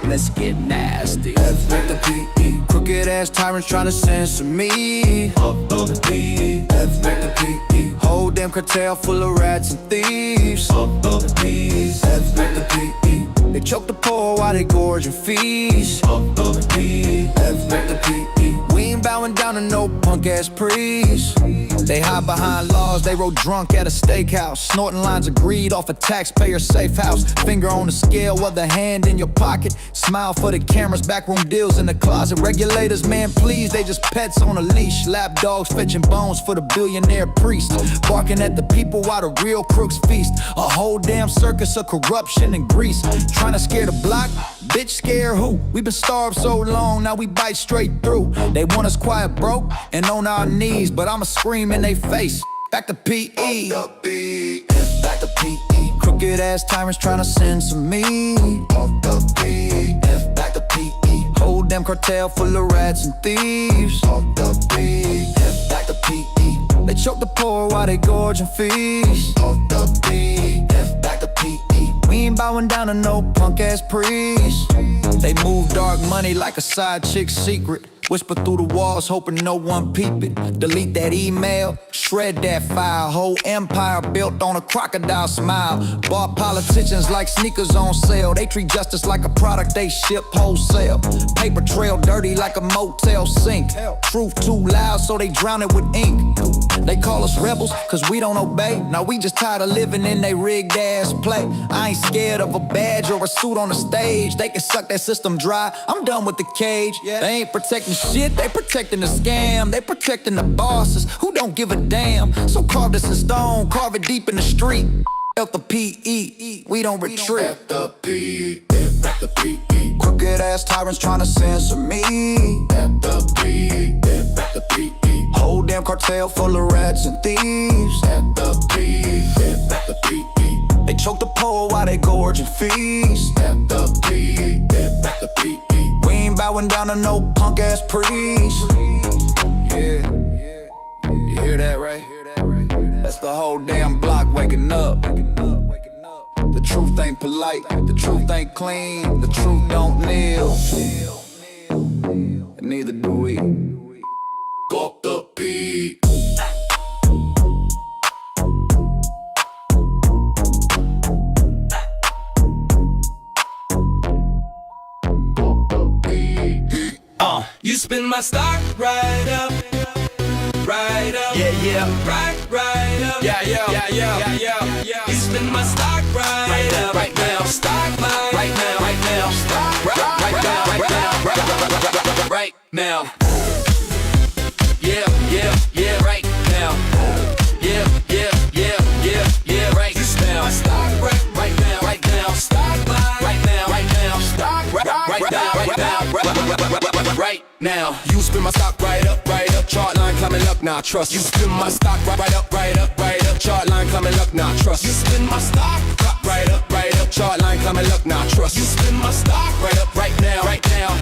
Let's get nasty. F back the PE. Crooked ass tyrants trying to censor me. Up the PE. F back the PE. Whole damn cartel full of rats and thieves. Up the PEs. F back the PE. They choke the poor while they gorge and feast. Up the PE. F back the PE. We ain't bowing down to no punk ass priest. They hide behind laws, they roll drunk at a steakhouse, snorting lines of greed off a taxpayer safe house. Finger on the scale, other hand in your pocket. Smile for the cameras, backroom deals in the closet. Regulators, man, please, they just pets on a leash. Lap dogs fetching bones for the billionaire priest. Barking at the people while the real crooks feast. A whole damn circus of corruption and grease. Trying to scare the block, bitch scare who? We been starved so long, now we bite straight through. They want us quiet, broke, and on our knees, but I'ma scream in they face. Back to PE. Back to PE. Crooked ass tyrants trying to censor me. Off the PE. Back to PE. Whole damn cartel full of rats and thieves. Off the PE. Back to PE. They choke the poor while they gorge and feast. Off the PE. Back to PE. We ain't bowing down to no punk ass priest. They move dark money like a side chick's secret. Whisper through the walls, hoping no one peep it. Delete that email, shred that file. Whole empire built on a crocodile smile. Bought politicians like sneakers on sale. They treat justice like a product they ship wholesale. Paper trail dirty like a motel sink. Truth too loud, so they drown it with ink. They call us rebels, cause we don't obey. Now we just tired of living in they rigged ass play. I ain't scared of a badge or a suit on the stage. They can suck that system dry, I'm done with the cage. They ain't protecting shit, they protecting the scam. They protecting the bosses who don't give a damn. So carve this in stone, carve it deep in the street. F the P.E., we don't retreat. F the P.E. Crooked ass tyrants trying to censor me. F the P.E. Whole damn cartel full of rats and thieves. F the P.E. They choke the poor while they gorge and feast. F the P.E. We ain't bowing down to no punk ass priest. Yeah, you hear that, right? That's the whole damn block waking up. The truth ain't polite, the truth ain't clean, the truth don't kneel. And neither do we. Fuck the P. You spin my stock right up, right up. Yeah. Right up. Yeah. You spin my stock right up, right now. Stock line, right now. Stock right now. Right now. Yeah, right now. Yeah, right now. Stock right now. Stock line, right now. Stock right now. Right now. You spin my stock right up. Chart line climbing up, nah, trust. You spin my stock right up. Chart line climbing up, nah, trust. You spin my stock right up. Chart line climbing up, nah, trust. You spin my stock right now.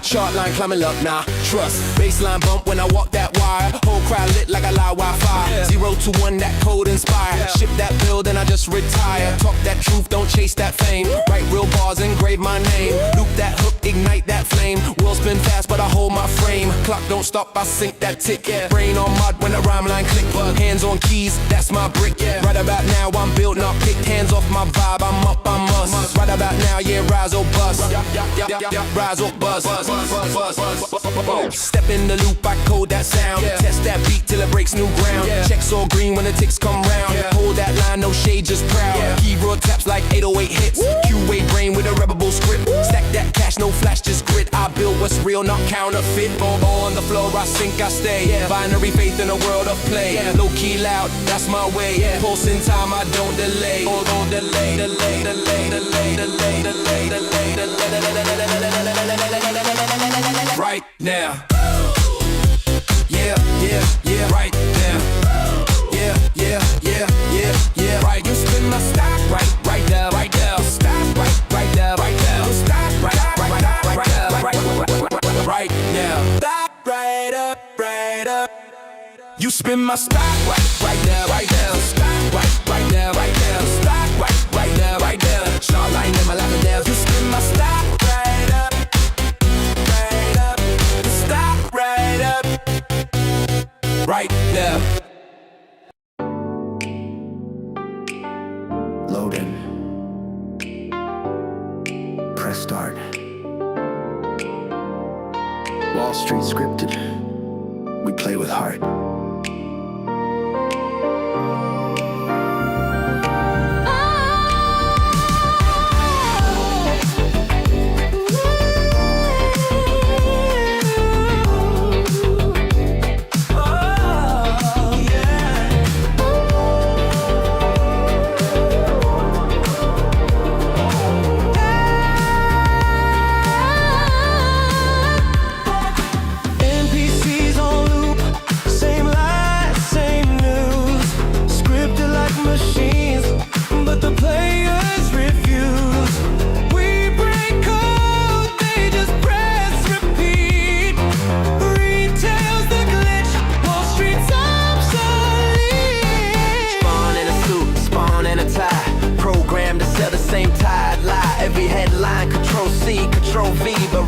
Chart line climbing up, nah, trust. Baseline bump when I walk that wire. Whole crowd lit like a live Wi-Fi. 0 to 1, that code inspire. Ship that bill, then I just retire. Talk that truth, don't chase that fame. Write real bars, engrave my name. Loop that hook, ignite that flame. World spin fast, but I hold my frame. Clock don't stop, I sink that tick. Brain on mud when the rhyme line click. Hands on keys, that's my brick. Right about now, I'm building up. Pick hands off my vibe, I'm up, I must. Right about now, rise or bust. Rise or bust. Step in the loop, I code that sound. Test that beat till it breaks new ground. Checks all green when the ticks come round. Hold that line, no shade, just proud. Keyboard taps like 808 hits. Q-Way brain with a rebel script. Stack that cash, no flash, just grit. I build what's real, not counterfeit. On the floor, I sink, I stay. Binary faith in a world of play. Low key loud, that's my way. Pulse in time, I don't delay. Don't delay. Right now. Yeah. Right now. Yeah. Right. You spin my stock right now. Stop right now. Stop right now. Stop right up. You spin my stock right now. Stop right now. Stop right now. Short line in my lap and down. You spin my stock right up. Stop right up. Right now. Loading. Press start. Wall Street scripted. We play with heart. NPCs on loop, same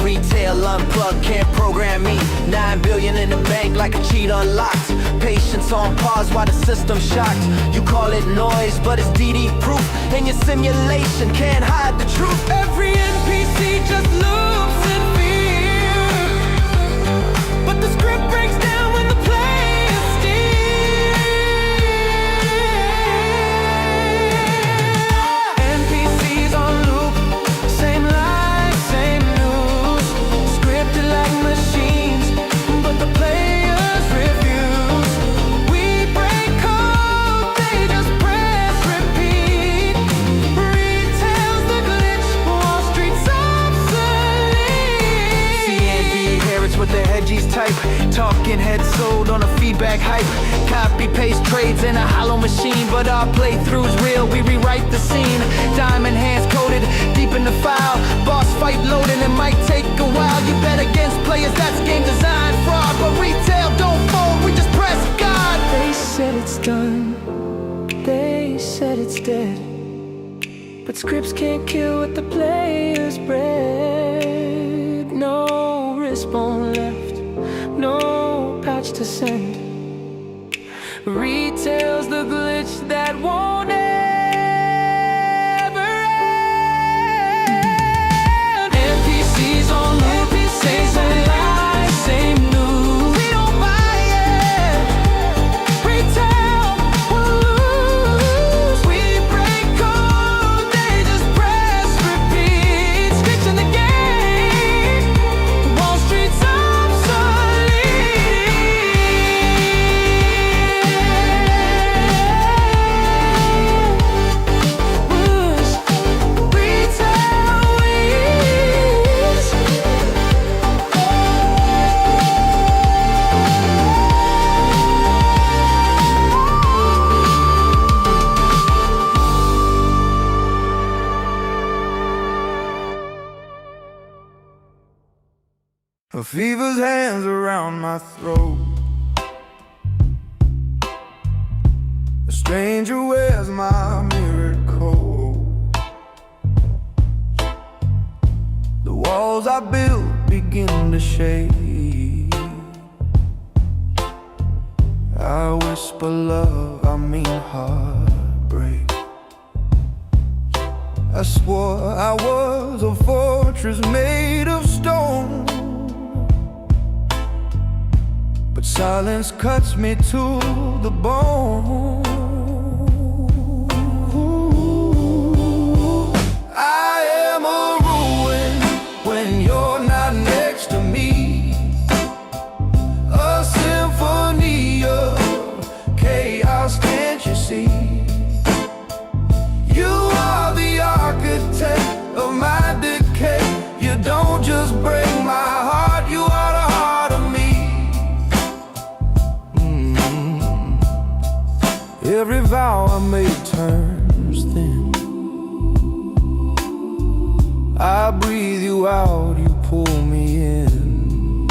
Retail unplugged, can't program me. 9 billion in the bank like a cheat unlocked. Patience on pause while the system shocked. You call it noise, but it's DD proof. And your simulation can't hide the truth. Every NPC just loops in fear, but the script breaks down when the players steer. NPCs on loop, same lies, same news. Scripted like machines, but the players refuse. We break code, they just press repeat. Retail's the glitch, Wall Street's obsolete. CND inherits with the hedgies type. Talking head sold on a feedback hype. Copy paste trades in a hollow machine, but our playthrough's real, we rewrite the scene. Diamond hands coded deep in the file. Boss fight loading, it might take a while. You bet against players, that's game design fraud. But retail don't fold, we just press God. They said it's done, they said it's dead, but scripts can't kill what the players bred. No respawn left, no patch to send. Retail's the glitch that won't ever end. NPCs on loop, same lies, same news. We don't buy it. Retail will lose. We break code, they just press repeat. Switching the game, Wall Street's A fever's hands around my throat. A stranger wears my mirrored coat. The walls I built begin to shake. I whisper love, I mean heartbreak. I swore I was a fortress made of stone, but silence cuts me to the bone. I am a ruin when you're not next to me. A symphony of chaos, can't you see? You are the architect of my decay. You don't just break my heart, you are the heart of me. Every vow I made turns thin. I breathe you out, you pull me in.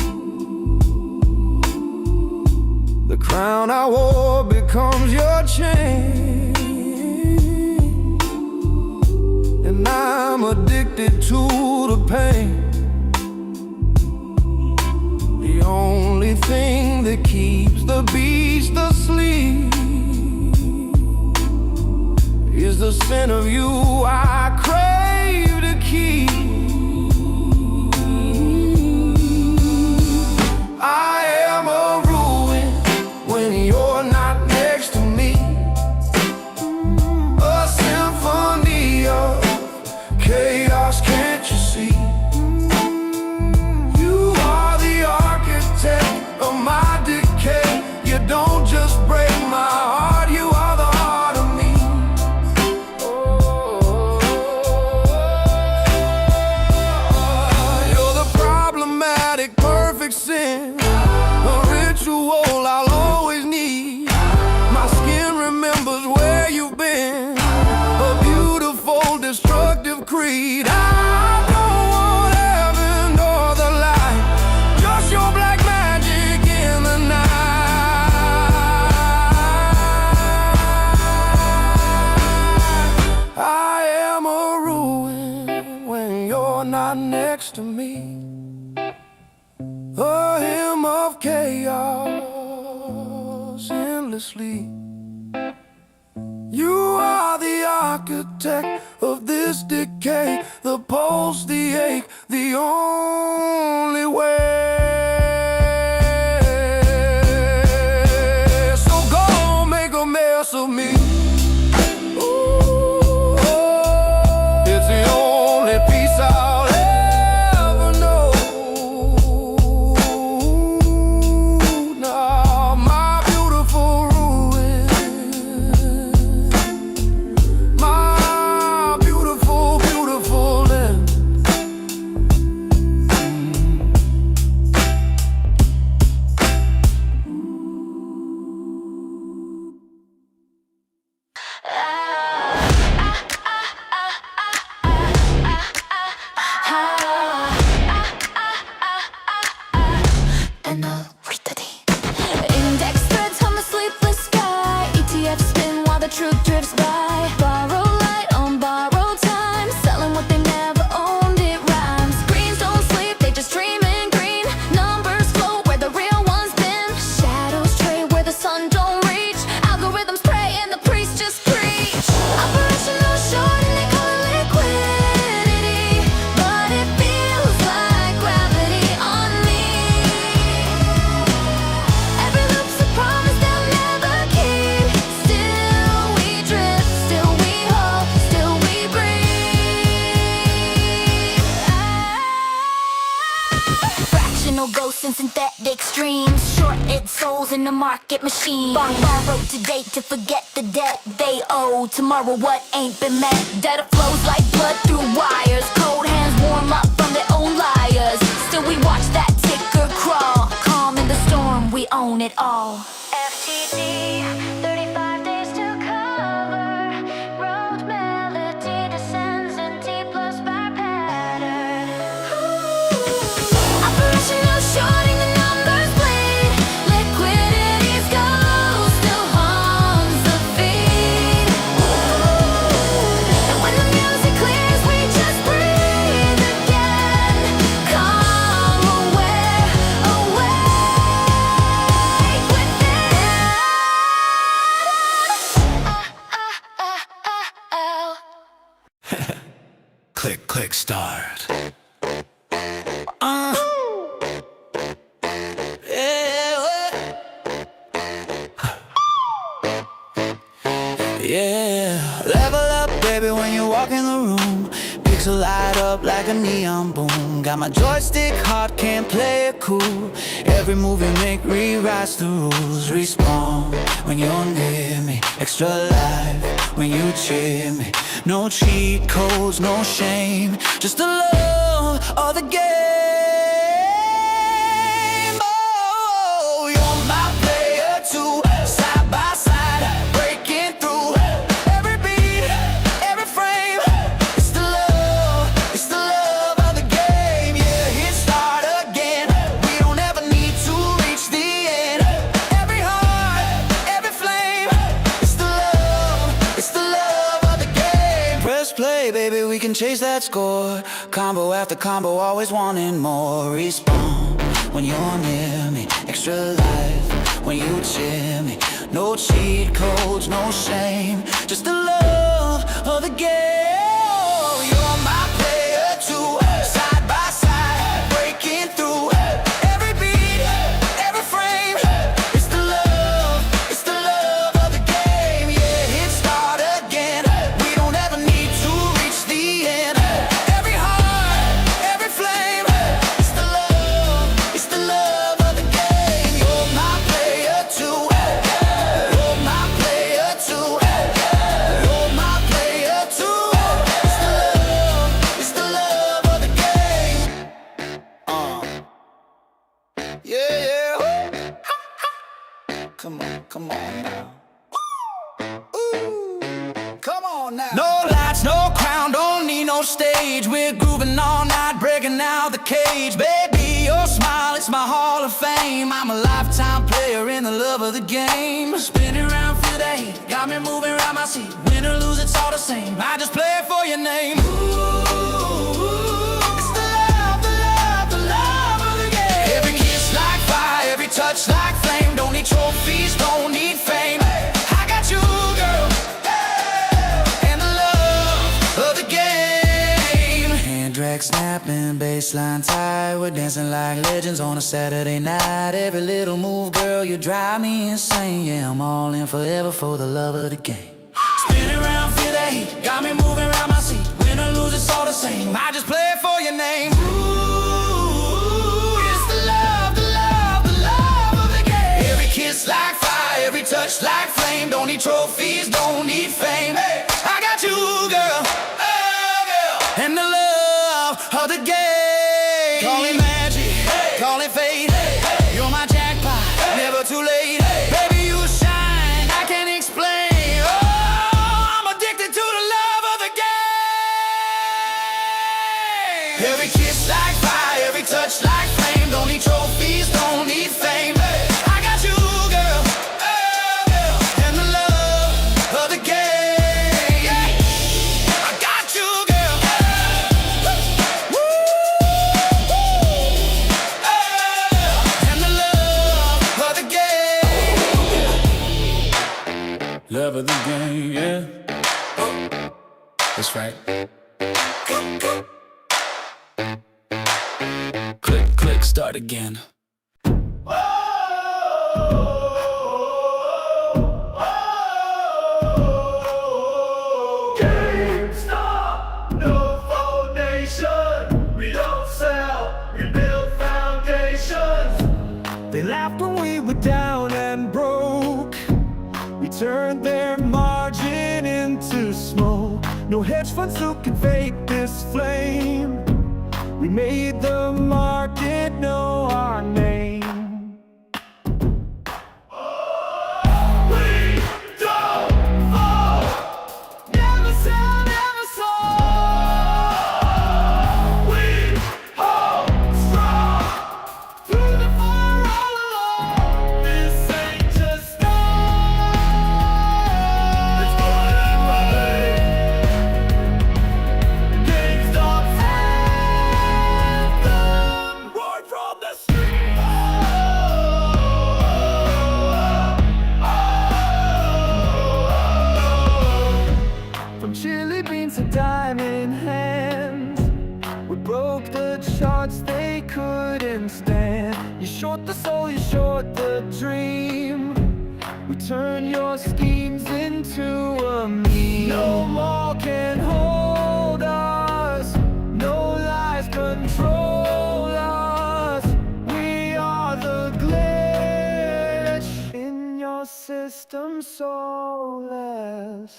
The crown I wore becomes your chain, and I'm addicted to the pain. The only thing that keeps the beast asleep is the scent of you I crave to keep. I am a ruin when you're not next to me. A symphony of chaos, can't you see? You are the architect of my decay. You don't just break my heart, you are the heart of me. You're the problematic, perfect sin, a ritual I'll always need. My skin remembers where you've been, a beautiful, destructive creed. I don't want heaven or the light, just your black magic in the night. I am a ruin when you're not next to me. of chaos endlessly. You are the architect of this decay, the pulse, the ache, the only way. So go make a mess of me. Ooh, it's the only peace I'll ever know. Now my beautiful ruin, my beautiful, beautiful land. Index threads on the sleepless sky. ETF spin while the truth drifts by. Borrow light on borrowed time. Selling what they never owned, it rhymes. Greens don't sleep, they just dream in green. Numbers float where the real ones been. Shadows trade where the sun don't reach. Algorithms pray and the priests just preach. Operational short and they call it liquidity. But it feels like gravity on me. Every loop's a promise they'll never keep. Still we drift, still we hope, still we breathe. Fractional ghosts and synthetic streams. Shorted souls in the market machine. Borrowed today to forget the debt they owe. Tomorrow what ain't been met. Data flows like blood through wires. Cold hands warm up from their own liars. Still we watch that ticker crawl. Calm in the storm, we own it all. FTD, 35 days to cover. Road melody descends in T plus bar pattern. Operational shorting, the numbers bleed. Liquidity's ghost still haunts the feed. And when the music clears, we just breathe again. Calm, aware, awake within. Click, click, start. Yeah, level up, baby, when you walk in the room. Pixel light up like a neon boom. Got my joystick hot, can't play it cool. Every move you make rewrites the rules. Respawn when you're near me. Extra life when you cheer me. No cheat codes, no shame. Just the love of the game. Oh, you're my player too. Side by side, breaking through. Every beat, every frame. It's the love of the game. Yeah, hit start again. We don't ever need to reach the end. Every heart, every flame. It's the love of the game. Press play, baby, we can chase that score. Combo after combo, always wanting more. Respawn when you're near me. Extra life when you cheer me. No cheat codes, no shame. Just the love of the game. You're my player too. Side by side, breaking through. Every beat, every frame. It's the love of the game. Yeah, hit start again. We don't ever need to reach the end. Every heart, every flame. It's the love of the game. You're my player too. You're my player too. You're my player too. It's the love of the game. Yeah, yeah. Come on now. Ooh, come on now. No lights, no crown, don't need no stage. We're grooving all night, breaking out the cage. Baby, your smile, it's my hall of fame. I'm a lifetime player in the love of the game. Spinning around for day, got me moving around my seat. Win or lose, it's all the same. I just play it for your name. Ooh, it's the love of the game. Every kiss like fire, every and bass line tight. We're dancing like legends on a Saturday night. Every little move, girl, you drive me insane. Yeah, I'm all in forever for the love of the game. Spinning around, feel that heat, got me moving around my seat. Win or lose, it's all the same. I just play it for your name. Ooh, it's the love, the love, the love of the game. Every kiss like fire, every touch like flame. Don't need trophies, don't need fame. Hey, I got you, girl. And the love of the game. Call it magic, call it fate. You're my jackpot, never too late. Baby, you shine, I can't explain. Oh, I'm addicted to the love of the game. Every kiss like fire, every touch like flame. Don't need trophies, don't need fame. I got you, girl, and the love of the game. Love of the game, yeah. That's right. Click, click, start again. GameStop, no foundation. We don't sell, we build foundations. They laughed when we were down and broke. We turned their margin into smoke. No hedge funds who can fake this flame. We made the market know our name. We don't fall. Never sell, never sold. We hold strong through the fire all along. This ain't just start. It's gonna rain. GameStop's anthem, roar from the street. From chili beans to diamond hands, we broke the charts they couldn't stand. You short the soul, you short the dream. We turn your schemes into a meme. No more can hold us. No lies control us. We are the glitch in your system, soulless.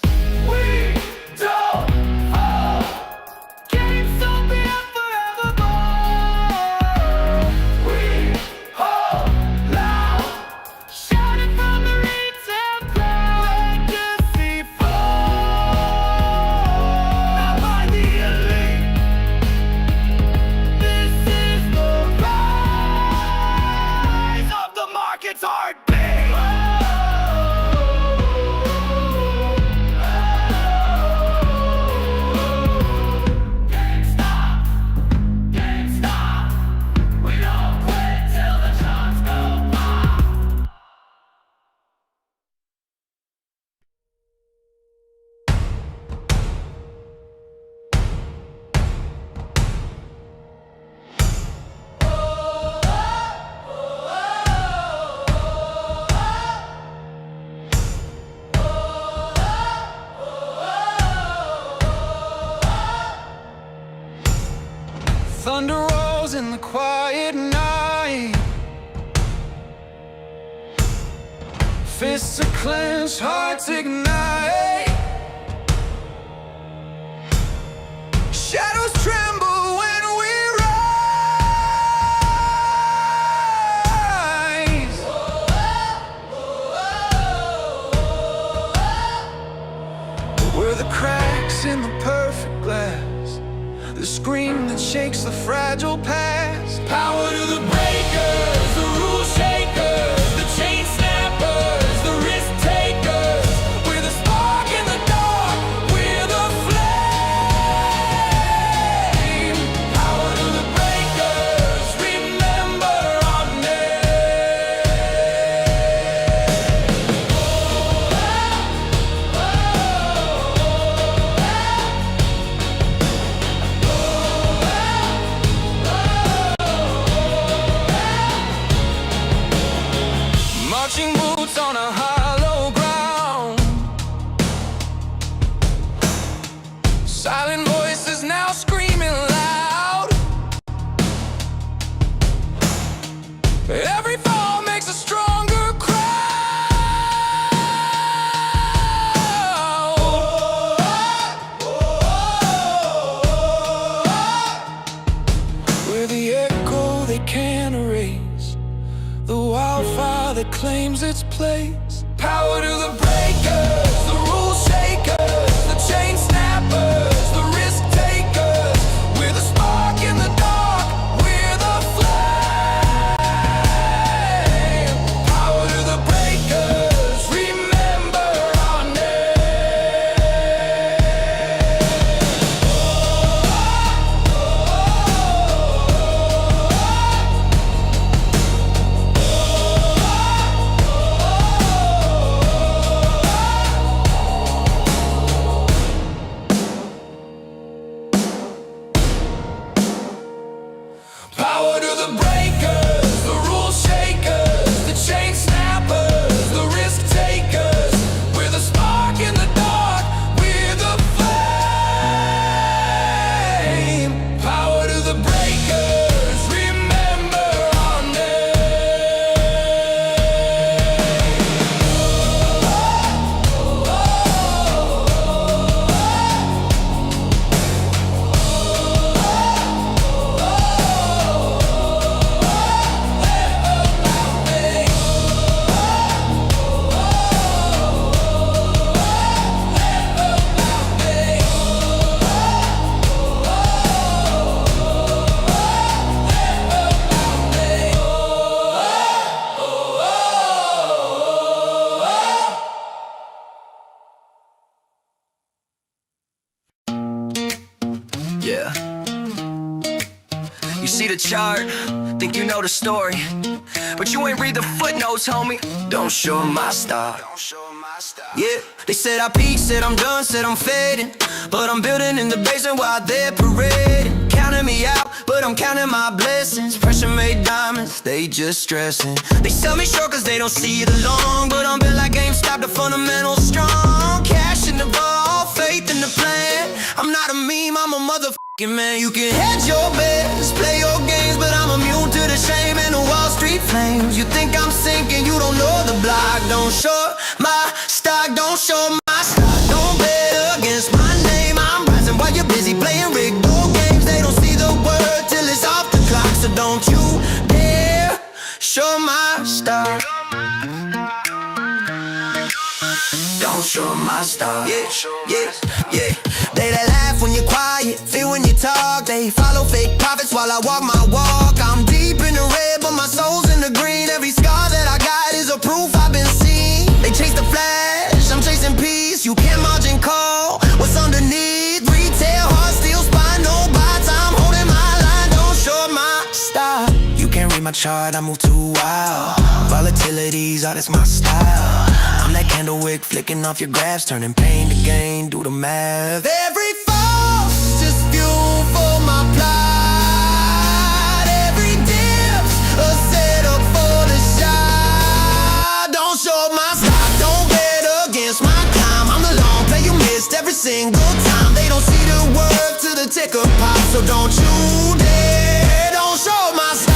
We don't fall. GameStop here forevermore. We hold loud, shouting from the retail crowd. Legacy formed by the elite. This is the rise of the market's heartbeat. We don't quit till the charts go pop. Thunder rolls in the quiet night. Fists are clenched, hearts ignite. Shadows tremble when we rise. We're the cracks in the perfect glass, the scream that shakes the fragile past. Power to the breakers, the rule shakers, the chain snappers, the risk takers. We're the spark in the dark, we're the flame. Power to the breakers, remember our name. the wildfire that claims its place. Power to the breakers, the rule shakers, the chain snappers, the risk takers. We're the spark in the dark, we're the flame. Power to the breakers, remember our Power to the breakers, the rule shakers, the chain snappers, the risk takers. We're the spark in the dark, we're the flame. Power to the breakers, remember our Yeah. You see the chart, think you know the story, but you ain't read the footnotes, homie. Don't show my style. Yeah, they said I peaked, said I'm done, said I'm fading, but I'm building in the basement while they're parading. Counting me out, but I'm counting my blessings. Pressure made diamonds, they just stressing. They sell me short cause they don't see the long, but I'm built like GameStop, the fundamentals strong. Cash in the vault, faith in the plan. I'm not a meme, I'm a motherfucking man. You can hedge your bets, play your games, but I'm immune to the shame and the Wall Street flames. You think I'm sinking, you don't know the block. Don't short my stock, don't show my stock. Don't bet against my name, I'm rising while you're busy playing rigged old games. They don't see the word till it's off the clock, so don't you dare show my stock. Don't show my style. Yeah, yeah, yeah. They that laugh when you're quiet, feel when you talk. They follow fake prophets while I walk my walk. I'm deep in the red, but my soul's in the green. Every scar that I got is a proof I've been seen. They chase the flash, I'm chasing peace. You can't margin call what's underneath. Retail, hard steel, spine, no bots. I'm holding my line, don't show my style. You can't read my chart, I move too wild. Volatility's all that's my style. I'm that candle wick flicking off your graphs, turning pain to gain, do the math. Every fall's just fuel for my plot. Every dip's a setup for the shot. Don't show my stock, don't bet against my climb. I'm the long play you missed every single time. They don't see the word to the ticker pop, so don't you dare, don't show my stock.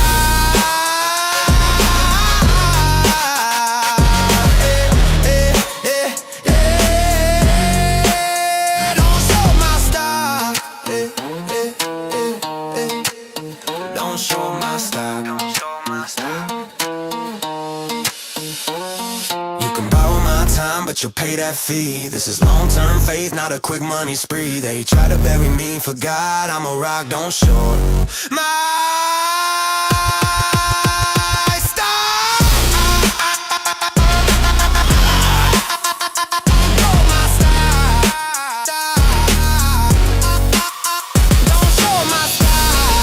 But you'll pay that fee. This is long-term faith, not a quick money spree. They try to bury me, for God, I'm a rock, don't show my style. Don't show my style.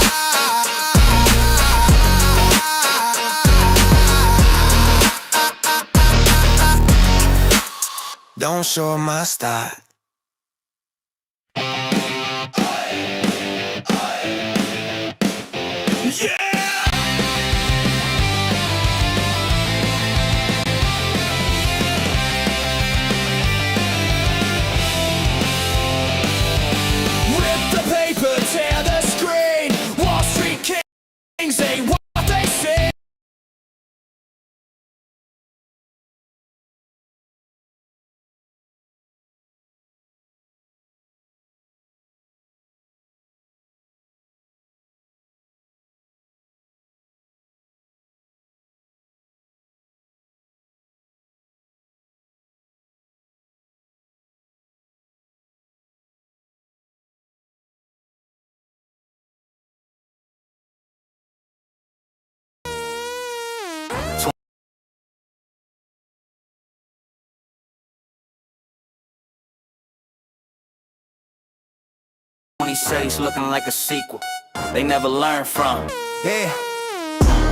Don't show my style. 26 looking like a sequel. They never learn from. Yeah.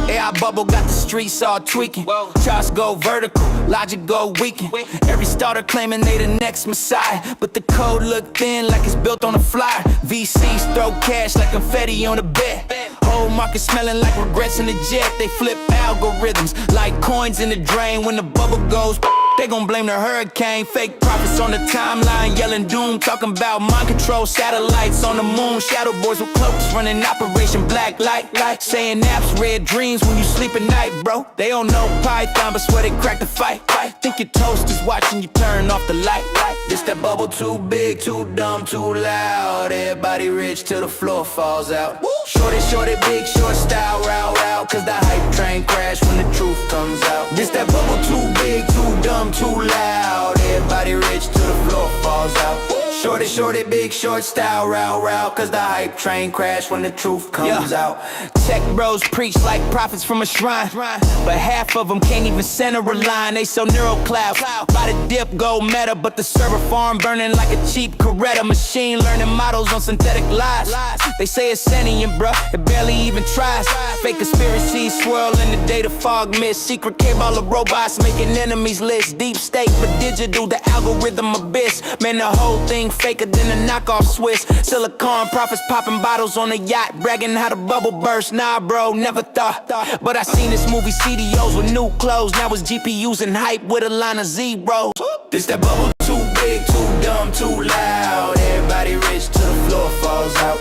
AI bubble got the streets all tweaking. Charts go vertical, logic go weaken. Every starter claiming they the next messiah, but the code look thin like it's built on a flyer. VCs throw cash like confetti on a bet. Whole market smelling like regrets in the jet. They flip algorithms like coins in the drain. When the bubble goes, they gon' blame the hurricane. Fake prophets on the timeline yelling doom, talking about mind control satellites on the moon. Shadow boys with cloaks running Operation Black Light, saying naps, red dreams when you sleep at night, bro. They don't know Python, but swear they cracked the fight. Think your toast is watching you turn off the light. This that bubble too big, too dumb, too loud. Everybody rich till the floor falls out. Shorty, big, short style, route. Cause the hype train crash when the truth comes out. This that bubble too big, too dumb, too loud. Everybody rich till the floor falls out. Shorty, big, short style, route. Cause the hype train crash when the truth comes out. Tech bros preach like prophets from a shrine, but half of them can't even center a line. They so neural cloud, by the dip go meta, but the server farm burning like a cheap Coretta. Machine learning models on synthetic lies. They say it's sentient, bruh, it barely even tries. Fake conspiracies swirl in the data fog mist. Secret cabal of robots making enemies list. Deep state but digital, the algorithm abyss. Man, the whole thing faker than a knockoff Swiss. Silicon prophets popping bottles on a yacht, bragging how the bubble burst. Nah, bro, never thought. But I seen this movie CDOs with new clothes. Now it's GPUs and hype with a line of zeros. This that bubble too big, too dumb, too loud. Everybody rich till the floor falls out.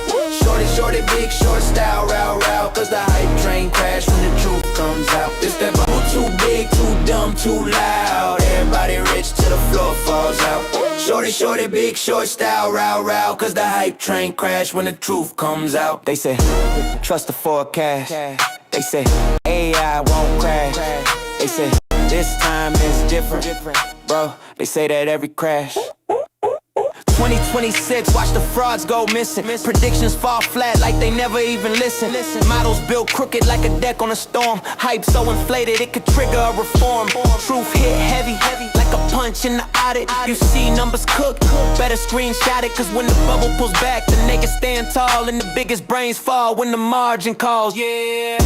Shorty, big, short style, route. Cause the hype train crash when the truth comes out. This that bubble too big, too dumb, too loud. Everybody rich till the floor falls out. Shorty, big, short style, route. Cause the hype train crash when the truth comes out. They say, trust the forecast. They say, AI won't crash. They say, this time is different. Bro, they say that every crash. 2026, watch the frauds go missing. Predictions fall flat like they never even listen. Models built crooked like a deck on a storm. Hype so inflated it could trigger a reform. Truth hit heavy like a punch in the audit. You see numbers cook, better screenshot it. Cause when the bubble pulls back, the niggas stand tall and the biggest brains fall when the margin calls. Yeah,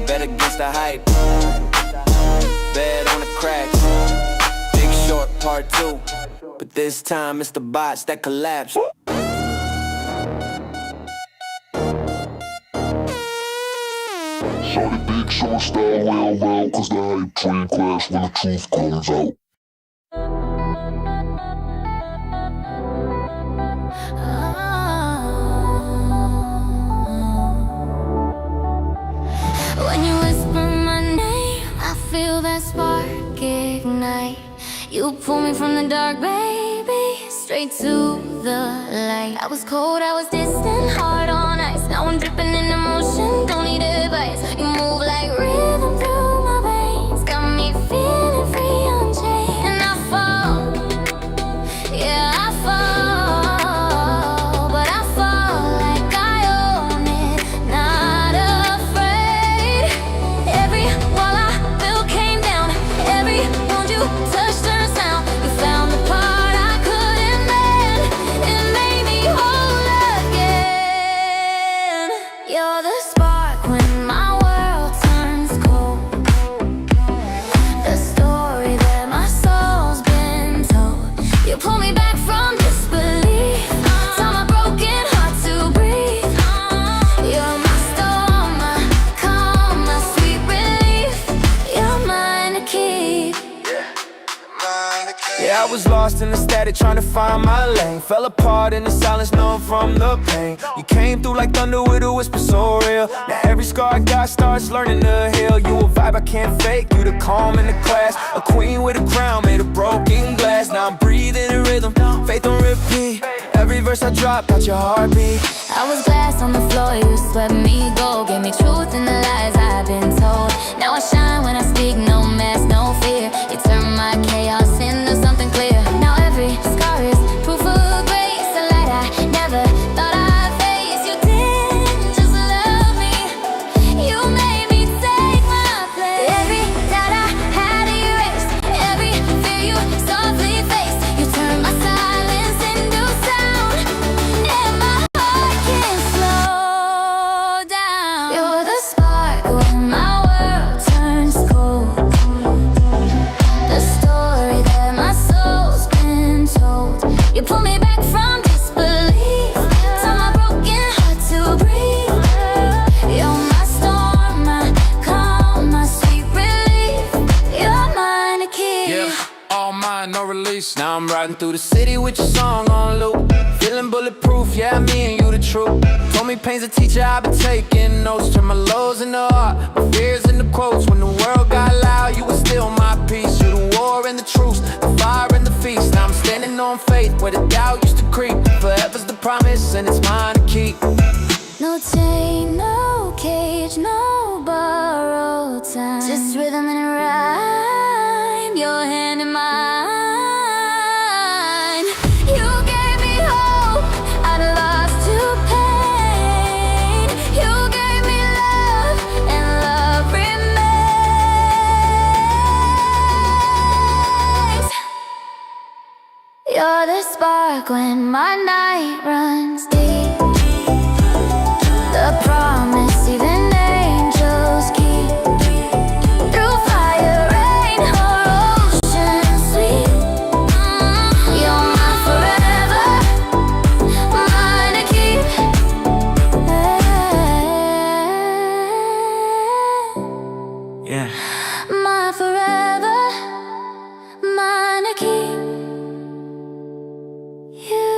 bet against the hype, bet on the cracks. Big Short Part 2. But this time it's the bots that collapse. Shorty, big, short style, route. Cause the hype train crash when the truth comes out. When you whisper my name, I feel that spark ignite. You pull me from the dark, baby, straight to the light. I was cold, I was distant, hard on ice. Now I'm dripping in emotion, don't need advice. You move like rhythm through my veins, got me feeling free on chain. And I fall, yeah, I fall, but I fall like I own it, not afraid. Every wall I built came down, every wound you touched turns now. You found the part I couldn't mend, it made me whole again. You're the spark when my world turns cold, the story that my soul's been told. You pull me back from disbelief, tell my broken heart to breathe. You're my storm, my calm, my sweet relief. You're mine to keep. Yeah, I was lost in the static trying to find my lane. Fell apart in the silence known from the pain. You came through like thunder with a whisper so real. Now every scar I got starts learning to heal. You a vibe I can't fake, you the calm in the class. A queen with a crown made of broken glass. Now I'm breathing in rhythm, faith on repeat. Every verse I drop, got your heartbeat. I was glass on the floor, you swept me gold. Gave me truth in the lies I've been told. Now I shine when I speak, no mask, no fear. You turn my chaos into something clear. Now every scar is proof of grace, a light I never thought I'd face. You didn't just love me, you made me take my place. Every doubt I had erased, every fear you softly faced. You turned my silence into sound. no release. Now I'm riding through the city with your song on loop. Feeling bulletproof, yeah, me and you the truth. Told me pain's a teacher, I've been taking notes. Turn my lows into art, my fears into quotes. When the world got loud, you were still my peace. You the war and the truce, the fire and the feast. Now I'm standing on faith where the doubt used to creep. Forever's the promise and it's mine to keep. No chain, no cage, no borrowed time. Just rhythm and rhyme, your hand in mine. You gave me hope, I'd lost to pain. You gave me love, and love remains. You're the spark when my night runs deep. The promise even angels keep. Through fire, rain, or ocean sweet. You're mine forever, mine to keep. Yeah. Mine forever, mine to keep. You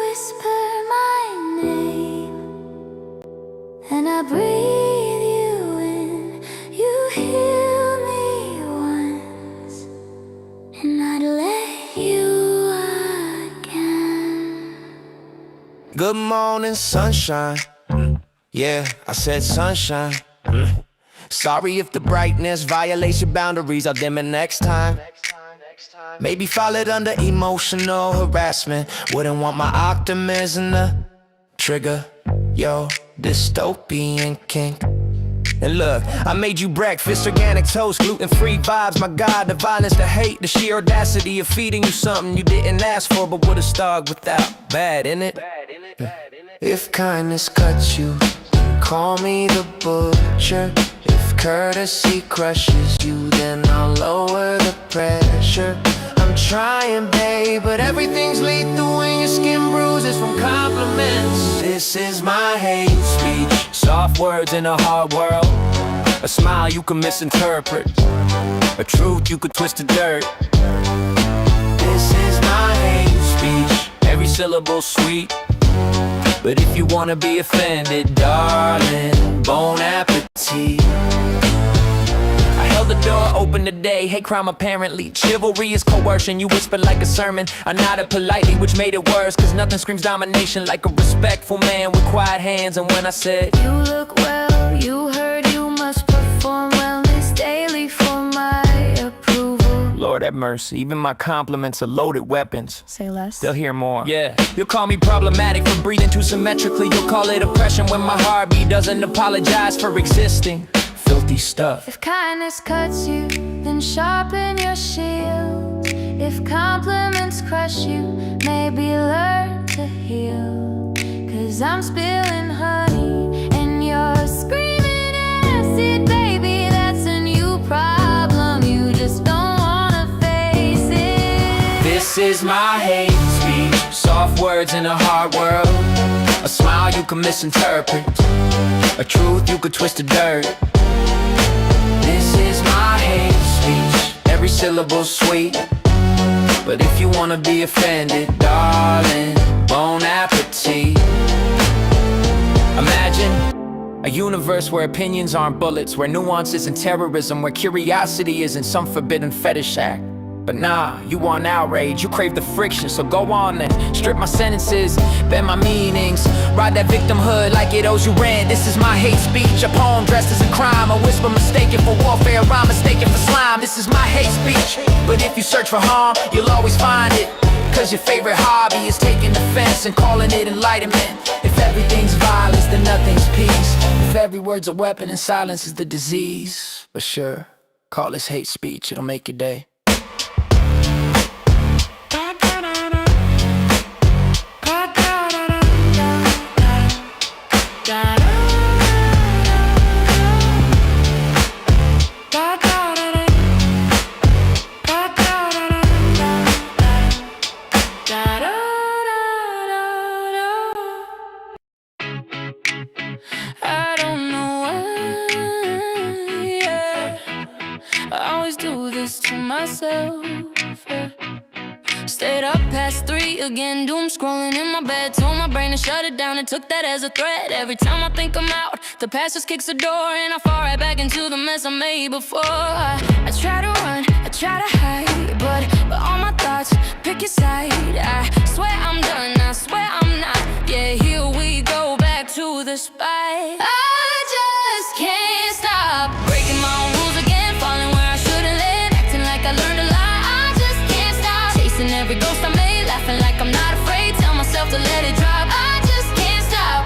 whisper my name, and I breathe you in. You heal me once, and I'd let you again. Good morning, sunshine. Yeah, I said sunshine. Sorry if the brightness violates your boundaries. I'll dim it next time. Maybe fall it under emotional harassment. Wouldn't want my optimism to trigger your dystopian kink. And look, I made you breakfast, organic toast, gluten-free vibes. My God, the violence, the hate, the sheer audacity of feeding you something you didn't ask for, but would've starved without. Bad, innit? If kindness cuts you, call me the butcher. If courtesy crushes you, then I'll lower the pressure. I'm trying, babe, but everything's lethal when your skin bruises from compliments. This is my hate speech. Soft words in a hard world. A smile you can misinterpret. A truth you could twist to dirt. This is my hate speech. Every syllable sweet. But if you wanna be offended, darling, bon appetit. I held the door open today, hate crime apparently. Chivalry is coercion, you whisper like a sermon. I nodded politely, which made it worse, cause nothing screams domination like a respectful man with quiet hands. And when I said, You look well, you heard you must perform wellness daily for my approval. Lord have mercy, even my compliments are loaded weapons. Say less. They'll hear more. Yeah, you'll call me problematic for breathing too symmetrically. You'll call it oppression when my heartbeat doesn't apologize for existing. Filthy stuff. If kindness cuts you, then sharpen your shield. If compliments crush you, maybe learn to heal. Cause I'm spilling honey and you're screaming acid. Baby, that's a new problem, you just don't wanna face it. This is my hate speech. Soft words in a hard world. A smile you can misinterpret. A truth you could twist to dirt. This is my hate speech. Every syllable sweet. But if you wanna be offended, darling, bon appetit. Imagine a universe where opinions aren't bullets, where nuance isn't terrorism, where curiosity isn't some forbidden fetish act. But nah, you want outrage, you crave the friction. So go on then, strip my sentences, bend my meanings. Ride that victimhood like it owes you rent. This is my hate speech, a poem dressed as a crime. A whisper mistaken for warfare, a rhyme mistaken for slime. This is my hate speech, but if you search for harm, you'll always find it. Cause your favorite hobby is taking offense and calling it enlightenment. If everything's violence, then nothing's peace. If every word's a weapon and silence is the disease. But sure, call this hate speech, it'll make your day. I don't know why, yeah. I always always do this to myself, yeah. Stayed up past 3 again, doom scrolling in my bed. Told my brain to shut it down and took that as a threat. Every time I think I'm out, the past just kicks the door and I fall right back into the mess I made before. I try to run, I try to hide, but all my thoughts pick your side. I swear I'm done, I swear I'm not. Yeah, here we go back to the spot. I just can't stop breaking my own rules again, falling where I shouldn't live, acting like I learned a lot. I just can't stop chasing every ghost I made, laughing like I'm not afraid. Tell myself to let it drop. I just can't stop.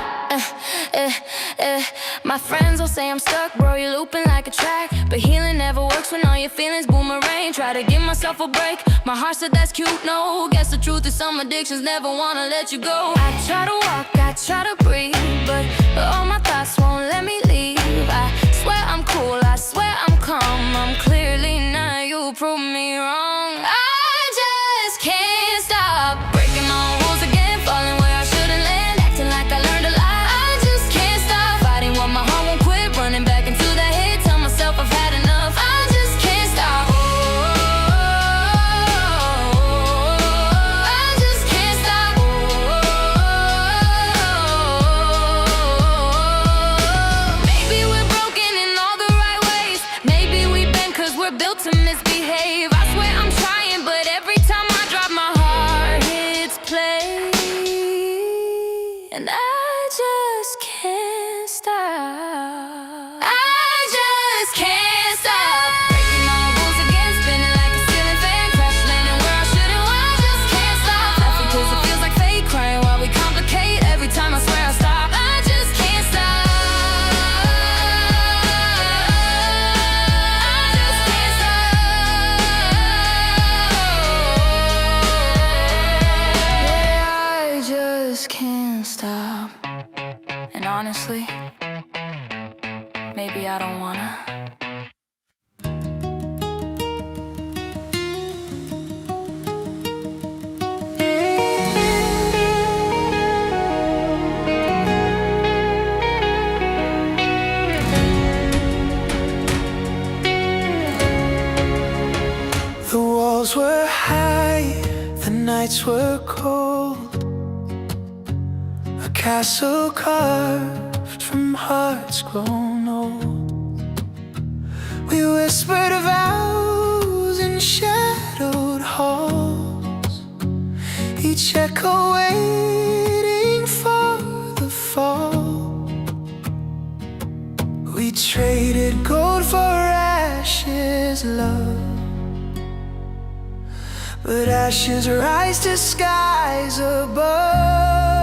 My friends will say I'm stuck, bro, you're looping like a track. But healing never works when all your feelings boomerang. Try to give myself a break, my heart said that's cute, no. Guess the truth is some addictions never wanna let you go. I try to walk, I try to breathe, but all my thoughts won't let me leave. I swear I'm cool, I swear I'm calm, I'm clearly not, you prove me wrong. I just can't stop breaking my own rules again, falling where I shouldn't land, acting like I learned a lot. I just can't stop fighting what my heart won't quit, running back into the head, tell myself I've had enough. I just can't stop. I just can't stop. Maybe we're broken in all the right ways, maybe we bend cause we're built to misbehave. I swear I'm trying, but every time I drop, my heart hits play, and I just can't stop. I just can't stop breaking my rules again, spinning like a ceiling fan, crash landing where I shouldn't. I just can't stop laughing cause it feels like fake, crying while we complicate. Every time I swear I stop, I just can't stop. I just can't stop. Yeah, I just can't stop. And honestly, maybe I don't wanna. The walls were high, the nights were cold. A castle carved from hearts grown old. We whispered vows in shadowed halls, each echo waiting for the fall. We traded gold for ashes, love, but ashes rise to skies above.